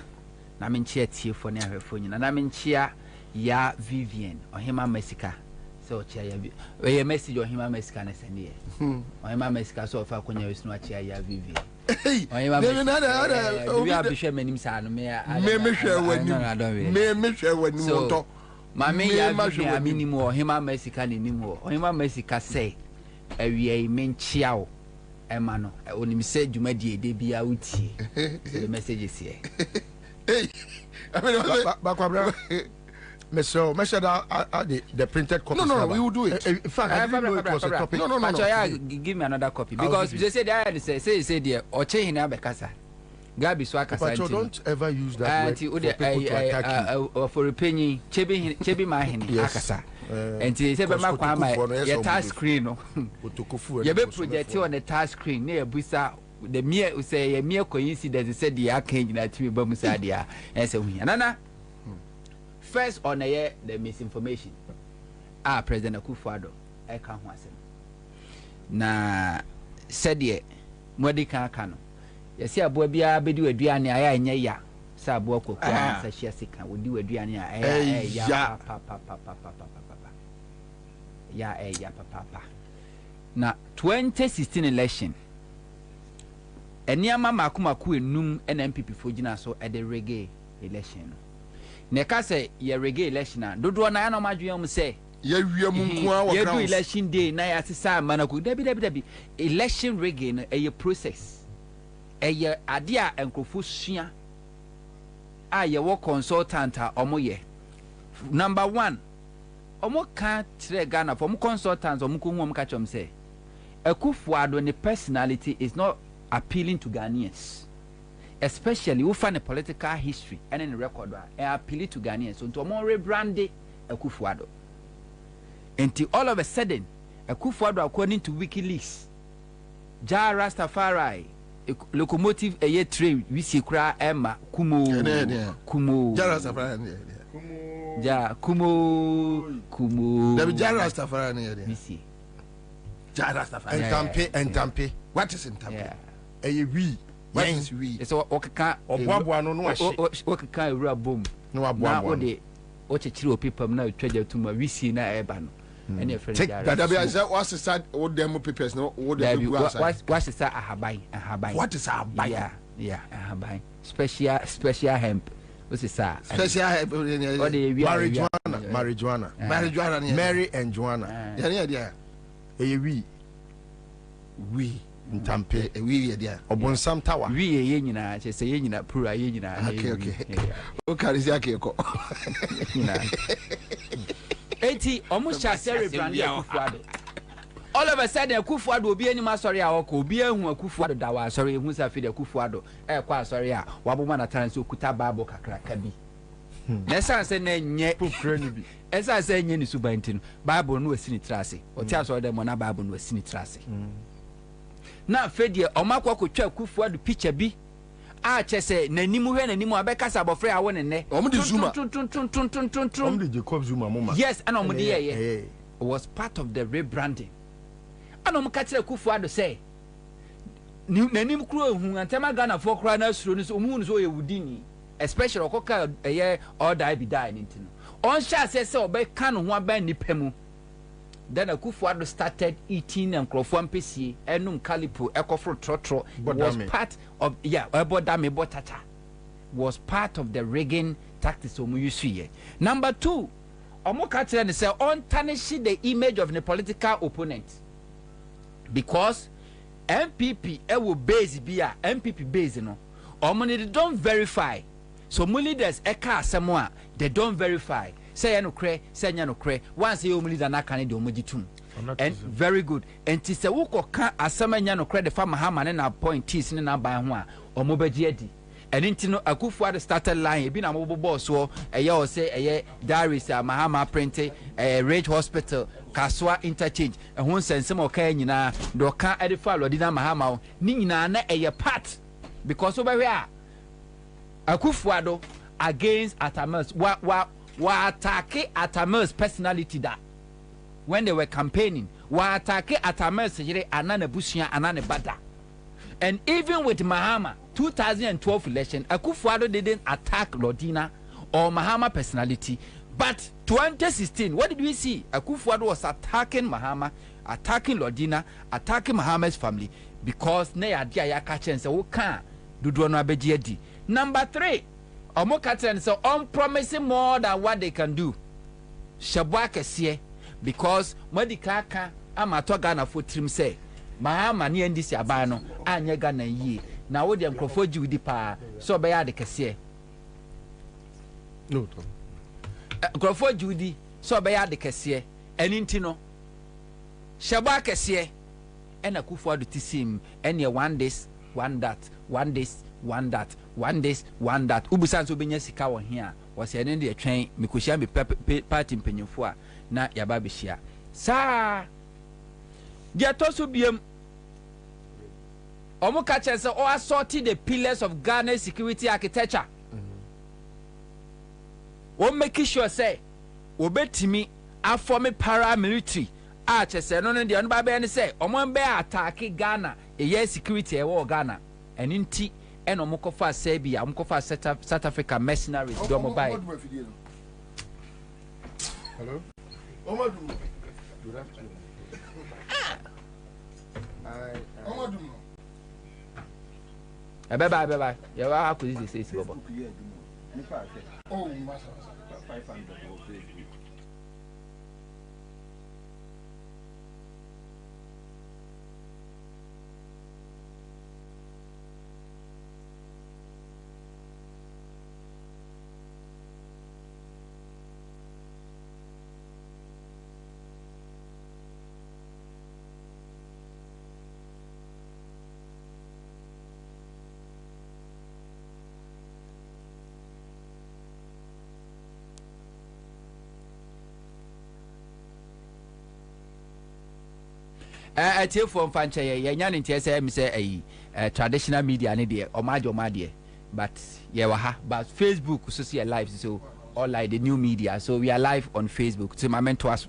Na menchia tiefo ne ahwefo nyina. Na menchia ya Vivian Ohima Mesika. So chia ya we message Ohima Mesika na send ye. Ohima Mesika so fa konya wesinu achia ya Vivian. Hey. We are bishop menim sa no me hwe wani monto. Mame ya Vivian minimum Ohima Mesika ne nimu. Ohima Mesika say awie menchia o Emma no onim say dwumadi ede bia utie the message is here. Hey, I mean Kwabena Mr. the printed copy. No, we will do it. In fact, I didn't know it was a topic. No. Give me another copy because they say there oche hina bekasa. Gabi so akasa. But don't ever use that word for people to attack you. For a penny, chebi ma hini akasa. And say be ma kwa ma your touch screen no. You be project on the touch screen near busa the mere say a mere coincidence said the arcane na timi ba musa dia. And say we nana. First on the misinformation. President Akufo-Addo e ka ho asem. Na said ye mwadi kan aka no. Yesi aboa bia bedi waduane aya enye ya. Sa aboa kokko na sa hia sika wodi waduane aya ya papa. Ya papa. Na 2016 election. Eniama makumaku enum NMPP fo gina so e de reggae election. Neka say ye reggae election na dodo na ya no madwen say ye wie mu nko a ye do election day na ya sesa manako dabi election reggae no e process e ye ade a enkofo sua a ye wo consultant a omoye number 1 omo ka tire Ghana for consultants omo ko hu omo ka chom say Akufo-Addo ne personality is not appealing to Ghanaians, especially who find a political history and in record appeal to Ghanaians. So to more rebranded Akufo-Addo. Until all of a sudden, Akufo-Addo, according to WikiLeaks, Ja Rastafari, locomotive a year train, we see cry Emma Kumo Ja Rastafari. Ja Kumo. There be Ja Rastafari. We see Ja Rastafari. And Tampe. What is in Tampe? Yeah. We. What is we? It's okaka obwabwa no ahye okaka ewura bom no abwabwa na ode ochechiri opipam na twaja tuma wisi na eba no ene friend Jara that be as what is that all them papers no all them what is that ahaban what is ahaban yeah ahaban special hemp what is that special hemp marijuana Mary and Joanna yeah we Ntampe we there Obonsam Tower we ye nyina che se ye nyina pura ye nyina okay o karisi akeko eti almost share brand Akufo-Addo all of a sudden Akufo-Addo obi anima sorry a wako obi ehu Akufo-Addo da wa sorry ehu sa fi de Akufo-Addo kwa sorry a waboma na trans okuta bible kakraka bi Nessa say nye Pukreni. Esa say nye ni subantin. Bible no asini trase. Oti aso dem na Bible no asini trase. Na fedie omakwa kwotwa Akufo Addo picture bi. A chese nanimu hwe nanimu abekasa abofre awo ne ne. Omo di Zuma. Omo di Jacob Zuma mama. Yes, and omo di ye. Was part of the rebranding. And omo ka kire Akufo Addo say nanim kuro hu antema Ghana for kura na suro ni so omu ni so ye wudini. Especially okoka all die be die nti no. On sha say obeka no ho aba nipa mu. Then Akufo Addo started eating and Nkrofo Ampesie enum Kalipo ekofro trotro was part of ebodame botata was part of the rigging tactics omu use here. Number 2, omo ka kire ne say on tarnish the image of the political opponent because MPP will base be a MPP base no omo they don't verify. So my leaders eka asemo they don't verify. Say ya no kre, say nya no kre. Once you leader na kan de omogitum. And very good. And ti say wo ka asema nya no kre the farmer Mahama na appointees ne na ban ho a omo beji adi. And nti no Akufo Addo started line e bi na mo boss so eye o say eye Darius Mahama print Rage Hospital Kaswa interchange e ho nsensem o ka nyina do ka edifa Lodina Mahama ni nyina na eye part because over here Akufo Addo against Atamel's wa attack Atamel's personality that when they were campaigning wa attack Atamel's yere anana busua anana bada. And even with Mahama 2012 election Akufo Addo didn't attack Lodina or Mahama personality, but 2016 what did we see? Akufo Addo was attacking Mahama, attacking Lodina, attacking Mahama's family because ne adia ya ka chen say wo kan dodo no abeji adi. Number 3, omo ka chen say on promising more than what they can do. Shabwa kese because modika ka amato Ghana for trim say Mahama ni ndisi aban no anya Ghana yi na wo de Nkrofo jiwdi pa so be ya de kese no to Nkrofo jiwdi so be ya de kese eni nti no Shabwa kese ena Akufo Addo tisim ene one this one that one this one that one this one that ubusan so benya sika wo hia wo se ene de atwen mikohia me party mpanyefo a na yaba behia sa dia to so biem omo ka che se o assorted the pillars of Ghana security architecture o make sure say obetimi aform paramilitary a che se no de no ba be ne se omo be attack Ghana e security e wo Ghana eninti eno mokofa Serbia mokofa South Africa mercenaries do mo buy. Hello Omadum good afternoon Omadum bye ya wa ku this say bobo oh masa 500 tie for mfanche ye nya ne tie say me say traditional media ne de omade but ye wa ha but Facebook so see live so all like the new media so we are live on Facebook to my mentor as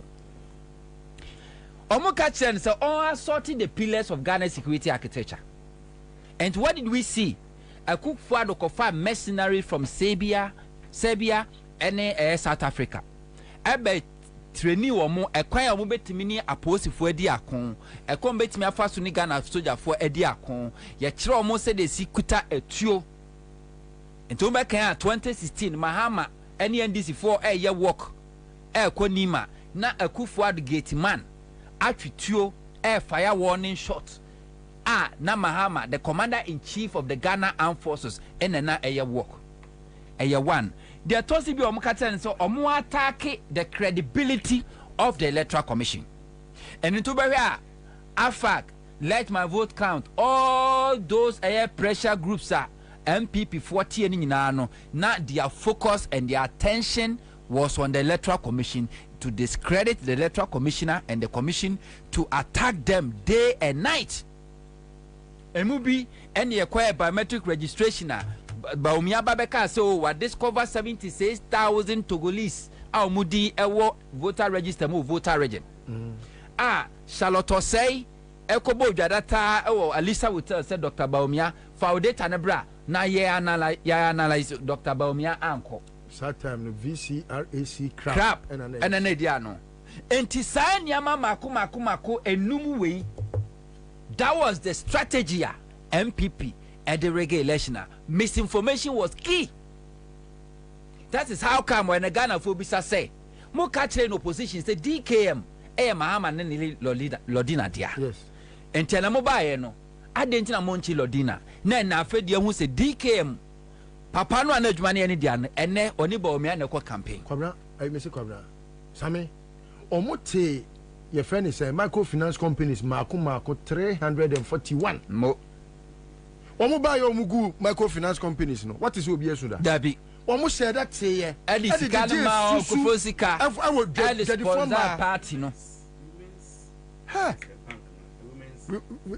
omo ka chen say on assorting the pillars of Ghana security architecture. And what did we see? Akufo Addo kofa mercenary from Serbia and South Africa ebe trainee womo ekwan ya womo betimi ni aposifo adi akon ekon betimi afa so ni Ghana soldier for adi akon ye kire womo se de sikuta etuo ento be kan 2016 Mahama NDC for ye work konima na Akufo Addo gate man atwituo fire warning shot na Mahama the commander in chief of the Ghana Armed Forces na work one. They are tossing be so attack the credibility of the Electoral Commission. And into Bahia, AFAC, let my vote count. All those pressure groups are MPP 40 ni nyinaa no na their focus and their attention was on the electoral commission, to discredit the electoral commissioner and the commission, to attack them day and night. Emubi any acquire biometric registration Baumia Babeka so what discover 76,000 Togolese Mudi ewo voter register mu voter region. Charlotte say Ekobo Jadata Alisa would tell said Dr. Baumia for data nebra na ye analyze Dr. Baumia anko. Time the VCRAC crap and an ediano. Entisan Yama Makumako enum way. That was the strategy MPP at the reggae election. Misinformation was key. That is how come when a Ghana Phobisa say, more catching in opposition say DKM, Mahama Nini Lodina dia. Yes. And Tenamoba no, I didn't know Monchi Lodina. Nena Fedia who say DKM, Papa no anage money any dian, and ne onibo me and a campaign. Kwabena, I miss Kwabena. Sammy, Omote, your friend is a microfinance companies, Marco 341. Mo. Omoba yo mugu microfinance companies no. What is OBS suda? Dabi. Almost said that say Eddie Sikalama or Kufosika. I would get the former party no.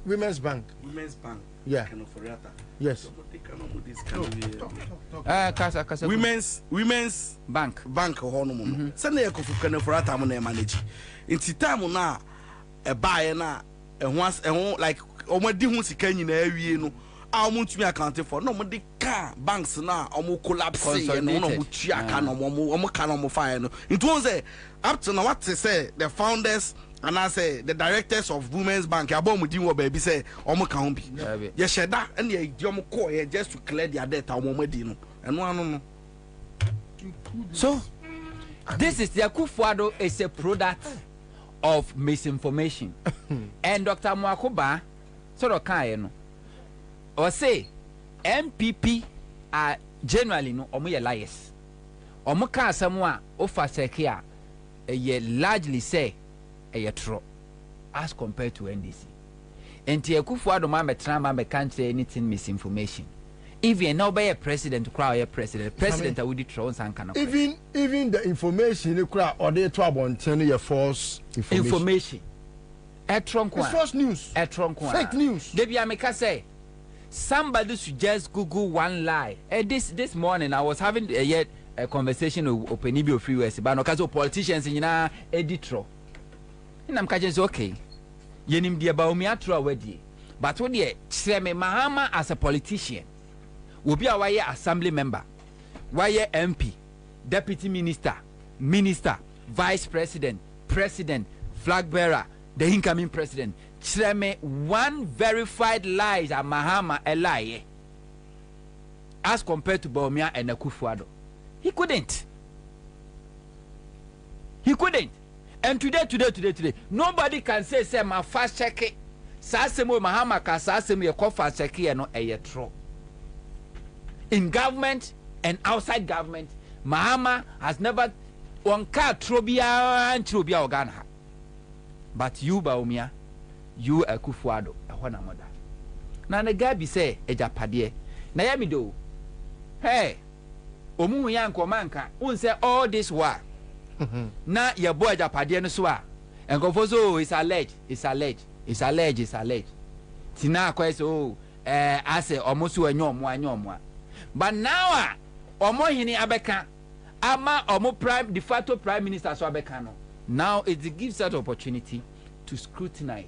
Women's Bank. Yeah. Yes. Women's Bank hono. Send e kofu Kanaforata mo na manage. Inti time na e buy na e ho like omadi hu sika nyina awie no. Amuntumi account for no mo de ka banks na omo collapse no no mo tua ka no mo ka no mo fine no it was up to now what say the founders and I say the directors of Women's Bank abom din wo baby say omo ka ho bi ye sheda and ye di omo call ye just to clear their debt omo di no eno anu no. So this is the Akufo-Addo is a product of misinformation. And Dr. Mwakoba sort of kind no or say MPP are generally no omo ye liars. Omo ka asem a ofa seke a ye largely say ye true as compared to NDC. Enti Akufo-Addo ma metra ma me can't say anything misinformation. Even now by a president crowd a president I would throw some kind of even the information you crowd or they trouble on telling your false information. It's false news. Fake news. Debi Ameka say somebody should just Google one lie. This morning I was having a conversation with Openibio Free West, but no cause politicians in editor. And I'm catching okay. Yenim dia Baumia true already. But what ye Seme Mahama as a politician will be a wire assembly member, wire MP, deputy minister, vice president, president, flag bearer, the incoming president. Chireme one verified lies at Mahama a lie as compared to Baumia and Akufo-Addo. He couldn't. And today, nobody can say my fast check it. Sasemo Mahama ka sasemo ye fast check it no a true. In government and outside government, Mahama has never one car trobia and trobia organa. But you Baumia, you Akufo-Addo ehona moda na ne gabi say ejapade na ya mi do hey omu yanko manka unse all this war na ye boy ejapade no so a enkofo so is alleged tina kwa so ase omo so anyomo but now omo hini abeka ama omo de facto prime minister so abeka no now it gives that opportunity to scrutinize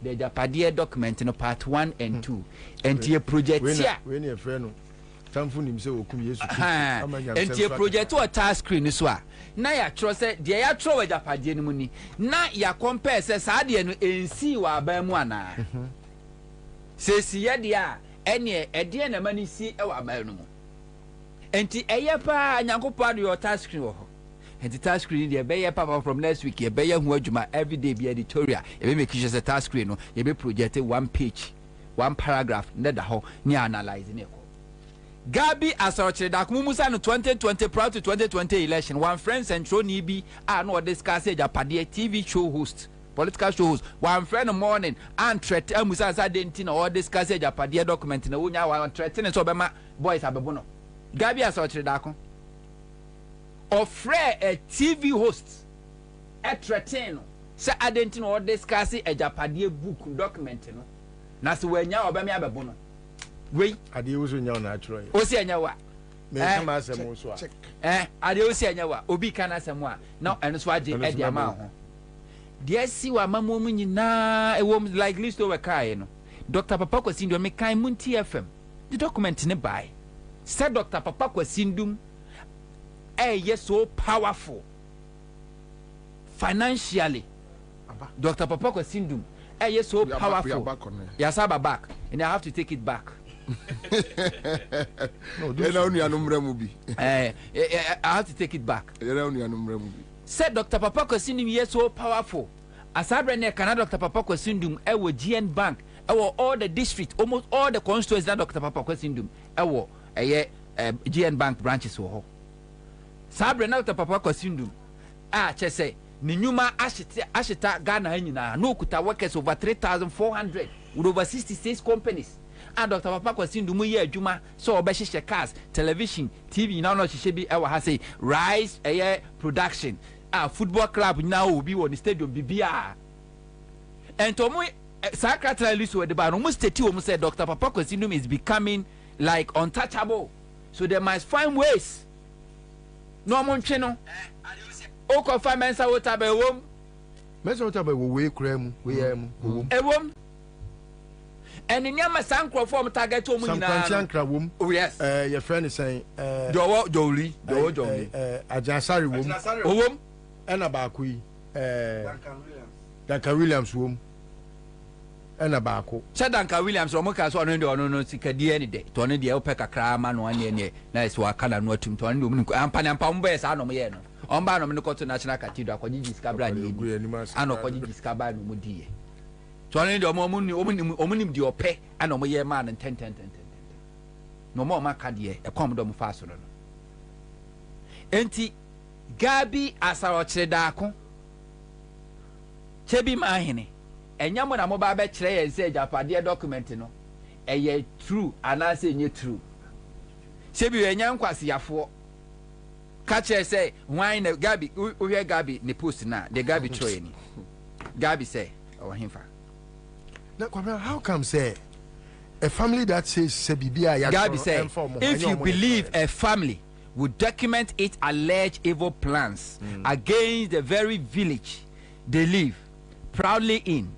the Japadia document in part 1 and 2 and the project here when your friend tamfun him say okum yesu and the project to a task screen so na ya trust say the ya throw Japadia no muni na ya compare say saade no ensi wa ba mu ana say siye dia ene ede na mani si e wa ba no mu enti eye pa nyankopado your task screen wo and the task screen the be papa from next week ye be hu adwuma every day be editorial ye be make sure say task screen no ye be project one page one paragraph nda ho ni analyze ne ko Gabi asorochire da kumumusa no 2020 prior to 2020 election one friend central ni bi no discuss Japade TV show host political shows one friend in the morning and threat amusa sa denti na all discuss Japade document na wonya one threatening so bema boys abebo no Gabi asa ochire da ko ofre a TV host a threaten no say identity na all discuss Japade book document no na se wanya obemi abebo no we ade wo so nya na atro o se anya wa me kama asem so a ade o se anya wa obi kana asem a na eno so age e dia ma ho de si wa mamu nyina e wo like list over kai no Dr. Papa Kwasindum me kan Munti FM the document ne buy said Dr. Papa Kwasindum yes so powerful financially. Dr. Papa Kwasindum yes so powerful. Yes, I'm back and I have to take it back. I have to take it back. Said Dr. Papa Kwasindum yes so powerful. As I ran Canada, Dr. Papa Kwasindum ewo GN Bank ewo all the district, almost all the constituencies that Dr. Papa Kwasindum ewo GN Bank branches wo ho. Sabre na Dr. Papa Kwasindum chese ni nyuma ashita Ghana nyina no kuta workers over 3,400 with over 66 companies. And Dr. Papa Kwasindum ye adwuma so obehye cars, television, TV na no hye bi ewa ha say Rise production football club now will be on the stadium bibia. And to me secretary so the bar almost state said Dr. Papa Kwasindum is becoming like untouchable. So they must find ways. No mon cheno. O ko fa mensa wota be wom. Mensa wota be wo we krem, we am wom. E wom. And in yama sankro form target to mu nyina. Sankra wom. Oh yes. Your friend is saying Jowo Joli. Ajansari wom. Wom. Ena ba ku yi Duncan Williams wom. Ena ba ko. Che Duncan Williams o mo ka so no de ono no sikadie ni de. To no de o pe kakra ma no ane ne na is wa kana no atum to no mu ampa mo be sa no mo ye no. On ba no me ko to national cathedral ko gigi skabra ni ano ko gigi skabra no mu die. To no de o mu nim de o pe ana mo ye ma no 10 no mo ma ka de e kom do mo fa so no. Enti Gabi asarochire daako chebi mahene enyamo na mo ba be kire yen se Japade document no eye true anase nye true chebi enyan kwase yafo ka kire say why na Gabi uhwe Gabi ne post na the Gabi troye ni Gabi say himfa na Kwabena, how come say a family that says sebibia ya Gabi say if you believe a family would document its alleged evil plans against the very village they live proudly in,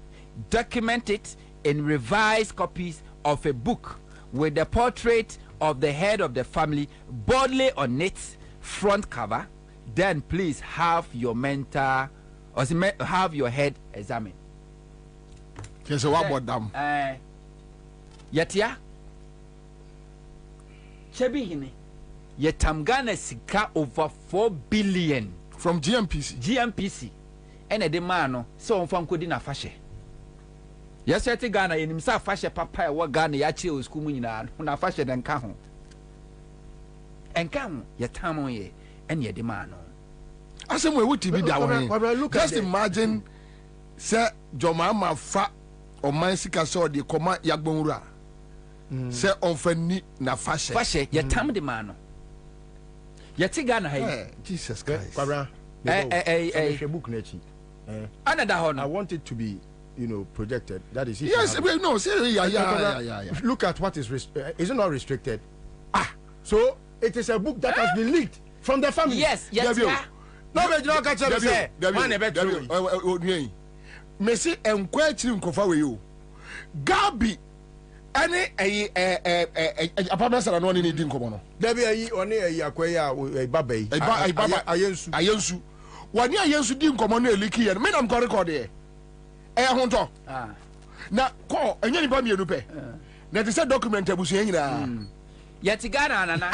document it in revised copies of a book with the portrait of the head of the family boldly on its front cover, then please have your mentor or have your head examined. Yes, so what about them? Yatia Chebi hine Yetamgana sika over 4 billion from GMPC and a demand so on from Kodina Fashe. Yes, yet Ghana in himself Fashe Papa what Ghana Yachi was coming on Fashe than Kahon and come Yatamo ye and ye demand. I said, what to be that? Just imagine, Sir Jomama Fa or Mansika saw the command Yagbonra. Sir on Fenni na Fashe Yatam demand. Yatigana hey Jesus Christ. Book I want it to be, projected. That is it. Yes, no, say yeah. Look at what is is it not restricted? So it is a book that has been leaked from the family. Yes. No, but you don't catch it. Messi and question kofa we you. Gabi any apartment sara no ni din komo no. Dabi ayi oni akwaya babai. Ayensu. Wani ayensu din komo no eliki ye. Me nam ko record e. Honto. Na ko enye ni ba mienu pe. Na te say document abusu nyina. Yeti Ghana nana.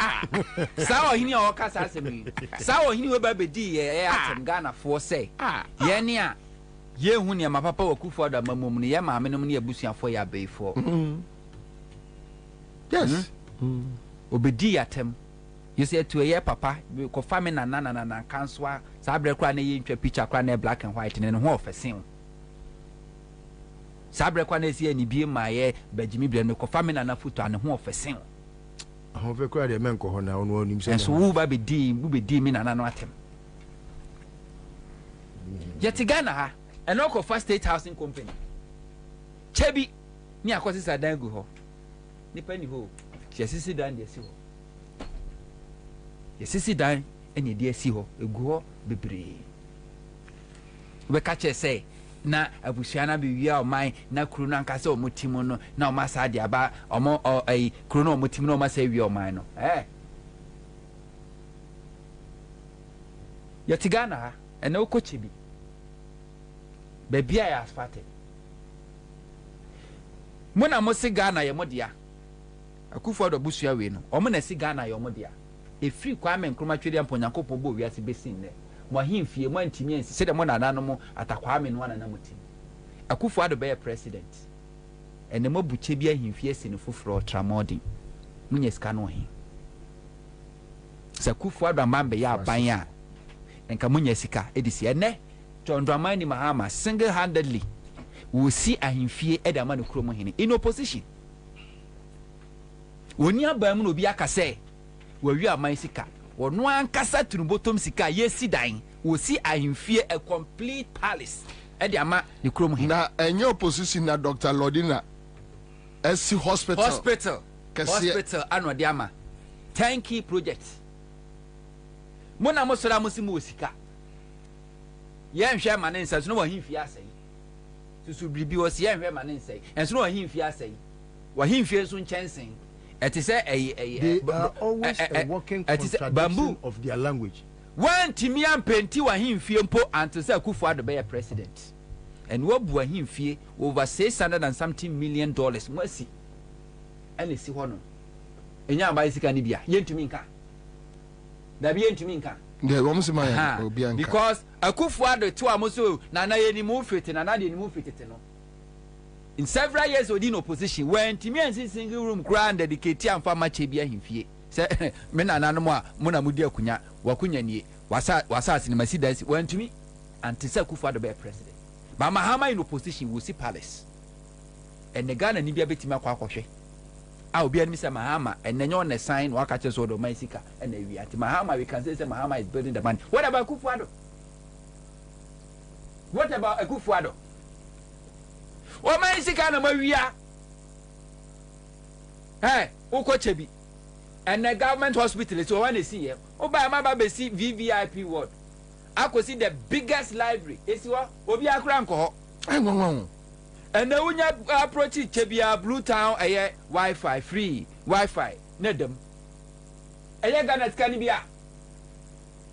Sa ohini o kasa asemi. Sa ohini we ba bedi ye atem Ghana for say. Ye ne a ye hu ne mapapa wakufo da mamum ne ye maame no ne abusuafo ya beifo. Yes. Obedi atem. You say to ye papa ko family na cancel sa bre kra na ye ntwa picture kra na black and white ne ho ofesin. sabre kwa na esi ni bie maye bajimi bre no kofa me na na foto ane ho ofesen ho fe kwa de men ko ho na ono onim se so wo ba be di me na na no atem yeti Ghana ha eno ko first state housing company chebi ni akosi sadan gu ho ni pani ho yesisi dan de si ho yesisi dan eni de si ho egu ho bebre we ka che say na abusuana bi wi a o man na kru na nka se o motimo no na o ma sa de aba o mo ai kru no o motimo no o ma sa wi o man no yeti Ghana ha ene o koche bi bebia ya asfate mona mo se Ghana ye modia akufo do busua we no o mo na se Ghana ye modia e free Kwame Nkrumah twede amponyankopon bo wi ase besin ne mo ahimfie mo antimi ansi se de mo nana no mo atakwame no nana motim akufo ado be president ene mo buche bi ahimfie sine foforo tramodin munye ska no hin se akufo ado amambe ya aban a enka munye sika edisi ene John Dramani Mahama single-handedly will see ahimfie edama no kromo hene in opposition woni abamu no bi aka say wawi aman sika wono ankasa tunubotom sika yesi dan will see ahimfie a complete palace edama no kromo hene na enye opposition na Dr. Lodina SC hospital anode ama 10 key projects mona mo sora mo simu sika yen hwe ma ne nsa so no wa himfie asai susu bibi wo se yen hwe ma ne nsa enso no wa himfie asai wa himfie so nchensen etise they are always a working contradiction of their language when timian penti wa himfie mpo antese Akufo Addo be president and wo bu himfie over $600 and something million mwasi ene si ho no enya ba isika ni bia yentumi nka da bia yentumi nka because Akufo Addo to amoso na ye ni mu fete na de ni mu fete no in several years within opposition when Timian single room grand dedicate am farmer chebia himfie say me na nanom a mo na mudi akunya wakunya nie wasa sinema sidas when to me anti say Akufo Addo be president but Mahama in opposition will see palace and the Ghana ni bia betima kwa akohwe a obi ani say Mahama and nenyo on the sign waka che so do man sika and we at Mahama we can say Mahama is building the man. What about Akufo Addo? What about Akufo Addo? O man sika na mawia ukochebi and the government hospital is one see here o ba ma ba be see VVIP ward akosi the biggest library esiwa obi akura nko ho and the unya approach chebia Blue Town Wi-Fi free Wi-Fi nedem Ghana skani bia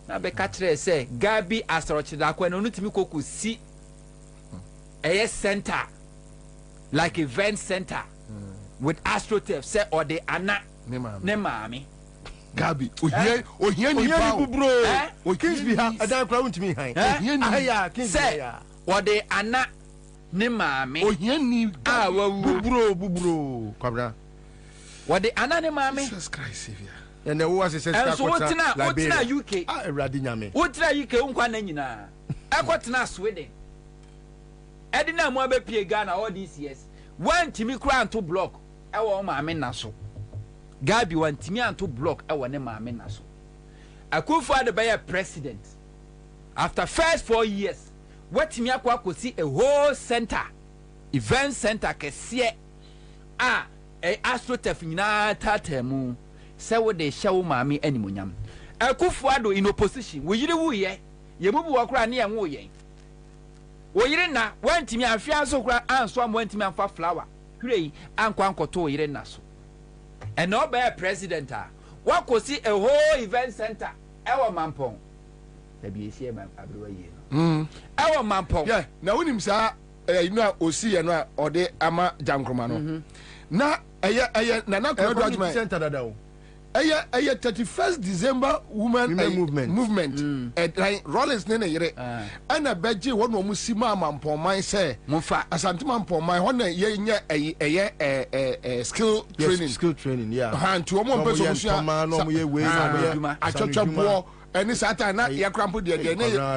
na be katre say Gabi asorochi da kwa no nutimi koku si center like event center with AstroTurf say or the ana ne mami Gabi ohie ni bro o kings bi ha adan kra untimi han ohie ni kings say or the ana ne mami ohie ni bubro Kwabena what the ana ne mami Jesus Christ Savior and the was says so wotina UK Eradi nyame wotina UK unkwa na nyina akotena Sweden edina mo abepie Ghana all these years one timi kura anto block ewo maame na so Gabi one timi anto block ewo ne maame na so Akufo Addo be president after first 4 years what timi akwa kosi a whole center event center kese AstroTurf nyina tatemu se wo de hyewo maame animonyam Akufo Addo in opposition wo yire wu ye yemubu wakura ne yenwo yen wo yire na wantimi afia so kura anso am wantimi amfa flower hurei ankwa ankoto wo yire na so and no be president wakosi a whole event center ewo mampon da bi esi e abrewa ye no ewo mampon yeah na wonim sa inu osi ye no ode ama jankroma no na eye na na ko do adwuma center dada eye 31st December women movement like Rollins ne yire ana beje won no musima mampon say mufa asante mampon man ho na ye nya skill training yeah han to mo mpeso musua no mo ye we achochobo Any Satan, not your crampo, dear,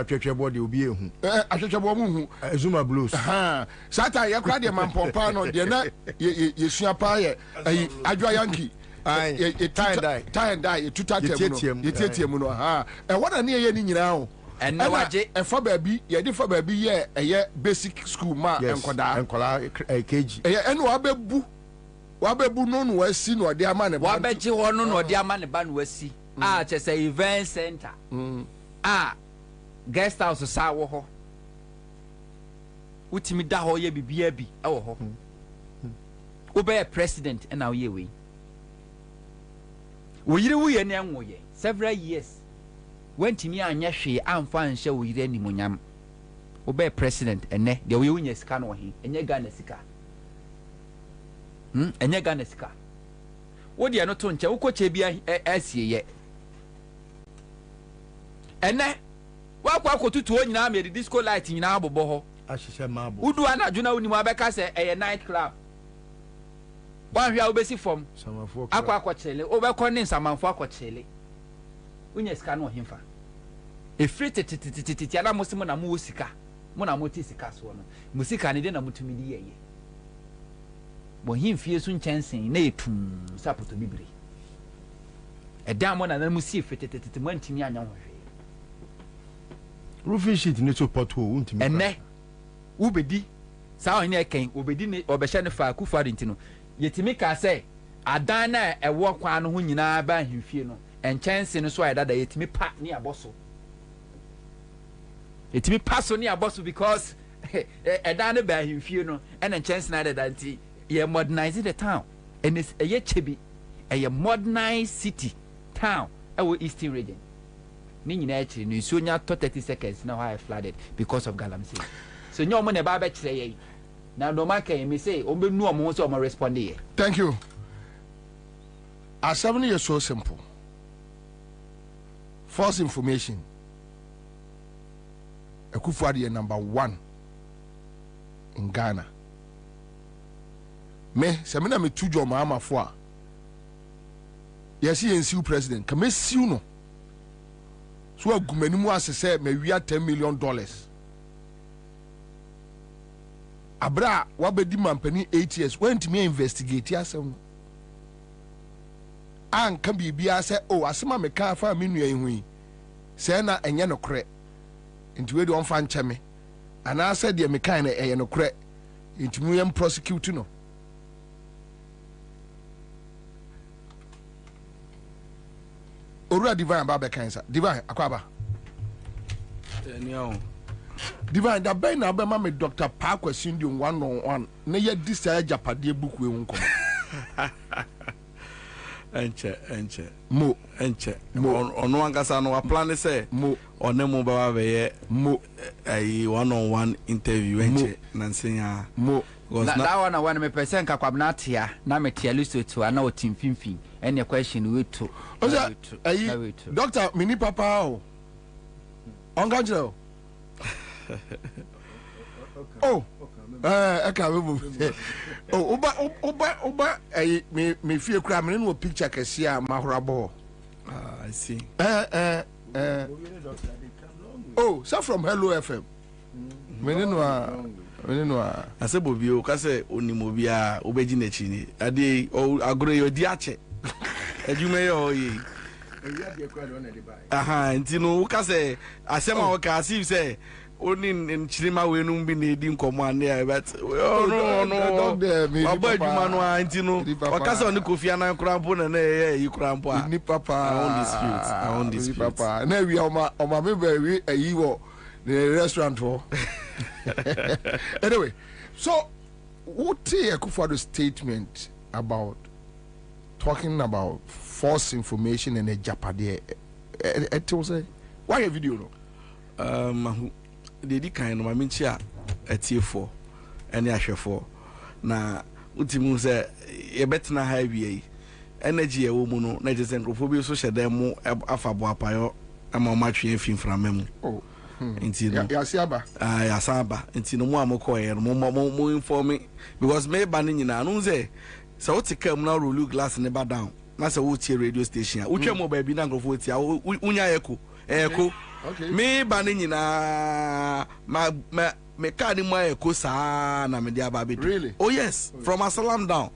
Church body will be a church woman, Zuma Blues. Satan, your craddy man pompano, dear, you see a pie, a Yankee. Tie and die, two titanium, and what a near now. And now, a for baby, you did for baby, yeah, a basic school ma and Koda a cage. And Wabebu non was seen or dear man, Wabeji or no, or dear man, ban was see. Just a event center. Guest house of Sawo. Which me da ho ye be oh. Obey president and now ye we. We any several years. When to me and Yashi, I'm fine, shall we any munyam. Obey president and ne, the win your scan or he, and your gun is and your gun is car. What do you not on Chauko be as ye yet? And ne, what to one now made the disco light in our boho. I should say, Marble. Who do I not, you know, in Mabeka say a nightclub? One real basic from some for Aquachele, overcurning some for Aquachele. When you scan him for a free Tiana Muslimona Musika, Mona Motisika, Musica, and then a mutumidi. When him fears soon chancing, nay, supper to Bibri. A damn one and then Musi fitted went to me and young. Roofing sheet in the pot won't me. And ne Ubedi, Sao in a king, Ubedi or Beshanifa, Kufadintino. Yet make us say, I dine a walk one who you know by him fear and chance in a sway that it me pat near Bosso. It me pass on near Bosso because a dine by him fear and a chance neither that ye modernizing the town and it's a yet chibi a modernized city town our eastern region. Meaning actually, you soon have 30 seconds now I flooded because of Galamsey. So no money about say. Now, no matter me say, no more so respond here. Thank you. Our 7 years so simple. False information. Akufo-Addo number 1 in Ghana. Me, semina me tujo mama fo. Yes, he NCU president. Come see you no. So agumanimu asese me wia $10 million. Abra wabedi mampani 8 years went me investigate yasem an ka bibia se o asema me ka fa me nua ehu se na enye no kre nti we de on fa ncheme ana se de me kan na enye no kre nti mu yem prosecute no Orua divine ba be kan sa divine akwaba Divine da ben na be ma me Dr. Park Sindi 101 na ye disa japade book we nko enche mo ono angasa no plan say mo onemo ba we ye mo ai 101 interview enche na nsenya mo that one me person ka Kwabena tia na me tia listo to ana otim finfin any question we to Doctor mini papa o onga oh, oh, Oba, me fear crime no picture can see a mahorabo. I see. Oh, so from Hello FM. I said, Bobie, Ocase, Onimobia, Obejinechini, Ade, or Agro, your diache. And you may all ye. And you know, Ocase, I said, my Ocasi say. Only in Chilima we no be needing command there, but no. About you man Antino. Ocasa on the Kofi and Crampo and you crampo. Ni papa. I own this papa. Now we are my baby a you the restaurant for. Anyway, so what a Akufo-Addo statement about talking about false information and a japade. It was a why a video no? They did kind of my minchia at T4 and Yasha4. Now, Utimu say, a better na high energy a woman, not and Rophobia social demo, Afabo Payo, and my matching film from them. Oh, Yasaba, Yasaba, and Tino Moko, and more informing because may banning in Anunze. So what's a come now, look glass and never down. That's a Uchi radio station. Ucha mobile binang of Utia, Unya Echo. Eko. Okay. Me bani na me car ni mo eko sa na me dia ba be. Really? Oh yes, from Asalam down.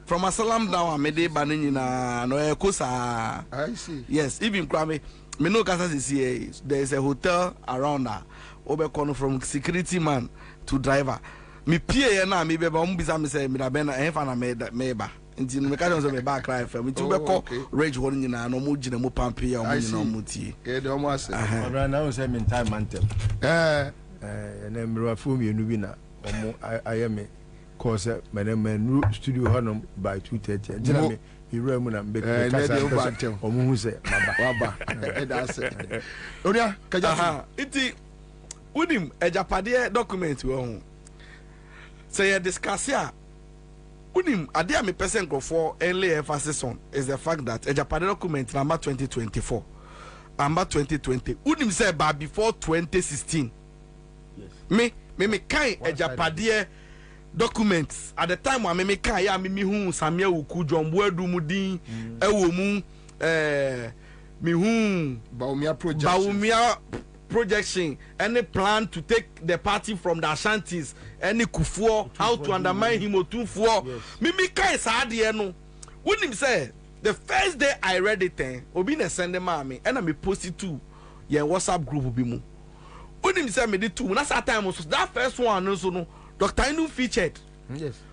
From Asalam down me dey bani na no eko sa. I see. Yes, even Kwame me no kasa see there is a hotel around that. Obe from security man to driver. Me pie na me be ba mo bisa me say me da be na enfa na me ba. Nti no me ka so me ba cry fam. Nti we call rage ho nyina no mo gina mo pampe ya mo nyina mo tie. E de mo ase. Obra na o say me time mantem. Na mro afo mi enu bi na omo ayeme cause me studio honom by 2:30. Nti me ira mu na mbe kasa omo hu say baba. E da ase. Onia kaja. Nti unim ejapade document we ho. Say you discuss here. Unim adia me person go for early emphasis on is the fact that ejapade document number 2024. Number 2020. Unim say ba before 2016. Yes. Me kai ejapade documents at the time when me kai ya me hu Samia Uku Jombo Edumudin ewo mu me hu Baumia projection, any plan to take the party from the Ashantis, any Kufuor, how to undermine him or two for me kai sadia no. Wouldn't him say the first day I read it, Obina send them army and I me post it to your WhatsApp group bimu. Wouldn't him say me the two that's that time was that first one also no Dr. Inu featured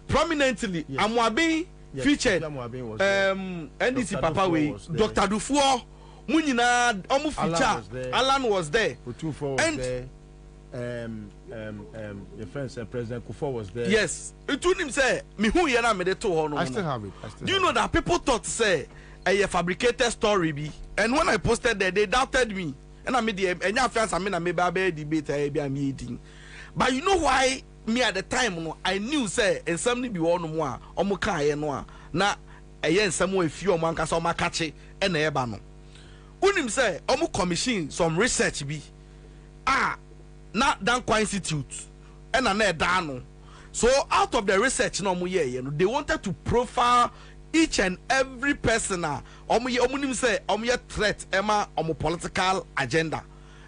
prominently. Yes. Amwabi featured NDC Papa way Dr. Dufour Munina Omu feature Alan was there. And your friend said President Kufuor was there. Yes. It told him say me who yana me de to hono. I still have it. Do you know that people thought say a fabricated story be, and when I posted there they doubted me. And I made the enya friends I mean I made a debate I be a meeting. But you know why me at the time no I knew say and something be one more omo kan ye no na eye nsamo afi omo anka so makache e na eba no. Unim say omo commission some research bi na Dankwa Institute and na eda no. So out of the research no omo ye no they wanted to profile each and every person omo nim say omo ye threat ema omo political agenda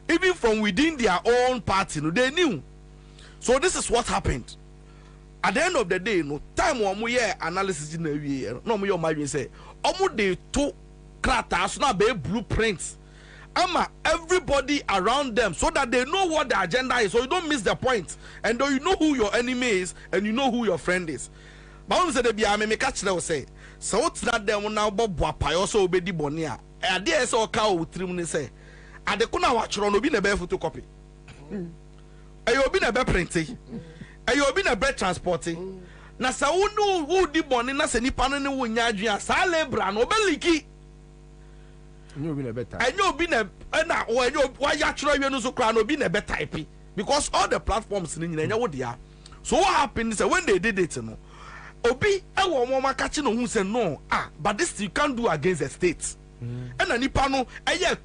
even from within their own party no they knew. So this is what happened. At the end of the day, no time omo ye analysis in the way no omo ye imagine say omo dey to kratas na be blueprints ama everybody around them so that they know what the agenda is, so you don't miss the point, and though you know who your enemy is and you know who your friend is. But when say they be me catch them say so what's not them now bobo apayo so obedi boni a ade e say o ka o trim ni say ade ko na wa choro no bi na be photocopy ayo bi na be printing ayo bi na be transporting na sa wonu wo di boni na se nipa no ne wo nya adwen a sa lebra no be liki enyo bi na be type enyo bi na na wo enyo wa ya choro wi no so kra no bi na be type because all the platforms ni nyina nya wo dia. So what happened is that when they did it no obi ewo mo makachi no hu say no but this you can't do against the state and na nipa no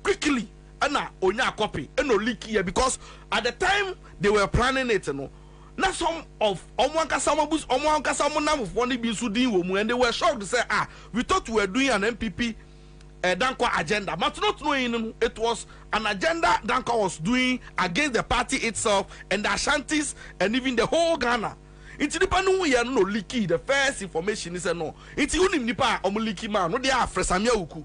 quickly and na onya copy and no leak here because at the time they were planning it no na some of omoankasa mabus omoankasa mo namfo ne bi so din wo mu and they were shocked to say we thought we were doing an MPP Dankwa agenda, but not knowing it was an agenda Dankwa was doing against the party itself and the Ashantis and even the whole Ghana. It's the panu we are no leaky. The first information is no. It's unim nipa omu leaky man. No they are Samia Uku.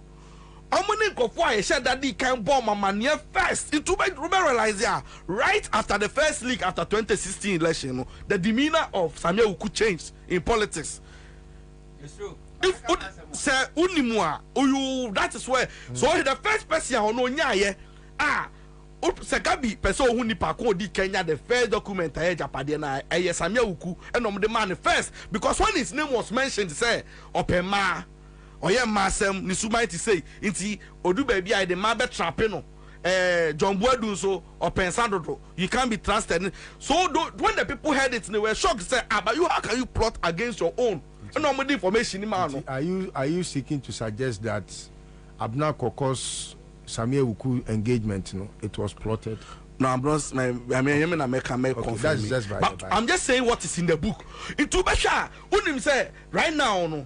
Omuni kofwa e share that they can bomb a man first. It to make realize right after the first leak after 2016 election, the demeanor of Samia Uku changed in politics. It's true. If say unimua you that is where so the first person no nya se gabi person who ni pa ko di Kenya the first document Japade na Samia Uku and the man first because when his name was mentioned say opema oye masem ni sumaiti say inti odu ba bia the man be trapping no John Boadu so opensando you can't be trusted. So when the people heard it they were shocked say but you how can you plot against your own? No more information. Are you seeking to suggest that Abna Koko's Samia Uku engagement, it was plotted? No, I'm not. I'm just saying what is in the book. In Tubasha, Unim say right now, no.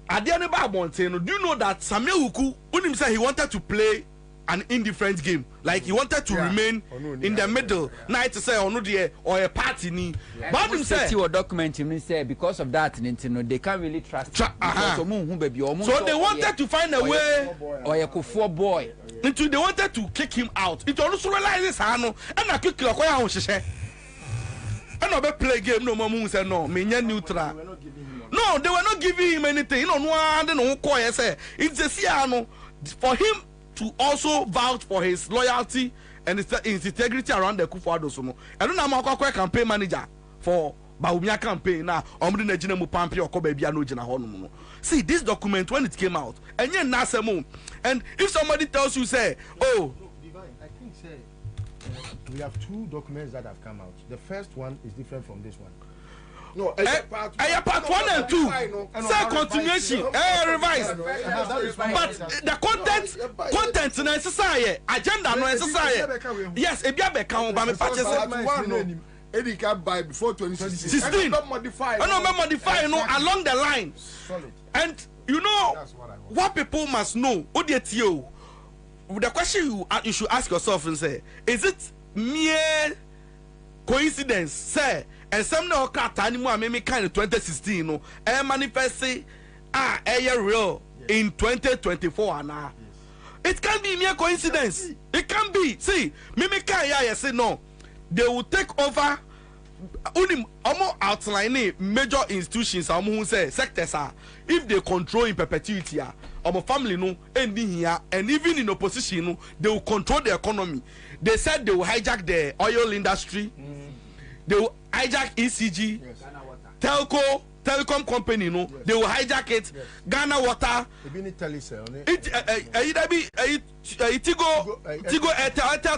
At the end of do you know that Samia Uku Unim say he wanted to play an indifferent game. Like he wanted to remain in the middle. Now to say or a party ni. But him say your document him say because of that they can't really trust. So they wanted to find a way or a kufuor boy. Until they wanted to kick him out. It also realizes and I kick your koya on sheshe. And no play game no more say no me neutral. No, they were not giving him anything. You know, no say it's a for him to also vouch for his loyalty and his integrity around the Kufuor so no. I don't know how campaign manager for Bawumia campaign now. See this document when it came out, and you nasemo. And if somebody tells you say, oh, I think say we have 2 documents that have come out. The first one is different from this one. No, part 1 and 2. Say continuation, revised. But the content necessary, agenda no necessary. Yes, it be a become by me purchase one. Eddie can buy before 2016. Modify. No, along the line. Solid. And you know what people must know. The question you should ask yourself and say, is it mere coincidence? Say. And some no cat anymore, maybe kind of 2016, no, and manifest real in 2024 now. It can be mere coincidence. It can be. See, Mimika say no. They will take over only outlining major institutions who say sectors are if they control in perpetuity family no ending here and even in opposition no, they will control the economy. They said they will hijack the oil industry. They will hijack ECG, yes. Telecom company, no. Yes. They will hijack it. Yes. Ghana Water.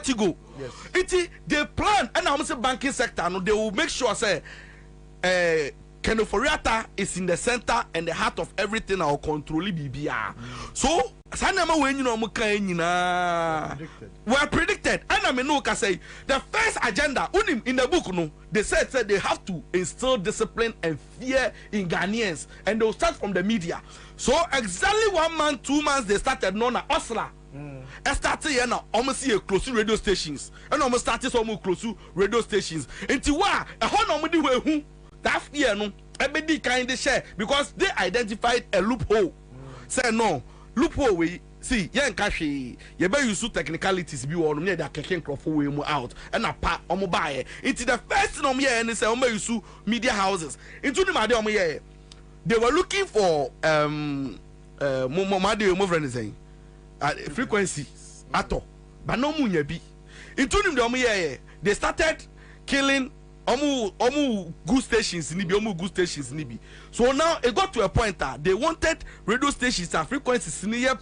Tigo. Yes. They plan, and I'm saying banking sector. No, they will make sure say, Kenoforiata is in the center and the heart of everything. I'll control BBR. So. Were predicted. And I mean, say the first agenda in the book, no, they said they have to instill discipline and fear in Ghanaians, and they'll start from the media. So exactly 1 month, 2 months, they started known as Osla. I started here now, almost see a close radio stations, and almost started some close radio stations. Until what a whole normally who that fear no, everybody kind of share because they identified a loophole. Say no. Loophole we see yen kashi ye be use technicalities bi won me da keke nkrofo we mu out and apa omo bae into the first no me and say omo use media houses into the made omo ye they were looking for mo friend saying frequency ato but no munya bi into the omo ye they started killing omu good stations ni bi omu good stations ni bi so now it got to a point that they wanted radio stations and frequencies ni yep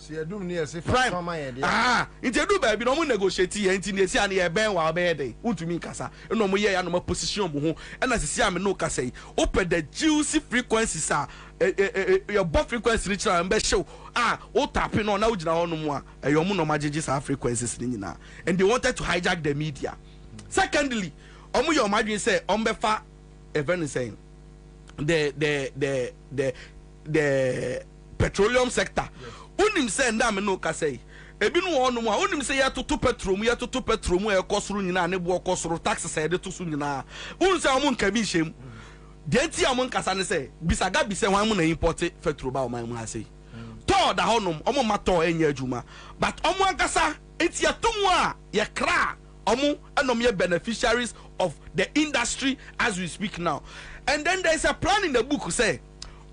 prime into do baby no mu negotiate here into dey see an e ben wa be dey untumi nkasa no mu ye ya no ma position mu ho and as see am no kasa open the juicy frequencies your buff frequency ni chira mbe show o tapping no na ugina ho no mu a your mu no magigi sa frequencies ni nyina and they wanted to hijack the media. Secondly, your imagine say ombefa event saying the petroleum sector. Unim say ndam no ka say ebi no ono mu a unim say ya toto petrol mu e kosoro nyina ne bo kosoro tax say de to so nyina unim say omo nka bi hyem de ti amon kasa ne say bisaga bi say wan mu na import petrol ba o man mu asay to da honom omo mato enya adwuma but omo akasa eti atom a ye kra omo enom ye beneficiaries of the industry as we speak now. And then there is a plan in the book say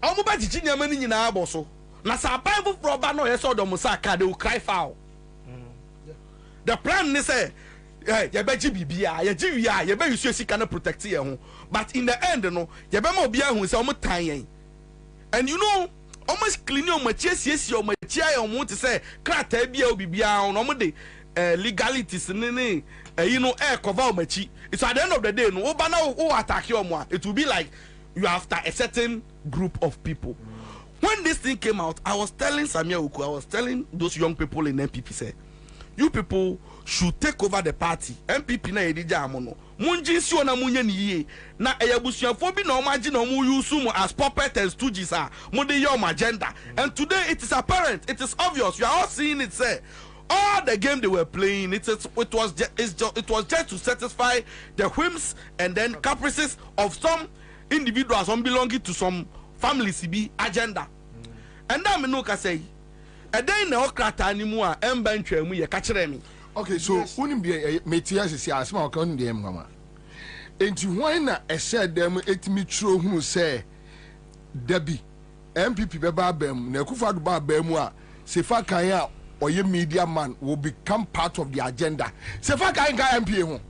omo ba jiji nyama ni nyina aboso na sa bible for ba no yeso do musaka they will cry foul. The plan is say ye be bibia ye giwia ye be use sika na protect ye ho but in the end no ye be ma obi ahu say omo tan yen and you know almost clean your machiesi your machia omo to say krata bia obibia no omo de legalities nene you know cover machi. It's at the end of the day no obana who attack your mo it will be like you after a certain group of people. When this thing came out, I was telling Samia Uku, I was telling those young people in MPP say you people should take over the party. MPP na edija amono munji si ona munye ni ye na eyabusuafo bi na omaji na omu use mu as puppet and stooges are mo dey your agenda. And today it is apparent, it is obvious, you are all seeing it say all the game they were playing, it was just to satisfy the whims and then caprices of some individuals belonging to some families be agenda. And then no can say, and then no crata anymore. Embantre me catch me. Okay, so wouldn't be a Metias is a small condemn, mama. And you why not a said them it me true who say Debbie MPP Babam, Nekufa Babemwa, Sefa Kaya or your media man will become part of the agenda. Sefa Kaya MPM.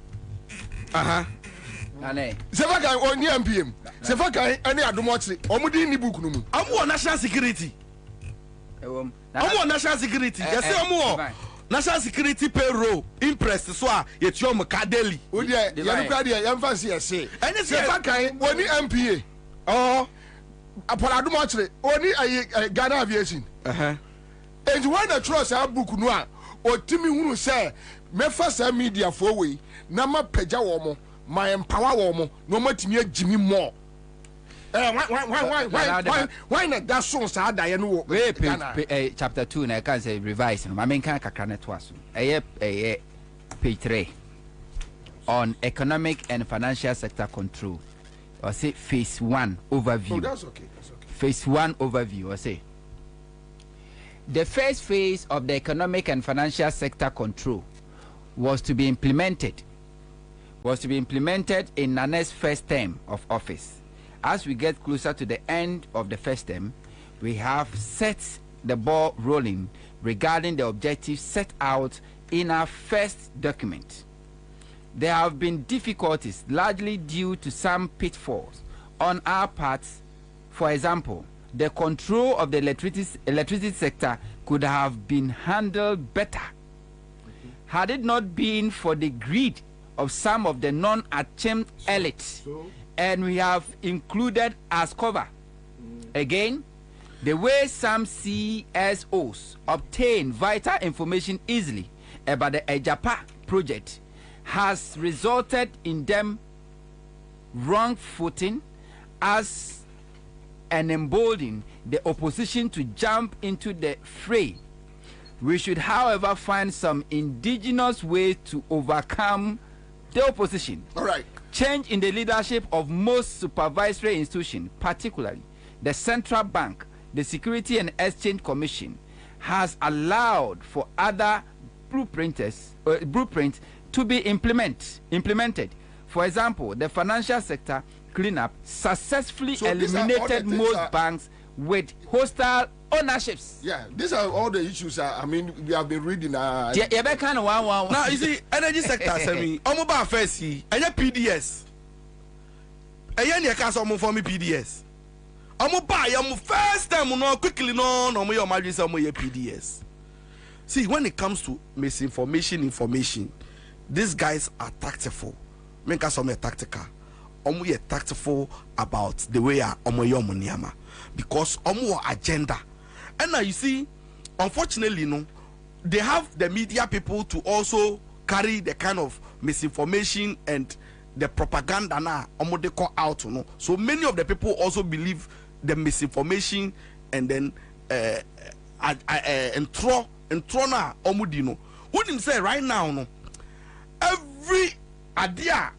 Sefa Kaya or near MPM. Sefa Kaya any Adumochi, Omudi ni book. I'm on national security. I'm on national security. Yes, I'm on. National security payroll impressed so yet your Makadeli. Would you emphasis say? And it's only MPA. Oh, upon Adumochi, only a Ghana aviation. And when the trust our book noir or Timmy who say, me first media for we, Nama Peja Womo, my empower Womo, no more to Jimmy Moore. Why not that song sad I know chapter 2 na can say revise no mamen kan kakra ne to aso page 3 on economic and financial sector control or say phase 1 overview. Oh, that's okay. Phase 1 overview or say the first phase of the economic and financial sector control was to be implemented in Nane's first term of office. As we get closer to the end of the first term, we have set the ball rolling regarding the objectives set out in our first document. There have been difficulties largely due to some pitfalls on our part. For example, the control of the electricity sector could have been handled better had it not been for the greed of some of the non-achieved elite. And we have included as cover again the way some CSOs obtain vital information easily about the Ejapa project has resulted in them wrong footing as and emboldening the opposition to jump into the fray. We should, however, find some indigenous way to overcome the opposition. All right. Change in the leadership of most supervisory institutions, particularly the Central Bank, the Security and Exchange Commission, has allowed for other blueprints to be implemented. For example, the financial sector cleanup successfully eliminated most banks with hostile ownerships. Yeah, these are all the issues. I mean, we have been reading. Now you see, energy sector. I mean, Omoba first see, and PDS. And you can't some for me PDS. Omoba, first time no quickly no your margin some PDS. See, when it comes to misinformation, these guys are tactful. Make us some tactical. Omo tactful about the way omo muniama because omo agenda. And now you see, unfortunately, no, they have the media people to also carry the kind of misinformation and the propaganda now they call out, no. So many of the people also believe the misinformation and then and throw na omudino. Who didn't say right now, no? Every idea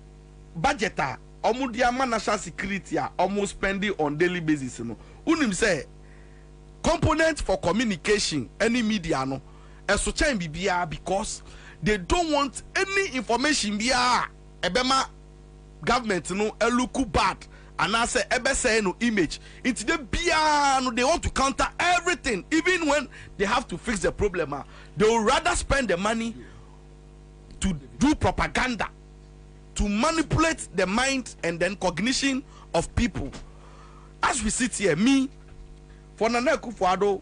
budgeter omudia national security almost spending on daily basis, no. Who didn't say component for communication any media no so chain bibia because they don't want any information bia ebema government no look bad and I say ebe say no image into the bia no they want to counter everything even when they have to fix the problem they will rather spend the money to do propaganda to manipulate the mind and then cognition of people. As we sit here, me for Nana Akufo-Addo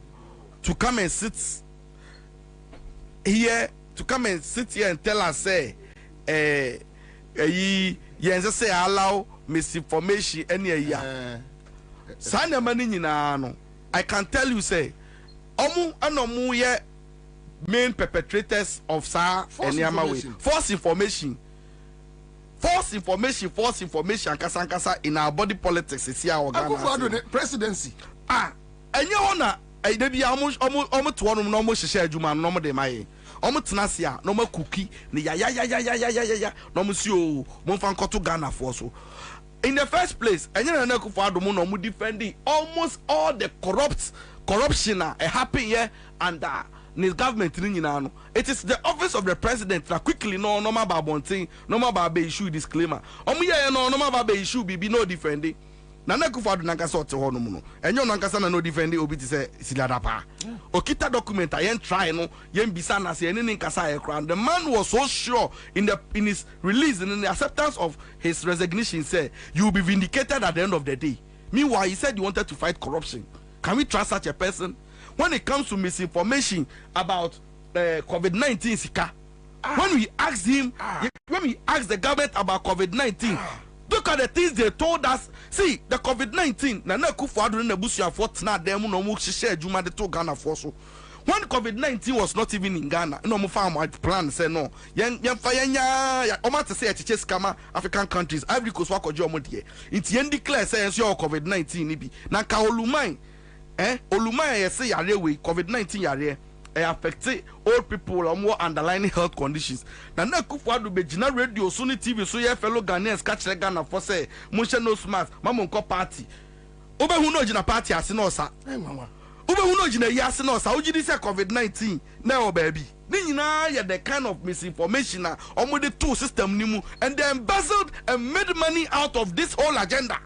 to come and sit here and tell us say say allow misinformation any year. I can tell you say omu ye main perpetrators of false information kasa in our body politics is here Akufo-Addo presidency. And you wanna they be almost to one almost share Juma no de my omo tenasia no ma cookie ne ya no mo si o mo fan koto Ghana for so. In the first place, Nana Akufo-Addo no mo defending almost all the corruption happen here and his government. It is the office of the president that quickly no ma ba bontin, no ma ba issue disclaimer. Omo ye no ma ba issue be no defending. Nana Akufo-Addo nanka so te ho no mu no. Enyo nanka sa na no defending obi ti say silada pa. Okita document yen try no yen bisa na say eni nkasa e kra. The man was so sure in his release and in the acceptance of his resignation say you will be vindicated at the end of the day. Meanwhile he said he wanted to fight corruption. Can we trust such a person? When it comes to misinformation about COVID-19 sika, when we asked him, when we asked the government about COVID-19, look at the things they told us. See, the COVID-19, Nana Akufo-Addo na busu afot na dem no mo hye adwuma de to Ghana for so. When COVID-19 was not even in Ghana, no mo farm plan say no. Yen fa yenya o ma te say echiche scammer African countries. Ivory Coast wakoje omo de. Nti yen declare say enso COVID-19 ni bi. Na ka oluman oluman ye say yare we COVID-19 yare affect old people or more underlying health conditions. Nana Akufo-Addo be gina radio so ni TV so ye fellow Ghanaians catch Ghana for say mo no smart mama nko party obe hu no gina party ase no sa obe hu no gina yi ase no sa ugidi say COVID-19 na o baby ni nyina ye the kind of misinformation na omo the two system ni mu and they embezzled and made money out of this whole agenda.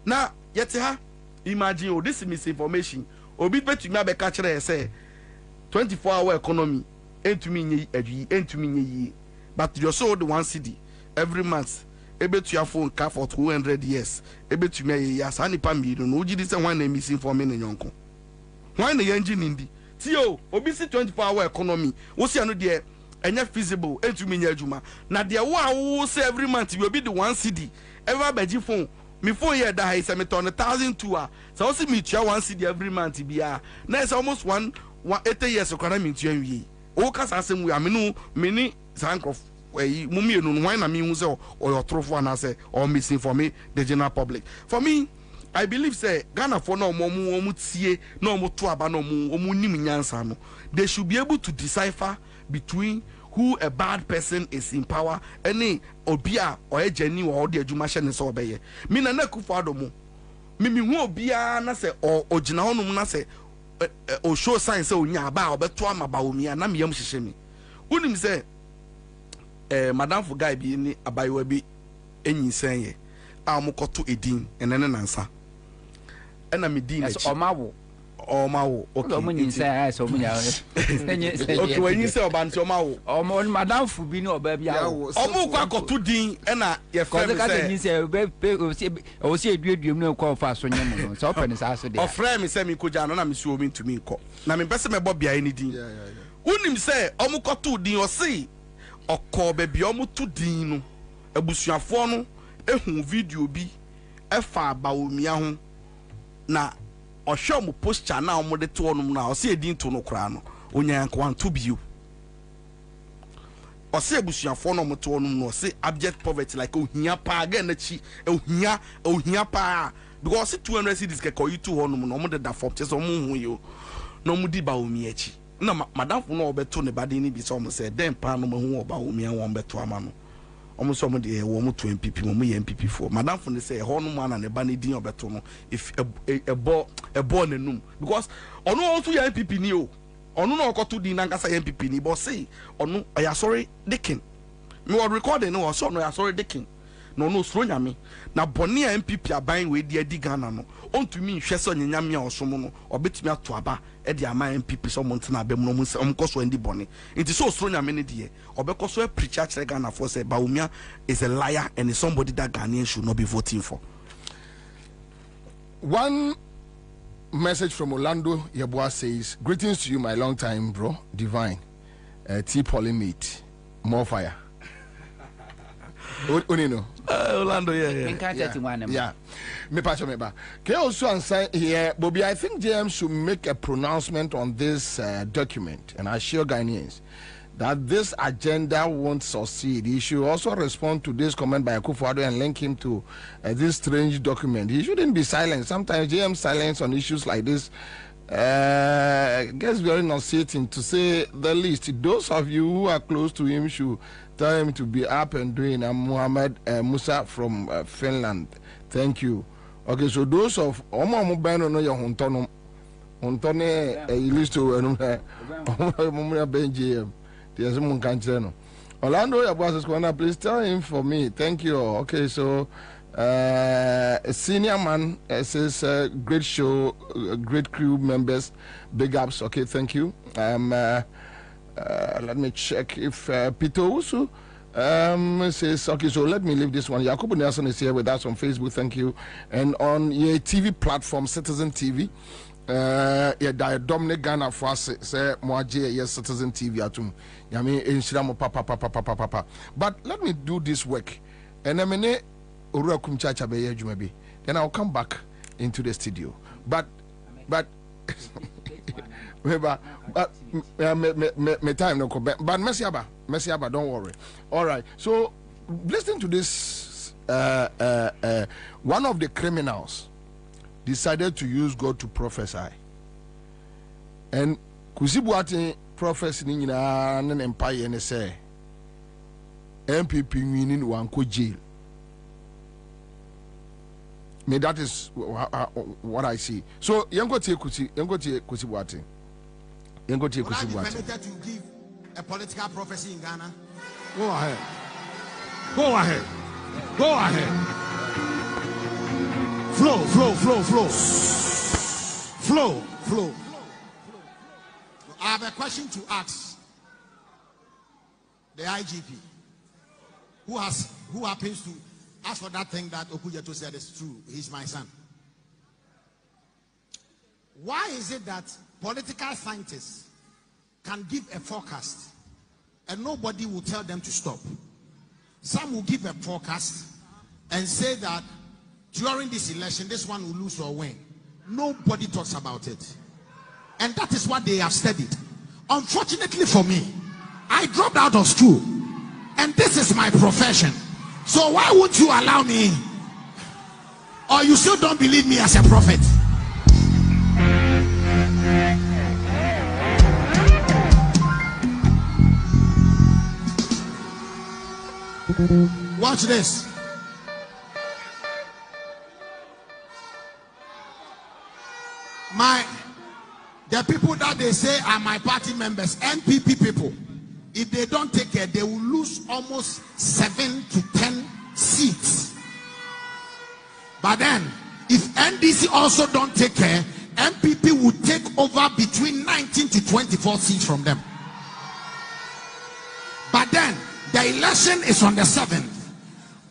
Now yet ha imagine this misinformation obi betumi abeka kire say 24-hour economy entumi nye adwi entumi nye yi but you sold one cedi every month ebetua phone car for 200 years ebetumi aye ya sa nipa mi no ugidi say one na misinforming ne nyonko one na yanji nindi tio obi si 24-hour economy wo si anu de enya feasible entumi nye adwuma na de wo say every month we be the one cedi ever beji phone me phone here that is a me turn 1,002 so see me tua one cedi every month bia na is almost 180 years okara me tua wi o ka sa asem we amenu me ni sankrof we mumie no why na me hu say or your trofo na say or missing for me the general public. For me, I believe say Ghana for no omu tie no omu to aba no omu nim nyansa no, they should be able to decipher between who a bad person is in power any obia or a genuine or the adwuma hye ne so obeye me na Akufo-Addo mo me hu obia na se o gina honum na se o show sign say onya aba obeto amaba omia na me yam hye me unim say madam for guy bi ni abayewa bi enyisan ye a mo koto edin enene nansa ena me din na omawo okay omo say so omo ya okay when you say obanti omawo omo madam fu bi ni oba bi awo omo kwa koto din ena ye friend say o say eduedum no kwa fa so nyem no so open sa so de o friend me say me koja no na me so omi ntumi nko na me pese me bo bia ni din unim say omo koto din o say okọ bebi omo to din no abusuafo no ehun video bi efa abaomia ho na ohwe mo posture na omo de to onum na o se edin to no kra no onya kwanto bio o se abusuafo no mo to onum no o se abject poverty like ohia pa ga na chi ohia pa because 200 cedis ke ko yitu onum no omo de da for che so mo hu yo no mo di baomia chi na madam fu no obeto ne bade ni bi so omo se den pa no mo hu obaomia won beto ama no omo so mo de wo mo to MPP mo ye MPP for madam fu ne say ho no man na ne ba ne din obeto no if ebo nenum because ono also ye MPP ni o ono no okoto din na nkasa ye MPP ni but say ono ya sorry dikin me was recording no so no ya sorry dikin no sro nyame na bone ya MPP aban we di adi Ghana no ontumi nhwe so nyanyame a osomo no obetumi ato aba e di ama MPP so mo ntena abem no mo koso ndi bone nti so sro nyame ne die obekoso e preach at Ghana for say Baumia is a liar and is somebody that Ghanaians should not be voting for. One message from Orlando Yeboah says, greetings to you, my long time bro, divine, T polymate, more fire. Onino. Orlando, yeah. Me pacho me ba. Can also answer here, Bobie? I think JM should make a pronouncement on this document and assure Ghanaians that this agenda won't succeed. He should also respond to this comment by Akufo-Addo and link him to this strange document. He shouldn't be silent. Sometimes JM silence on issues like this Gets very nauseating to say the least. Those of you who are close to him should tell him to be up and doing. I'm Muhammad Musa from Finland. Thank you. Okay, so those of Omo Bano no your Hontono Listo and Benji. There's someone can't say. Orlando, your boss is going please tell him for me. Thank you. Okay, so a senior man says great show, great crew members, big ups. Okay, thank you. Let me check if Peter Usu says okay, so let me leave this one. Yakubu Nelson is here with us on Facebook. Thank you. And on your TV platform, Citizen TV. Dominic Ghana for us say Moaje yes Citizen TV atum yami enshira mo papa. But let me do this work and emene owura kumchacha be adwuma bi, then I'll come back into the studio. But me time no go, but Messiaba, don't worry. All right, so listen to this. One of the criminals decided to use God to prophesy. And Kusibuati prophecy in an empire and say MPP meaning one could jail. Me that is what I see. So Yango Kusibuati. Yango Kusibuati. Permitted to give a political prophecy in Ghana? Go ahead. Go ahead. Go ahead. Flow. I have a question to ask the IGP, who happens to ask for that thing that Okujeto said is true. He's my son. Why is it that political scientists can give a forecast and nobody will tell them to stop? Some will give a forecast and say that during this election, this one will lose or win. Nobody talks about it. And that is what they have studied. Unfortunately for me, I dropped out of school. And this is my profession. So why won't you allow me? Or you still don't believe me as a prophet? Watch this. The people that they say are my party members, NPP people, if they don't take care, they will lose almost 7 to 10 seats. But then, if NDC also don't take care, NPP will take over between 19 to 24 seats from them. But then, the election is on the 7th.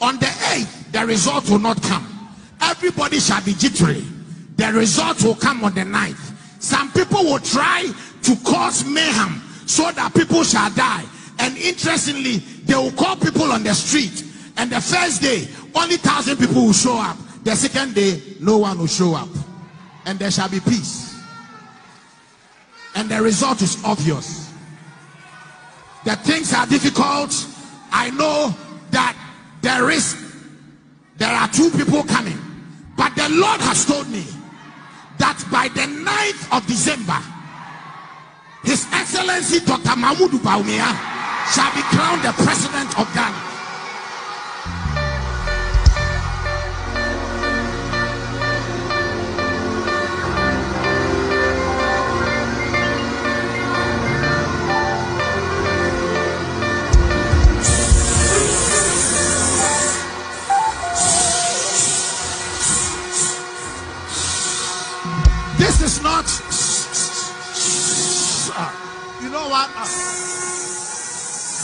On the 8th, the result will not come. Everybody shall be jittery. The result will come on the 9th. Some people will try to cause mayhem so that people shall die. And interestingly, they will call people on the street. And the first day, only 1,000 people will show up. The second day, no one will show up. And there shall be peace. And the result is obvious. The things are difficult. I know that there are 2 people coming. But the Lord has told me that by the 9th of December, His Excellency Dr. Mahmoud Bawumia shall be crowned the President of Ghana. This is not, you know what?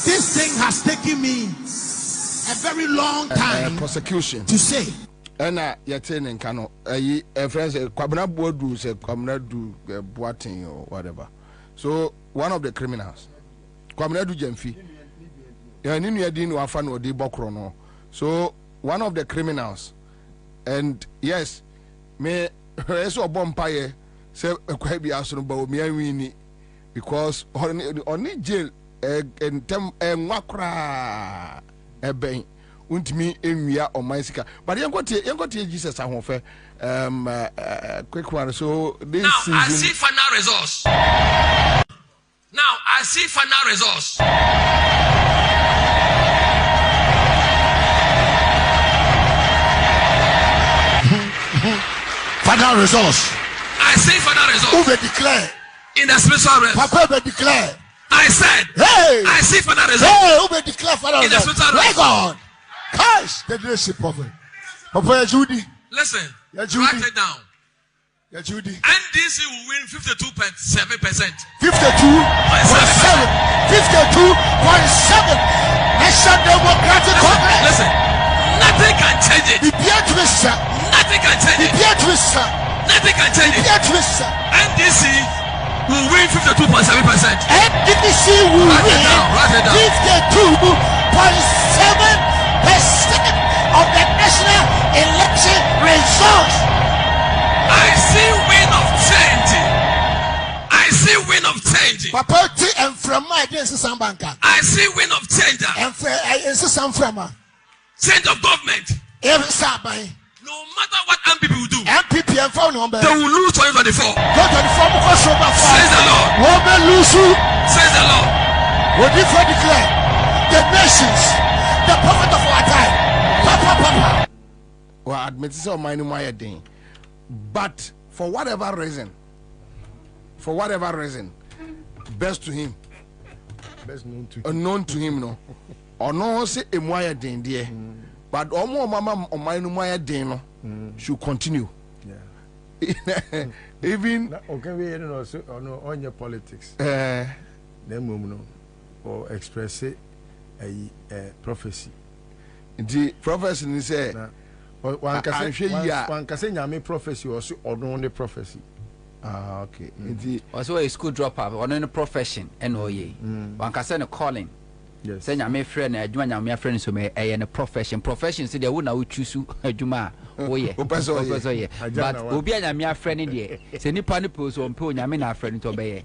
This thing has taken me a very long time prosecution to say. And yet in Kano, a friend said, Kwabena Bodu said, Kwabena do Boating or whatever. So one of the criminals, Kwabena do Jemfi, so one of the criminals, and yes, me. So Bompire say quite be asking about me because only jail and tem and wakra a bank untimi enwia omansika. But yengotie Jesus ahofe. Quick one. So this now season, I see final results. Now I see final results. Final results. I see final results. Who will declare? In the spiritual realm. Papa will declare. I said, hey, I see final results. Hey, who will declare final results? In the spiritual realm. My God. Cash the leadership prophet. Papa Judy. Listen. Write it down. Yeah, Judy. NDC will win 52.7%. 52.7. 52.7. National Democratic Congress. Listen. Nothing can change it. Nothing can change it. Nothing can change it. NDC will win 52.7%. NDC will win 52.7% of the national election results. I see wind of change. I see wind of change. Papa T and from my against some banker. I see wind of change. And some from change of government. Every Saturday. No matter what MPP will do, MPP and phone number, they will lose 2024. 2024 because of that. Says the Lord. What will lose? Says the Lord. What if I declare the nations, the prophet of our time? Papa. Well, admit so mine my thing, but for whatever reason, best to him, best known to him, no, or no say a moya thing there. But omo mama on my no should continue. Yeah. Even okay, we know on your politics. No, or express a prophecy. The prophecy is say one can say nyame prophecy or no only prophecy. Ah, okay. Also a school dropout or no profession and one can say a calling. Yes. Say nyame friend na adwuma nyame friend so me a profession say they would now choose adwuma oye but obi nyame friend there say nipa ne pose on pe nyame na friend to be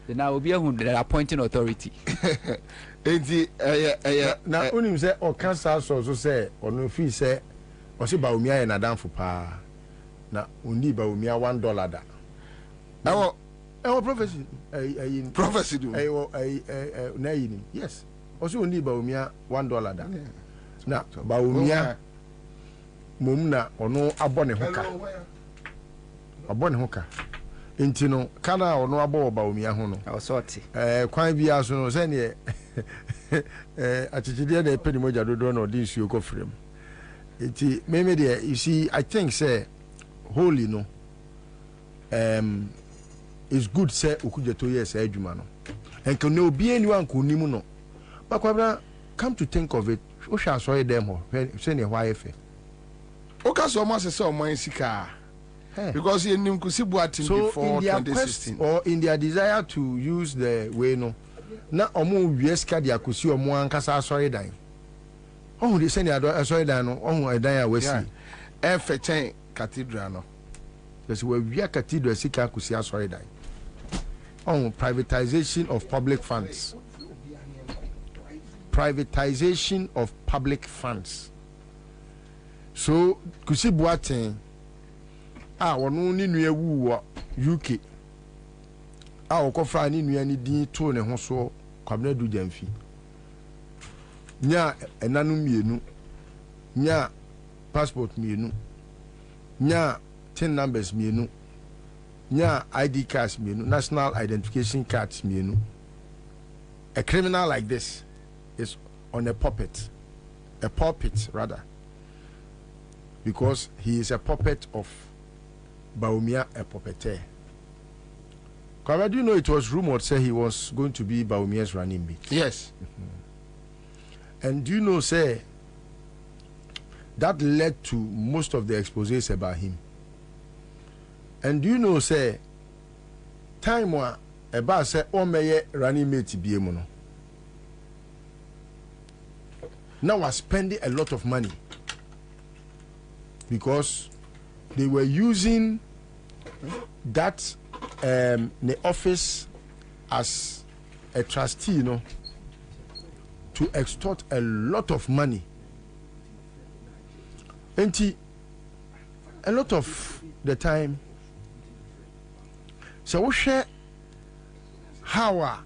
now obi ehun the appointing authority na onim say o cancer so say ono fi say o se ba omia ye na danfo pa na oni ba omia $1 da prophecy do na yini yes also only baumia $1 da na baumia mum na ono abone hoka enti no kana ono abo baumia ho no awsoti kwan bia so no se ne achichide na pedi moja dodo na odi nsuo ko frem enti meme there you see I think say holy no is good say okujeto yes adwuma no enko no obi anyone ko nimu no. But Kwabena, come to think of it, who shall saw them or send a wife? Okay, so much as so my sika. Because you knew Kusibuatin before 2016. Or in their desire to use the way no. Na omu yes kadia kusi omu ankasa sorry dying. Oh, they send a sorry dying on a dia wesi. F10 cathedral no. Because we are cathedral sika kusi sorry dying. On privatization of public funds. Privatization of public funds. So Kusibuatin wonu ni nua wu UK okofra ni nua ni din to ne ho so Kwabena du Jamfi nya enanu mienu nya passport mienu nya tin numbers mienu nya ID cards mienu national identification cards mienu. A criminal like this is on a pulpit rather, because he is a puppet of Baumia, a puppeteer. Kwabena, do you know it was rumored say he was going to be Baumia's running mate? Yes. And do you know say that led to most of the exposés about him? And do you know say time wa about say omeye running mate biemu no. Now we're spending a lot of money because they were using that the office as a trustee, to extort a lot of money And a lot of the time, so we share how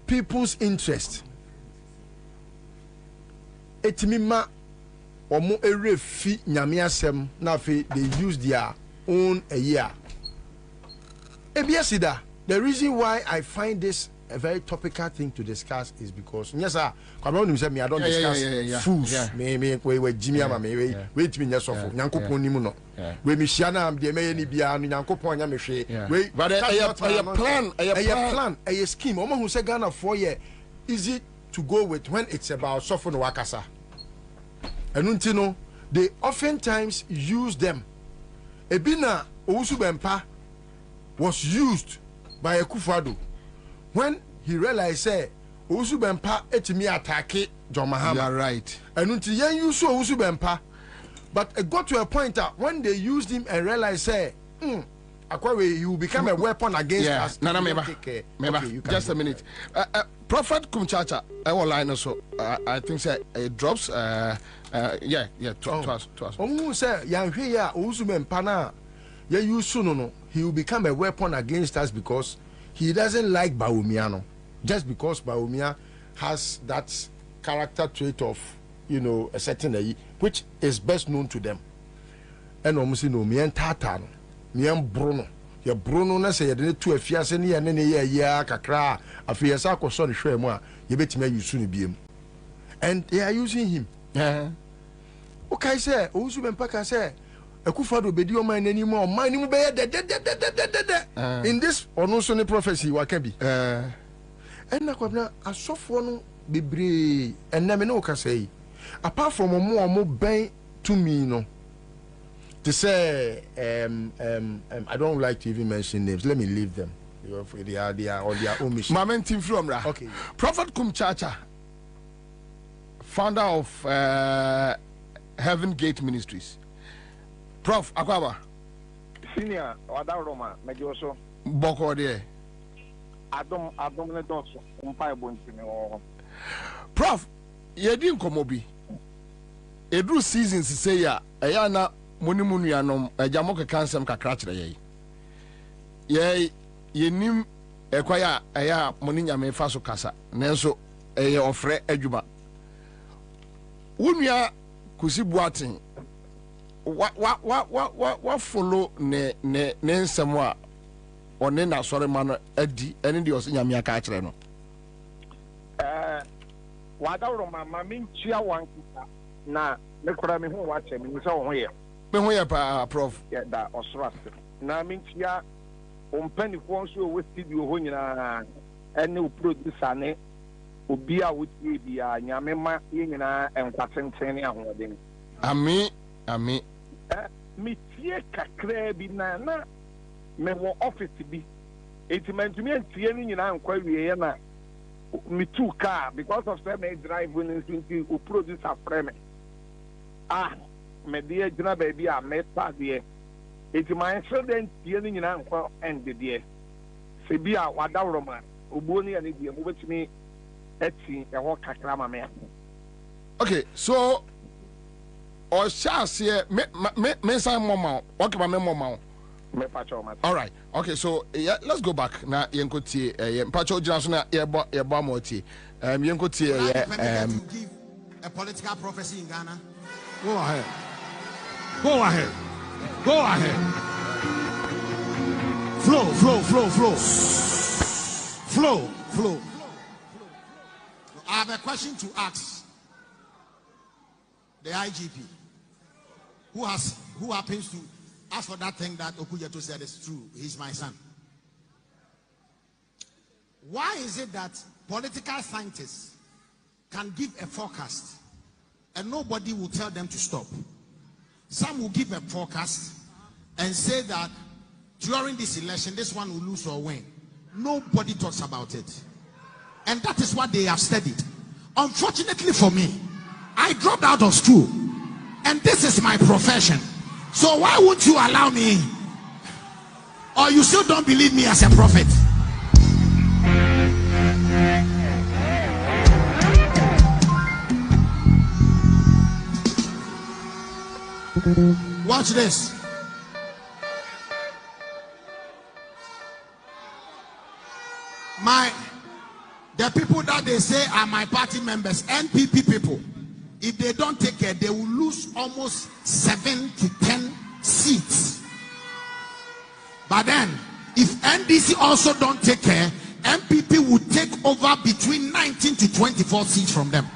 people's interest. Etimima omo erefi nyame asem na fe they use their own a year. Ebiasida, the reason why I find this a very topical thing to discuss is because yes sir, Kwabena say me I don't discuss fools. Me we Jimmy ama me wait me nyasofo nyankopon nimu no. We me hia na am de me ni bia no nyankopon nya me hwe. We but a plan, a scheme. Omo hu say Ghana 4 year easy to go with when it's about sofo no wakasa. And untino they oftentimes use them. Ebina Owusu Bempa was used by Akufo-Addo when he realized say Owusu Bempa etimi attack John Mahama. You are right. And until yen use Owusu Bempa, but it got to a point that when they used him and realized say, Akwawe, you become a weapon against us. Nana Meba, just a minute. Prophet Kumchacha, I will line also. I think say it drops. To us. Omu say yang hwe ya Owusu Bempa na ye use no. He will become a weapon against us because he doesn't like Bawumia. Just because Bawumia has that character trait of, you know, a certain which is best known to them. And almost no me and Tata, me and Bruno. Your Bruno na say you to a fiase ni ene ye kakra afiasa ko so hwe mu a ye betime yusu ni biem. And they are using him. Okay, say Owusu Bempa ka say Akufo-Addo bedi o man nani mo man ni mu be in this onuso prophecy wa ka bi and na Kwabena asofo no bebre enna me no ka say apart from mo ben to me no to say I don't like to even mention names, let me leave them. They are on their own mission. Momentum from ra. Okay. Prophet Kumchacha, founder of Heaven Gate Ministries. Prof Akwaba. Senior Wadaroma Medioso. Boko de. Adom ne doso. Umpa bontini. Prof, yedi nkomobi. Edru seasons say ya na munu ya no ejamo kansem kakra kire ye. Yenim ekwaya eya muni nyame fa so kasa. Nenso eye ofre adwuma. Wunua kusi buatin. What follow ne nsɛm a ɔne na sɔre ma no adi ɛne deɛ ɔsɛ nyame aka akyerɛ no wadawro ma mentua wankita na mekora me ho wakyɛ me sɛ wo ho yɛ me ho yɛ pa prof da ɔsoro ase na mentua ɔmpanifoɔ nso ɔwɔ studio hɔ nyinaa ɛne wo producer ne obi a wotie bia nyame ma yɛ nyinaa ɛnkwatenten ne ahoɔden Ami. Me tie kakra bi na me wo office bi. Eti mantumi antie ni nyina nkwa wiye na me two car because of say me drive when into o producer frame. Me dey gina baby a me pa dey. Eti my student tie ni nyina nkwa end dey. Se bi a wadawro ma obuo ni ani dey mo betumi eti e ho kakra ma me. Okay, so or shall say me say mama okay me mama me pacho ma all right okay so let's go back na yenko tie pacho jina so na ye bo mo tie yenko tie give a political prophecy in Ghana. Go ahead flow. I have a question to ask the IGP who happens to ask for that thing that Okujeto said is true. He's my son. Why is it that political scientists can give a forecast and nobody will tell them to stop? Some will give a forecast and say that during this election, this one will lose or win. Nobody talks about it. And that is what they have studied. Unfortunately for me, I dropped out of school. And this is my profession. So why won't you allow me? Or you still don't believe me as a prophet? Watch this. The people that they say are my party members, NPP people, if they don't take care, they will lose almost 7 to 10 seats. But then, if NDC also don't take care, MPP will take over between 19 to 24 seats from them.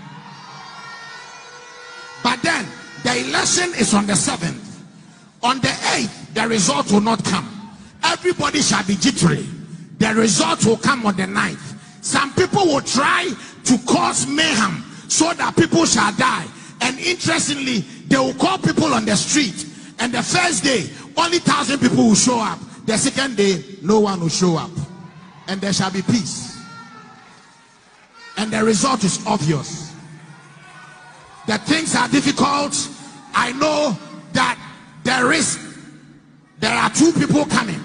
But then, the election is on the 7th. On the 8th, the result will not come. Everybody shall be jittery. The result will come on the 9th. Some people will try to cause mayhem so that people shall die. And interestingly, they will call people on the street. And the first day, only 1,000 people will show up. The second day, no one will show up. And there shall be peace. And the result is obvious. The things are difficult. I know that there are 2 people coming.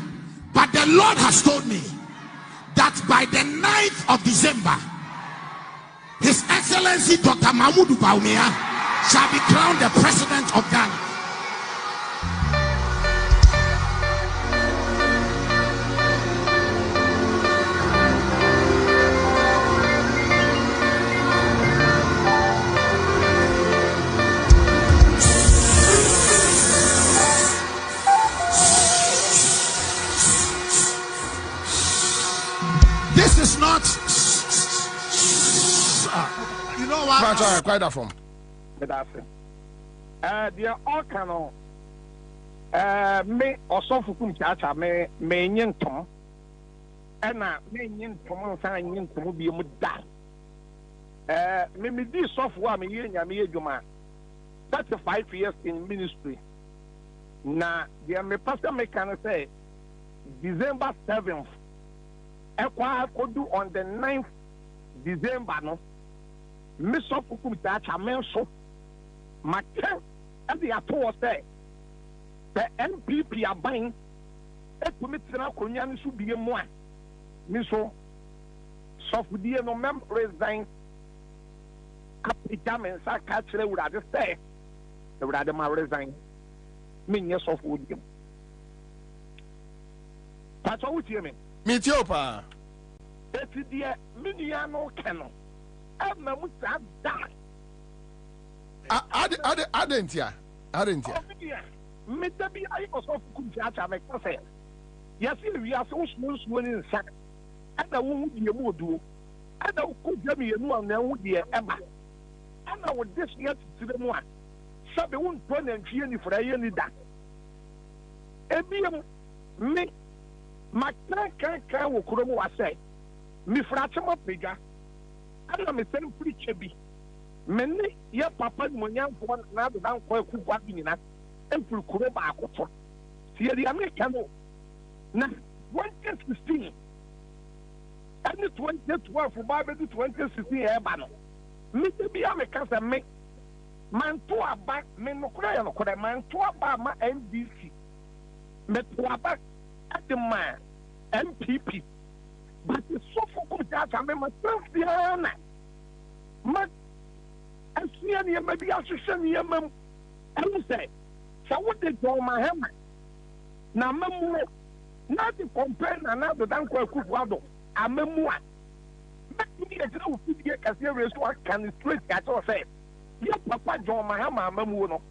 But the Lord has told me that by the 9th of December, His Excellency Dr. Mahmoud Bawumia shall be crowned the President of Ghana. This is not. You know what? Quite a form. They are all canon. Me also for whom Chacha me yin tom. And now, me yin tom and yin tom be a muda. Me this software me yin yami juma. 35 years in ministry. Now, the me pastor me can say December 7th. I could do on the 9th December, no. Miss of Kukumitacha menso. My camp at the Ato say the MPP are buying a committee Korean should be a more. Miso Sofudia no member resign. Capitamen Sakatre would have say they would have my resign. Mean yes of wood. That's all with you, me. Mitiopa. That's the Miniano Canon. I'm not that. I didn't hear. Maybe I also could judge a say. Yes, we are so smooth in sack. And I won't be a mood do. And I could give me a new one now would be Emma. And I would this yet to the one. Sabi won't turn and fear you for a year that. Me. My can't will Kuromo say. Me fracture bigger. I am a same preacher be. Many, your papa, when young one, now the down for Kwabena, and for Kuroba. See the American. Now, 2016. And the 2012 for Bible 2016 Ebano. Mr. B. Americans and make man to a back, men no cry on a man to a bar my NDC. Met to a back at the man. MPP, but it's so for that I remember Diana. But I see any maybe I should send you a I say, so what they do my hammer. Now, Mamu, not to compare another than Kwabena. I'm Mamu. Make me a little figure as serious work can straight at all say. Your papa John Mahama Mamuno.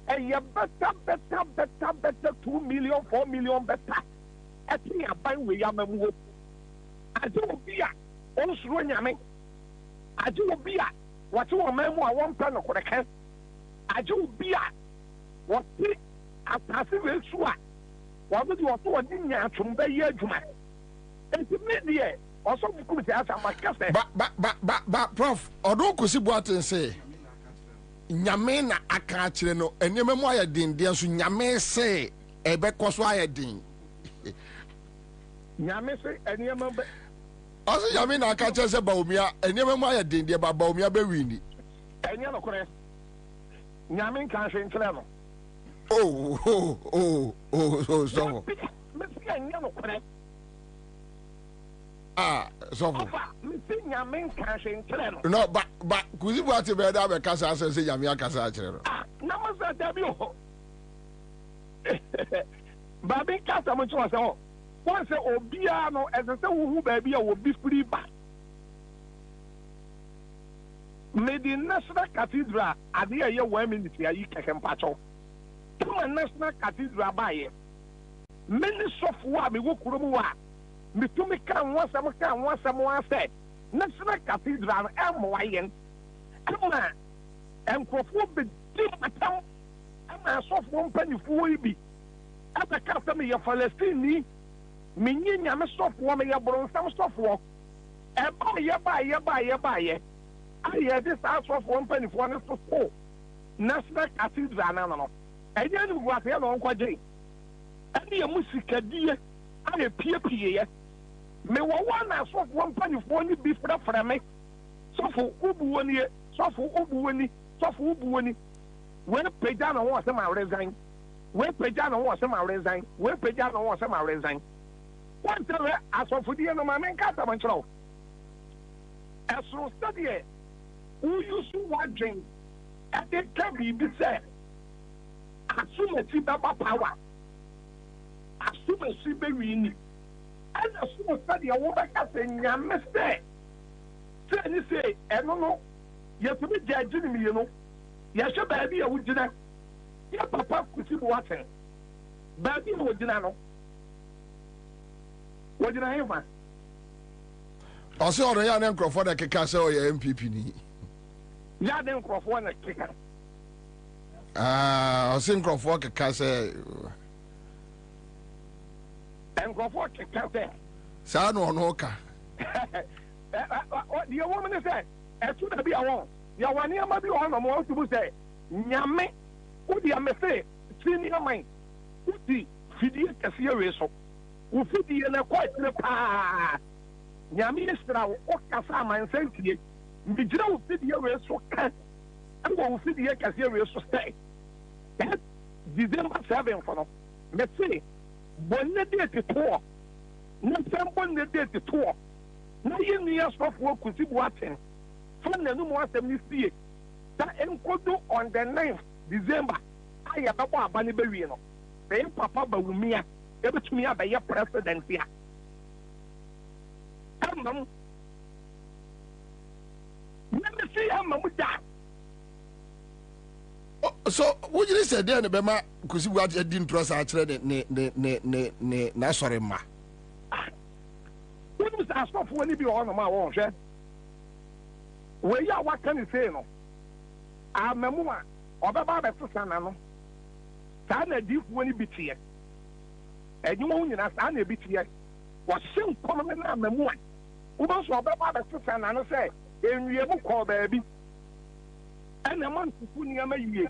And you better 2 million, 4 million better. I think I buy with Yamamu. I do be a also Yame. I do be a what you want, I want plan of correct. I do be a what a passive swat. What would you want to do from the year to my? It's media also could ask my cousin. But, Prof, although Kusibuat say Nyamena Akachino, and Yamamoya din, dear Nyame say a Bekoswaya din. Nyame say any member. Also, Yamina catches a Baumia, and never my idea about Baumia Bewini. And you're not correct. Yamin can't say in level. So. So. Yamin can't say in level. No, but could you want to be there because I say Yamia Casa? Namasa W. Baby kasa mo twa se wọ́n sẹ obia no ẹsẹ sẹ wuhu baabi a obi firi ba mede national cathedral ade a yɛ 1 minute ayi kɛkɛ mpakyɛw tuma national cathedral baayɛ mene sɔfoɔ a mewɔ kurom a metumi ka nwasɛm asɛ national cathedral no ɛmmoa yɛn ama nkurɔfoɔ bɛdi matam ama asɔfoɔ mpanyifoɔ yi bi abɛka sɛ meyɛ falastini menye nyame sɔfoɔ meyɛ borɔnsam sɔfoɔ ɛbaayɛ ayɛ de saa asɔfoɔ mpanyifoɔ no so national cathedral no ɛnyɛ no guaseɛ na ɔnkɔgye ɛne yɛ mu sikadie ayɛ piepieeɛ mewɔ wɔ na asɔfoɔ mpanyifoɔ no bi frɛfrɛ me sɔfo wobuwɔ nie sɔfo wobuwɔ ni sɔfo wobuwɔ ni wei pagya na ho ɔsɛm awerɛzan wei pagya na ho ɔsɛm awerɛzan wei pagya na ho ɔsɛm awerɛzan wɔntɛrɛ asɔfodie no ma menka asɛm nkyerɛ wo ɛsoro sɛdeɛ woyusu w'adwen ɛde ka biribi sɛ asomasi bɛba power asomasi bɛwie ni ɛna somo sɛdeɛ wobɛka sɛ nyame sɛ ne sɛ ɛno no yɛtumi gya agye ne mmienu yɛhwɛ baabi a wogyina yɛ papa kosi bo waten baabi a wogyina no wogyina hefa ɔsɛ ɔno yɛ ne nkurɔfoɔ da keka sɛ ɔyɛ MPP ni yɛ ne nkurɔfoɔ na keka ɔsɛ nkurɔfoɔ keka sɛ nkurɔfoɔ keka sɛ saa na ɔno ka deɛ wɔ m ne sɛ ɛto da bi a wɔn yɛwɔ nneɛma bi wɔ hɔ nom wɔntumu sɛ nyame wode amese senior man wodi fidie kɛseɛ wei so wo fidie no ɛkɔ akyire paa nyame yɛhyira wo wokasa amansa ntie megyina wo fidie wei so ka ɛwɔ wo fidie kɛseɛ wei so sɛ December 7th no mese bɔnne date toɔ na sɛm bɔnne date toɔ na yɛnnua sɔfoɔ kosi boaten fa n'anum asɛm no sie sa nkɔdo on the 9th December a yɛbɛbɔ aba no bɛwie no sɛ yɛ papa bawumia yɛbɛtumi abɛyɛ president a ɛmam na mese ama mu da so wogyere sɛ deɛ ne bɛma kosi boaten adi ntorɔ saa kyerɛ ne n'asɔre mma wonim sɛ asɔfoɔ no bi wɔ hɔnom a wɔnhwɛ wei a waka ne sei no amamu a ɔbɛba abɛsesa n'ano saa na adiifoɔ no bi teɛ adwuma ho nyinaa saa na ebi teɛ wɔhye nkɔm no na amamu a wobɛso ɔbɛba abɛsesa n'ano sɛ enwie mu kɔɔ baabi ɛna ma ntutu nneɛma yie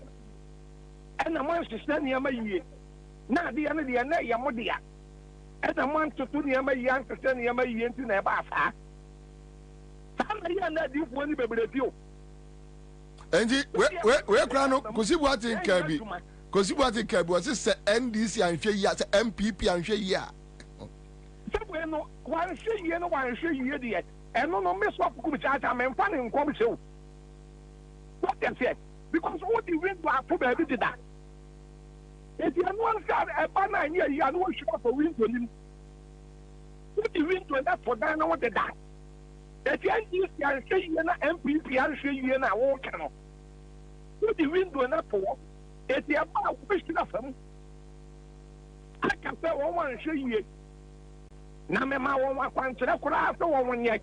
ɛna ma nhyehyɛ nneɛma yie na adeɛ no deɛ na ɛyɛ mo dea ɛna ma ntutu nneɛma yie nhyehyɛ nneɛma yie nti na ɛbaa saa saa na yɛ na adiifoɔ no bebree bio enti we kura no kosi boaten ka bi wɔse sɛ NDC anhwɛ yie sɛ MPP anhwɛ yie a sɛbue no wanhwɛ yie deɛ ɛno no me sɔfo kum kyaakyaa memfa ne nkɔm hyɛ wo what they say because what the wind was to be did that if you want to a banner here you are no sure for window nim what the window that for that what the that if you are say you na MPP are say you na wo kan what the window na for if you are question of them I can say one say you na me ma one kwankyere kura so one yet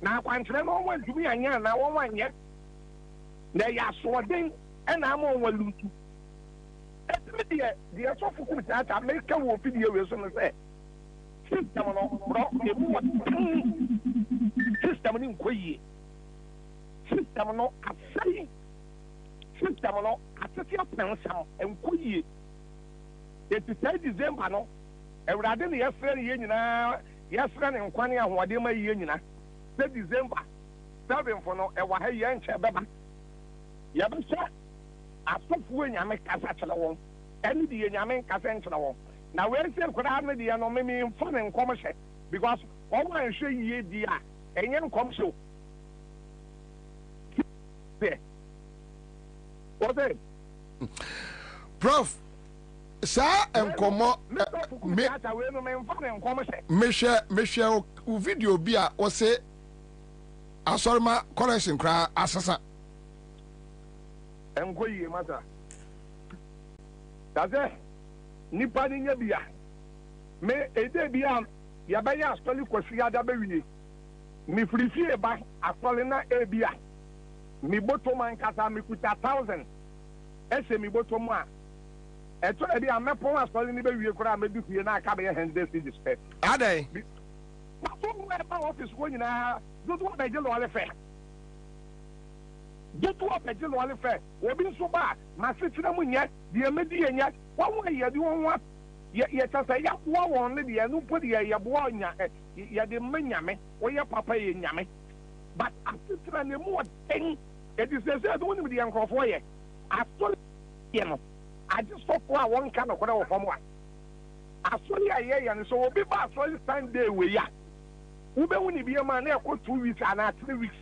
na kwankyere no one tumi anya na one yet na yɛ asoɔden ɛna ama wɔn alutu ɛtumi deɛ sɔfo kum taata mɛka wɔ fidie wei so no sɛ system no borɔ ebu wɔ system no nkɔ yie system no asɛe system no atete apɛnsɛm nkɔ yie eti sɛ December no awurade ne yɛfrɛ ne yɛ nyinaa yɛfrɛ ne nkwa ne ahoɔden ma yie nyinaa sɛ December 7th no ɛwɔ ha yɛn nkyɛn bɛba yɛbɛhyɛ asɔfoɔ nyame kasa kyerɛ wɔn ɛne deɛ nyame nkasa nkyerɛ wɔn na wɔasie koraa no deɛ no mememfa ne nkɔm hyɛ because wɔn anhwɛ yie di a ɛnyɛ nkɔm hyɛ o Prof sa enkomo me share video bi a o se asorma correction kra asasa enkoyi mata daze nipa ni nya bia me ede bia ya ba ya asoli kwasi ada ba wiye mi frifie ba asoli na ebia mi botoman kasa mi kuta 1000 ese mi botomu a eto e bia mepo asoli ni ba wiye kura me dufie na aka be 100 cities pe adai ma so mo e ba office ko nyina do do ba je lo ale fe do do ba je lo ale fe obi nso ba ma se tira mu nye de medi enya wa wo ye de won wa ye tasa ya wo won le de no po de ye bo nya ye de manyame wo ye papa ye nyame but asitra ne mu den it is say do ni de enkrofo ye asole ye no I just talk for one kind of whatever from one. Asole aye and so obi ba asole Sunday we ya ube woni bi ma na ekwo 2 weeks and 3 weeks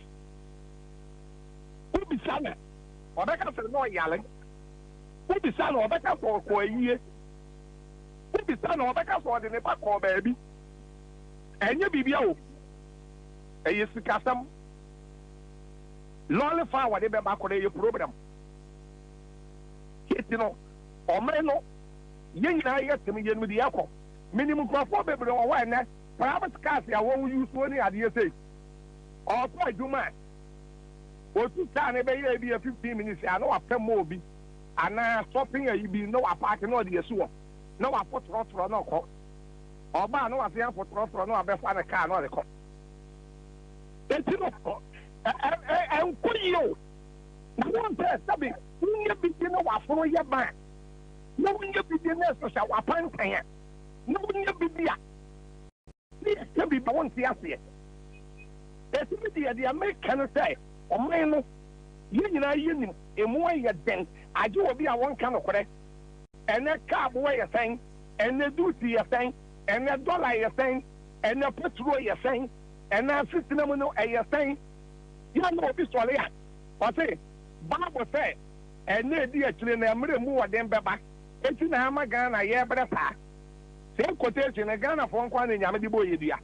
obi sana obeka se no yale obi sana obeka so ko ayiye obi sana obeka so de ne pa ko ba bi enye bibia o eye sikasam lole fa wa de be ba ko de program kitino o me no ye nyina ye temi ye no di akọ minimum crofo bebre o wa na private cars ya wo use oni ade say o pa juma o tu ta ne be ye bi 15 minutes ana wa pem obi ana shopping ayi bi no wa park no de yesu no wa potro no ko o ba no wa se potro no abefa na car no de ko etino enkuyo na won pe sabi nye bi no wa foro ye ba no nye bi no so sha wa pantan ya no nye bi bia ni bi ba won ti ase esi bi dia American say o man no ye nyina ye nim emu aye den age obi a won ka no kore ene ka bo ye sen ene duty ye sen ene dollar ye sen ene petrol ye sen ene system no ye sen ya no obi so le ya o say Bible say ene di akire na emre mu woden beba enti na ama Ghana ye bre pa se quotation na Ghana fo nkwa na nyame di boye dua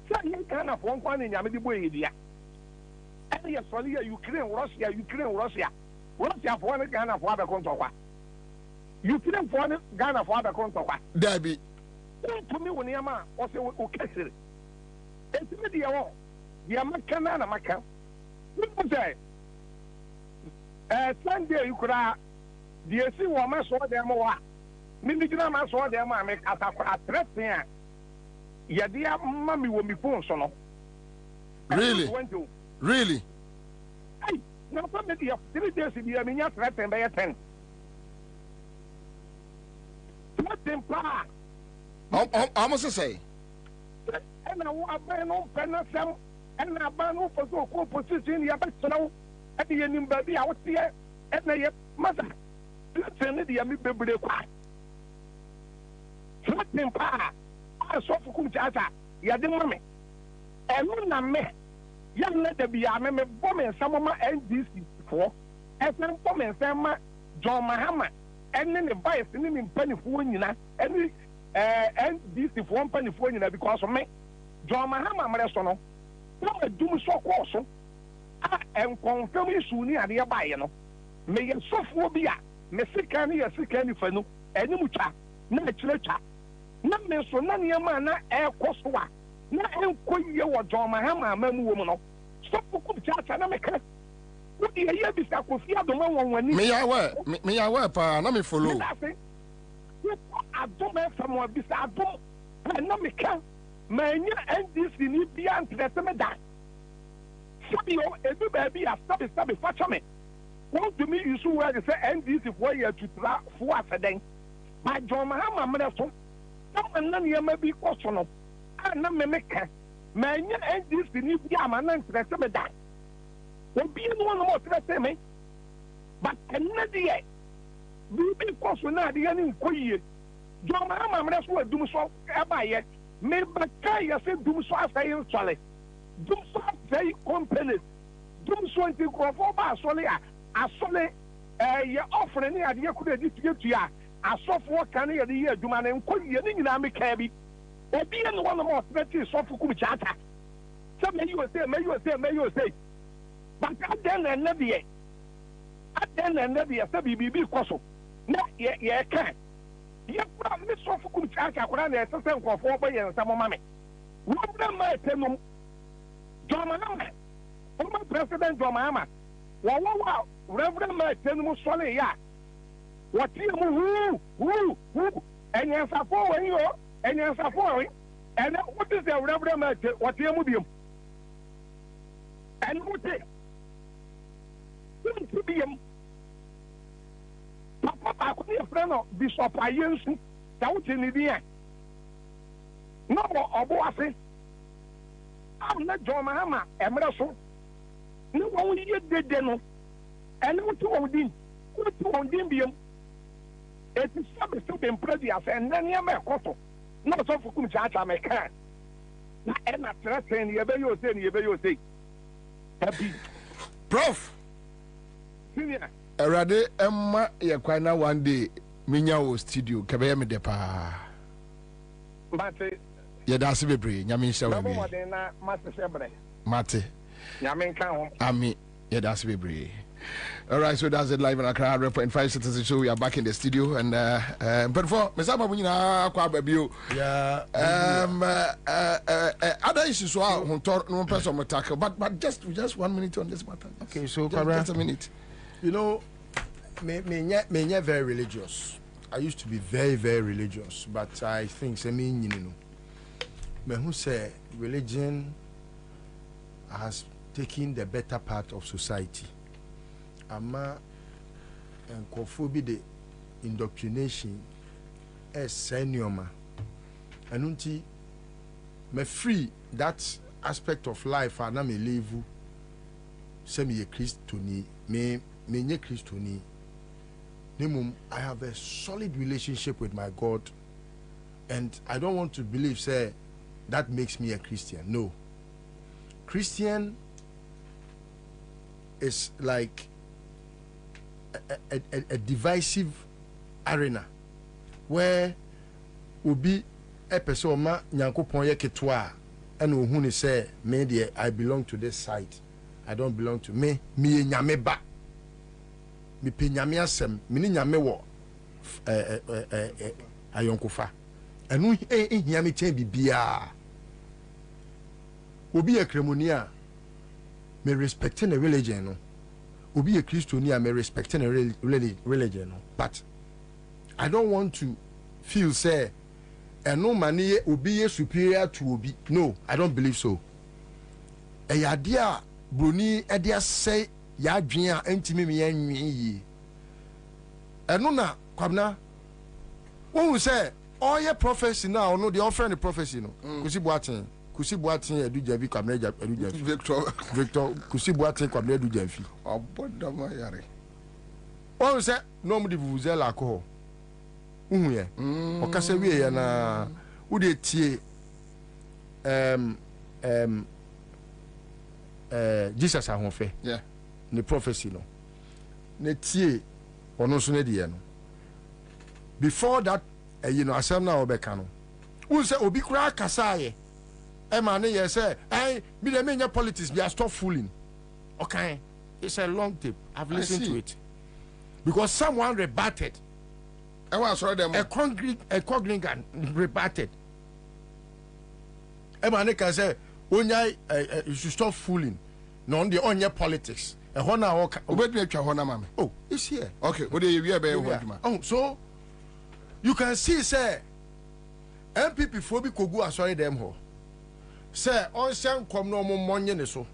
se ye Ghana fo nkwa na nyame di boye dua ene ye soli ya Ukraine Russia fo na Ghana fo abekon tokwa Ukraine fo na Ghana fo abekon tokwa dabi to me woni ama o se o kesire enti me di yawo ya makana na maka we say Sunday you could have the see woman saw them or Minigina man saw them I make a threat here. Yadia mammy will be phone so. Really? Hey, now somebody of 3 days to be a miniature threat and by a 10. What them pa? I must say. And I want to ban on Penasam and I ban for so position ya best now. At the end, baby, I was here at the mother. Let's send the Yami Baby. Something pa. I saw for Kunchata, Yadim Mammy. And when I met young let there be a member bomb and some of my NDC for as some bomb and some John Mahama and then the vice in penny for you know, and NDC for 1 penny for you because of me. John Mahama, Maresono. No, I do so also. And confirm issue near the Abayano. May a sophobia, Messicani, a Sicani Fenu, and Mucha, Natural. Not me so none your man, air Coswa. Not Enquire or John Mahama, Mem woman. Stop for chat and America. What do you hear? Mr. Kofia, the one when me I wear, pa, let me follow. I don't have someone beside them. I know me can. Man, and this in beyond the Semedan. Sabio, every baby has stubby for me. Won't to me, you should wear the NDC for you to try for us then. My John Mahama, Manesso, someone none here may be questionable. I know me make man, NDC need Yaman and the Semedan. Won't be one more to me. But another year, we be questioned the end in Koye. John Mahama, Manesso, do so ever yet. Maybe I said, do so as I am Charlie. Do so very companies. Do so into Crofova Solia, a Sole, You're offering the idea could be to ya. A soft work can hear the year, Duman, and could you in Ami Cabby? Or be in one of more threatening soft Kuchata. Some may you say, but at then and never yet. At then and never yet, be Cosso. No, yeah, can't. You put Miss Soft Kuchata, Kuran, and some for 4 boys and some mammy. What them might tell them? Jomama, former President Jomama. Wow, Reverend might tell them Solly, ya. What you woo, and Ansah for you, and Ansah for it. And what is the Reverend might what you will and what is to be Papa, I could be a friend of Bishop Ayensu, that in the end. No, Oboase. I'm not John Mahama, Emerson. No one yet did no. And no two on dim. What two on dimbium? It is something to be impressed, and then you may cotton. Not so for Kumchata, I can. And not threatening you say. Happy. Prof. Senior. Erade Emma Yakwana one day, Minya studio, Kabeme depa. But Yadasi Bebre, Yamin Shaw. Mate. Yamin Cow. Ami, Yadasi Bebre. All right, so that's it live on Accra 100.5 Citizen Show. We are back in the studio, and but for Mesaba Munina Kwabena, other issues are no person tackle, but just 1 minute on this matter. Okay, so just a minute. You know, me very religious. I used to be very, very religious, but I think me who say religion has taken the better part of society. Ama and kofobi the indoctrination as senioma. And unti me free that aspect of life and me live semi Christoni me Christoni. I have a solid relationship with my God, and I don't want to believe say that makes me a Christian. No. Christian is like a divisive arena where will be a person ma nyankopon ye ketwa and ohun say me there I belong to this side, I don't belong to me nyame ba me pe nyame asem me ni nyame wo ayonkofa enu ehia me chen bibia obi e kremonia me respecting the religion no obi a Christian may respecting a religion, but I don't want to feel say and no money obi a superior to obi. No, I don't believe so. A idea Bruni Edia say ya dream intimi me and no na Kwabena when we say all your prophecy now no the offering the prophecy no kusi Boatin edu javi Kwabena edu javi Victor kusi Boatin Kwabena edu javi obodama yare on say no mu di vuvuzela alcohol ye okase wie ya na wo de tie Jesus ahonfe yeah the prophecy no ne tie ono so ne de no before that you know asem na obeka no wo say obi kura kasa ye man, yes, sir. Me the main politics, they are stop fooling. Okay, it's a long tape. I've listened to it because someone rebutted. A congregant rebutted. Man, can say, you should stop fooling. No, on the on your politics. Oh, it's here. Okay, what do you Oh, so you can see, sir. MPP phobic could go sorry them ho. Sir, on come no more money so.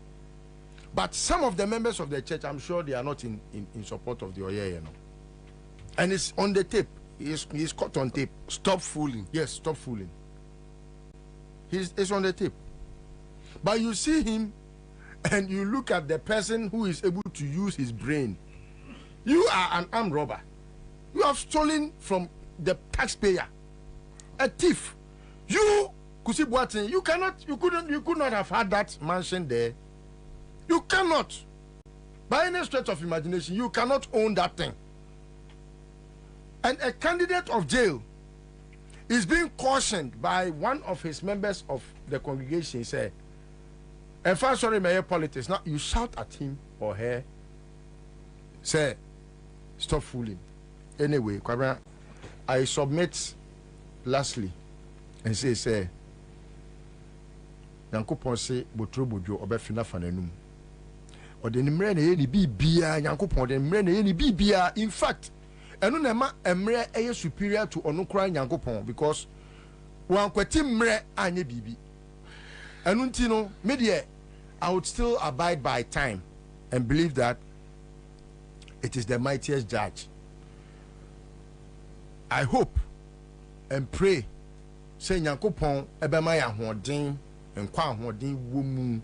But some of the members of the church, I'm sure they are not in support of the Oye, you know. And it's on the tape. He's caught on tape. Stop fooling. Yes, stop fooling. It's on the tape. But you see him and you look at the person who is able to use his brain. You are an armed robber. You have stolen from the taxpayer. A thief. You Kusi Boatin, you could not have had that mansion there. You cannot. By any stretch of imagination, you cannot own that thing. And a candidate of jail is being cautioned by one of his members of the congregation. Say, if I'm sorry, mayor politics. Now you shout at him or her. Say, stop fooling. Anyway, Kwabena, I submit lastly and say, Yankopon say, Botro Bojo, Obefina Fanenum. Or the Nimrene, any Bibia, Yankopon, the Nimrene, any Bibia. In fact, enu nema emre eye superior to onukra Nyankopon because wan kwati mre anye bibi enu nti no me de I would still abide by time and believe that it is the mightiest judge. I hope and pray say Nyankopon ebema ya hoden nkwa hoden wo mu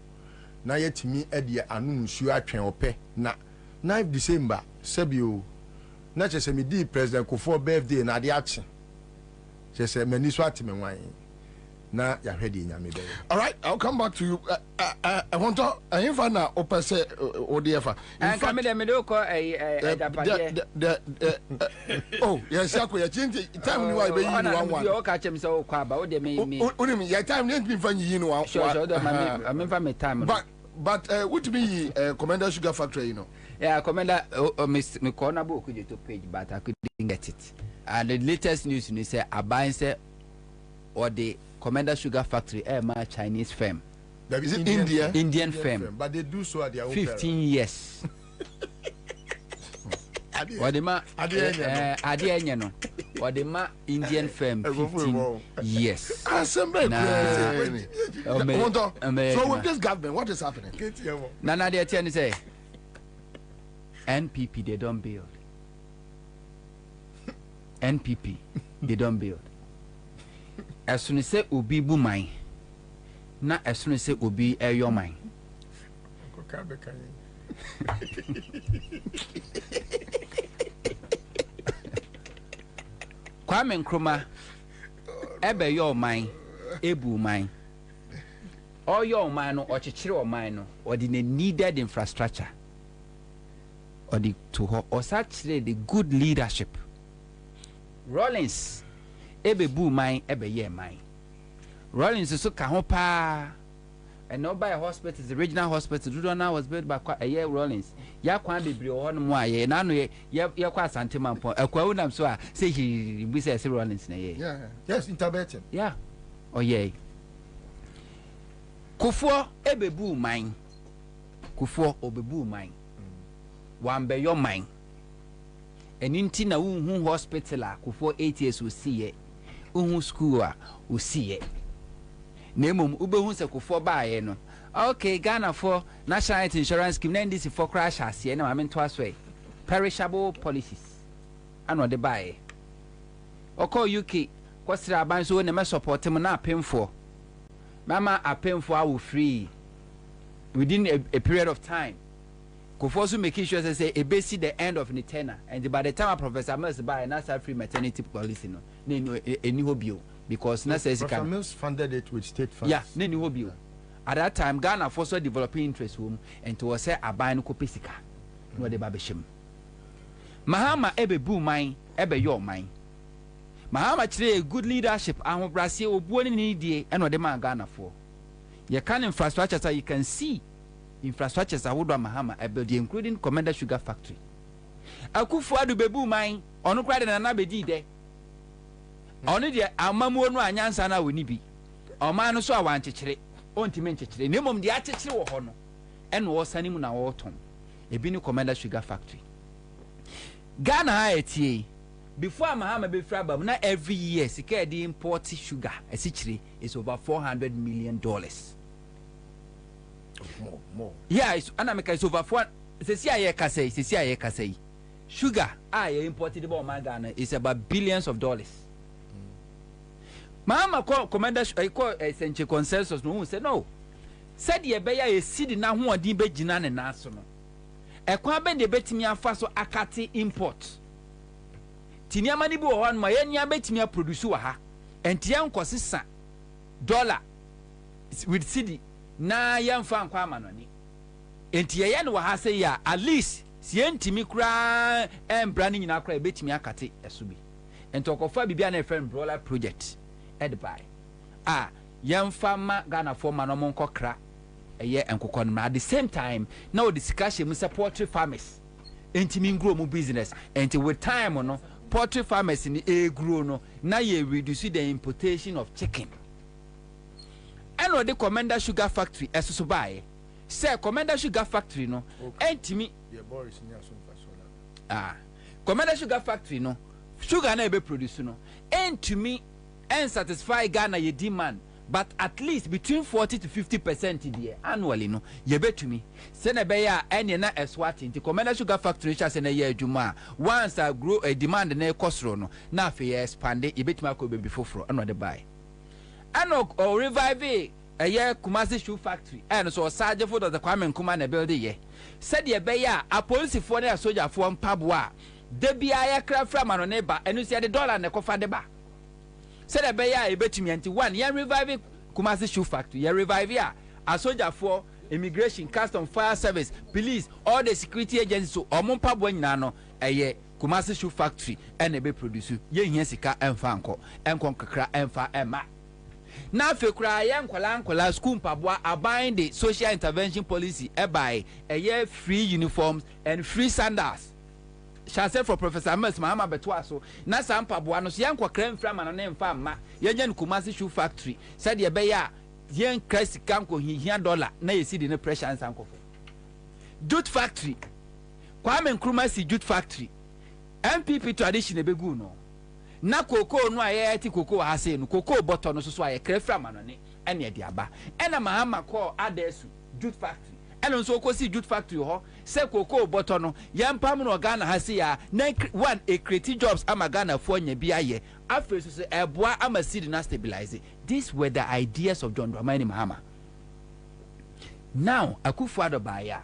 na yetimi e de anu nsuo atwen ope na 9 December sebio na chese me di President Kufuor birthday na de action chese mani so atime wan na ya hwede nyame be. All right, I'll come back to you. I want to if na opese odiefa in fact me dem do ko oh yes yakwa ya change time ni wa be yi ni one you ka chem so kwa ba o de me unim ya time ni ntimi fa yi ni one sure me fa me time but what be Commander Sugar Factory, you know? Yeah, Commander, me corner book to page, but I couldn't get it. And the latest news you say Abanse or the Commander Sugar Factory, my Chinese firm. That is Indian firm. But they do so at their own 15 years. Or the ma Adianya no. Or the ma Indian firm 15 years. So with this government, what is happening? Nana de Atiani say NPP they don't build. NPP they don't build. As soon as say Obi bu mine, na as soon as say Obi your mine. Kwame Nkrumah ebe your mine, ebu mine. All your mine no or chichiri or mine no or the needed infrastructure. Or the to her or such the good leadership. Rollins ebe bu mine ebe ye mine. Rollins is so kahopa and not by a hospital, the regional hospital. Dudona was built by a year Rollins. Ya kwan be on moi ye na no ye kwa santima po. Akwa unam so say he we say Rollins na ye. Yeah. Yes, intervention. Yeah. Oh yeah. Kufuor ebe bu mine. Kufuor obebu mine. Wambe your mine. And inti na unhu hospital a Kufuor 8 years we see it. Unhu school a we see it. Nemum ubehu se Kufuor baaye no. Okay, Ghana for National Health Insurance Scheme na ndisi for crash asie na mame to aswe. Perishable policies. Ano de baaye. Oko UK kwasira aban so na me support him na apemfo. Mama apemfo a wo free within a period of time. Kufuor so make sure say e be see the end of the tenure and by the time Professor Mills buy na free maternity policy no any hobio because na says Professor Mills funded it with state funds. Yeah, any hobio. At that time Ghana for so developing interest home and to say aban no kopesika no de babeshim. Mahama ebe bu mine ebe your mine. Mahama chire good leadership ahobrase obuo ni die and de man Ghana for. You can infrastructure so you can see infrastructures are woodwa Mahama build including Commander Sugar Factory. Akufuor adu bebu mine onu kwade na na bedi de. Onu de amamu onu anyansa na woni bi. Oman no so awanchechire. Ontime nchechire. Nemom de achechire wo ho no. Eno wo sani mu na wo tom. Ebi ni Commander Sugar Factory. Ghana ha etie. Before Mahama be frabam na every year sika de import sugar esichire is over $400 million. More. Yeah, it's Anameka is over 4. Say, sugar, I imported about Ghana is about billions of dollars. Mama call Commander, I call a century consensus. No, said no. Said ye beya a seed na who di be jinan and national. A quaben de bet me a faso akati import. Tinia manibu one my enya bet me a producer ha. And Tian consistent $1 with city. Na yam fan kwa manoni enti ye no ha say ya at least sie ntimi kura embra ni nyina kura betimi akate eso bi enti okofa bibia na friend broiler project edby yemfa ma Ghana for ma no monkokra eye enkokɔ no at the same time now the discussion mu support farmers ntimi grow mu business enti with time no poultry farmers ni grow no na ye reduce the importation of chicken and the Commander Sugar Factory esoso bae say Commander Sugar Factory no entimi Commander Sugar Factory no sugar na ebe produce no entimi satisfy Ghana ye demand but at least between 40 to 50% there annually no ye betumi say na be ya ene na eswati nti Commander Sugar Factory cha say na ye adwuma once I grow a demand na ekosro no na afi ye expand ye betumi akobe before and the buy and or revive a year Kumasi Shoe Factory and so Sergeant for the Kwame Nkrumah na build ye said ye be ya a police for na soldier for mpabwa de bia ya kra fra ma no neba enu se the dollar na kofa de ba said a be ya e betumi anti one ye revive Kumasi Shoe Factory ye revive ya a soldier for immigration custom fire service police all the security agencies so omo mpabwa nyina no eye Kumasi Shoe Factory and e be produce ye hia sika emfa enko kakra emfa ema na fekura ya nkwala school mpabwa abide the social intervention policy by a year free uniforms and free sandals shall say for Professor Ms. Mahama Betwaso na sa mpabwa no so ya nkwakra mfra ma no ne mfa ma ye nya Kumasi Shoe Factory said ye be ya yen krasi kanko hihia dollar na ye sidi ne pressure ansankofo jute factory Kwame Nkrumah si jute factory MPP tradition ebegu no na koko no aye ti koko ha se no koko bottle no so aye krefra manone ene de aba ena Mahama call adesu jute factory eno so ko si jute factory ho se koko bottle no yampam no Ghana ha se ya na one a create jobs ama Ghana for nya bi aye afi so se eboa ama seed na stabilize. These were the ideas of John Dramani Mahama. Now Akufo-Addo baya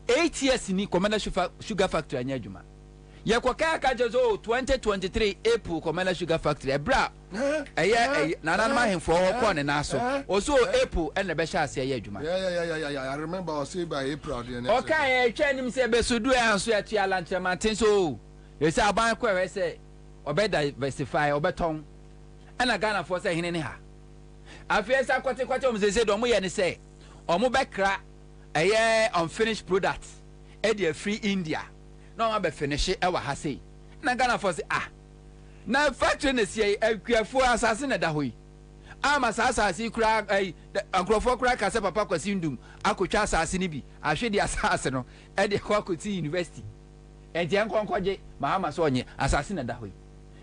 8 years ni Commander Sugar Factory anya adwuma ye kwaka ka jezo 2023 April Commander Sugar Factory ebra eye nana ma hemfo ko ne naso oso April ene be sha ase ye adwuma yeah I remember I say by April the next okay twanim se be so do anso atua lanchemanten so ye say aban ko we say obe diversify obeton ana Ghana for say hene ha afiesa kwate om se do mo ye ne say omo be kra eye unfinished product e dey free India no ma be finish e wa ha sei na Ghana for say na factory na sie akuafo asase na da hoyi ama asase kura akrofo kura ka se papa kwasi ndum akotwa asase ni bi ahwe di asase no e dey kwa koti university enti enkonkoje Mahama so onye asase na da hoyi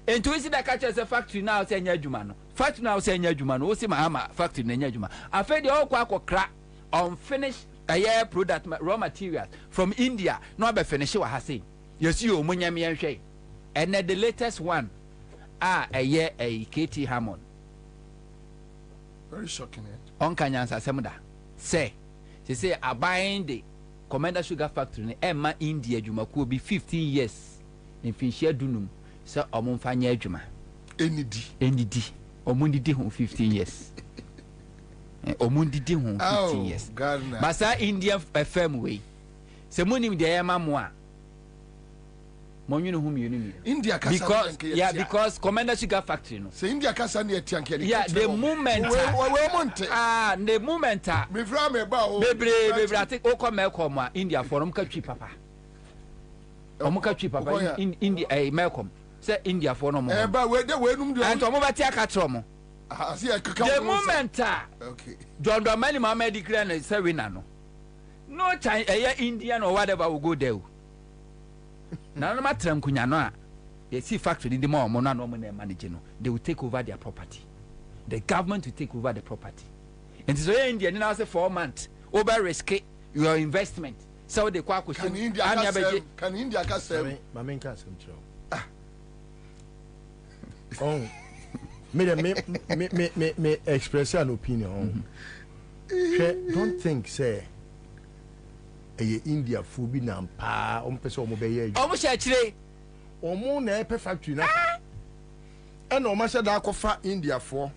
enti isi da ka che factory na se nya adwuma no factory na se nya adwuma no o se Mahama factory na nya adwuma afi dey okwa akokra unfinished a product raw materials from India no be finish wa hase yes you omunya me nhwe and the latest one a KT Hammond very shocking on kanyansa semda say abuying the Commander Sugar Factory ne Emma India adwuma ko bi 15 years in finshia dunum say omumfanya adwuma enidi omundidi ho 15 years omundidi ho 15 years basa Indian FM way se munim de yema mo a monwunu hu mienu India kasa because Commander Sugar Factory no se India kasa na etianke the moment the moment me fra me ba o bebre ate okom a India forum ka twi papa omukatwi papa India Malcolm say India for no more ba we de we num de and omo ba ti aka tro mo the moment okay John Dramani Mahama declare na say winner no time Indian or whatever will go there na no matram kunya no a you see factory the more na no na manage no they will take over their property, the government will take over the property, and so India now say 4 months over risk your investment so they kwa ko can India ka say mama nka sem tro oh me express an opinion don't think say India food be na pa o mpese o mo be ye o mo sha kire o mo na e factory na e na o ma sha da akofa India for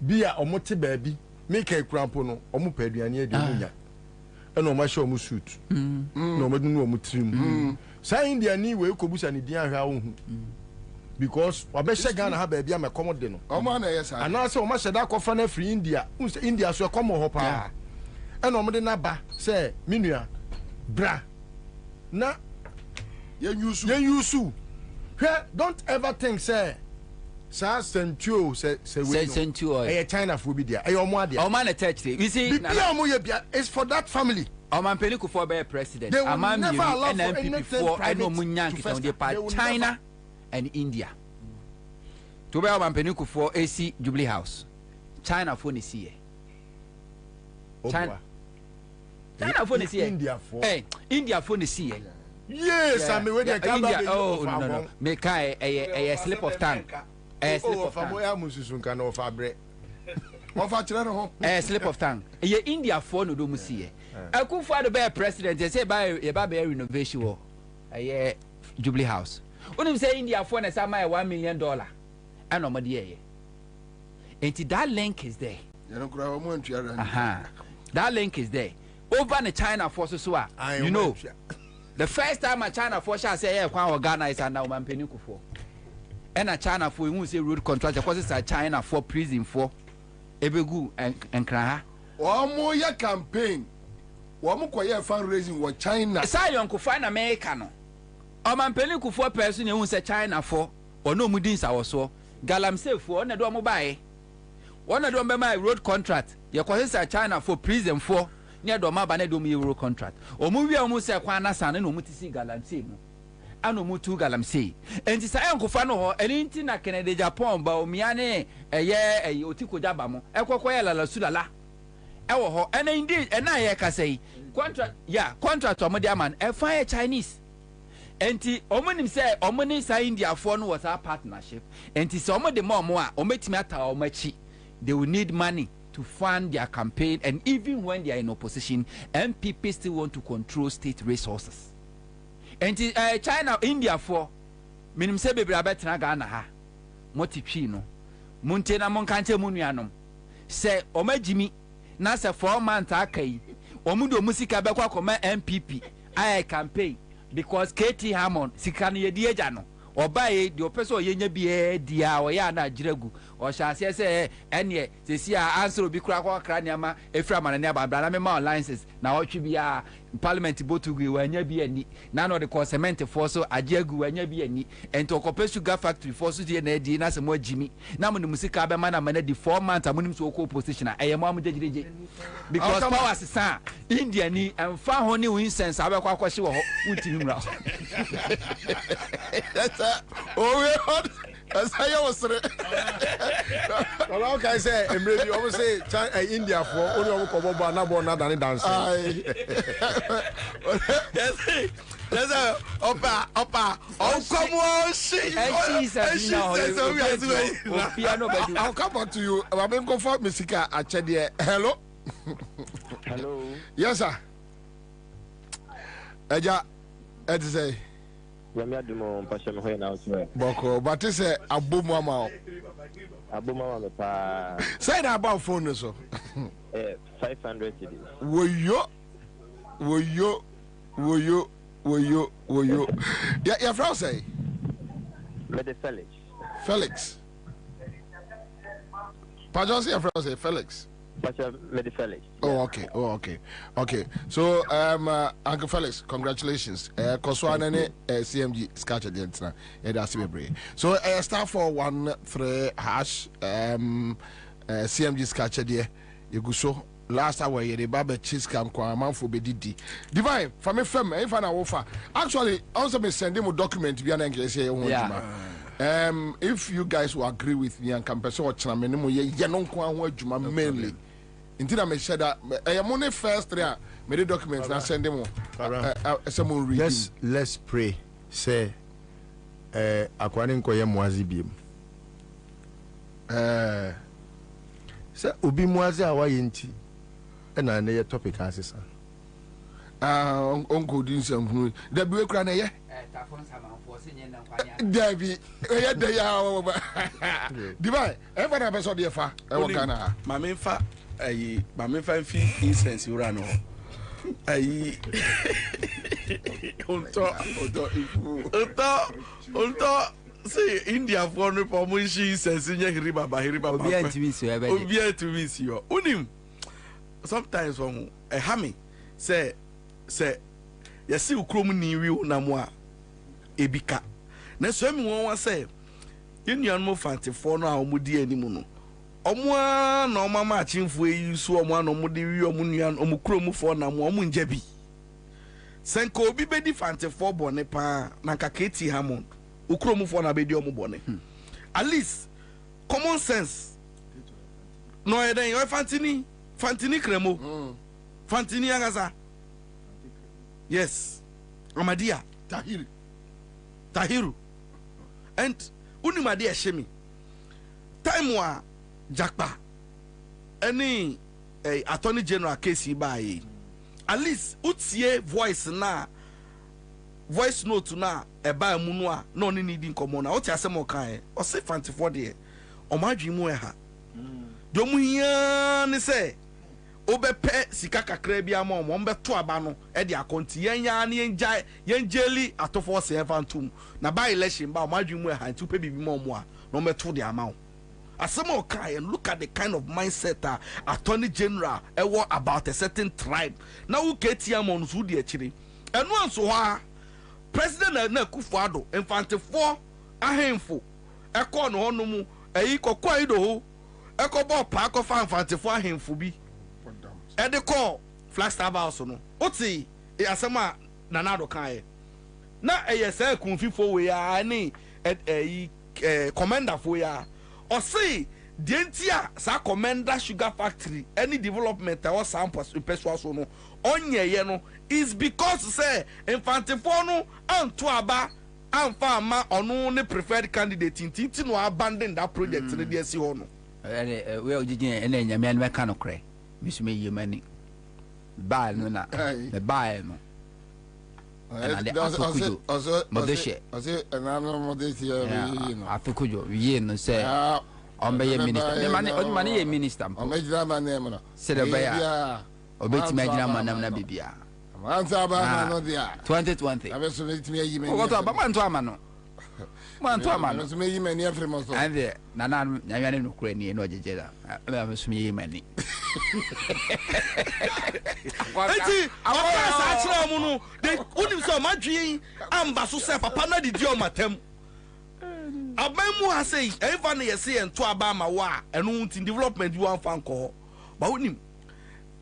bia o mo te ba bi make a crampo no omu pa aduane ade munya e no ma show mu suit no ma dunu omu trim sa India ni we kobusa ni din ahwa wo hu because wabɛhyɛ Ghana ha baabi am accommodate no omo na yes and now say o ma hyɛ da kofa na free India India so come ho pa e no mo de na ba say minua bra na yen yusu don't ever think say Centuo say Centuo China for be there omo ade omo na touch you see it's for that family Omampeni Kufuor be president Amam never allow for anything private China and India to be Omampeni Kufuor AC Jubilee House China for ni see China for ni see India for ni see yes I mean when they come back no me kai a slip of tongue a slip of tongue a slip of tongue India for no do mu see Akufo-Addo be president say by be renovation wo Jubilee House onim say India for na say $1 million and omode ye enti that link is there that link is there over the China forces so you know the first time a China force say kwan organize and now Omampeni Kufuor and a China for you say road contract because it's a China for prison for ebegu enkra omo ya campaign womo koye fundraising wo China say yon ko find America no Omampeni Kufuor person e hu say China for ono mudin sa wo so galamsey for na do mo bae wona do be my road contract ye ko say China for prison for near do ma ba na do mo euro contract omo wi omo say kwa na san na omo ti si galamsey mu ano mu tu galamsey enti say yon ko fa no ho eni nti na Canada Japan ba omia ne eye otiko jaba mo ekokoye lala sulala ewo ho ena indeed ena ye ka say contract omo dia man e fa Chinese enti omo nim say omo ni say India for no was a partnership enti say omo de mo a omo timi ata omo chi they will need money to fund their campaign and even when they are in opposition MPP still want to control state resources enti China India for minim say bebre abetena Ghana ha motiphi no munte na monkanche munuanom say omo jimi na say 4 months akai omudo musika bekwa koma MPP I campaign because KT Hammond sika no yedi agya no obaye de opeso yenya bia dia oya na agiragu o hyase se ene sesi a answer obi kura kwa kra niama efra manane ababra na mema alliances na otwe bia parliament botugu wanya bia ni na no de cement for so agiagu wanya bia ni ento okope sugar factory for so die na di na se mo agimi na mo ne musika be mana mana di 4 months amunim so ko position a eye mo amjejeje because power sisa India ni emfa ho ni incense abekwa kwahye wo ho untimi mra as I was well, okay, say, maybe I will say India for only Koboba, Nabona than dance. Yes, Opa, oh, come on, I'll come back to you. I'm going to confirm Mr. Achedi. Hello. Hello. Yes, sir. Eja, Ed say. Boko, but it's a abumama. Abumama, say that about phone, so 500. Will you? Yeah, your friend say? Felix. Pajon say your friend say Felix. Oh, okay. So, Uncle Felix, congratulations. Koswana CMG sketch at the end. That's me. So, star 413 hash CMG sketch at the you go so last hour the Baba cheese cam kwa man for bedidi. Divine from a firm if I offer. Actually, also me send him a document via English here. If you guys will agree with me and can person watch na menemo ye non kwa ho adwuma mainly. Intina me share that money first three me the documents na send them someone read. Let's pray. Say akwani nkoye muazi biem. Say obi muazi awaye nti na na ye topic asesa. Uncle din sam da bi kura na ye. Dabi ye da ya Divine ever na person dey fa e wo Ghana. Ma me fa ayi ba me fa fi incense wura no ayi onto say India for no for mun shi incense nya hiri baba obi antimi si ebe obi antimi si yo unim sometimes from a hami say yesi ukrom ni wi na mo a ebika na so mi won wa say union mo fantifo no a omudi animu no omo na omama achimfo yi so omo na omudi wi omo nuan omo krom fo na mo omo nja bi senko obi bedi fantifo bone pa na kaketi hamon ukrom fo na bedi omo bone at least common sense no eden yo fantini kremo fantini angasa yes Amadia Tahiru and unimade ehemi time wa jakpa any attorney general case by at least utie voice note na eba mu no a no ni need nkomo na utie asem kan o se fantifo de o madwi mu ha do mu hia ni se obepe sika kakra bi ama o mbeto aba no e de akonti yenya na yenjeli atofo se fantum na by election ba o madwi mu ha nti pe bibi mo a no mbeto de ama o asem o kai and look at the kind of mindset attorney general ewo about a certain tribe na wo ketia mo nso de akire eno anso ha president na Kufuado infantefo ahemfo eko no hono mu eyi kokwa ido ho eko bo pa ko fa infantefo ahemfo bi e de call Flagstaff House no oti e asema na nado kan na eyese kunfifo we ya ni commander fo ya o say dentia sa commander sugar factory any development or samples persuasion no onyeye no is because say infantefo no anto aba amfa ama ono ne preferred candidate tinti no abandon that project ne dey si ho no we ogigin ene nyame an meka no kre misume yemani baal no na the baal no and the atukujo modeshe ose enano modeshe you know atukujo ye no say ombe ye minister the man ye minister omejira manem no se de baya obeti majira manam na bibia Ansah ba no dia 2020 abeso metimi ayi me ko to aba nto ama no manto ama no so me yi mani afremo so and the nana nyanyane no kura ni no jejela abeso me yi mani enti awara sa achira mu no de unim so madwi amba so se papa na didi o matem abamu ha say ever na yesi ento aba ma wa eno unti development you wan fan ko ba unim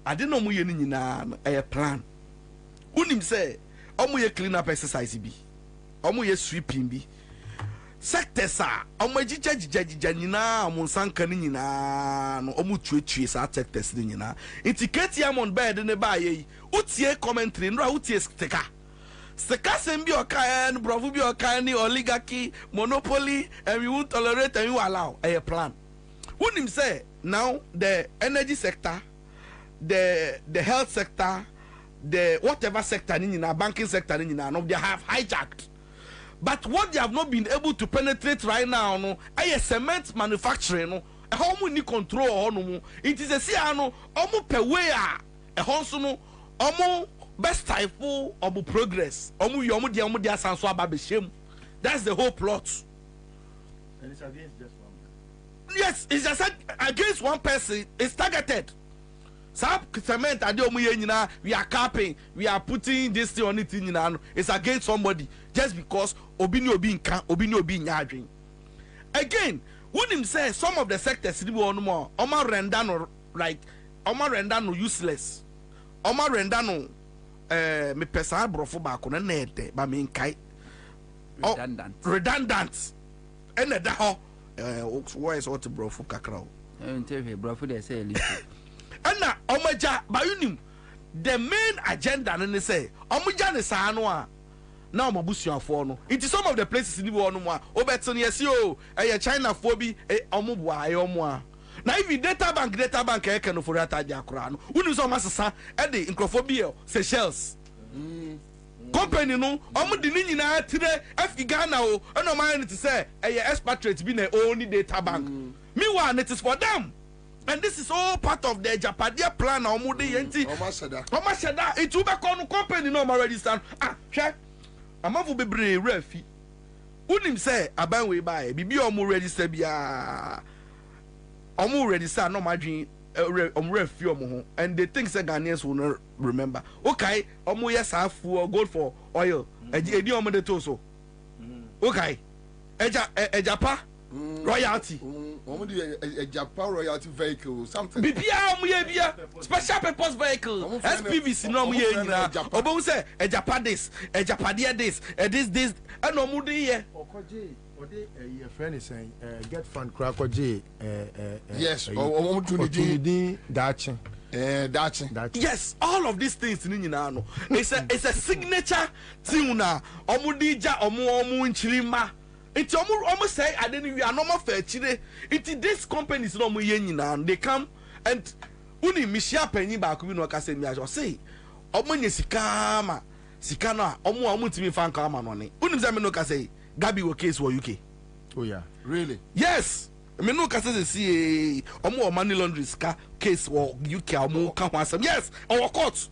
ade no mu ye ni nyina e plan unim say omo ye clean up exercise bi omo ye sweeping bi sectors omo jija nyina omo sanka ni nyina no omo tuetue sa sectors ni nyina indicate amon bed ne ba ye utie commentary no utie sticker sembi oka and bravo bi oka ni oligarchy monopoly and we won't tolerate and we allow a plan unim say now the energy sector the health sector the whatever sector in a banking sector in no they have hijacked but what they have not been able to penetrate right now no cement manufacturing no how many control no it is a see no omo per way a honso no omo best typeful omo progress omo dia sanso aba be shem that's the whole plot and it's against just one man. Yes, it's just against one person. It's targeted. Cement we are capping, we are putting this thing on it in it's against somebody just because obini nyadwin. Again, when him say some of the sectors Oma rendano like Oma rendano useless. Oma rendano me pesa brofo ba ko na nete ba me nkai redundant ene da ho why is what brofo kakra o nteve brofo dey say na omaja bayunim the main agenda ne say omaja ne sa no a na omabusuafo no it is some of the places ni wo no mo a obeto ne yesi o China fo bi omobua omo a na if data bank e ke no for data ja kura no unu so masesa e de nkrofobia Seychelles company no omo de ni nyina tire Ghana o no man to say expatriate bi na only data bank meanwhile it is for them And this is all part of the Japadia plan. Omudi yenti. Omashada. It will be company no register. Check. Amavu bebre refi. Unim say aban we buy. Bibi omu register biya. Omu register no margin. Refi omu. And they think say Ghanaians will not remember. Okay. Omu yes have for gold for oil. Edi omu de toso. Okay. Ejapa. Royalty. A Japan royalty vehicle, something. Special purpose vehicle. SPVC no muye nyina. Obo say a Japan this, a Japadia this, this, and no mudi here. Okoje, your friend is saying, get fund Krakoje. Yes, yes, all of these things nyina. It's a signature thing na. Omudija omu nchirima. It's almost say I didn't we are normal fair chile. It's this companies no mu yen they come and uni mishia penny back we no ka say me I say omo sika ma sika no omo timi fan ka ma no ne uni say me no ka say Gabi wo case wo UK. Oh yeah, really? Yes, me no ka say see omo money laundry ska case wo UK omo ka ho asem. Yes, our court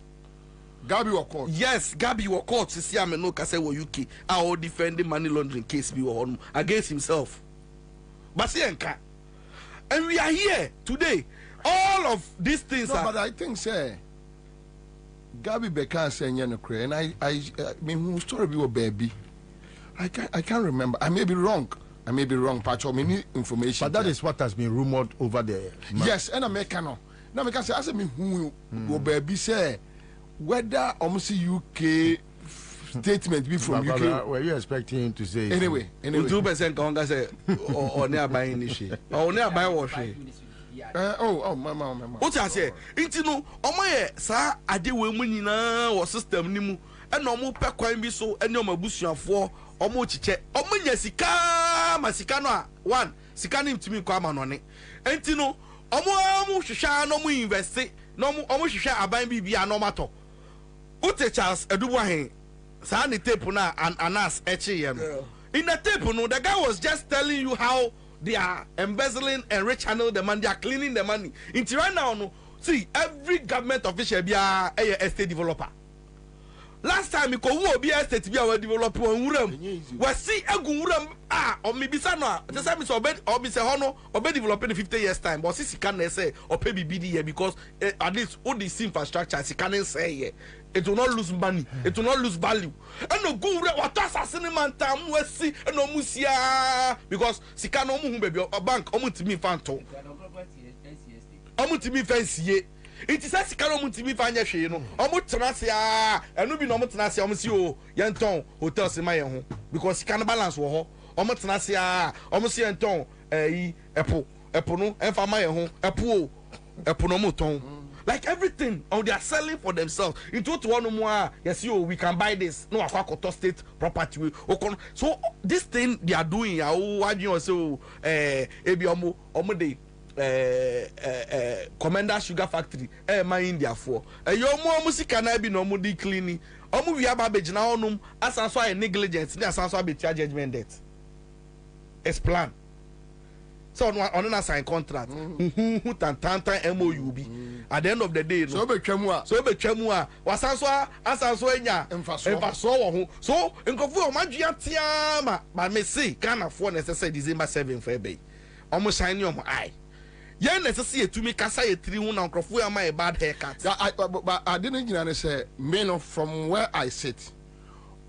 Gabi wa court. Yes, Gabi wa court. See, I'm no kase wo UK. Our defending money laundering case be on against himself. But see, and we are here today. All of these things. No, but I think, sir, Gabi Beka saying no cray, and I mean, who story be a baby? I can't remember. I may be wrong. Patch or many information. But that is what has been rumored over there. Yes, and I make no. Now, because I say me who baby say. Whether almost UK statement be from UK. Were you expecting him to say? Anyway. 2% Conga say or nearby in she or nearby wash. My. What I say? It's no, my sir, I did when or system nimu and no more per coin be so and no more bush for or more chiche. Omunya sika masikano one sikanim to me come on it. And you know, omo shisha no mu invest no omo shisha aban bibia no matter. Ute Charles Eduwahin Sani tape na anas HM. In the tape, no, the guy was just telling you how they are embezzling and rechannel the money, they are cleaning the money. Until right now, no, see, every government official be a estate developer. Last time you could be a estate be a developer on was see a guram or maybe sana just time is obey or be honor or be developing in 50 years time, but since you can't say or pay BD here because at least all this infrastructure you can't say it will not lose money, it will not lose value. And no go what assassin man time we see no musia because sikano mu baby a bank omutimi fanto omutimi fancy. It is a sikano mutimi fanya hwe no omo tenase a enu bi no omo tenase omo si o yenton hotel se maye ho because sikano balance wo ho omo tenase a omo si yenton epo no emfa maye ho epo no mo ton. Like everything, they are selling for themselves. Into one more, yes, we can buy this. No, I state property. So this thing they are doing, what you also, Commander Sugar Factory, my India for. Your more music can I be no more cleaning. We have a badge now, as I negligence, as I be judgment debt. It's plan. So on a sign contract. Who tan MOUB. At the end of the day, so be chemua. Was answer enya. So in Kofu Majiatiama, but me say can't afford necessary December 7 February. Almost shiny on my eye. Yeah, necessary to me Kasa 3 1 on Kofu am a bad haircut. But I didn't say, men from where I sit,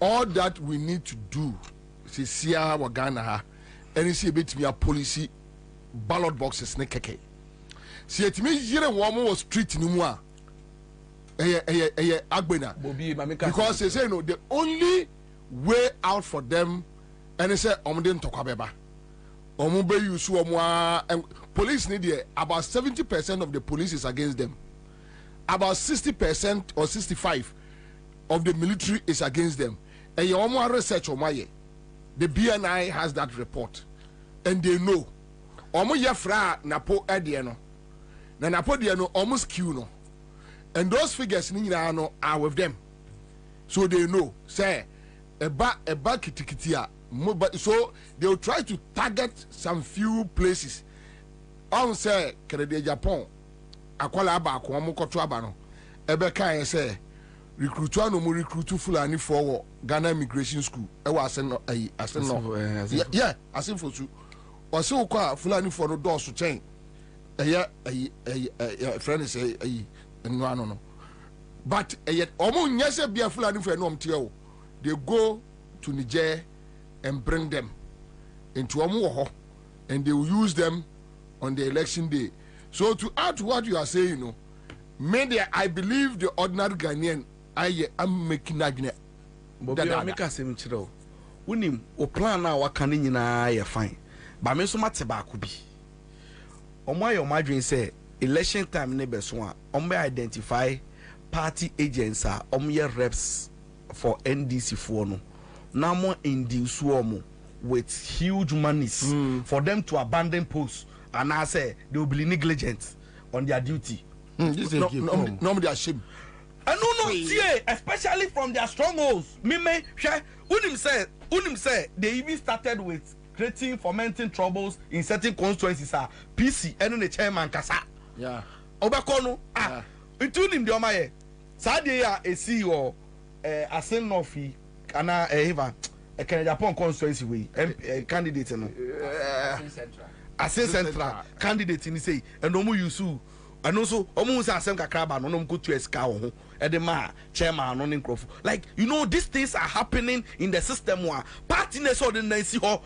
all that we need to do is see our Ghana and see a bit me a policy. Ballot boxes ne keke. Si etimi yire woman was street ni mu a Kwabena. Because they say no, the only way out for them and they say omde ntokwa beba. Omo be use omo police need there about 70% of the police is against them. About 60% or 65% of the military is against them. And your omo research omaye. The BNI has that report and they know omo yefra napo edie no na napo de no omo skew no and those figures ni nyina no are with them so they know say eba kitikiti a so they will try to target some few places on say Canada Japan akwala aba ko mo koto aba no ebe kan say recruit no mo recruit Fulani for Ghana Immigration School e wa asen no yeah asen for su o se ko Fulani for no do so chen friend say no ano no but omo nyese bia Fulani for no mte o they go to Niger and bring them into omo and they will use them on the election day. So to add to what you are saying, you know, media, I believe the ordinary Ghanaian, I am making that. Bobie, I make a same chiro. Unim, o plan na wakani nyina ye fine. But me so mate ba ko bi. Omo your margin say election time ne be so a, omo identify party agents are omo reps for NDC for no. Na mo induce omo with huge monies for them to abandon posts. And I say they will be negligent on their duty. Nobody ashamed. And no, especially from their strongholds. Unim say they even started with creating, fomenting troubles in certain constituencies. PC and the chairman Kasa. Yeah. Obakono. Including the Omaye. Sadia a CEO, a son of Kana Eva, a Japan constituency way, candidate. As a central candidate in say and no more you and also almost as some kakraba no go to esca and the ma chairman on crop like you know these things are happening in the system one partners or the nancy ho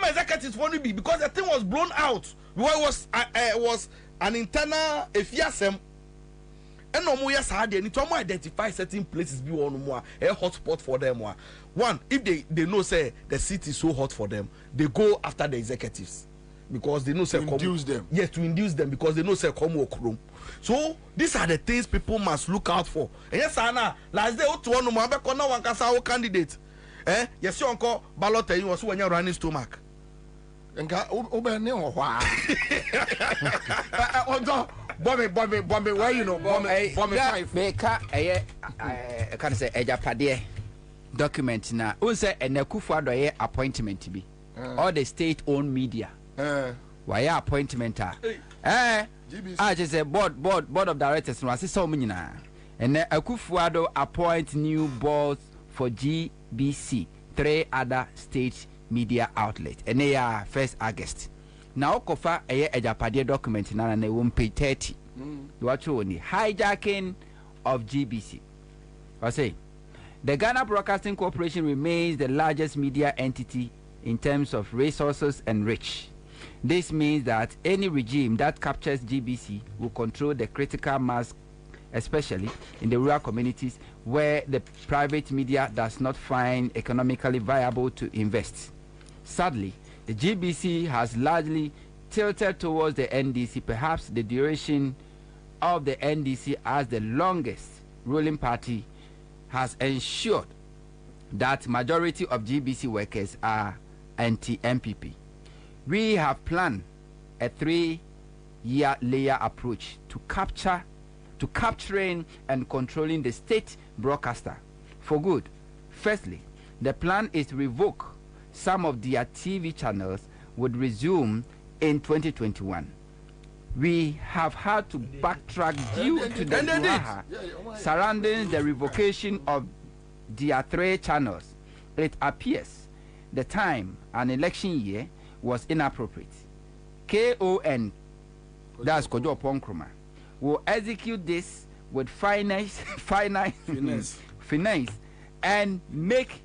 executives want to be because the thing was blown out because it was an internal efiasem and no more yes hard need to identify certain places be one more a hotspot for them one if they know say the city is so hot for them they go after the executives because they know say induce them to induce them because they know say come work room. So these are the things people must look out for. And yes Anna last day to one more be kona wan kasa o candidate yes your uncle ballot you was when you running stomach nka obe ne ho hwa Bobie, why you know Bobie 5 make can say ejapade document na o say enakufu adoye appointment bi all the state owned media why appointment just say board of directors no asese o nyina and akufu ado appoint new boards for GBC 3 other state media outlets and they are 1st August. Now kofa ejapade document na won page 30 what you need hijacking of GBC. I say the Ghana Broadcasting Corporation remains the largest media entity in terms of resources and reach. This means that any regime that captures GBC will control the critical mass, especially in the rural communities where the private media does not find economically viable to invest. Sadly, the GBC has largely tilted towards the NDC. Perhaps the duration of the NDC as the longest ruling party has ensured that majority of GBC workers are anti-MPP. We have planned a 3-year layer approach to capturing and controlling the state broadcaster for good. Firstly, the plan is to revoke some of their TV channels would resume in 2021. We have had to backtrack due to the brouhaha surrounding the revocation of their 3 channels. It appears the time, an election year, was inappropriate. KON, that's Kojo Ponkroma, will execute this with finesse and make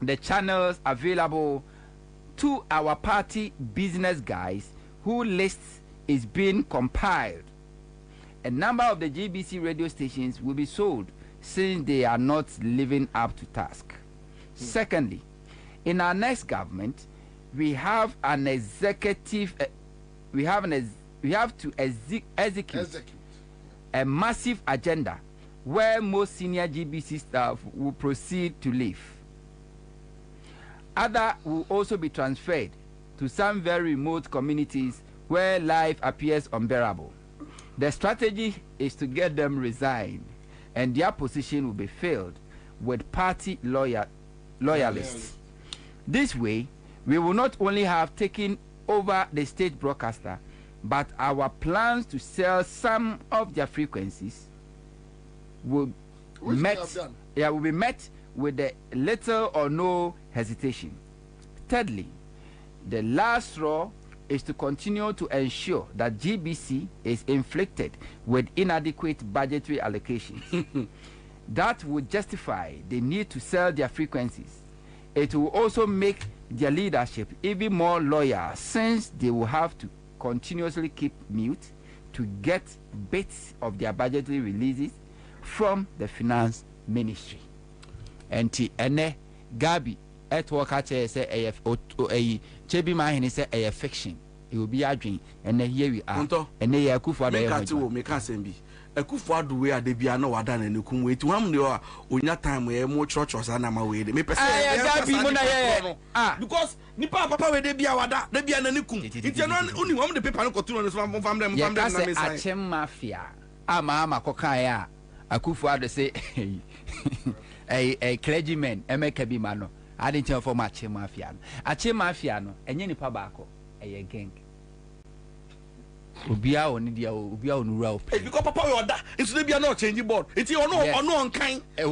the channels available to our party business guys who lists is being compiled. A number of the GBC radio stations will be sold since they are not living up to task. Secondly, in our next government, we have an executive we have to execute a massive agenda where most senior GBC staff will proceed to leave. Other will also be transferred to some very remote communities where life appears unbearable. The strategy is to get them resigned and their position will be filled with party loyalists. This way, we will not only have taken over the state broadcaster, but our plans to sell some of their frequencies will be met with the little or no hesitation. Thirdly, the last straw is to continue to ensure that GBC is inflicted with inadequate budgetary allocations that would justify the need to sell their frequencies. It will also make their leadership even more loyal, since they will have to continuously keep mute to get bits of their budgetary releases from the finance ministry. And ene Gabi at work at say a chebi mahini say a fiction. It will be a dream, and then here we are. And they are cool for the make us be a cool for the way they be no wadan and you can wait to one day or your time where more church or Sanama way. They may because Nipa Papa where they be our da, they be an anikum. It's only one the paper got to from them. Achem mafia. Ama kokaya. A cool for the say a clergyman, Emeka Mano. I didn't tell for Achem mafia. Achem mafia, and Yenny Pabako, a gang. Ubia on India, Ubia on Ralph. If you got Papa or that, it's the be not changing board. It's your no or no kind. It's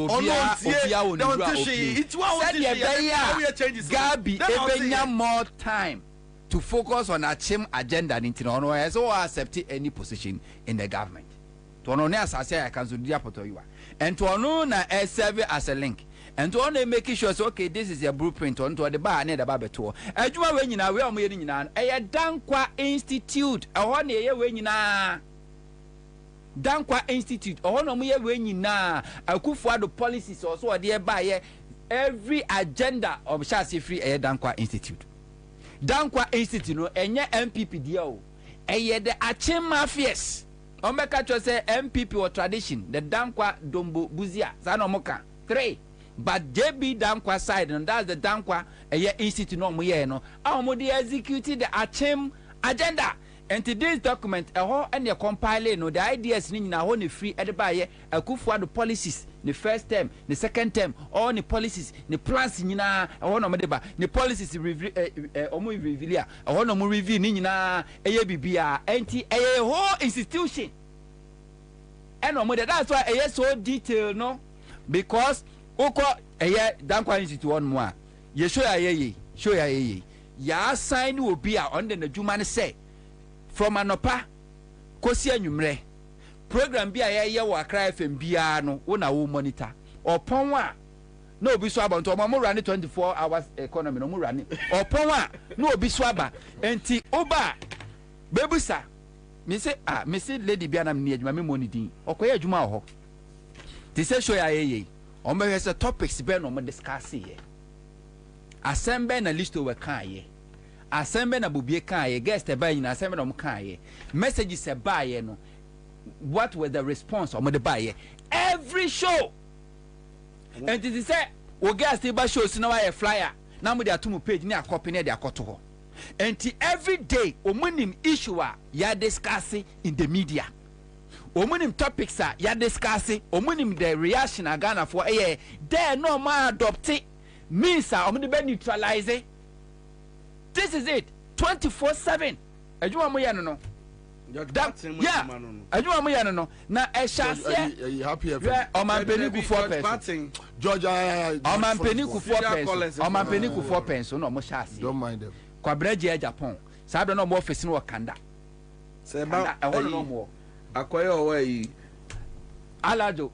Gabi, Ebenya more time to focus on a chim agenda in Tinono as or accept any position in the government. To know as I say, I can do you and to know na serve as a link. And to only make sure, okay, this is your blueprint on to the bar near the Bible tour. And you are when you know, we are meeting a Dankwa Institute, a 1 year when you know. Dankwa Institute, a 1 year when you know, a coup for the policies or so, dear by every agenda of Chassis Free a Dankwa Institute. Dankwa Institute, no, and your MPPDO, a year the Achem Mafias. Omeka to say MPP or tradition, the Dankwa Dombo Buzia, Zanomoka. 3. But JB Dankwa side, and that's the Dankwa Institute no Muyeno. They executed the Achem agenda. And today's document, a whole and your compiling, no, the ideas in a only free at the buyer, a coup for the policies, the first term, the second term, all the policies, the plans in a one of the policies review, a one of review, Nina, ABBR, a whole institution. And that's why a so detailed, no, because Oko eye Dankwa Institute one more. Ye show ya ye. Ya sign will be on the Jumani say from Anopa Kosi Numre program be a year wa cry FM biano una wo monitor or ponwa no be swaba to mo run 24 hours economy no mo run or ponwa no be swaba enti oba bebusa me say lady biana me adwuma me money din okoye adwuma ho ti say show ya ye on me has topics be no me discuss here assemble na list we kan here assemble na Bobie kan here guest e ba nyina assemble na mo kan here messages e ba here no what was the response on the buy every show and it say we guest e ba shows na why flyer na mo dey atum page ni akopy na dey akoto ho and every day omunim issue a ya discuss in the media omunim topics a ya discuss omunim the reaction a Ghana for there no ma adopt means a omudi be neutralize. This is it 24/7 adwuma mo ya no adwuma mo ya no na e shase happy omanpeni ku 4 pence George omanpeni ku 4 pence no mo shase don't mind them Kwabena Japan sabe no mo office no Wakanda se ba no mo akoye owe Alajo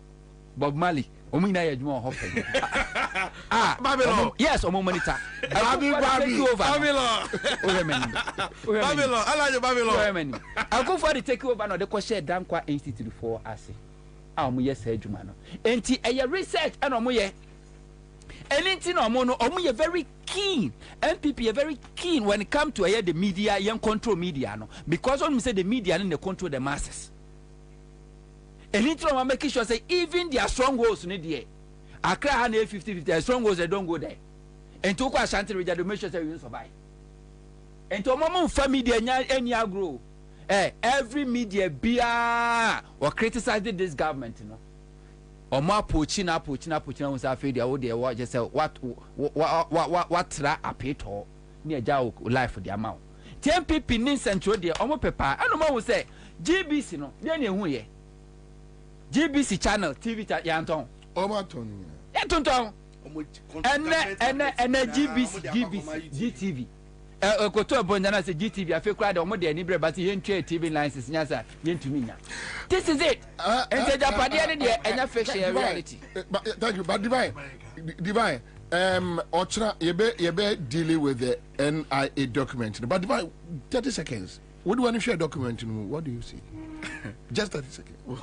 Bob Marley omina ya adwuma ho pen Babylon yes omo monitor Babylon Alajo Babylon I go for the take over no de ko share Dankwa Institute for ase omo yes adwuma no enti research and omo ye anything omo no omo ye very keen MPP are very keen when it come to the media young control media no because when we say the media they control the masses. Anything I'm making sure say even their strongholds need there. Accra had 50-50 strongholds they don't go there. And to go Ashanti region to make sure they will survive. And to mama family any grow. Every media be or criticizing this government, you know. Or more poaching was afraid they would just say what tra a pit or near Jow life for the amount. TMPP ni central there omo pepa anoma wo say GBC no dey na ehu ye GBC channel TV yanton omaton yanton ene GBC GTV koto bonjana say GTV afekura de omo de ni bre but yentwe TV license nyasa yentumi nya. This is it. Ente japade ne de enya fiction reality. Thank you, but divine Ochra yebe dealing with the NIA document, but divine 30 seconds. What do you want to share document? What do you see? Just 30 seconds.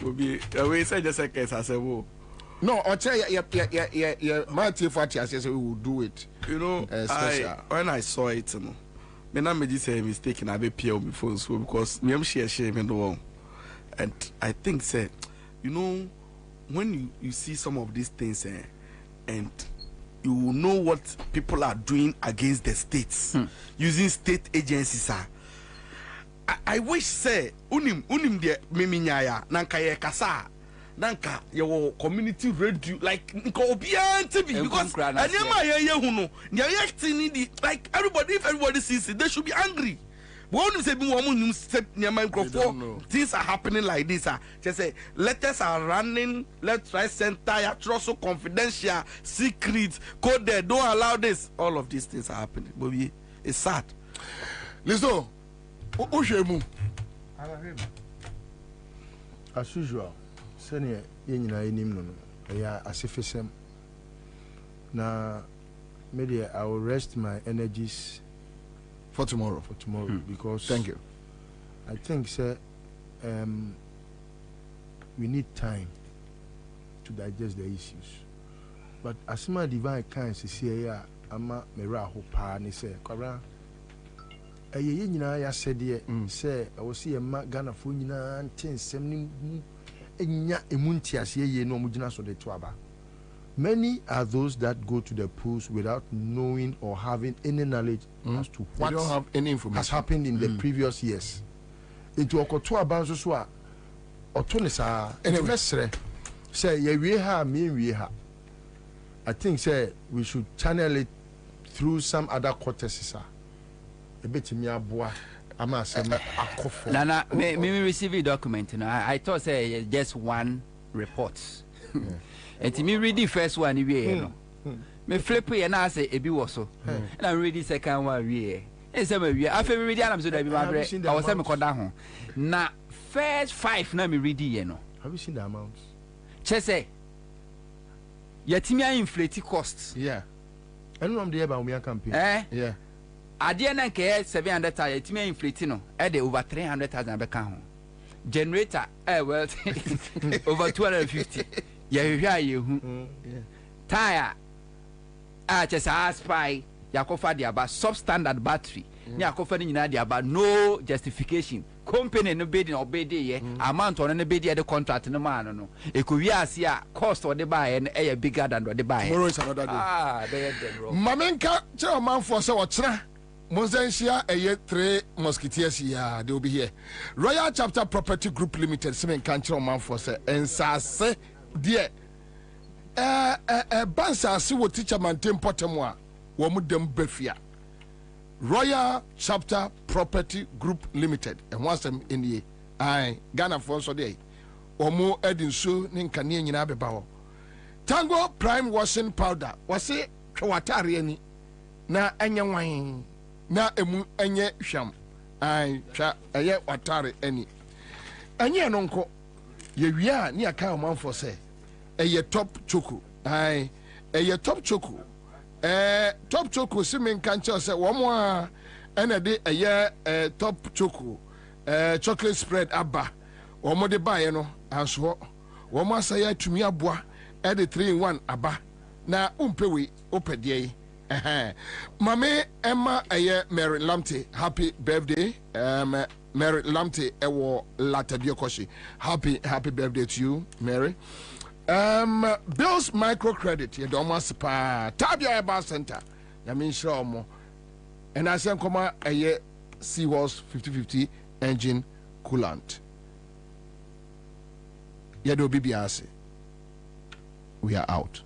Will be we say just seconds. I say whoa. No, Ochra yeah. My T40 I say we will do it. You know, when I saw it, me na me just say mistake I be peer me phone so because me am share me the one, and I think say, you know, when you see some of these things and you know what people are doing against the states using state agencies I wish say unim de meminyaya nanka ye kasa nanka your community radio like nko obian TV because anyama ye hu no they are like everybody if everybody sees it they should be angry. But when say be woman microphone things are happening like this just say letters are running, let's try center ya trust confidential secret coded, don't allow this, all of these things are happening. Bobie, it's sad. Listen, Oshemu as usual senior yenyina enim no ya asifisem na media I will rest my energies for tomorrow because thank you. I think sir we need time to digest the issues, but as my divine kind say ya ama mera ho pa ni say kwara ye nyina ya sede say I will see ma Ghana fo nyina ntensem ni enya emuntiase ye no mugina so de to aba. Many are those that go to the polls without knowing or having any knowledge as to what don't have any information has happened in the previous years. Into okoto abanzo so a otone sa mesre say ye we ha me we ha. I think say we should channel it through some other cortesis a bit me aboa ama asem akofo. Nana me receive a document I thought say just one report. And me read the first one we no me flip here na say ebi wo so and I read the second one we e say me we after me read am so that be my bre I was say me koda ho na first 5 na me read here no. Have you seen the amounts? Che say yetimi inflate costs. Yeah, and am there ba we campaign yeah ade na nke 700,000 yetimi inflate no e dey over 300,000 be kan ho generator well over 250. Yeah, tire just spy yakofa dia ba substandard battery ni yakofa ni nyina dia ba no justification company no bid obey ye amount on no bid the contract no man no e ko wi ase a cost or the buy and e bigger than the buy tomorrow is another day they them wrong mamenka chairman for say ochra Monsensia eye 3 musketeers here they will be here. Royal Chapter Property Group Limited semen kan chairman for say Ansah dear bansa si wo teacher man tempotem a wo mu dem bafia Royal Chapter Property Group Limited and wasem enie ai Ghana for so dey omo edinso ne nkane nyina beba ho Tango Prime Washing Powder wase twatare ani na enye wan na emu enye hwam ai twa eye watare ani enye no nko ye wia ni aka o man for say eye top choco ai eye top choco top choco simen kanche say wo mo a ena de eye top choco chocolate spread aba wo mo de bae no anso wo mo asaya atumi aboa e de 3 in 1 aba na umpewe opedie mame Emma eye Mary Lamte happy birthday Mary Lamte ewo Latadie Koshi happy birthday to you Mary. Bill's microcredit ye don mas pa Tabia Eba Center ya min sure omo and I say come eye Seahorse 50/50 engine coolant ye do bibiase we are out.